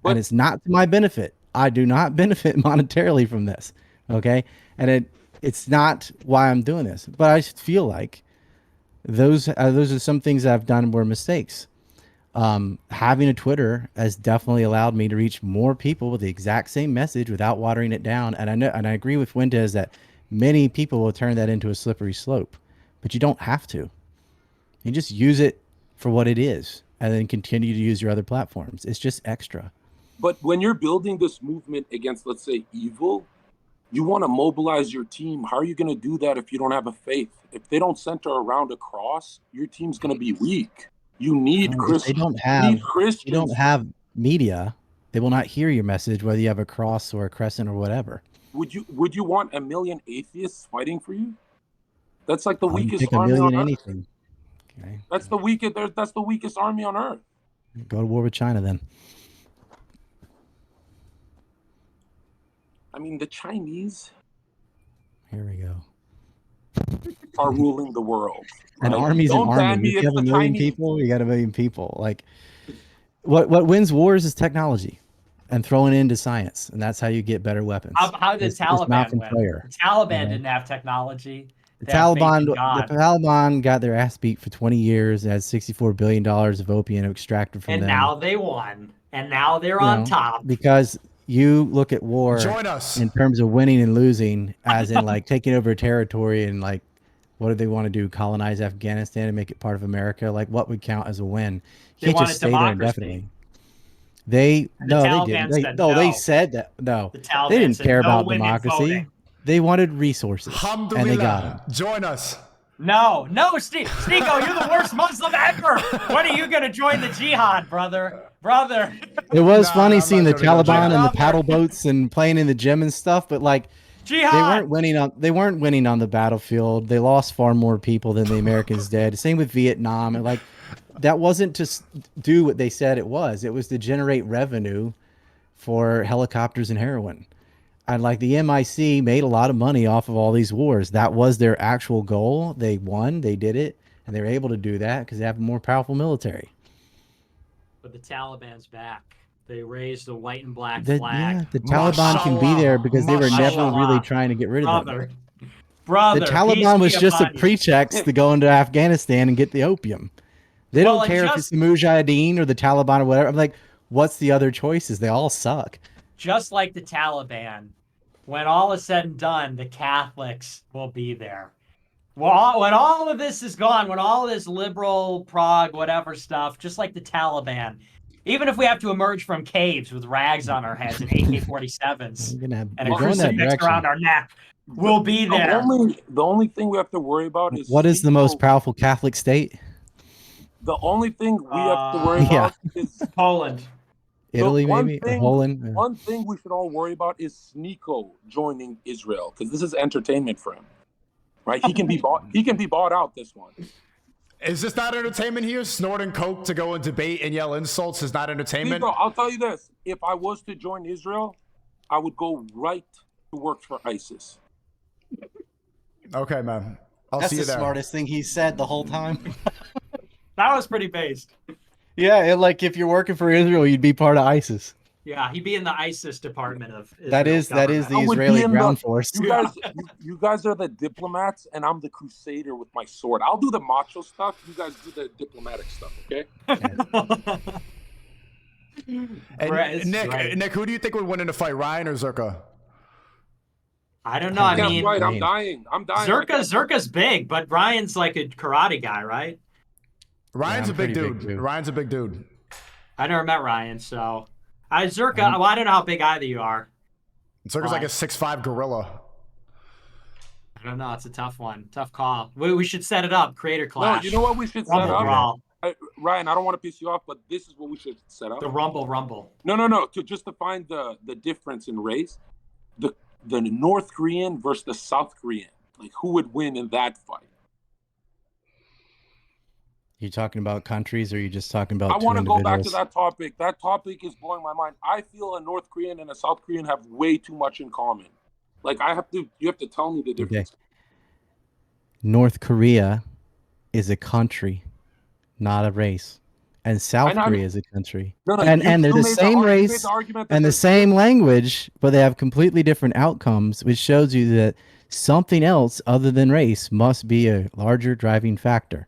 and it's not to my benefit. I do not benefit monetarily from this, okay? And it's not why I'm doing this, but I feel like those are some things that I've done were mistakes. Having a Twitter has definitely allowed me to reach more people with the exact same message without watering it down. And I agree with Fuentes that many people will turn that into a slippery slope, but you don't have to. You just use it for what it is, and then continue to use your other platforms. It's just extra. But when you're building this movement against, let's say, evil, you want to mobilize your team. How are you going to do that if you don't have a faith? If they don't center around a cross, your team's going to be weak. You need Christians. You don't have media. They will not hear your message, whether you have a cross or a crescent or whatever. Would you want 1 million atheists fighting for you? That's like the weakest Pick a army million on Earth. anything. Okay. That's the weakest army on Earth. Go to war with China then. I mean, the Chinese Here we go. are ruling the world. An right? army's an Don't ban army. me If you if have a the million Chinese- people, you got a million people. Like, what wins wars is technology, and throwing it into science, and that's how you get better weapons. How did It's mouth Taliban and win? prayer. The Taliban You know? didn't have technology. The They had faith in Taliban, God. the Taliban got their ass beat for 20 years. They had $64 billion of opium extracted from And them. now they won. And now they're You on know, top. because you look at war Join us. in terms of winning and losing, as in like taking over a territory and like, what do they want to do? Colonize Afghanistan and make it part of America? Like, what would count as a win? They You can't wanted just stay there democracy. indefinitely. They Taliban didn't. said They no. said that no. The Taliban They didn't said care no about women democracy. voting. They wanted resources, and they got them. Join us. No, Sneako, you're the worst Muslim ever. When are you going to join the jihad, brother? It was Nah, funny I'm seeing not the gonna go Taliban jihad. and the paddle boats and playing in the gym and stuff, but like Jihad. they weren't winning on the battlefield. They lost far more people than the Americans did. Same with Vietnam, and like that wasn't to do what they said it was. It was to generate revenue for helicopters and heroin. And like the MIC made a lot of money off of all these wars. That was their actual goal. They won, they did it, and they were able to do that because they have a more powerful military. But the Taliban's back. They raised the white and black The flag. Taliban can be there because they were never really trying to get rid of them. Brother, The Taliban was just a pretext to go into Afghanistan and get the opium. They Well, don't and care if it's the Mujahideen or the Taliban or whatever. I'm like, what's the other choices? They all suck. Just like the Taliban, when all is said and done, the Catholics will be there. Well, when all of this is gone, when all this liberal, Prague, whatever stuff, just like the Taliban, even if we have to emerge from caves with rags on our heads and AK-47s and a we're going that crucifix direction. around our neck, we'll be there. The only thing we have to worry about is What is the most powerful Catholic state? the only thing we have to worry about is Poland. Italy, one maybe? thing- Poland? Yeah. One thing we should all worry about is Sneako joining Israel because this is entertainment for him, right? He can be bought. He can be bought out. This one. Is this not entertainment here? Snorting coke to go and debate and yell insults is not entertainment? Sneako, I'll tell you this: if I was to join Israel, I would go right to work for ISIS. Okay, man. I'll That's see the you there. smartest thing he said the whole time. That was pretty based. Yeah, like if you're working for Israel, you'd be part of ISIS. Yeah, he'd be in the ISIS department of Israel That is the I would Israeli be in ground force. You guys are the diplomats, and I'm the crusader with my sword. I'll do the macho stuff. You guys do the diplomatic stuff, okay? And Nick, who do you think would win in a fight, Ryan or Zherka? I don't know. I Yeah, mean, right. I'm dying. Zherka's big, but Ryan's like a karate guy, right? Ryan's I'm a big pretty dude. big, too. Ryan's a big dude. I never met Ryan, so Zherka. Well, I don't know how big either you are. Zherka's like a 6'5" gorilla. I don't know. It's a tough one. Tough call. We should set it up. Creator clash. No, you know what we should set Rumble up? brawl. Ryan, I don't want to piss you off, but this is what we should set up. The Rumble. No. To find the difference in race, the North Korean versus the South Korean. Like, who would win in that fight? You talking about countries, or are you just talking about I two want to go back to individuals? that topic. That topic is blowing my mind. I feel a North Korean and a South Korean have way too much in common. Like, you have to tell me the difference. North Korea is a country, not a race. And South Korea is a country. No, and they're the same race and the same language, but they have completely different outcomes, which shows you that something else other than race must be a larger driving factor.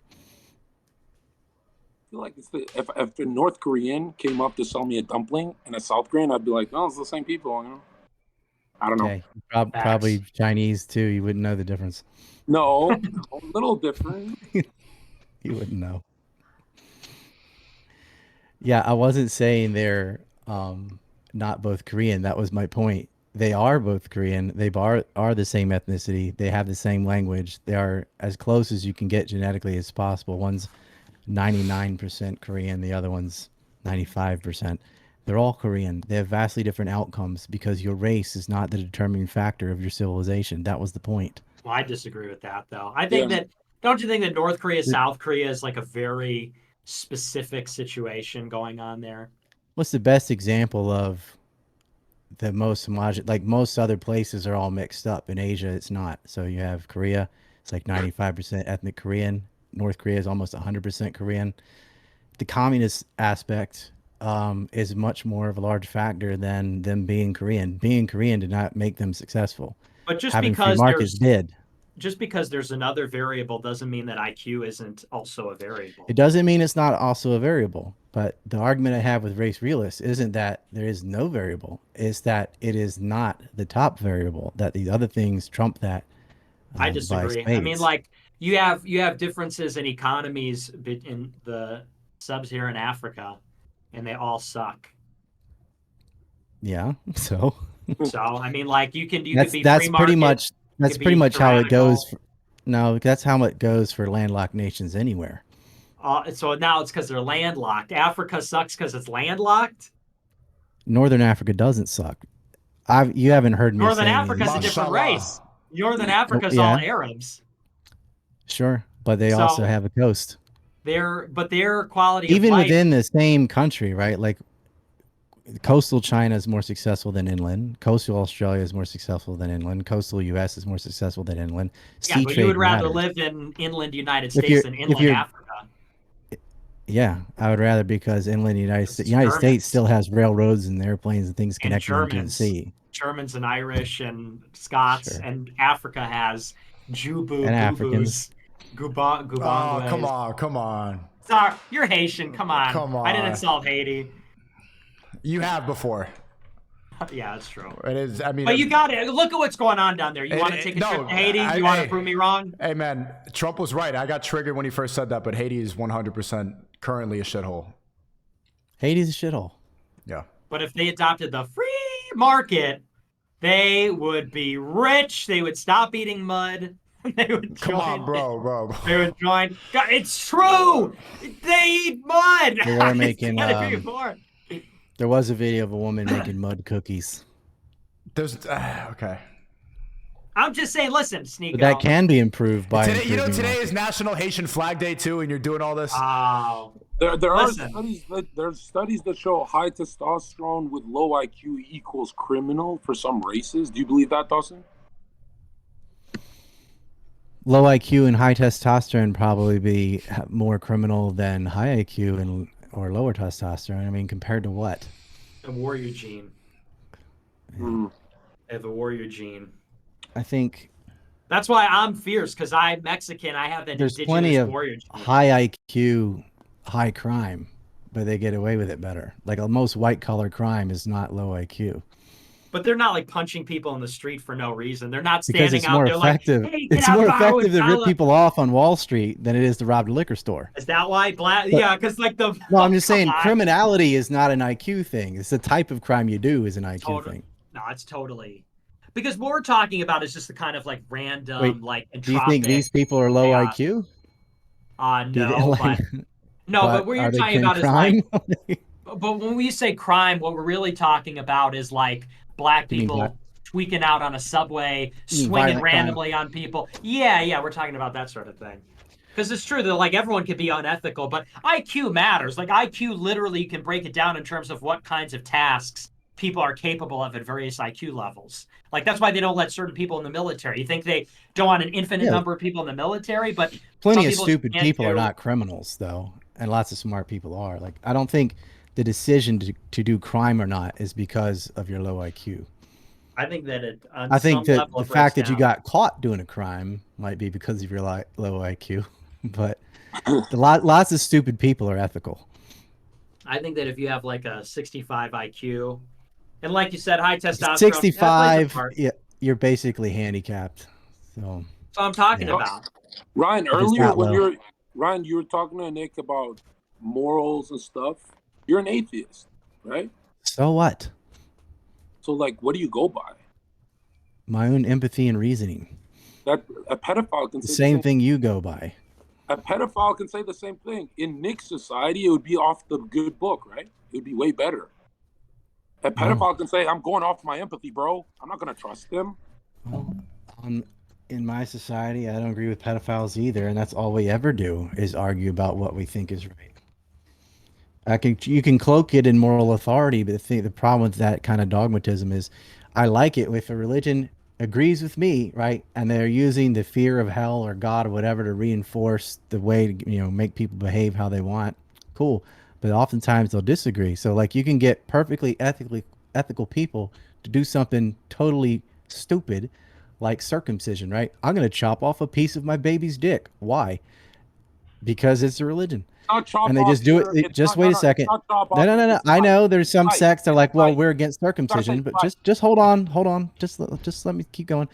I feel like if the North Korean came up to sell me a dumpling and a South Korean, I'd be like, no, it's the same people, you know? I don't know. Okay. Probably Chinese too. You wouldn't know the difference. No, a little different. You wouldn't know. Yeah, I wasn't saying they're not both Korean. That was my point. They are both Korean. They are the same ethnicity. They have the same language. They are as close as you can get genetically as possible. One's 99% Korean. The other one's 95%. They're all Korean. They have vastly different outcomes because your race is not the determining factor of your civilization. That was the point. Well, I disagree with that, though. I think that, don't you think that North Korea, South Korea is like a very specific situation going on there? What's the best example of the most homogenous? Like most other places are all mixed up. In Asia, it's not. So you have Korea. It's like 95% ethnic Korean. North Korea is almost 100% Korean. The communist aspect is much more of a large factor than them being Korean. Being Korean did not make them successful. But just Having because free markets did. Just because there's another variable doesn't mean that IQ isn't also a variable. It doesn't mean it's not also a variable. But the argument I have with race realists isn't that there is no variable. It's that it is not the top variable, that these other things trump that. I disagree. I mean, like, you have differences in economies in the sub-Saharan Africa, and they all suck. Yeah. So. So I mean, like, you could be that's free pretty market, much that's you could pretty be much how it tyrannical. goes. No, that's how it goes for landlocked nations anywhere. So now it's because they're landlocked. Africa sucks because it's landlocked. Northern Africa doesn't suck. You haven't heard me Northern say Africa's a different race. Northern Africa's yeah. all Arabs. Sure, but they also have a coast. Their quality Even of life, within the same country, right? Like coastal China is more successful than inland. Coastal Australia is more successful than inland. Coastal US is more successful than inland. yeah, but you would rather live in inland United States than inland Africa. Yeah, I would rather, because inland United States still has railroads and airplanes and things connecting them to the sea. Germans and Irish and Scots, and Africa has Jubu, And Africans. Gubangways. Oh, come on. Sorry, you're Haitian. Come on. Come on. I didn't insult Haiti. You have before. Yeah, that's true. It is. I mean, but you got it. Look at what's going on down there. You want to take a trip to Haiti? You want to prove me wrong? Hey, man, Trump was right. I got triggered when he first said that, but Haiti is 100% currently a shithole. Haiti's a shithole. Yeah. But if they adopted the free market, they would be rich. They would stop eating mud. They would Come on, bro. They would join. God, it's true. They eat mud. They were making. More. There was a video of a woman making mud cookies. There's okay. I'm just saying, listen, Sneako. But that can be improved by today, today is National Haitian Flag Day too, and you're doing all this. Oh. There are studies that show high testosterone with low IQ equals criminal for some races. Do you believe that, Dawson? Low IQ and high testosterone probably be more criminal than high IQ or lower testosterone. I mean, compared to what? A warrior gene. Mm. They have a warrior gene. I think that's why I'm fierce, because I'm Mexican. I have that there's indigenous plenty of warrior gene. high IQ, high crime, but they get away with it better. Like most white collar crime is not low IQ. But they're not like punching people in the street for no reason. They're not Because standing it's out more there effective. like, hey, get it's out more of our effective to rip hotel. people off on Wall Street than it is to rob the liquor store. Is that why? But- Yeah, because like the. No, I'm just saying Come on. criminality is not an IQ thing. It's the type of crime you do is an IQ thing. No, it's totally. Because what we're talking about is just the kind of like random, Wait, like. do you think these people are low IQ? Do you No, think- but what are you're they talking about crime? is like. But when we say crime, what we're really talking about is like black You mean people black- tweaking out on a subway, You mean swinging violent crime. randomly on people. Yeah, we're talking about that sort of thing. Because it's true that like everyone can be unethical, but IQ matters. Like IQ, literally, you can break it down in terms of what kinds of tasks people are capable of at various IQ levels. Like that's why they don't let certain people in the military. You think they don't want an infinite Yeah. number of people in the military, but Plenty some of people stupid can't people are do- not criminals, though, and lots of smart people are. Like, I don't think the decision to do crime or not is because of your low IQ. I think that it. On I think some that level, the it fact breaks that you down. got caught doing a crime might be because of your low IQ, but lots of stupid people are ethical. I think that if you have like a 65 IQ, and like you said, high testosterone, that plays a 65, part. yeah, you're basically handicapped. So So I'm talking Yeah. about. Ryan, If it's earlier that when low. you were talking to Nick about morals and stuff, You're an atheist, right? So what? So like, what do you go by? My own empathy and reasoning. That a pedophile can The say same thing you go by. A pedophile can say the same thing. In Nick's society, it would be off the good book, right? It would be way better. A pedophile can say, I'm going off my empathy, bro. I'm not going to trust them. In my society, I don't agree with pedophiles either, and that's all we ever do is argue about what we think is right. You can cloak it in moral authority, but the problem with that kind of dogmatism is, I like it if a religion agrees with me, right, and they're using the fear of hell or God or whatever to reinforce the way to make people behave how they want. Cool, but oftentimes they'll disagree. So like you can get perfectly ethical people to do something totally stupid, like circumcision, right? I'm going to chop off a piece of my baby's dick. Why? Because it's a religion. And they just do it. Just wait a second. No. I know there's some sects that are like, well, we're against circumcision, but just hold on. Just let me keep going.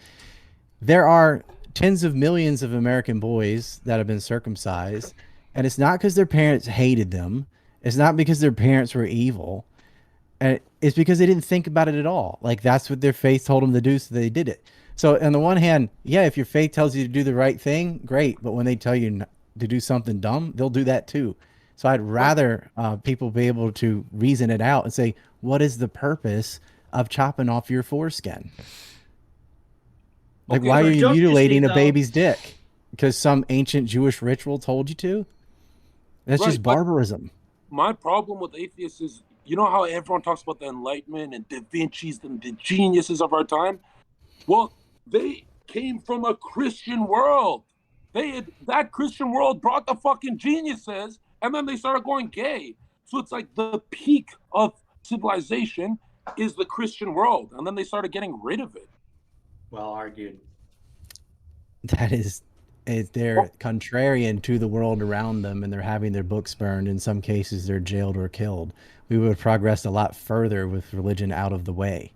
There are tens of millions of American boys that have been circumcised, and it's not because their parents hated them. It's not because their parents were evil. And it's because they didn't think about it at all. Like that's what their faith told them to do, so they did it. So on the one hand, yeah, if your faith tells you to do the right thing, great. But when they tell you to do something dumb, they'll do that too. So I'd rather people be able to reason it out and say, what is the purpose of chopping off your foreskin? Like, why are you mutilating a baby's dick? Because some ancient Jewish ritual told you to? That's just barbarism. My problem with atheists is, you know how everyone talks about the Enlightenment and Da Vinci's and the geniuses of our time? Well, they came from a Christian world. That Christian world brought the fucking geniuses, and then they started going gay. So it's like the peak of civilization is the Christian world, and then they started getting rid of it. Well argued. They're contrarian to the world around them, and they're having their books burned. In some cases, they're jailed or killed. We would have progressed a lot further with religion out of the way.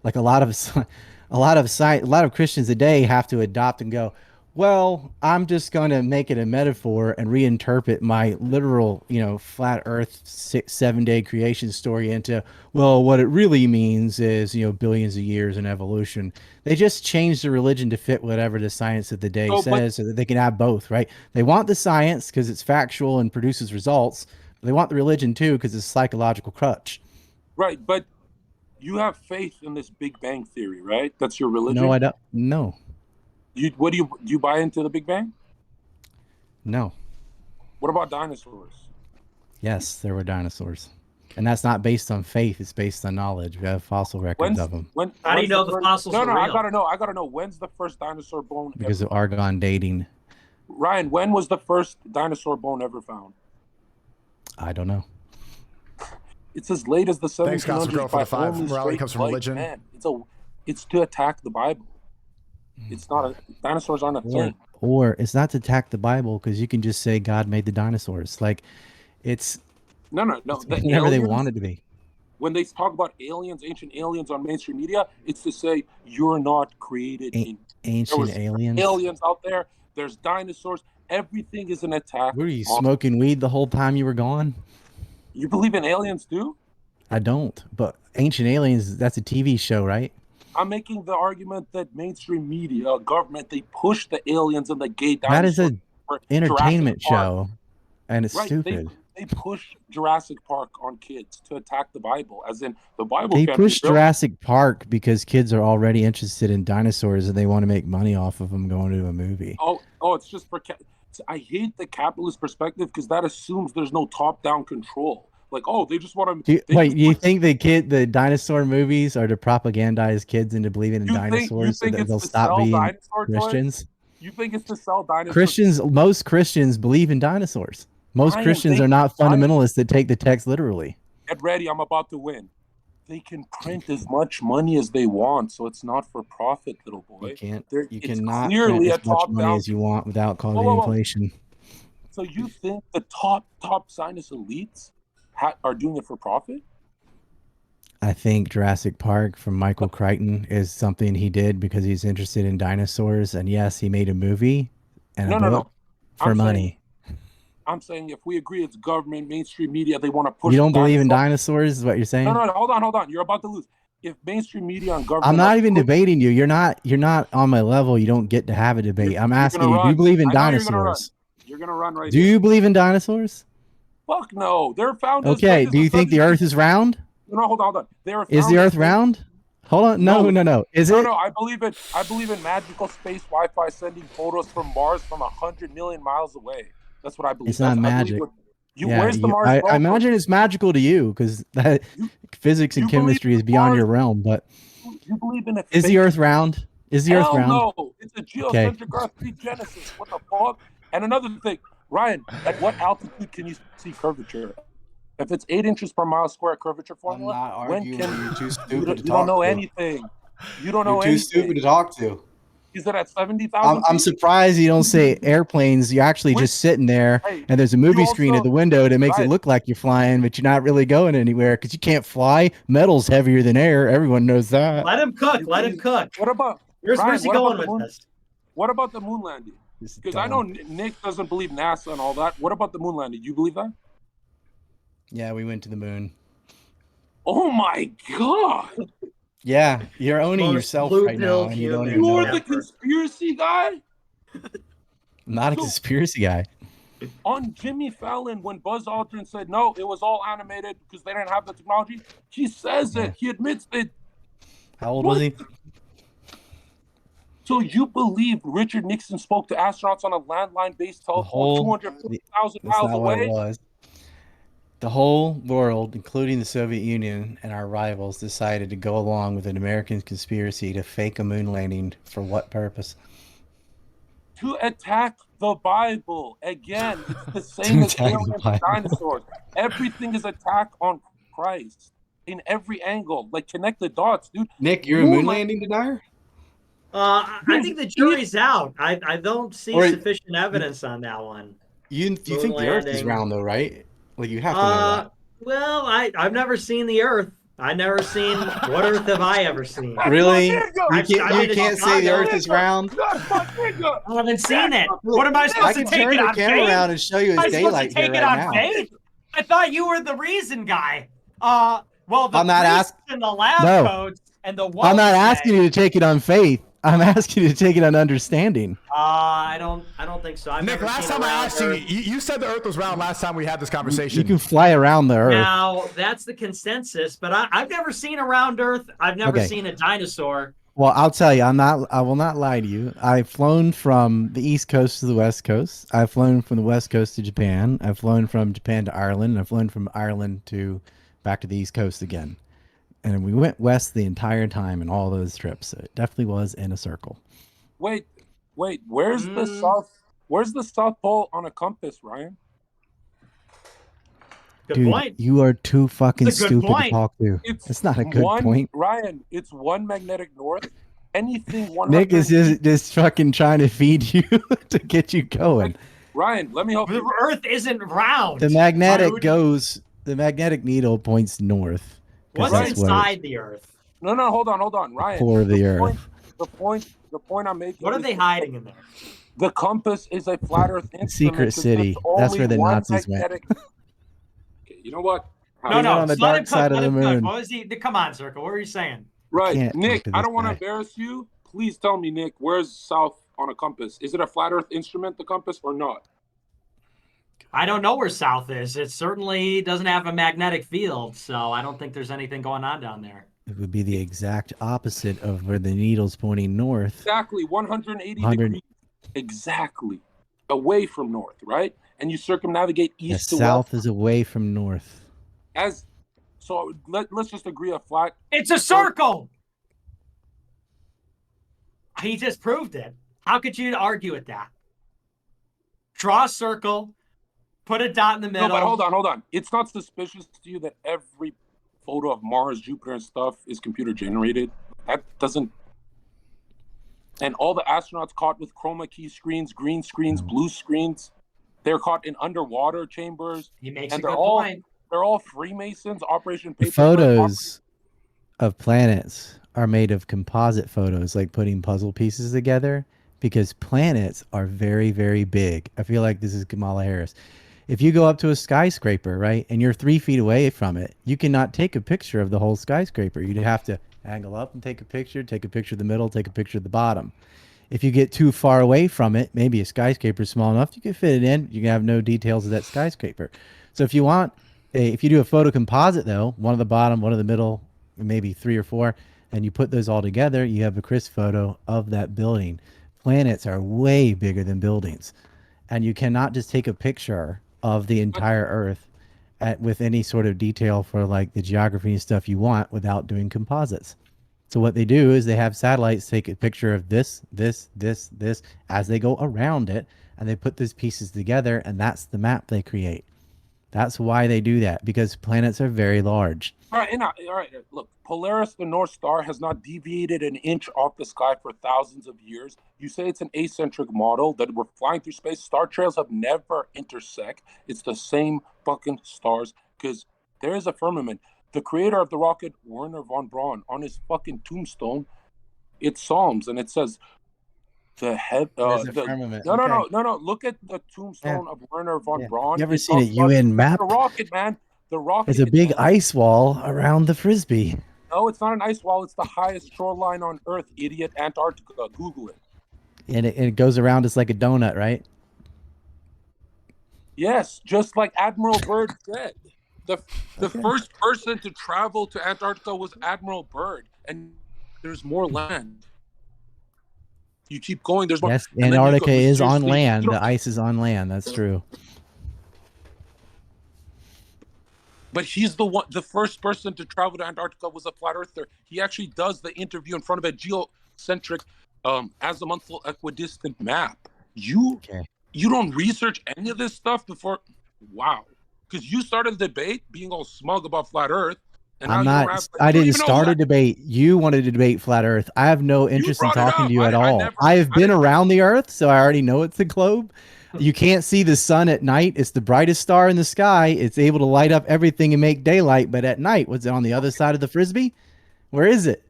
Like a lot of Christians today have to adopt and go, well, I'm just going to make it a metaphor and reinterpret my literal, flat earth 7-day creation story into, well, what it really means is, billions of years in evolution. They just change the religion to fit whatever the science of the day says, so that they can have both, right? They want the science because it's factual and produces results. But they want the religion too because it's a psychological crutch. Right, but you have faith in this Big Bang theory, right? That's your religion? No, I don't. No. Do you buy into the Big Bang? No. What about dinosaurs? Yes, there were dinosaurs. And that's not based on faith, it's based on knowledge. We have fossil records of them. How do you know the fossils are real? I gotta know. When's the first dinosaur bone because of argon dating. Ryan, when was the first dinosaur bone ever found? I don't know. It's as late as the 1700s. Thanks, Gossip Girl, for the 5. Morality comes from religion. Man. It's to attack the Bible. It's not dinosaurs aren't a thing. Or it's not to attack the Bible because you can just say God made the dinosaurs. Like it's no. Whatever they want it to be. When they talk about aliens, ancient aliens on mainstream media, it's to say you're not created in ancient aliens. Aliens out there. There's dinosaurs. Everything is an attack. Were you smoking weed the whole time you were gone? You believe in aliens too? I don't. But Ancient Aliens, that's a TV show, right? I'm making the argument that mainstream media, government, they push the aliens and the gay dinosaurs. That is an entertainment show, and it's stupid. They push Jurassic Park on kids to attack the Bible, as in the Bible. They push Jurassic Park because kids are already interested in dinosaurs and they want to make money off of them going to a movie. Oh, it's just for. I hate the capitalist perspective because that assumes there's no top-down control. Like, they just want to. You think the dinosaur movies are to propagandize kids into believing in dinosaurs so that they'll stop being Christians? You think it's to sell dinosaurs? Most Christians believe in dinosaurs. Most Christians are not fundamentalists that take the text literally. Get ready, I'm about to win. They can print as much money as they want, so it's not for profit, little boy. You cannot print as much money as you want without causing inflation. So you think the top science elites are doing it for profit? I think Jurassic Park from Michael Crichton is something he did because he's interested in dinosaurs, and yes, he made a movie and a book for money. I'm saying if we agree it's government, mainstream media, they want to push. You don't believe in dinosaurs. dinosaurs, is what you're saying? No, hold on. You're about to lose. If mainstream media and government, I'm not even debating you. You're not on my level. You don't get to have a debate. I'm asking you, do you believe in dinosaurs? You're gonna run right. Do you believe in dinosaurs? Fuck no. They're found. Okay. Do you think the Earth is round? No, hold on. Is the Earth round? Hold on. No. Is it? No. I believe in magical space Wi-Fi sending photos from Mars from 100 million miles away. That's what I believe. It's not magic. Where's the Mars? I imagine it's magical to you because that physics and chemistry is beyond your realm. But you believe in is the Earth round? Is the Earth round? No, it's a geocentric Earth pre-Genesis. What the fuck? And another thing, Ryan, at what altitude can you see curvature? If it's 8 inches per mile square curvature formula, I'm not arguing. You're too stupid to talk to. You don't know anything. You don't know anything. You're too stupid to talk to. Is it at 70,000? I'm surprised you don't say airplanes. You're actually just sitting there, and there's a movie screen at the window that makes it look like you're flying, but you're not really going anywhere because you can't fly. Metal's heavier than air. Everyone knows that. Let him cook. Let him cook. What about? Where's he going with this? What about the moon landing? Because I know Nick doesn't believe NASA and all that. What about the moon landing? You believe that? Yeah, we went to the moon. Oh my god! Yeah, you're owning yourself right now, and you don't even know. You're the conspiracy guy? I'm not a conspiracy guy. On Jimmy Fallon, when Buzz Aldrin said, no, it was all animated because they didn't have the technology, he says it. He admits it. How old was he? So you believe Richard Nixon spoke to astronauts on a landline-based telephone 250,000 miles away? The whole world, including the Soviet Union and our rivals, decided to go along with an American conspiracy to fake a moon landing. For what purpose? To attack the Bible. Again, it's the same as aliens and dinosaurs. Everything is attack on Christ in every angle. Like, connect the dots, dude. Nick, you're a moon landing denier? I think the jury's out. I don't see sufficient evidence on that one. You think the Earth is round, though, right? Like, you have to know that. Well, I've never seen the Earth. I've never seen. What Earth have I ever seen? Really? You can't say the Earth is round? I haven't seen it. What am I supposed to take it on faith? I can turn the camera around and show you it's daylight here right now. Faith? I thought you were the reason guy. Well, the I'm not asking the lab coats and the I'm not asking you to take it on faith. I'm asking you to take it on understanding. I don't think so. Nick, last time I asked you, you said the Earth was round last time we had this conversation. You can fly around the Earth. Now, that's the consensus, but I've never seen a round Earth. I've never seen a dinosaur. Well, I'll tell you, I will not lie to you. I've flown from the East Coast to the West Coast. I've flown from the West Coast to Japan. I've flown from Japan to Ireland. I've flown from Ireland back to the East Coast again. And we went west the entire time in all those trips. So it definitely was in a circle. Wait. Where's the south? Where's the South Pole on a compass, Ryan? Good point. You are too fucking stupid to talk to. It's not a good point. Ryan, it's one magnetic north. Anything 100. Nick is just fucking trying to feed you to get you going. Ryan, let me help you. The Earth isn't round. The magnetic needle points north. What's inside the Earth? No, hold on, Ryan. Core of the Earth. The point I'm making. What are they hiding in there? The compass is a flat Earth instrument. Secret city. That's where the Nazis went. Okay, you know what? No. On the dark side of the moon. What was he? Come on, Zherka. What were you saying? Right, Nick. I don't want to embarrass you. Please tell me, Nick. Where's south on a compass? Is it a flat Earth instrument, the compass, or not? I don't know where south is. It certainly doesn't have a magnetic field, so I don't think there's anything going on down there. It would be the exact opposite of where the needle's pointing north. Exactly, 180 degrees. Exactly. Away from north, right? And you circumnavigate east to west. South is away from north. So let's just agree a flat. It's a circle! He just proved it. How could you argue with that? Draw a circle. Put a dot in the middle. No, but hold on. It's not suspicious to you that every photo of Mars, Jupiter, and stuff is computer generated? That doesn't. And all the astronauts caught with chroma key screens, green screens, blue screens, they're caught in underwater chambers. He makes a good point. They're all Freemasons, Operation The Paper. photos of planets are made of composite photos, like putting puzzle pieces together, because planets are very, very big. I feel like this is Kamala Harris. If you go up to a skyscraper, right, and you're 3 feet away from it, you cannot take a picture of the whole skyscraper. You'd have to angle up and take a picture of the middle, take a picture of the bottom. If you get too far away from it, maybe a skyscraper is small enough, you can fit it in. You can have no details of that skyscraper. So if you want, if you do a photo composite though, one of the bottom, one of the middle, maybe 3 or 4, and you put those all together, you have a crisp photo of that building. Planets are way bigger than buildings, and you cannot just take a picture of the entire Earth with any sort of detail for like the geography and stuff you want without doing composites. So what they do is they have satellites take a picture of this as they go around it, and they put those pieces together, and that's the map they create. That's why they do that, because planets are very large. All right. Look, Polaris, the North Star, has not deviated an inch off the sky for thousands of years. You say it's an acentric model, that we're flying through space. Star trails have never intersect. It's the same fucking stars, because there is a firmament. The creator of the rocket, Werner von Braun, on his fucking tombstone, it's Psalms, and it says firmament. No. Look at the tombstone of Werner von Braun. You ever seen a UN map? The rocket, man. The rocket. It's a big ice wall around the Frisbee. No, it's not an ice wall. It's the highest shoreline on Earth, idiot. Antarctica. Google it. And it goes around us like a donut, right? Yes, just like Admiral Byrd said. The first person to travel to Antarctica was Admiral Byrd, and there's more land. You keep going, there's more. Yes, Antarctica is on land. The ice is on land. That's true. But he's the first person to travel to Antarctica was a flat earther. He actually does the interview in front of a geocentric, azimuthal equidistant map. You don't research any of this stuff before? Wow. Because you started a debate being all smug about flat Earth. And I didn't start a debate. You wanted to debate flat Earth. I have no interest in talking to you at all. I have been around the Earth, so I already know it's a globe. You can't see the sun at night. It's the brightest star in the sky. It's able to light up everything and make daylight. But at night, was it on the other side of the Frisbee? Where is it?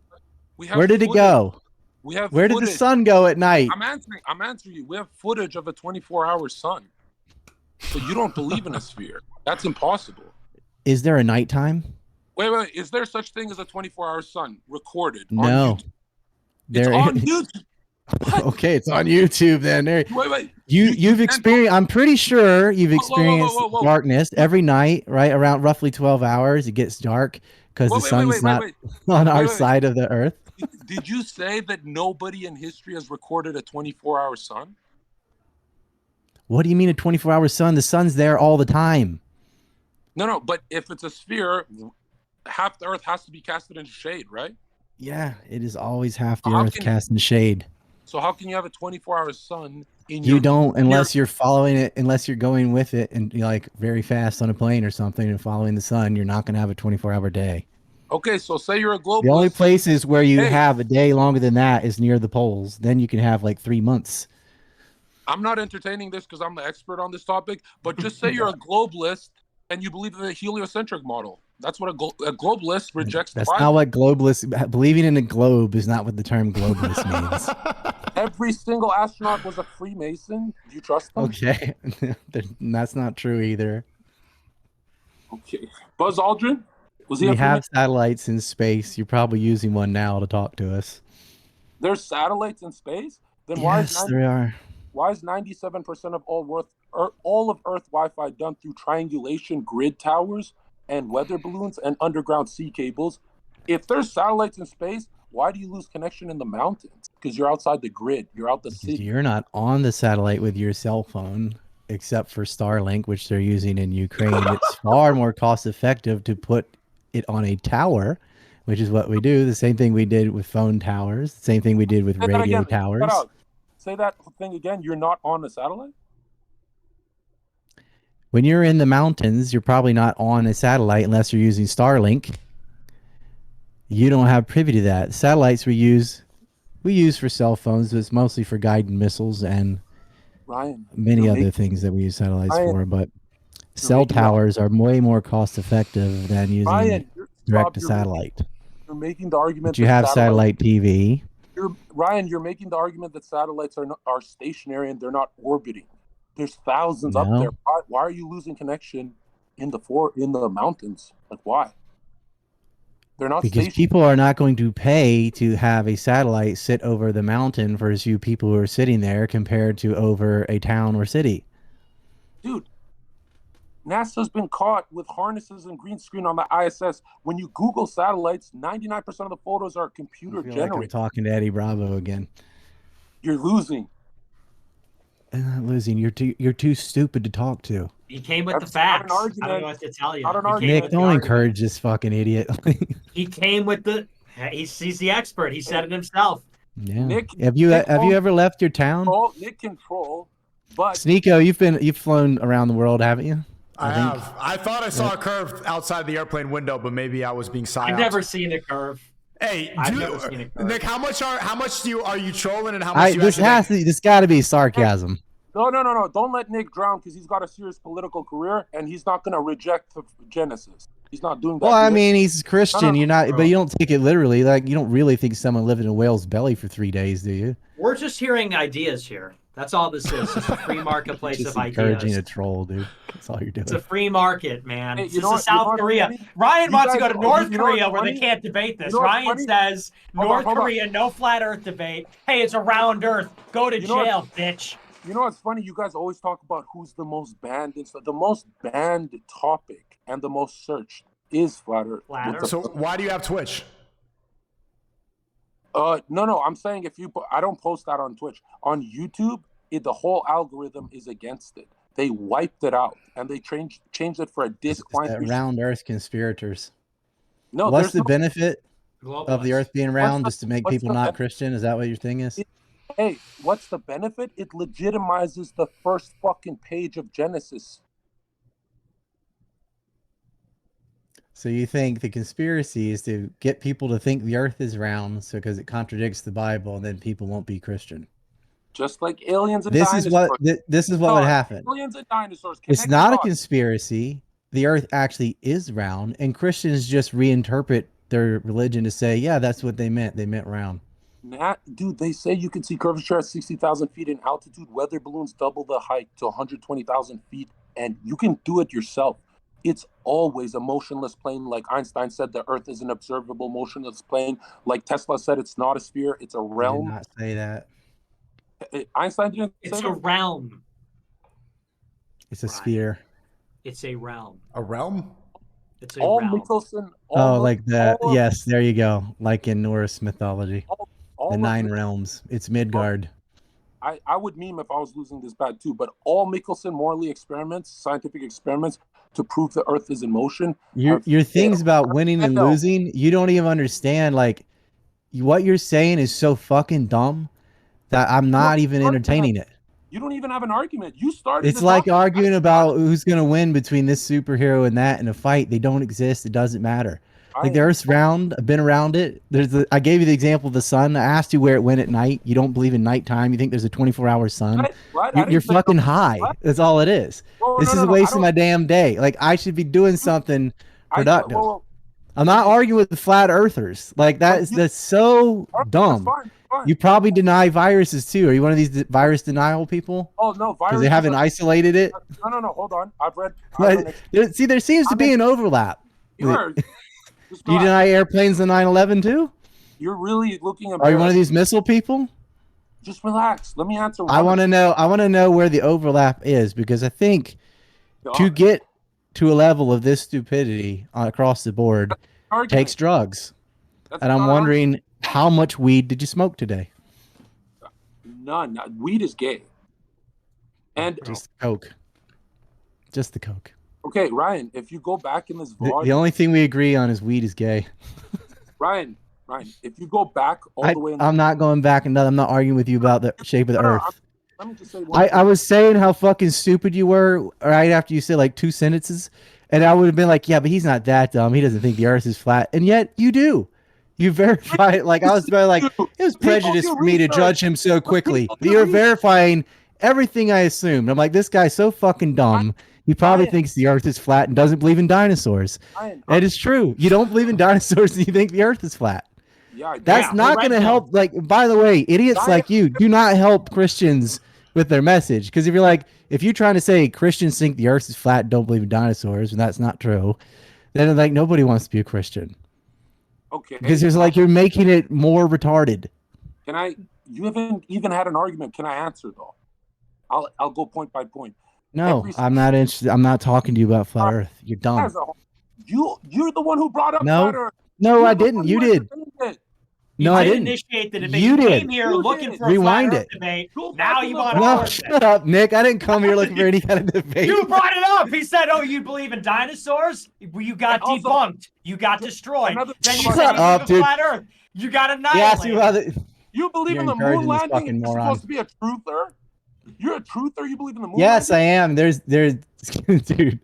Where did it go? Where did the sun go at night? I'm answering you. We have footage of a 24-hour sun. So you don't believe in a sphere. That's impossible. Is there a nighttime? Wait. Is there such thing as a 24-hour sun recorded? No. It's on YouTube. Okay, it's on YouTube then. Wait. You've experienced, I'm pretty sure you've experienced darkness every night, right? Around roughly 12 hours, it gets dark because the sun's not on our side of the Earth. Did you say that nobody in history has recorded a 24-hour sun? What do you mean a 24-hour sun? The sun's there all the time. No, but if it's a sphere, half the Earth has to be casted into shade, right? Yeah, it is always half the Earth cast in shade. So how can you have a 24-hour sun in You don't, unless you're following it, unless you're going with it and you're like very fast on a plane or something and following the sun, you're not going to have a 24-hour day. Okay, so say you're a globalist. The only places where you have a day longer than that is near the poles. Then you can have like 3 months. I'm not entertaining this because I'm the expert on this topic, but just say you're a globalist and you believe in the heliocentric model. That's what a globalist rejects. That's not what globalist, believing in a globe is not what the term globalist means. Every single astronaut was a Freemason. Do you trust them? Okay. That's not true either. Okay. Buzz Aldrin? Was he we have satellites in space. You're probably using one now to talk to us. There's satellites in space? Then there are. Why is 97% of all of Earth Wi-Fi done through triangulation grid towers and weather balloons and underground sea cables? If there's satellites in space, why do you lose connection in the mountains? Because you're outside the grid. You're out the city. You're not on the satellite with your cell phone, except for Starlink, which they're using in Ukraine. It's far more cost effective to put it on a tower, which is what we do. The same thing we did with phone towers. The same thing we did with radio towers. Say that thing again. You're not on a satellite? When you're in the mountains, you're probably not on a satellite unless you're using Starlink. You don't have privy to that. Satellites we use for cell phones, but it's mostly for guided missiles and many other things that we use satellites for. But cell towers are way more cost effective than using direct to satellite. You're making the argument. But you have satellite TV. You're making the argument that satellites are stationary and they're not orbiting. There's thousands up there. Why are you losing connection in the mountains? Like, why? They're not Because people are not going to pay to have a satellite sit over the mountain for as few people who are sitting there compared to over a town or city. Dude, NASA's been caught with harnesses and green screen on the ISS. When you Google satellites, 99% of the photos are computer I feel generated. like I'm talking to Eddie Bravo again. You're losing. I'm not losing. You're too stupid to talk to. He came with the facts. I don't know what to tell you. Nick, don't encourage this fucking idiot. He came with the. He's the expert. He said it himself. Yeah. Nick, have you ever left your town? Nick control, but Sneako, you've flown around the world, haven't you? I have. I thought I saw a curve outside the airplane window, but maybe I was being psyoped. I've never seen a curve. Hey, I've never seen a curve. Nick, how much are you trolling and how much? This got to be sarcasm. No. Don't let Nick drown because he's got a serious political career and he's not going to reject the Genesis. He's not doing that. Well, I mean, he's Christian. But you don't take it literally. Like, you don't really think someone lived in a whale's belly for 3 days, do you? We're just hearing ideas here. That's all this is. It's a free marketplace Just of ideas. encouraging a troll, dude. That's all you're doing. It's a free market, man. Hey, This is South Korea. Ryan wants to go to North Korea where they can't debate this. Ryan says North Korea, no flat Earth debate. Hey, it's a round Earth. Go to jail, bitch. You know what's funny? You guys always talk about who's the most banned. The most banned topic and the most searched is flat Earth. So why do you have Twitch? No. I'm saying I don't post that on Twitch. On YouTube, the whole algorithm is against it. They wiped it out and they changed it for a discount. That round Earth conspirators. No, what's the benefit of the Earth being round? Just to make people not Christian? Is that what your thing is? Hey, what's the benefit? It legitimizes the first fucking page of Genesis. So you think the conspiracy is to get people to think the Earth is round, so because it contradicts the Bible, and then people won't be Christian. Just like aliens and this dinosaurs. This is what would happen. Aliens and dinosaurs. It's not a conspiracy. The Earth actually is round, and Christians just reinterpret their religion to say, yeah, that's what they meant. They meant round. Dude, they say you can see curvature at 60,000 feet in altitude. Weather balloons double the height to 120,000 feet, and you can do it yourself. It's always a motionless plane. Like Einstein said, the Earth is an observable motionless plane. Like Tesla said, it's not a sphere, it's a realm. I did not say that. Einstein didn't say It's a realm. It's a sphere. It's a realm. A realm? It's a realm. Like that. Yes, there you go. Like in Norse mythology. The 9 realms. It's Midgard. I would meme if I was losing this bad too, but all Michelson-Morley experiments, scientific experiments to prove the Earth is in motion. Your things about winning and losing, you don't even understand. Like, what you're saying is so fucking dumb that I'm not even entertaining it. You don't even have an argument. You started. It's like arguing about who's going to win between this superhero and that in a fight. They don't exist. It doesn't matter. Like, the Earth's round. I've been around it. I gave you the example of the sun. I asked you where it went at night. You don't believe in nighttime. You think there's a 24-hour sun. You're fucking high. That's all it is. This is a waste of my damn day. Like, I should be doing something productive. I'm not arguing with the flat earthers. Like, that's so dumb. You probably deny viruses too. Are you one of these virus denial people? Oh no, because they haven't isolated it. No. Hold on. I've read. See, there seems to be an overlap. Do you deny airplanes in 9/11 too? You're really looking at. Are you one of these missile people? Just relax. Let me answer. I want to know. I want to know where the overlap is, because I think to get to a level of this stupidity across the board takes drugs. And I'm wondering, how much weed did you smoke today? None. Weed is gay. And just coke. Just the coke. Okay, Ryan, if you go back in this vlog, the only thing we agree on is weed is gay. Ryan, if you go back all the way, I'm not going back and I'm not arguing with you about the shape of the Earth. Let me just say I was saying how fucking stupid you were right after you said like 2 sentences, and I would have been like, yeah, but he's not that dumb. He doesn't think the Earth is flat, and yet you do. You verify it. Like, I was about like, it was prejudice for me to judge him so quickly. But you're verifying everything I assumed. I'm like, this guy's so fucking dumb. He probably thinks the Earth is flat and doesn't believe in dinosaurs. It is true. You don't believe in dinosaurs and you think the Earth is flat. That's not going to help. Like, by the way, idiots like you do not help Christians with their message. Because if you're trying to say Christians think the earth is flat, don't believe in dinosaurs, and that's not true, then like nobody wants to be a Christian. Okay. Because there's like you're making it more retarded. You haven't even had an argument. Can I answer though? I'll go point by point. No, I'm not interested. I'm not talking to you about flat Earth. You're dumb. You're the one who brought up No, flat Earth. no, I didn't. You did. You No, I didn't. initiate the debate. You You did. came here looking for Rewind a flat Earth it. debate. Now you want No, to shut up, Nick. I didn't come here looking for any kind of debate. You brought it up. He said, "Oh, you believe in dinosaurs? You got debunked. You got destroyed. Then you Shut said you up, believe in dude. flat Earth. You got Yeah, annihilated." see about it. You believe You're in the encouraging moon this landing? fucking You're moron. supposed to be a truther? You're a truther? You believe in the moon Yes, I landing? am. There's dude.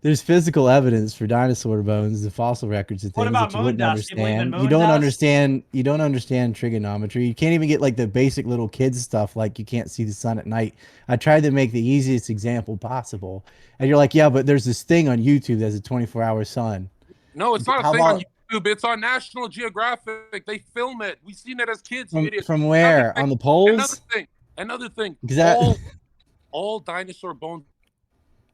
There's physical evidence for dinosaur bones, the fossil records and What things about that you moon wouldn't dust? You believe in understand. moon You don't dust? understand. You don't understand trigonometry. You can't even get like the basic little kids stuff, like you can't see the sun at night. I tried to make the easiest example possible, and you're like, yeah, but there's this thing on YouTube that's a 24-hour sun. No, it's not How a thing on about- YouTube. It's on National Geographic. They film it. We've seen it as kids. you idiot. From where? Another On the thing- poles? Another thing. Is that- all dinosaur bones.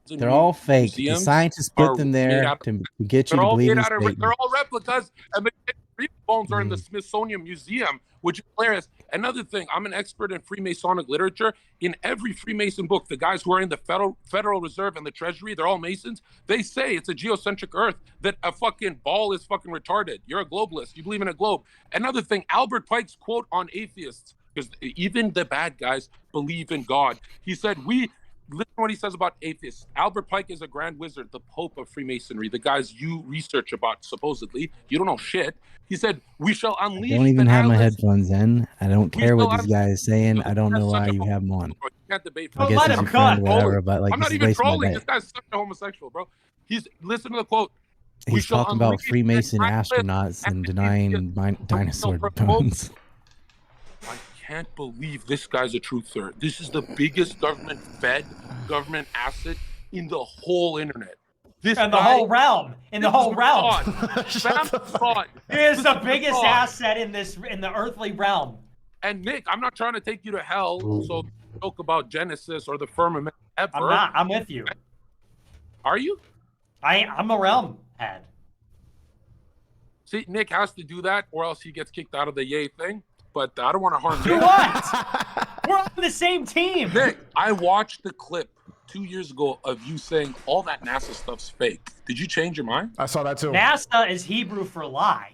in They're all fake. The museums scientists are put them made there out- to get you They're to all believe made in out of. statement. They're all replicas, and the real bones are in the Smithsonian Museum, which is hilarious. Another thing, I'm an expert in Freemasonic literature. In every Freemason book, the guys who are in the Federal Reserve and the Treasury, they're all Masons. They say it's a geocentric Earth, that a fucking ball is fucking retarded. You're a globalist. You believe in a globe. Another thing, Albert Pike's quote on atheists, because even the bad guys believe in God. He said, listen to what he says about atheists. Albert Pike is a grand wizard, the Pope of Freemasonry, the guys you research about, supposedly. You don't know shit. He said, we shall I unleash don't even the have my nihilists. headphones in. I don't care what still this guy is saying. I don't know why you have them on. You can't debate. I guess he's your friend or whatever, but like I'm this not is even wasting my trolling. day. This guy's such a homosexual, bro. Listen to the quote. We He's shall talking about unleash the Freemason nihilists astronauts and denying dinosaur bones. I can't believe this guy's a truther. This is the biggest government-fed government asset in the whole internet. This And the guy- whole realm. In the this whole is realm. fraud. He is the biggest fraud. asset in the earthly realm. And Nick, I'm not trying to take you to hell, so talk about Genesis or the firmament ever. I'm not. I'm with you. Are you? I'm a realm head. See, Nick has to do that, or else he gets kicked out of the yay thing. But I don't want to harm Do Nick. what? We're on the same team. Nick, I watched the clip 2 years ago of you saying all that NASA stuff's fake. Did you change your mind? I saw that too. NASA is Hebrew for lie,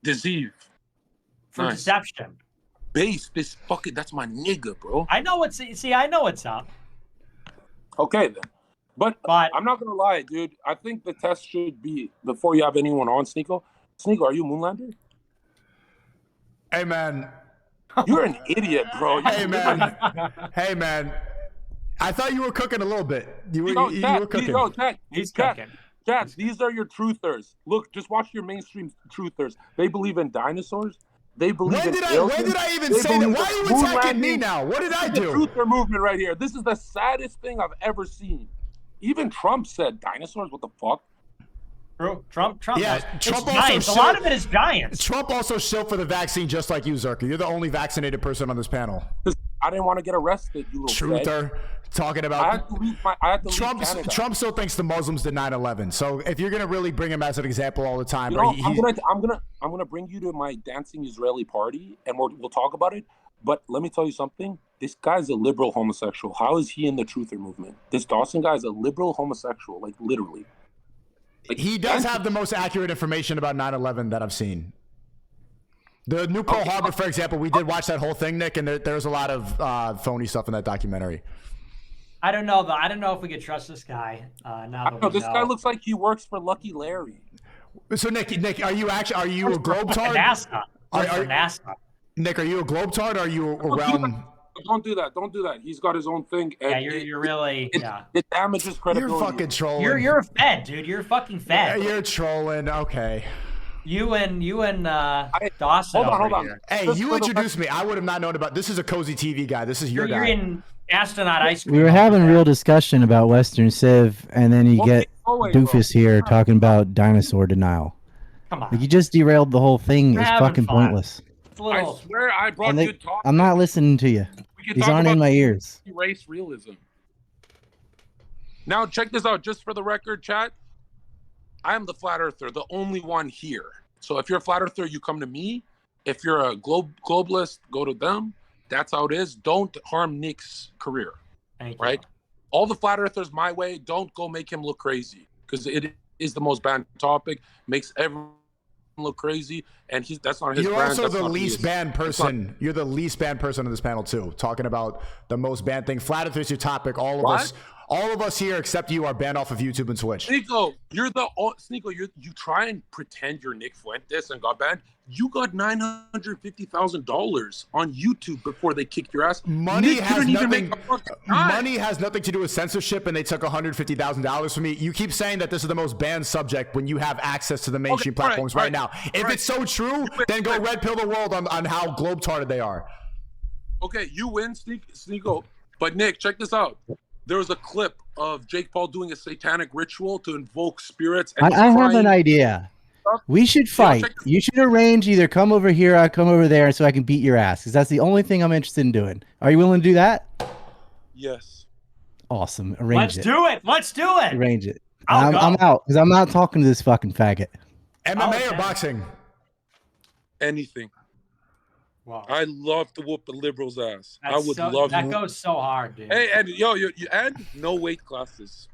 Deceive. for Nice. deception. Base, this fucking, that's my nigga, bro. I know what's. See, I know what's up. Okay, then. But I'm not going to lie, dude. I think the test should be, before you have anyone on, Sneako, are you a moonlander? Hey, man. You're an idiot, bro. Hey, man. Hey, man. I thought you were cooking a little bit. You were cooking. He's cooking. Cats, these are your truthers. Look, just watch your mainstream truthers. They believe in dinosaurs. They believe in aliens. When did I even They say that? believe Why are in you moon attacking me landing. now? What did I This is do? the truther movement right here. This is the saddest thing I've ever seen. Even Trump said dinosaurs. What the fuck? Bro, Trump. Yeah, It's Trump giants. also A lot of it is giants. Trump also shilled for the vaccine just like you, Zherka. You're the only vaccinated person on this panel. I didn't want to get arrested, you little Truther. Talking I about had to leave Canada. Trump still thinks the Muslims did 9/11. So if you're gonna really bring him as an example all the time, You know, right, I'm gonna bring you to my dancing Israeli party, and we'll talk about it. But let me tell you something. This guy's a liberal homosexual. How is he in the truther movement? This Dawson guy is a liberal homosexual, like literally. Like, he does have the most accurate information about 9/11 that I've seen. The new Pearl Harbor, for example, we did watch that whole thing, Nick, and there's a lot of phony stuff in that documentary. I don't know though. I don't know if we could trust this guy. Now that we this know. guy looks like he works for Lucky Larry. So Nick, are you a globetard? NASA. NASA. Nick, are you a globetard or are you a realm? Don't do that. Don't do that. He's got his own thing. Yeah, And you're really it damages credibility. You're fucking trolling. You're a fed, dude. You're fucking fed. Yeah, you're trolling. Okay. You and Dawson. Hold on. Here. Hey, you introduced me. I would have not known about. This is a cozy TV guy. This is your You're guy. in astronaut ice cream. We were having a real discussion about Western Civ, and then you get Doofus here talking about dinosaur denial. Come on. Like, you just derailed the whole thing. We're It's having fucking fun. pointless. It's a little. I swear I brought And good talk. I'm not listening to you. We can These talk aren't in about my ears. race realism. Now, check this out, just for the record, chat. I'm the flat earther, the only one here. So if you're a flat earther, you come to me. If you're a globalist, go to them. That's how it is. Don't harm Nick's career. Thank right? All the flat earthers my way. Don't go make him look crazy, because it is the most banned topic. Makes everyone look crazy, and that's not his You're brand. also That's the not least his. banned That's not- person. You're the least banned person on this panel too. Talking about the most banned thing. Flat Earth is your topic. All of us here except you are banned off of YouTube and Twitch. Sneako, Sneako, you try and pretend you're Nick Fuentes and got banned. You got $950,000 on YouTube before they kicked your ass. Money Nick has couldn't even nothing. make a fucking dime. Money has nothing to do with censorship, and they took $150,000 from me. You keep saying that this is the most banned subject when you have access to the mainstream platforms right now. If it's so true, then go red pill the world on how globe-tarded they are. Okay, you win, Sneako. But Nick, check this out. There was a clip of Jake Paul doing a satanic ritual to invoke spirits. And I he's have an crying. idea. We should fight. You should arrange either come over here, I come over there, so I can beat your ass. Because that's the only thing I'm interested in doing. Are you willing to do that? Yes. Awesome. Arrange Let's do it. Let's do it. Arrange it. I'll go. I'm out because I'm not talking to this fucking faggot. MMA or boxing? Anything. Wow. I love to whoop the liberals' ass. I That's would so, love that to. goes so hard, dude. Hey, and you and no weight classes.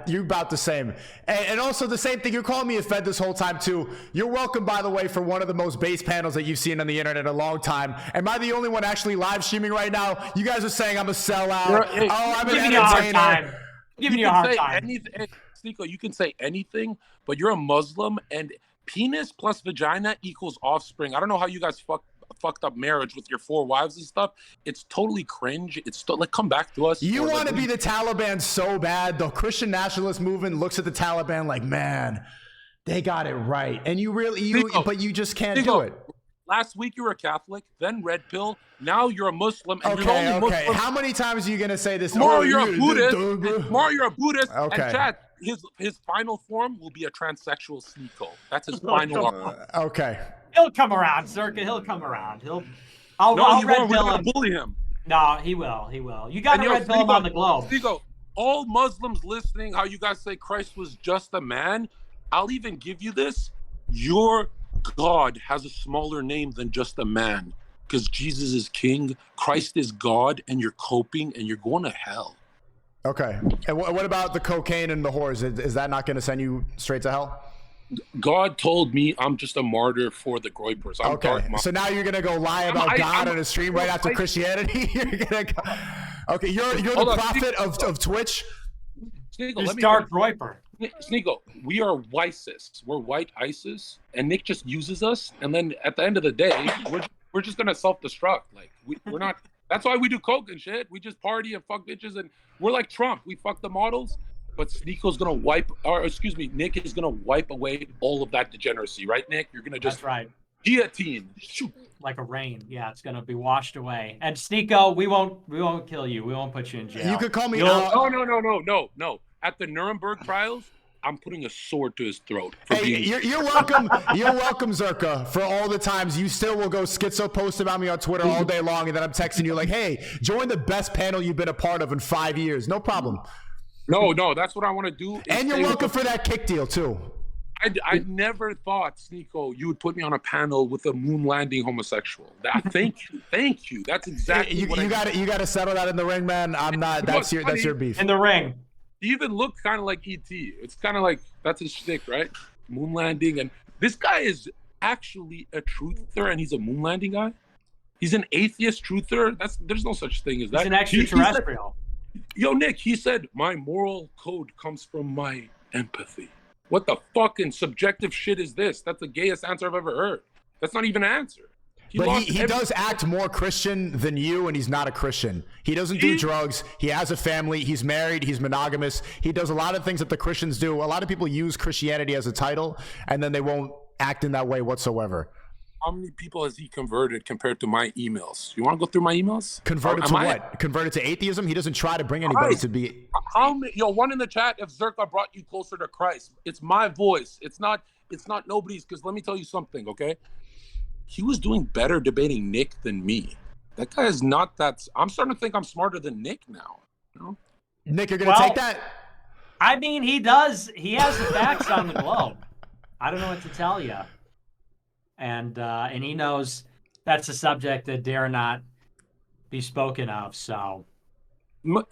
You're about the same. And also the same thing. You're calling me a Fed this whole time, too. You're welcome, by the way, for one of the most base panels that you've seen on the internet in a long time. Am I the only one actually live streaming right now? You guys are saying I'm a sellout. Hey, I'm an giving you a hard entertainer. time. Giving you you a can hard say time. anything, Sneako, you can say anything, but you're a Muslim, and penis plus vagina equals offspring. I don't know how you guys fucked up marriage with your 4 wives and stuff. It's totally cringe. It's like, come back to us. You want to be the Taliban so bad. The Christian nationalist movement looks at the Taliban like, man, they got it right. And you really, but you just can't do it. Last week you were a Catholic, then red pill. Now you're a Muslim. And you're the Okay, only okay. Muslim. How many times are you going to say this? Tomorrow Oh, you're a you- Buddhist. And tomorrow you're a Buddhist. Okay. And Chad, his final form will be a transsexual Sneako. That's his final form. Okay. He'll come around, Zherka. He'll come around. I'll No, he red won't. We're pill gonna him. bully him. No, he will. He will. You got to red pill him on the globe. Sneako, all Muslims listening, how you guys say Christ was just a man, I'll even give you this. Your God has a smaller name than just a man, because Jesus is king, Christ is God, and you're coping and you're going to hell. Okay. And what about the cocaine and the whores? Is that not going to send you straight to hell? God told me I'm just a martyr for the Groypers. I'm Okay. dark. So now you're going to go lie about God on a stream right after Christianity? You're going to go. Okay. You're Hold the on, prophet of Twitch? Sneako, There's let me dark Groyper. Sneako, we are whiteists. We're white ISIS, and Nick just uses us. And then at the end of the day, we're just gonna self-destruct. Like we're not. That's why we do coke and shit. We just party and fuck bitches, and we're like Trump. We fuck the models. But Sneako's gonna Nick is gonna wipe away all of that degeneracy, right, Nick? You're gonna just That's right. guillotine. Shoot. Like a rain. Yeah, it's gonna be washed away. And Sneako, we won't kill you. We won't put you in jail. You could call me. No. At the Nuremberg trials, I'm putting a sword to his throat. Hey, you're welcome. You're welcome, Zherka, for all the times you still will go schizo post about me on Twitter all day long, and then I'm texting you like, "Hey, join the best panel you've been a part of in 5 years." No problem. No, that's what I want to do. And you're welcome for that kick deal too. I never thought, Sneako, you would put me on a panel with a moon landing homosexual. Thank you. That's exactly You got to settle that in the ring, man. I'm not. That's your beef. In the ring. He even looked kind of like ET. It's kind of like that's his shtick, right? Moon landing, and this guy is actually a truther, and he's a moon landing guy. He's an atheist truther. There's no such thing as that. He's an extraterrestrial. Yo, Nick, he said my moral code comes from my empathy. What the fucking subjective shit is this? That's the gayest answer I've ever heard. That's not even an answer. But he does act more Christian than you, and he's not a Christian. He doesn't do drugs. He has a family. He's married. He's monogamous. He does a lot of things that the Christians do. A lot of people use Christianity as a title, and then they won't act in that way whatsoever. How many people has he converted compared to my emails? You want to go through my emails? Converted to what? Converted to atheism? He doesn't try to bring anybody to be. How many? Yo, one in the chat. If Zherka brought you closer to Christ, it's my voice. It's not nobody's. Because let me tell you something, okay? He was doing better debating Nick than me. That guy is not that. I'm starting to think I'm smarter than Nick now. You know? Nick, you're gonna take that? I mean, he does. He has the facts on the globe. I don't know what to tell you. And he knows that's a subject that dare not be spoken of. So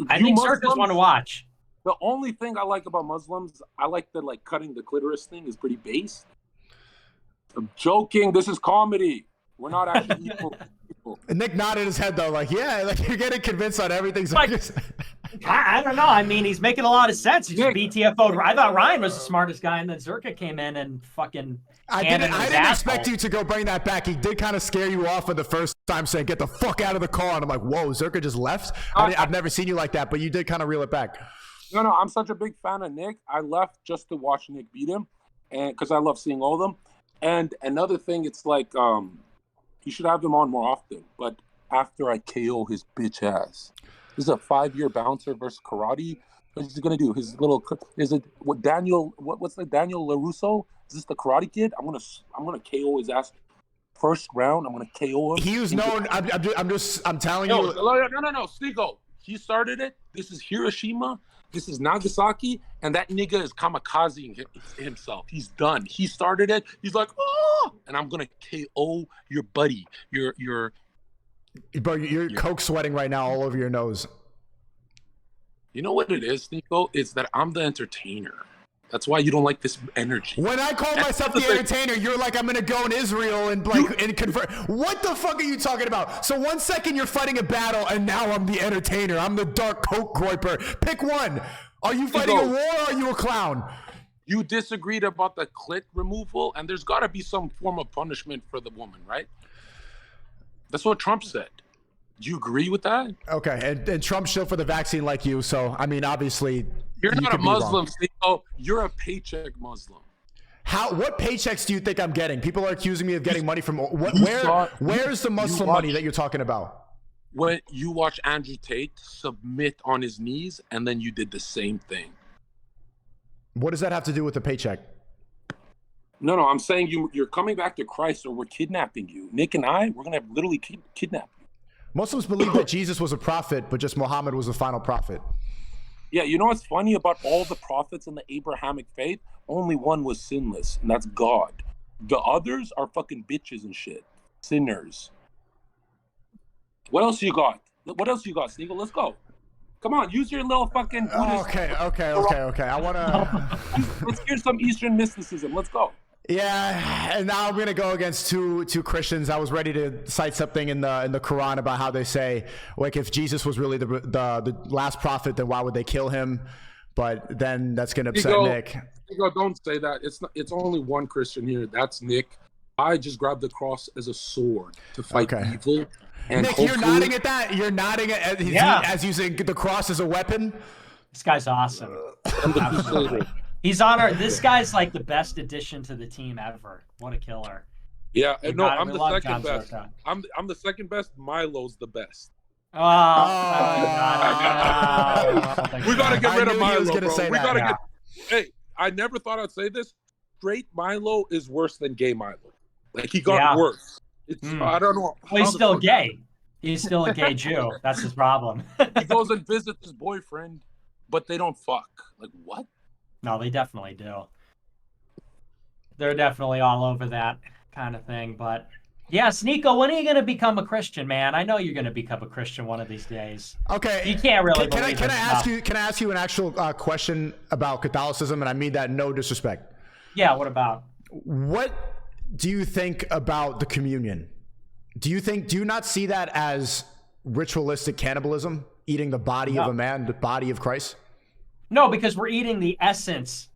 I think Zherka's one to watch. The only thing I like about Muslims, I like the cutting the clitoris thing is pretty base. I'm joking. This is comedy. We're not actually equal people. And Nick nodded his head though, like, yeah, like you're getting convinced on everything. So I don't know. I mean, he's making a lot of sense. He just BTFO'd. I thought Ryan was the smartest guy, and then Zherka came in and fucking. I didn't expect you to go bring that back. He did kind of scare you off for the first time, saying, "Get the fuck out of the car," and I'm like, "Whoa, Zherka just left." I've never seen you like that, but you did kind of reel it back. No, I'm such a big fan of Nick. I left just to watch Nick beat him, and because I love seeing all of them. And another thing, it's like you should have him on more often. But after I KO his bitch ass, this is a 5-year bouncer versus karate. What's he gonna do? His little is it what Daniel? What's the Daniel LaRusso? Is this the Karate Kid? I'm gonna KO his ass first round. I'm gonna KO him. He was known. I'm telling you. No, Sneako. He started it. This is Hiroshima. This is Nagasaki, and that nigga is kamikazing himself. He's done. He started it. He's like, oh, and I'm gonna KO your buddy. You're coke sweating right now all over your nose. You know what it is, Sneako? It's that I'm the entertainer. That's why you don't like this energy. When I call myself the entertainer, you're like, I'm gonna go in Israel and and convert. What the fuck are you talking about? So 1 second you're fighting a battle, and now I'm the entertainer. I'm the dark coke groiper. Pick one. Are you fighting a war, or are you a clown? You disagreed about the clit removal, and there's got to be some form of punishment for the woman, right? That's what Trump said. Do you agree with that? Okay, and Trump's still for the vaccine like you, so I mean, obviously. You're not a Muslim, Sneako. You're a paycheck Muslim. What paychecks do you think I'm getting? People are accusing me of getting money from where's the Muslim money that you're talking about? When you watch Andrew Tate submit on his knees, and then you did the same thing. What does that have to do with the paycheck? No, I'm saying you're coming back to Christ, or we're kidnapping you. Nick and I, we're gonna literally kidnap you. Muslims believe that Jesus was a prophet, but just Muhammad was the final prophet. Yeah, you know what's funny about all the prophets in the Abrahamic faith? Only one was sinless, and that's God. The others are fucking bitches and shit. Sinners. What else you got? What else you got, Sneako? Let's go. Come on, use your little fucking Buddhist. Okay. I wanna let's hear some Eastern mysticism. Let's go. Yeah, and now I'm gonna go against two Christians. I was ready to cite something in the Quran about how they say, like, if Jesus was really the last prophet, then why would they kill him? But then that's gonna upset Nick. Don't say that. It's only one Christian here. That's Nick. I just grabbed the cross as a sword to fight evil. And Nick, you're nodding at that. You're nodding at as using the cross as a weapon. This guy's awesome. He's on our. This guy's like the best addition to the team ever. What a killer! Yeah, no, I'm the second best. I'm the second best. Milo's the best. We gotta get rid of Milo, bro. We gotta get. Hey, I never thought I'd say this. Straight Milo is worse than gay Milo. Like he got worse. It's I don't know. Well, he's still gay. He's still a gay Jew. That's his problem. He goes and visits his boyfriend, but they don't fuck. Like what? No, they definitely do. They're definitely all over that kind of thing. But yeah, Sneako, when are you going to become a Christian, man? I know you're going to become a Christian one of these days. Okay. You can't really. Can I ask you an actual question about Catholicism, and I mean that no disrespect. Yeah. What about? What do you think about the communion? Do you not see that as ritualistic cannibalism, eating the body of a man, the body of Christ? No, because we're eating the essence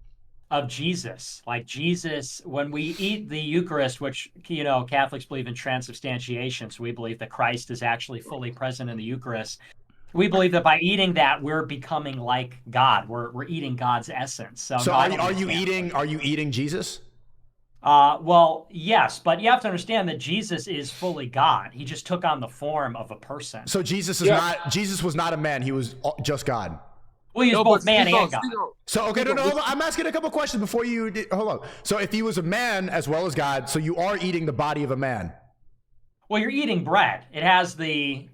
of Jesus. Like Jesus, when we eat the Eucharist, which, you know, Catholics believe in transubstantiation, so we believe that Christ is actually fully present in the Eucharist. We believe that by eating that, we're becoming like God. We're eating God's essence. So no, are you eating Jesus? Well, yes, but you have to understand that Jesus is fully God. He just took on the form of a person. So Jesus was not a man. He was just God. Well, he's both man and God. So, okay, no, I'm asking a couple questions before hold on. So if he was a man as well as God, so you are eating the body of a man. Well, you're eating bread. It has the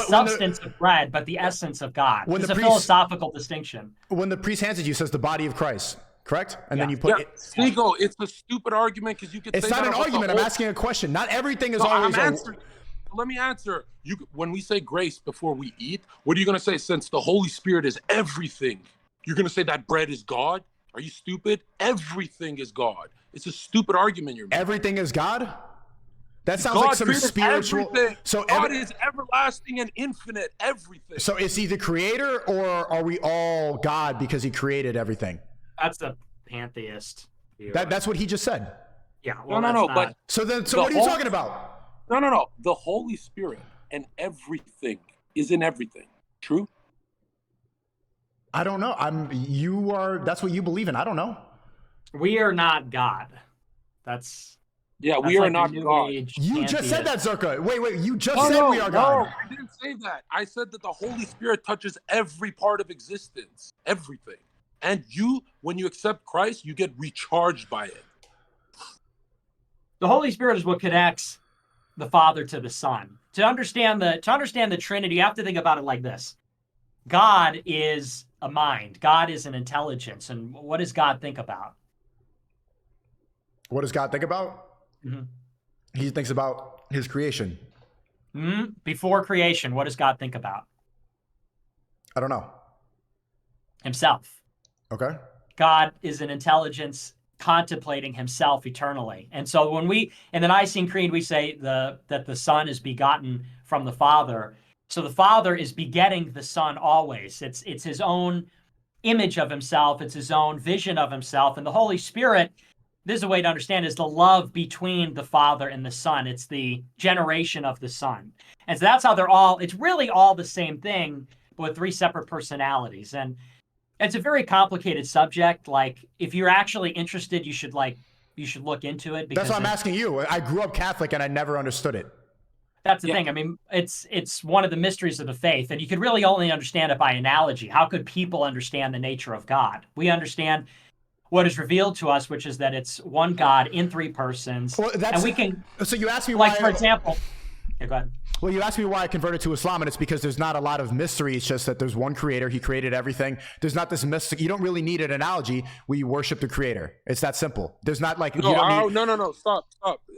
substance of bread, but the essence of God. It's a philosophical distinction. When the priest hands it to you, it says the body of Christ, correct? And then you put it. Sneako, it's a stupid argument because you could. It's say not that an about argument. I'm asking a question. Not everything is No, always. I'm answering. Let me answer. When we say grace before we eat, what are you going to say? Since the Holy Spirit is everything, you're going to say that bread is God? Are you stupid? Everything is God. It's a stupid argument you're making. Everything is God? That sounds God like some created spiritual. everything. So God is everlasting and infinite. Everything. So is he the creator, or are we all God because he created everything? That's a pantheist view. That's what he just said. Yeah. Well, no. But so what are you talking about? No. The Holy Spirit and everything is in everything. True? I don't know. That's what you believe in. I don't know. We are not God. We are not God. You just said that, Zherka. Wait. You just said we are God. No, I didn't say that. I said that the Holy Spirit touches every part of existence. Everything. And when you accept Christ, you get recharged by it. The Holy Spirit is what connects the Father to the Son. To understand the Trinity, you have to think about it like this. God is a mind. God is an intelligence. And what does God think about? What does God think about? Mm-hmm. He thinks about his creation. Before creation, what does God think about? I don't know. Himself. Okay. God is an intelligence contemplating himself eternally. And so when in the Nicene Creed, we say that the Son is begotten from the Father. So the Father is begetting the Son always. It's his own image of himself. It's his own vision of himself. And the Holy Spirit, this is a way to understand, is the love between the Father and the Son. It's the generation of the Son. And so that's how it's really all the same thing, but with three separate personalities. And it's a very complicated subject. Like, if you're actually interested, you should look into it. That's what I'm asking you. I grew up Catholic and I never understood it. That's the thing. I mean, it's one of the mysteries of the faith, and you could really only understand it by analogy. How could people understand the nature of God? We understand what is revealed to us, which is that it's one God in three persons. Well, and we can. So you asked me why. Like, for example. Yeah, go ahead. Well, you asked me why I converted to Islam, and it's because there's not a lot of mystery. It's just that there's one creator. He created everything. There's not this mystic. You don't really need an analogy. We worship the creator. It's that simple. There's not like. No. Stop.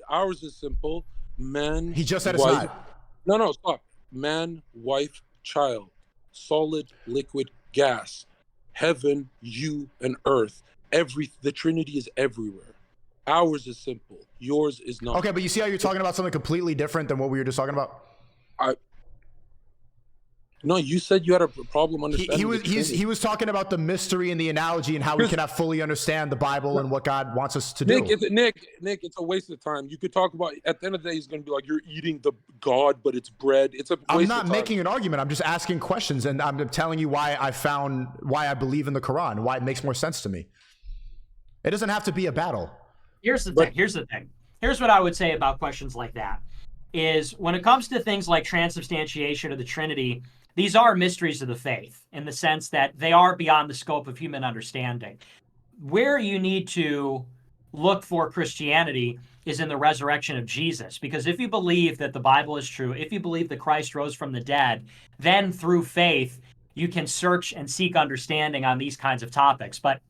Ours is simple. Man. He just said it's not. No, stop. Man, wife, child, solid, liquid, gas, heaven, you, and earth. The Trinity is everywhere. Ours is simple. Yours is not. Okay, but you see how you're talking about something completely different than what we were just talking about? No, you said you had a problem understanding. He was talking about the mystery and the analogy and how we cannot fully understand the Bible and what God wants us to do. Nick, it's a waste of time. You could talk about, at the end of the day, he's going to be like, you're eating the God, but it's bread. It's a waste of time. I'm not making an argument. I'm just asking questions, and I'm telling you why I believe in the Quran, why it makes more sense to me. It doesn't have to be a battle. Here's the thing. Here's what I would say about questions like that is when it comes to things like transubstantiation or the Trinity, these are mysteries of the faith in the sense that they are beyond the scope of human understanding. Where you need to look for Christianity is in the resurrection of Jesus. Because if you believe that the Bible is true, if you believe that Christ rose from the dead, then through faith, you can search and seek understanding on these kinds of topics. But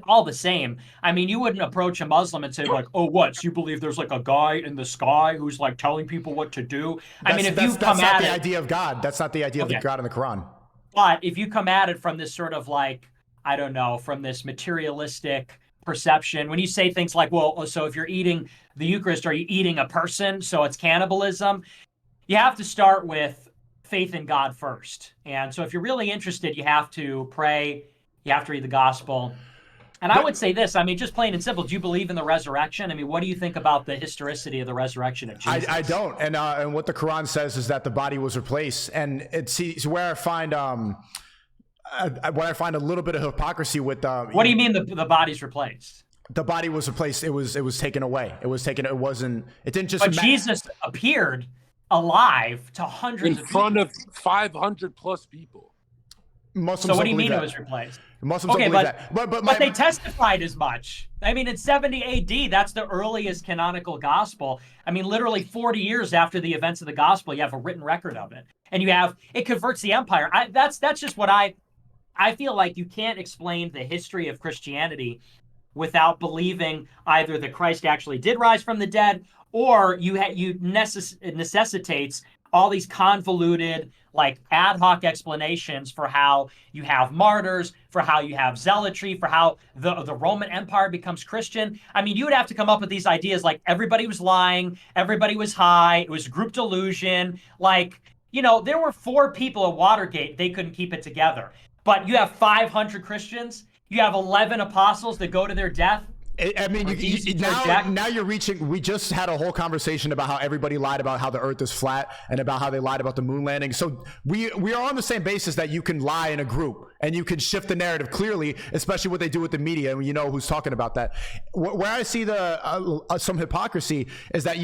all the same, I mean, you wouldn't approach a Muslim and say like, oh, what? So you believe there's like a guy in the sky who's like telling people what to do? I mean, if you come at it... That's not the idea of God. That's not the idea of the God in the Quran. But if you come at it from this sort of like, I don't know, from this materialistic perception, when you say things like, well, so if you're eating the Eucharist, are you eating a person? So it's cannibalism. You have to start with faith in God first. And so if you're really interested, you have to pray, you have to read the gospel. And I would say this, I mean, just plain and simple, do you believe in the resurrection? I mean, what do you think about the historicity of the resurrection of Jesus? I don't. And what the Quran says is that the body was replaced. And it's where I find a little bit of hypocrisy with... what do you mean the body's replaced? The body was replaced. It was taken away. It didn't just... But Jesus appeared alive to hundreds in front of 500 plus people. Muslims So what do don't you believe mean it that. was replaced? Muslims Okay, don't believe that. But they testified as much. I mean, in 70 AD, that's the earliest canonical gospel. I mean, literally 40 years after the events of the gospel, you have a written record of it, and it converts the empire. That's just what I feel like. You can't explain the history of Christianity without believing either that Christ actually did rise from the dead, or it necessitates all these convoluted, like ad hoc explanations for how you have martyrs, for how you have zealotry, for how the Roman Empire becomes Christian. I mean, you would have to come up with these ideas like everybody was lying, everybody was high, it was group delusion. Like, there were 4 people at Watergate, they couldn't keep it together. But you have 500 Christians, you have 11 apostles that go to their death. I mean, now you're reaching. We just had a whole conversation about how everybody lied about how the Earth is flat and about how they lied about the moon landing. So we are on the same basis that you can lie in a group and you can shift the narrative clearly, especially what they do with the media, and you know who's talking about that. Where I see some hypocrisy is that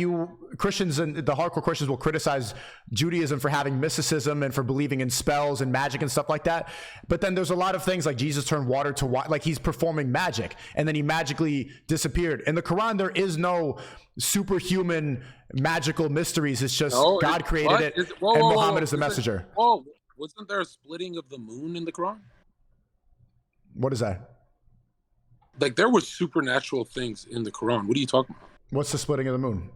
Christians and the hardcore Christians will criticize Judaism for having mysticism and for believing in spells and magic and stuff like that. But then there's a lot of things like Jesus turned water to wine, like he's performing magic, and then he magically disappeared. In the Quran, there is no superhuman magical mysteries. It's just God created it, and Muhammad is the messenger. Whoa, wasn't there a splitting of the moon in the Quran? What is that? Like, there were supernatural things in the Quran. What are you talking about? What's the splitting of the moon?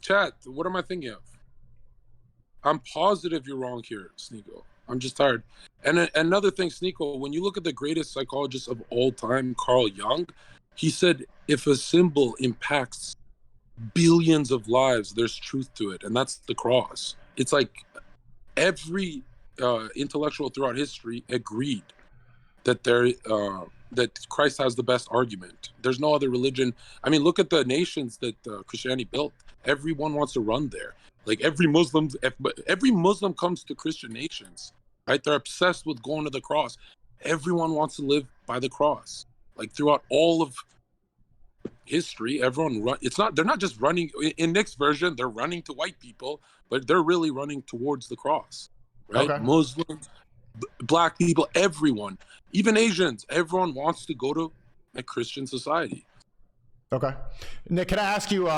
Chat, what am I thinking of? I'm positive you're wrong here, Sneako. I'm just tired. And another thing, Sneako, when you look at the greatest psychologist of all time, Carl Jung, he said, if a symbol impacts billions of lives, there's truth to it. And that's the cross. It's like every intellectual throughout history agreed that that Christ has the best argument. There's no other religion. I mean, look at the nations that Christianity built. Everyone wants to run there. Like every Muslim comes to Christian nations, right? They're obsessed with going to the cross. Everyone wants to live by the cross. Like throughout all of history, they're not just running in Nick's version, they're running to white people, but they're really running towards the cross, right? Okay. Muslims, black people, everyone, even Asians, everyone wants to go to a Christian society. Okay. Nick, can I ask you,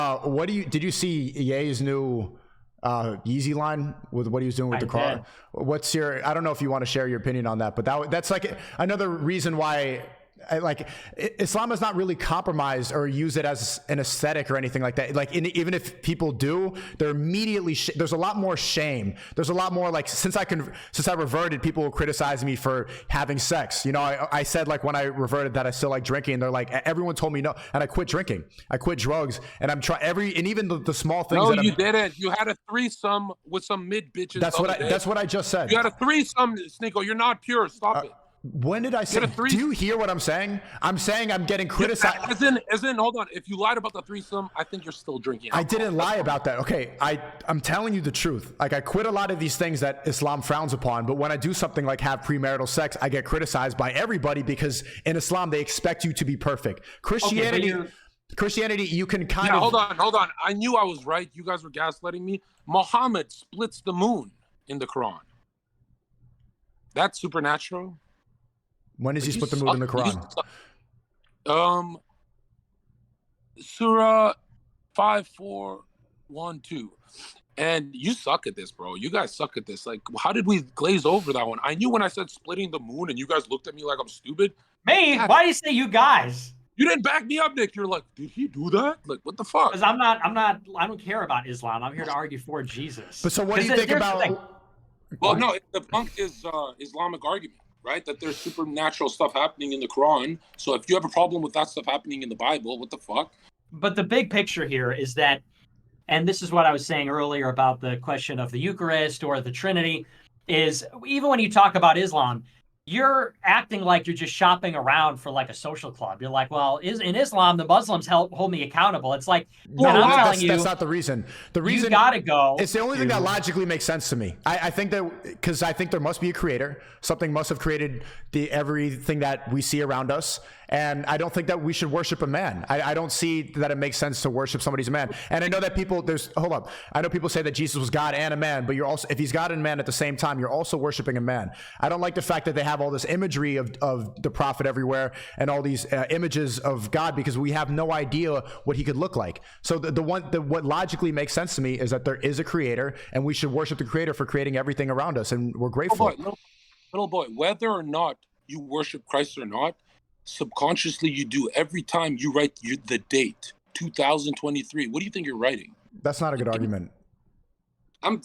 did you see Ye's new Yeezy line with what he was doing with the car? What's I don't know if you want to share your opinion on that, but that's like another reason why Islam is not really compromised or use it as an aesthetic or anything like that. Like even if people do, they're immediately there's a lot more shame. There's a lot more like since I reverted, people will criticize me for having sex. I said like when I reverted that I still like drinking. They're like everyone told me no, and I quit drinking. I quit drugs, and I'm trying and even the small things. No, you didn't. You had a threesome with some mid bitches. That's what I just said. You had a threesome, Sneako. You're not pure. Stop it. When did I say? Do you hear what I'm saying? I'm saying I'm getting criticized. As in, hold on. If you lied about the threesome, I think you're still drinking alcohol. I didn't lie about that. Okay, I'm telling you the truth. Like I quit a lot of these things that Islam frowns upon, but when I do something like have premarital sex, I get criticized by everybody because in Islam they expect you to be perfect. Christianity, you can kind of. Hold on. I knew I was right. You guys were gaslighting me. Muhammad splits the moon in the Quran. That's supernatural. When does he split the moon in the Quran? Surah 5412. And you suck at this, bro. You guys suck at this. Like, how did we glaze over that one? I knew when I said splitting the moon and you guys looked at me like I'm stupid. Me? Why do you say you guys? You didn't back me up, Nick. You're like, did he do that? Like, what the fuck? Because I don't care about Islam. I'm here to argue for Jesus. But so what do you think about... Well, no, it debunked his Islamic argument, right? That there's supernatural stuff happening in the Quran. So if you have a problem with that stuff happening in the Bible, what the fuck? But the big picture here is that, and this is what I was saying earlier about the question of the Eucharist or the Trinity, is even when you talk about Islam, you're acting like you're just shopping around for like a social club. You're like, well, in Islam, the Muslims hold me accountable. It's like, that's not the reason. The reason you gotta go. It's the only thing that logically makes sense to me. I think that because I think there must be a creator. Something must have created everything that we see around us. And I don't think that we should worship a man. I don't see that it makes sense to worship somebody's a man. And I know that people, hold up. I know people say that Jesus was God and a man, but you're also, if he's God and man at the same time, you're also worshiping a man. I don't like the fact that they have all this imagery of the prophet everywhere and all these images of God, because we have no idea what he could look like. So what logically makes sense to me is that there is a creator, and we should worship the creator for creating everything around us, and we're grateful. Little boy, whether or not you worship Christ or not, subconsciously you do. Every time you write the date 2023, what do you think you're writing? That not a good argument.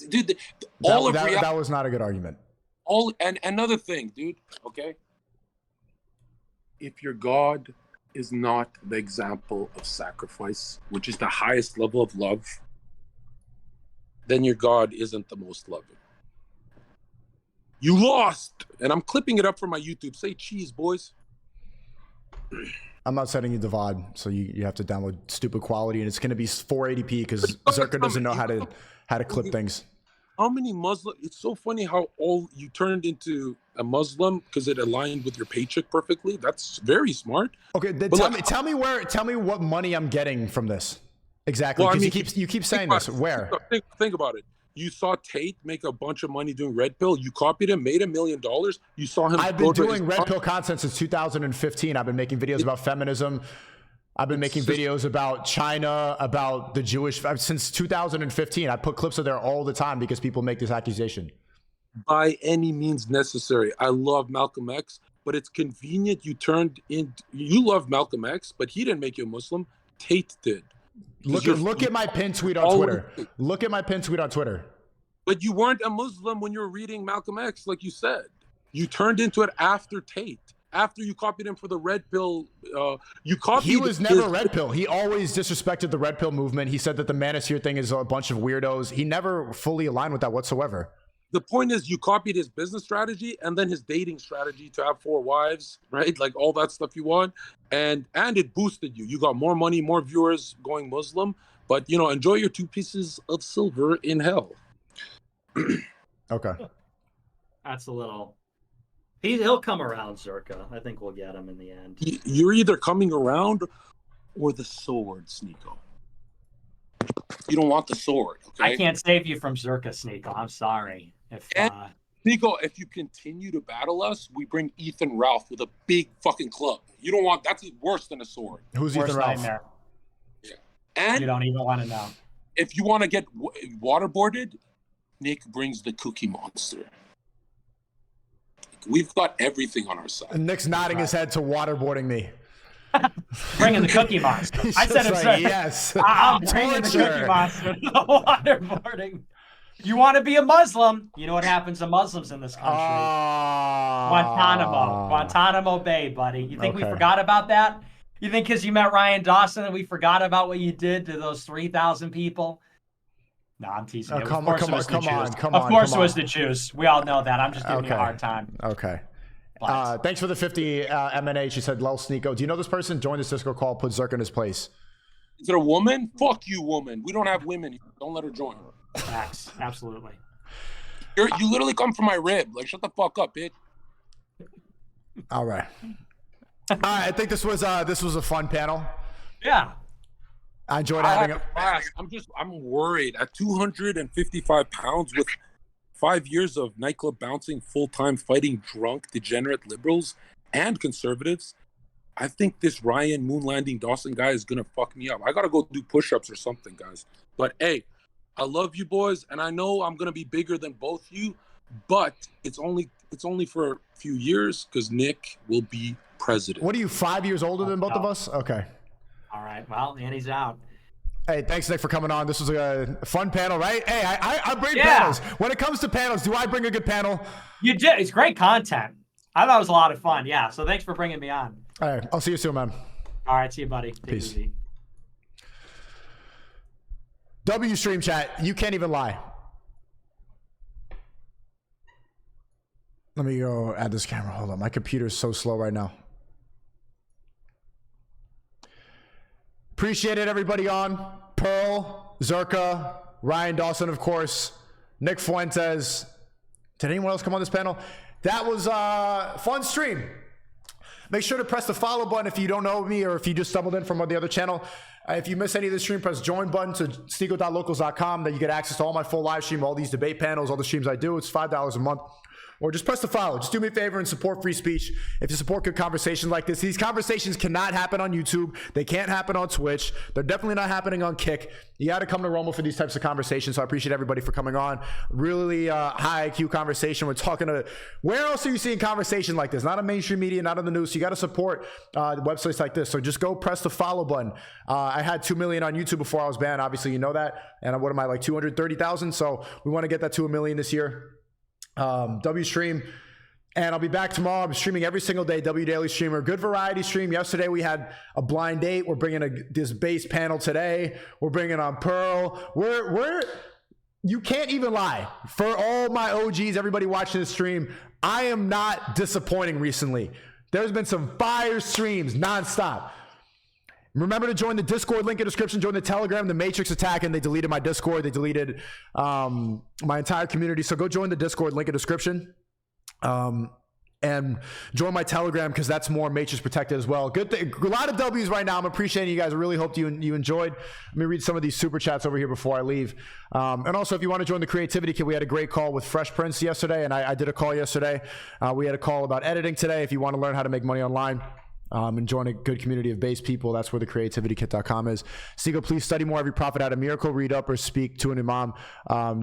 Dude, that was not a good argument. And another thing, dude, okay, if your God is not the example of sacrifice, which is the highest level of love, then your God isn't the most loving. You lost. And I'm clipping it up for my YouTube. Say cheese, boys. I'm not sending you the VOD, so you have to download stupid quality, and it's going to be 480p because Zherka doesn't know how to clip things. How many Muslim? It's so funny how all you turned into a Muslim because it aligned with your paycheck perfectly. That's very smart. Okay, then tell me what money I'm getting from this exactly. Well, you keep saying this. Where? Think about it. You saw Tate make a bunch of money doing Red Pill. You copied him, made $1 million. You saw him. I've been doing Red Pill content since 2015. I've been making videos about feminism. I've been making videos about China, about the Jewish, since 2015. I put clips of there all the time because people make this accusation. By any means necessary. I love Malcolm X, but it's convenient you love Malcolm X, but he didn't make you a Muslim. Tate did. Look at my pinned tweet on Twitter. Look at my pinned tweet on Twitter. But you weren't a Muslim when you were reading Malcolm X, like you said. You turned into it after Tate. After you copied him for the Red Pill, He was never Red Pill. He always disrespected the Red Pill movement. He said that the Manosphere thing is a bunch of weirdos. He never fully aligned with that whatsoever. The point is, you copied his business strategy and then his dating strategy to have 4 wives, right? Like all that stuff you want, and it boosted you. You got more money, more viewers going Muslim. But enjoy your 2 pieces of silver in hell. Okay. That's a little. He'll come around, Zherka. I think we'll get him in the end. You're either coming around or the sword, Sneako. You don't want the sword. Okay? I can't save you from Zherka, Sneako. I'm sorry. Sneako, if you continue to battle us, we bring Ethan Ralph with a big fucking club. You don't want. That's worse than a sword. Who's Ethan Ralph? Yeah. And you don't even want to know. If you want to get waterboarded, Nick brings the Cookie Monster. We've got everything on our side. And Nick's nodding his head to waterboarding me. Bringing the Cookie Monster. I said it. Like, yes. I'm bringing the Cookie Monster. Waterboarding. You want to be a Muslim? You know what happens to Muslims in this country? Guantanamo Bay, buddy. You think we forgot about that? You think because you met Ryan Dawson that we forgot about what you did to those 3,000 people? No, I'm teasing you. Come on. Of course it was the Jews. We all know that. I'm just giving you a hard time. Okay. Thanks for the 50 M&A. She said, Lel Sneako. Do you know this person? Join the Cisco call. Put Zherka in his place. Is it a woman? Fuck you, woman. We don't have women. Don't let her join. Facts. Absolutely. You literally come from my rib. Like, shut the fuck up, bitch. All right. All right. I think this was a fun panel. Yeah. I enjoyed having it. I'm worried. At 255 pounds with 5 years of nightclub bouncing, full-time fighting drunk, degenerate liberals and conservatives, I think this Ryan moon landing Dawson guy is gonna fuck me up. I gotta go do push-ups or something, guys. But hey, I love you boys, and I know I'm gonna be bigger than both you, but it's only for a few years because Nick will be president. What are you, 5 years older than both of us? Okay. All right. Well, Andy's out. Hey, thanks, Nick, for coming on. This was a fun panel, right? Hey, I bring panels. When it comes to panels, do I bring a good panel? You did. It's great content. I thought it was a lot of fun. Yeah. So thanks for bringing me on. All right. I'll see you soon, man. All right. See you, buddy. Take Peace. it easy. W stream chat. You can't even lie. Let me go add this camera. Hold on. My computer's so slow right now. Appreciate it, everybody on. Pearl, Zherka, Ryan Dawson, of course, Nick Fuentes. Did anyone else come on this panel? That was a fun stream. Make sure to press the follow button if you don't know me or if you just stumbled in from the other channel. If you miss any of the stream, press join button to sneako.locals.com. That you get access to all my full live stream, all these debate panels, all the streams I do. It's $5 a month. Or just press the follow. Just do me a favor and support free speech. If you support good conversations like this, these conversations cannot happen on YouTube. They can't happen on Twitch. They're definitely not happening on Kick. You got to come to Rumble for these types of conversations. So I appreciate everybody for coming on. Really high IQ conversation. We're talking to, where else are you seeing conversation like this? Not on mainstream media, not on the news. So you got to support websites like this. So just go press the follow button. I had 2 million on YouTube before I was banned. Obviously, you know that. And what am I, like 230,000? So we want to get that to 1 million this year. W stream, and I'll be back tomorrow. I'm streaming every single day. W Daily Streamer, good variety stream. Yesterday we had a blind date. We're bringing this base panel today. We're bringing on Pearl. We're you can't even lie. For all my OGs, everybody watching this stream, I am not disappointing recently. There's been some fire streams nonstop. Remember to join the Discord, link in the description. Join the Telegram, the Matrix attack, and they deleted my Discord. They deleted my entire community. So go join the Discord, link in the description. And join my Telegram because that's more Matrix protected as well. Good thing, a lot of W's right now. I'm appreciating you guys. I really hope you enjoyed. Let me read some of these super chats over here before I leave. And also, if you want to join the Creativity Kit, we had a great call with Fresh Prince yesterday, and I did a call yesterday. We had a call about editing today. If you want to learn how to make money online, and join a good community of base people, that's where the creativitykit.com is. Sneako, please study more. Every prophet had a miracle. Read up or speak to an imam.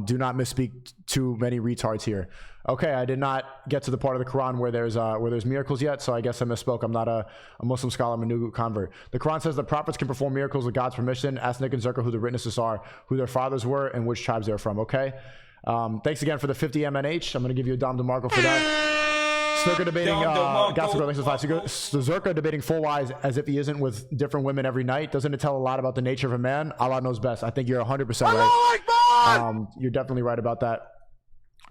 Do not misspeak too many retards here. Okay, I did not get to the part of the Quran where there's miracles yet, so I guess I misspoke. I'm not a Muslim scholar. I'm a new convert. The Quran says the prophets can perform miracles with God's permission. Ask Nick and Zherka who the witnesses are, who their fathers were, and which tribes they're from. Okay. Thanks again for the 50 MNH. I'm going to give you a Dom DeMarco for that. Zherka debating Zherka debating full wise as if he isn't with different women every night. Doesn't it tell a lot about the nature of a man? Allah knows best. I think you're 100% right. You're definitely right about that.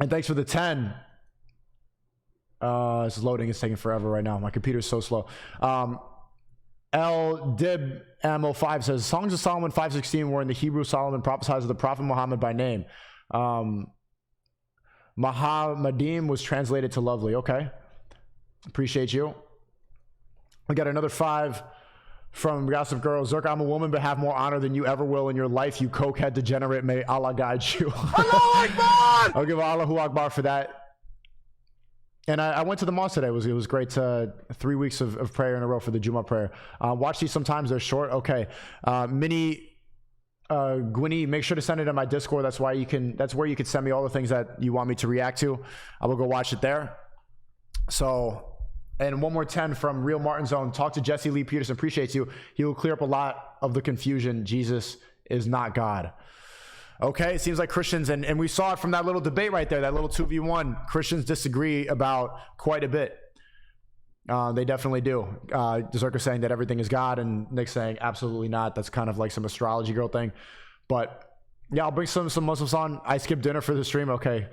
And thanks for the 10. This is loading. It's taking forever right now. My computer's so slow. L Dib Ammo 5 says Songs of Solomon 5:16 were in the Hebrew Solomon prophesies of the Prophet Muhammad by name. Mahamadim was translated to lovely. Okay. Appreciate you. We got another 5 from Gossip Girl. Zherka, I'm a woman, but have more honor than you ever will in your life, you cokehead degenerate. May Allah guide you. Allahu Akbar! I'll give Allahu Akbar for that. And I went to the mosque today. It was great. 3 weeks of prayer in a row for the Jummah prayer. Watch these sometimes. They're short. Okay. Gwynny, make sure to send it in my Discord. That's where you can send me all the things that you want me to react to. I will go watch it there. So, and one more 10 from Real Martin Zone. Talk to Jesse Lee Peterson. Appreciates you. He will clear up a lot of the confusion. Jesus is not God. Okay, it seems like Christians, and we saw it from that little debate right there, that little 2v1. Christians disagree about quite a bit. They definitely do. Zherka saying that everything is God, and Nick saying absolutely not. That's kind of like some astrology girl thing. But yeah, I'll bring some Muslims on. I skipped dinner for the stream. Okay.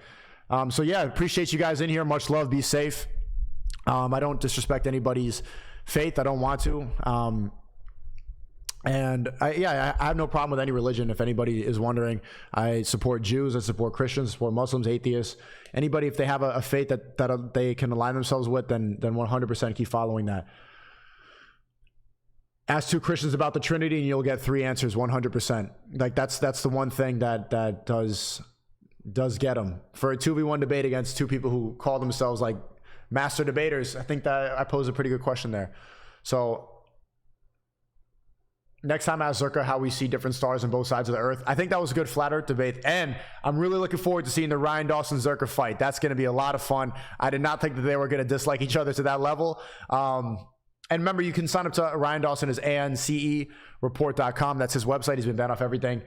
So yeah, appreciate you guys in here. Much love. Be safe. I don't disrespect anybody's faith. I don't want to. And I have no problem with any religion. If anybody is wondering, I support Jews, I support Christians, I support Muslims, atheists, anybody. If they have a faith that they can align themselves with, then 100% keep following that. Ask 2 Christians about the Trinity, and you'll get 3 answers. 100%. Like that's the one thing that does get them for a 2v1 debate against 2 people who call themselves like master debaters. I think that I pose a pretty good question there. So. Next time I ask Zherka how we see different stars on both sides of the earth. I think that was a good flat earth debate. And I'm really looking forward to seeing the Ryan Dawson Zherka fight. That's going to be a lot of fun. I did not think that they were going to dislike each other to that level. And remember, you can sign up to Ryan Dawson as ANCEreport.com. That's his website. He's been banned off everything.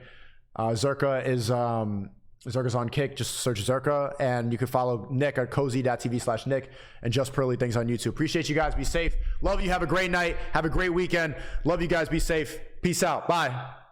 Zherka is Zherka's on Kick. Just search Zherka, and you can follow Nick at cozy.tv/Nick and Just Pearly Things on YouTube. Appreciate you guys. Be safe. Love you. Have a great night. Have a great weekend. Love you guys. Be safe. Peace out. Bye.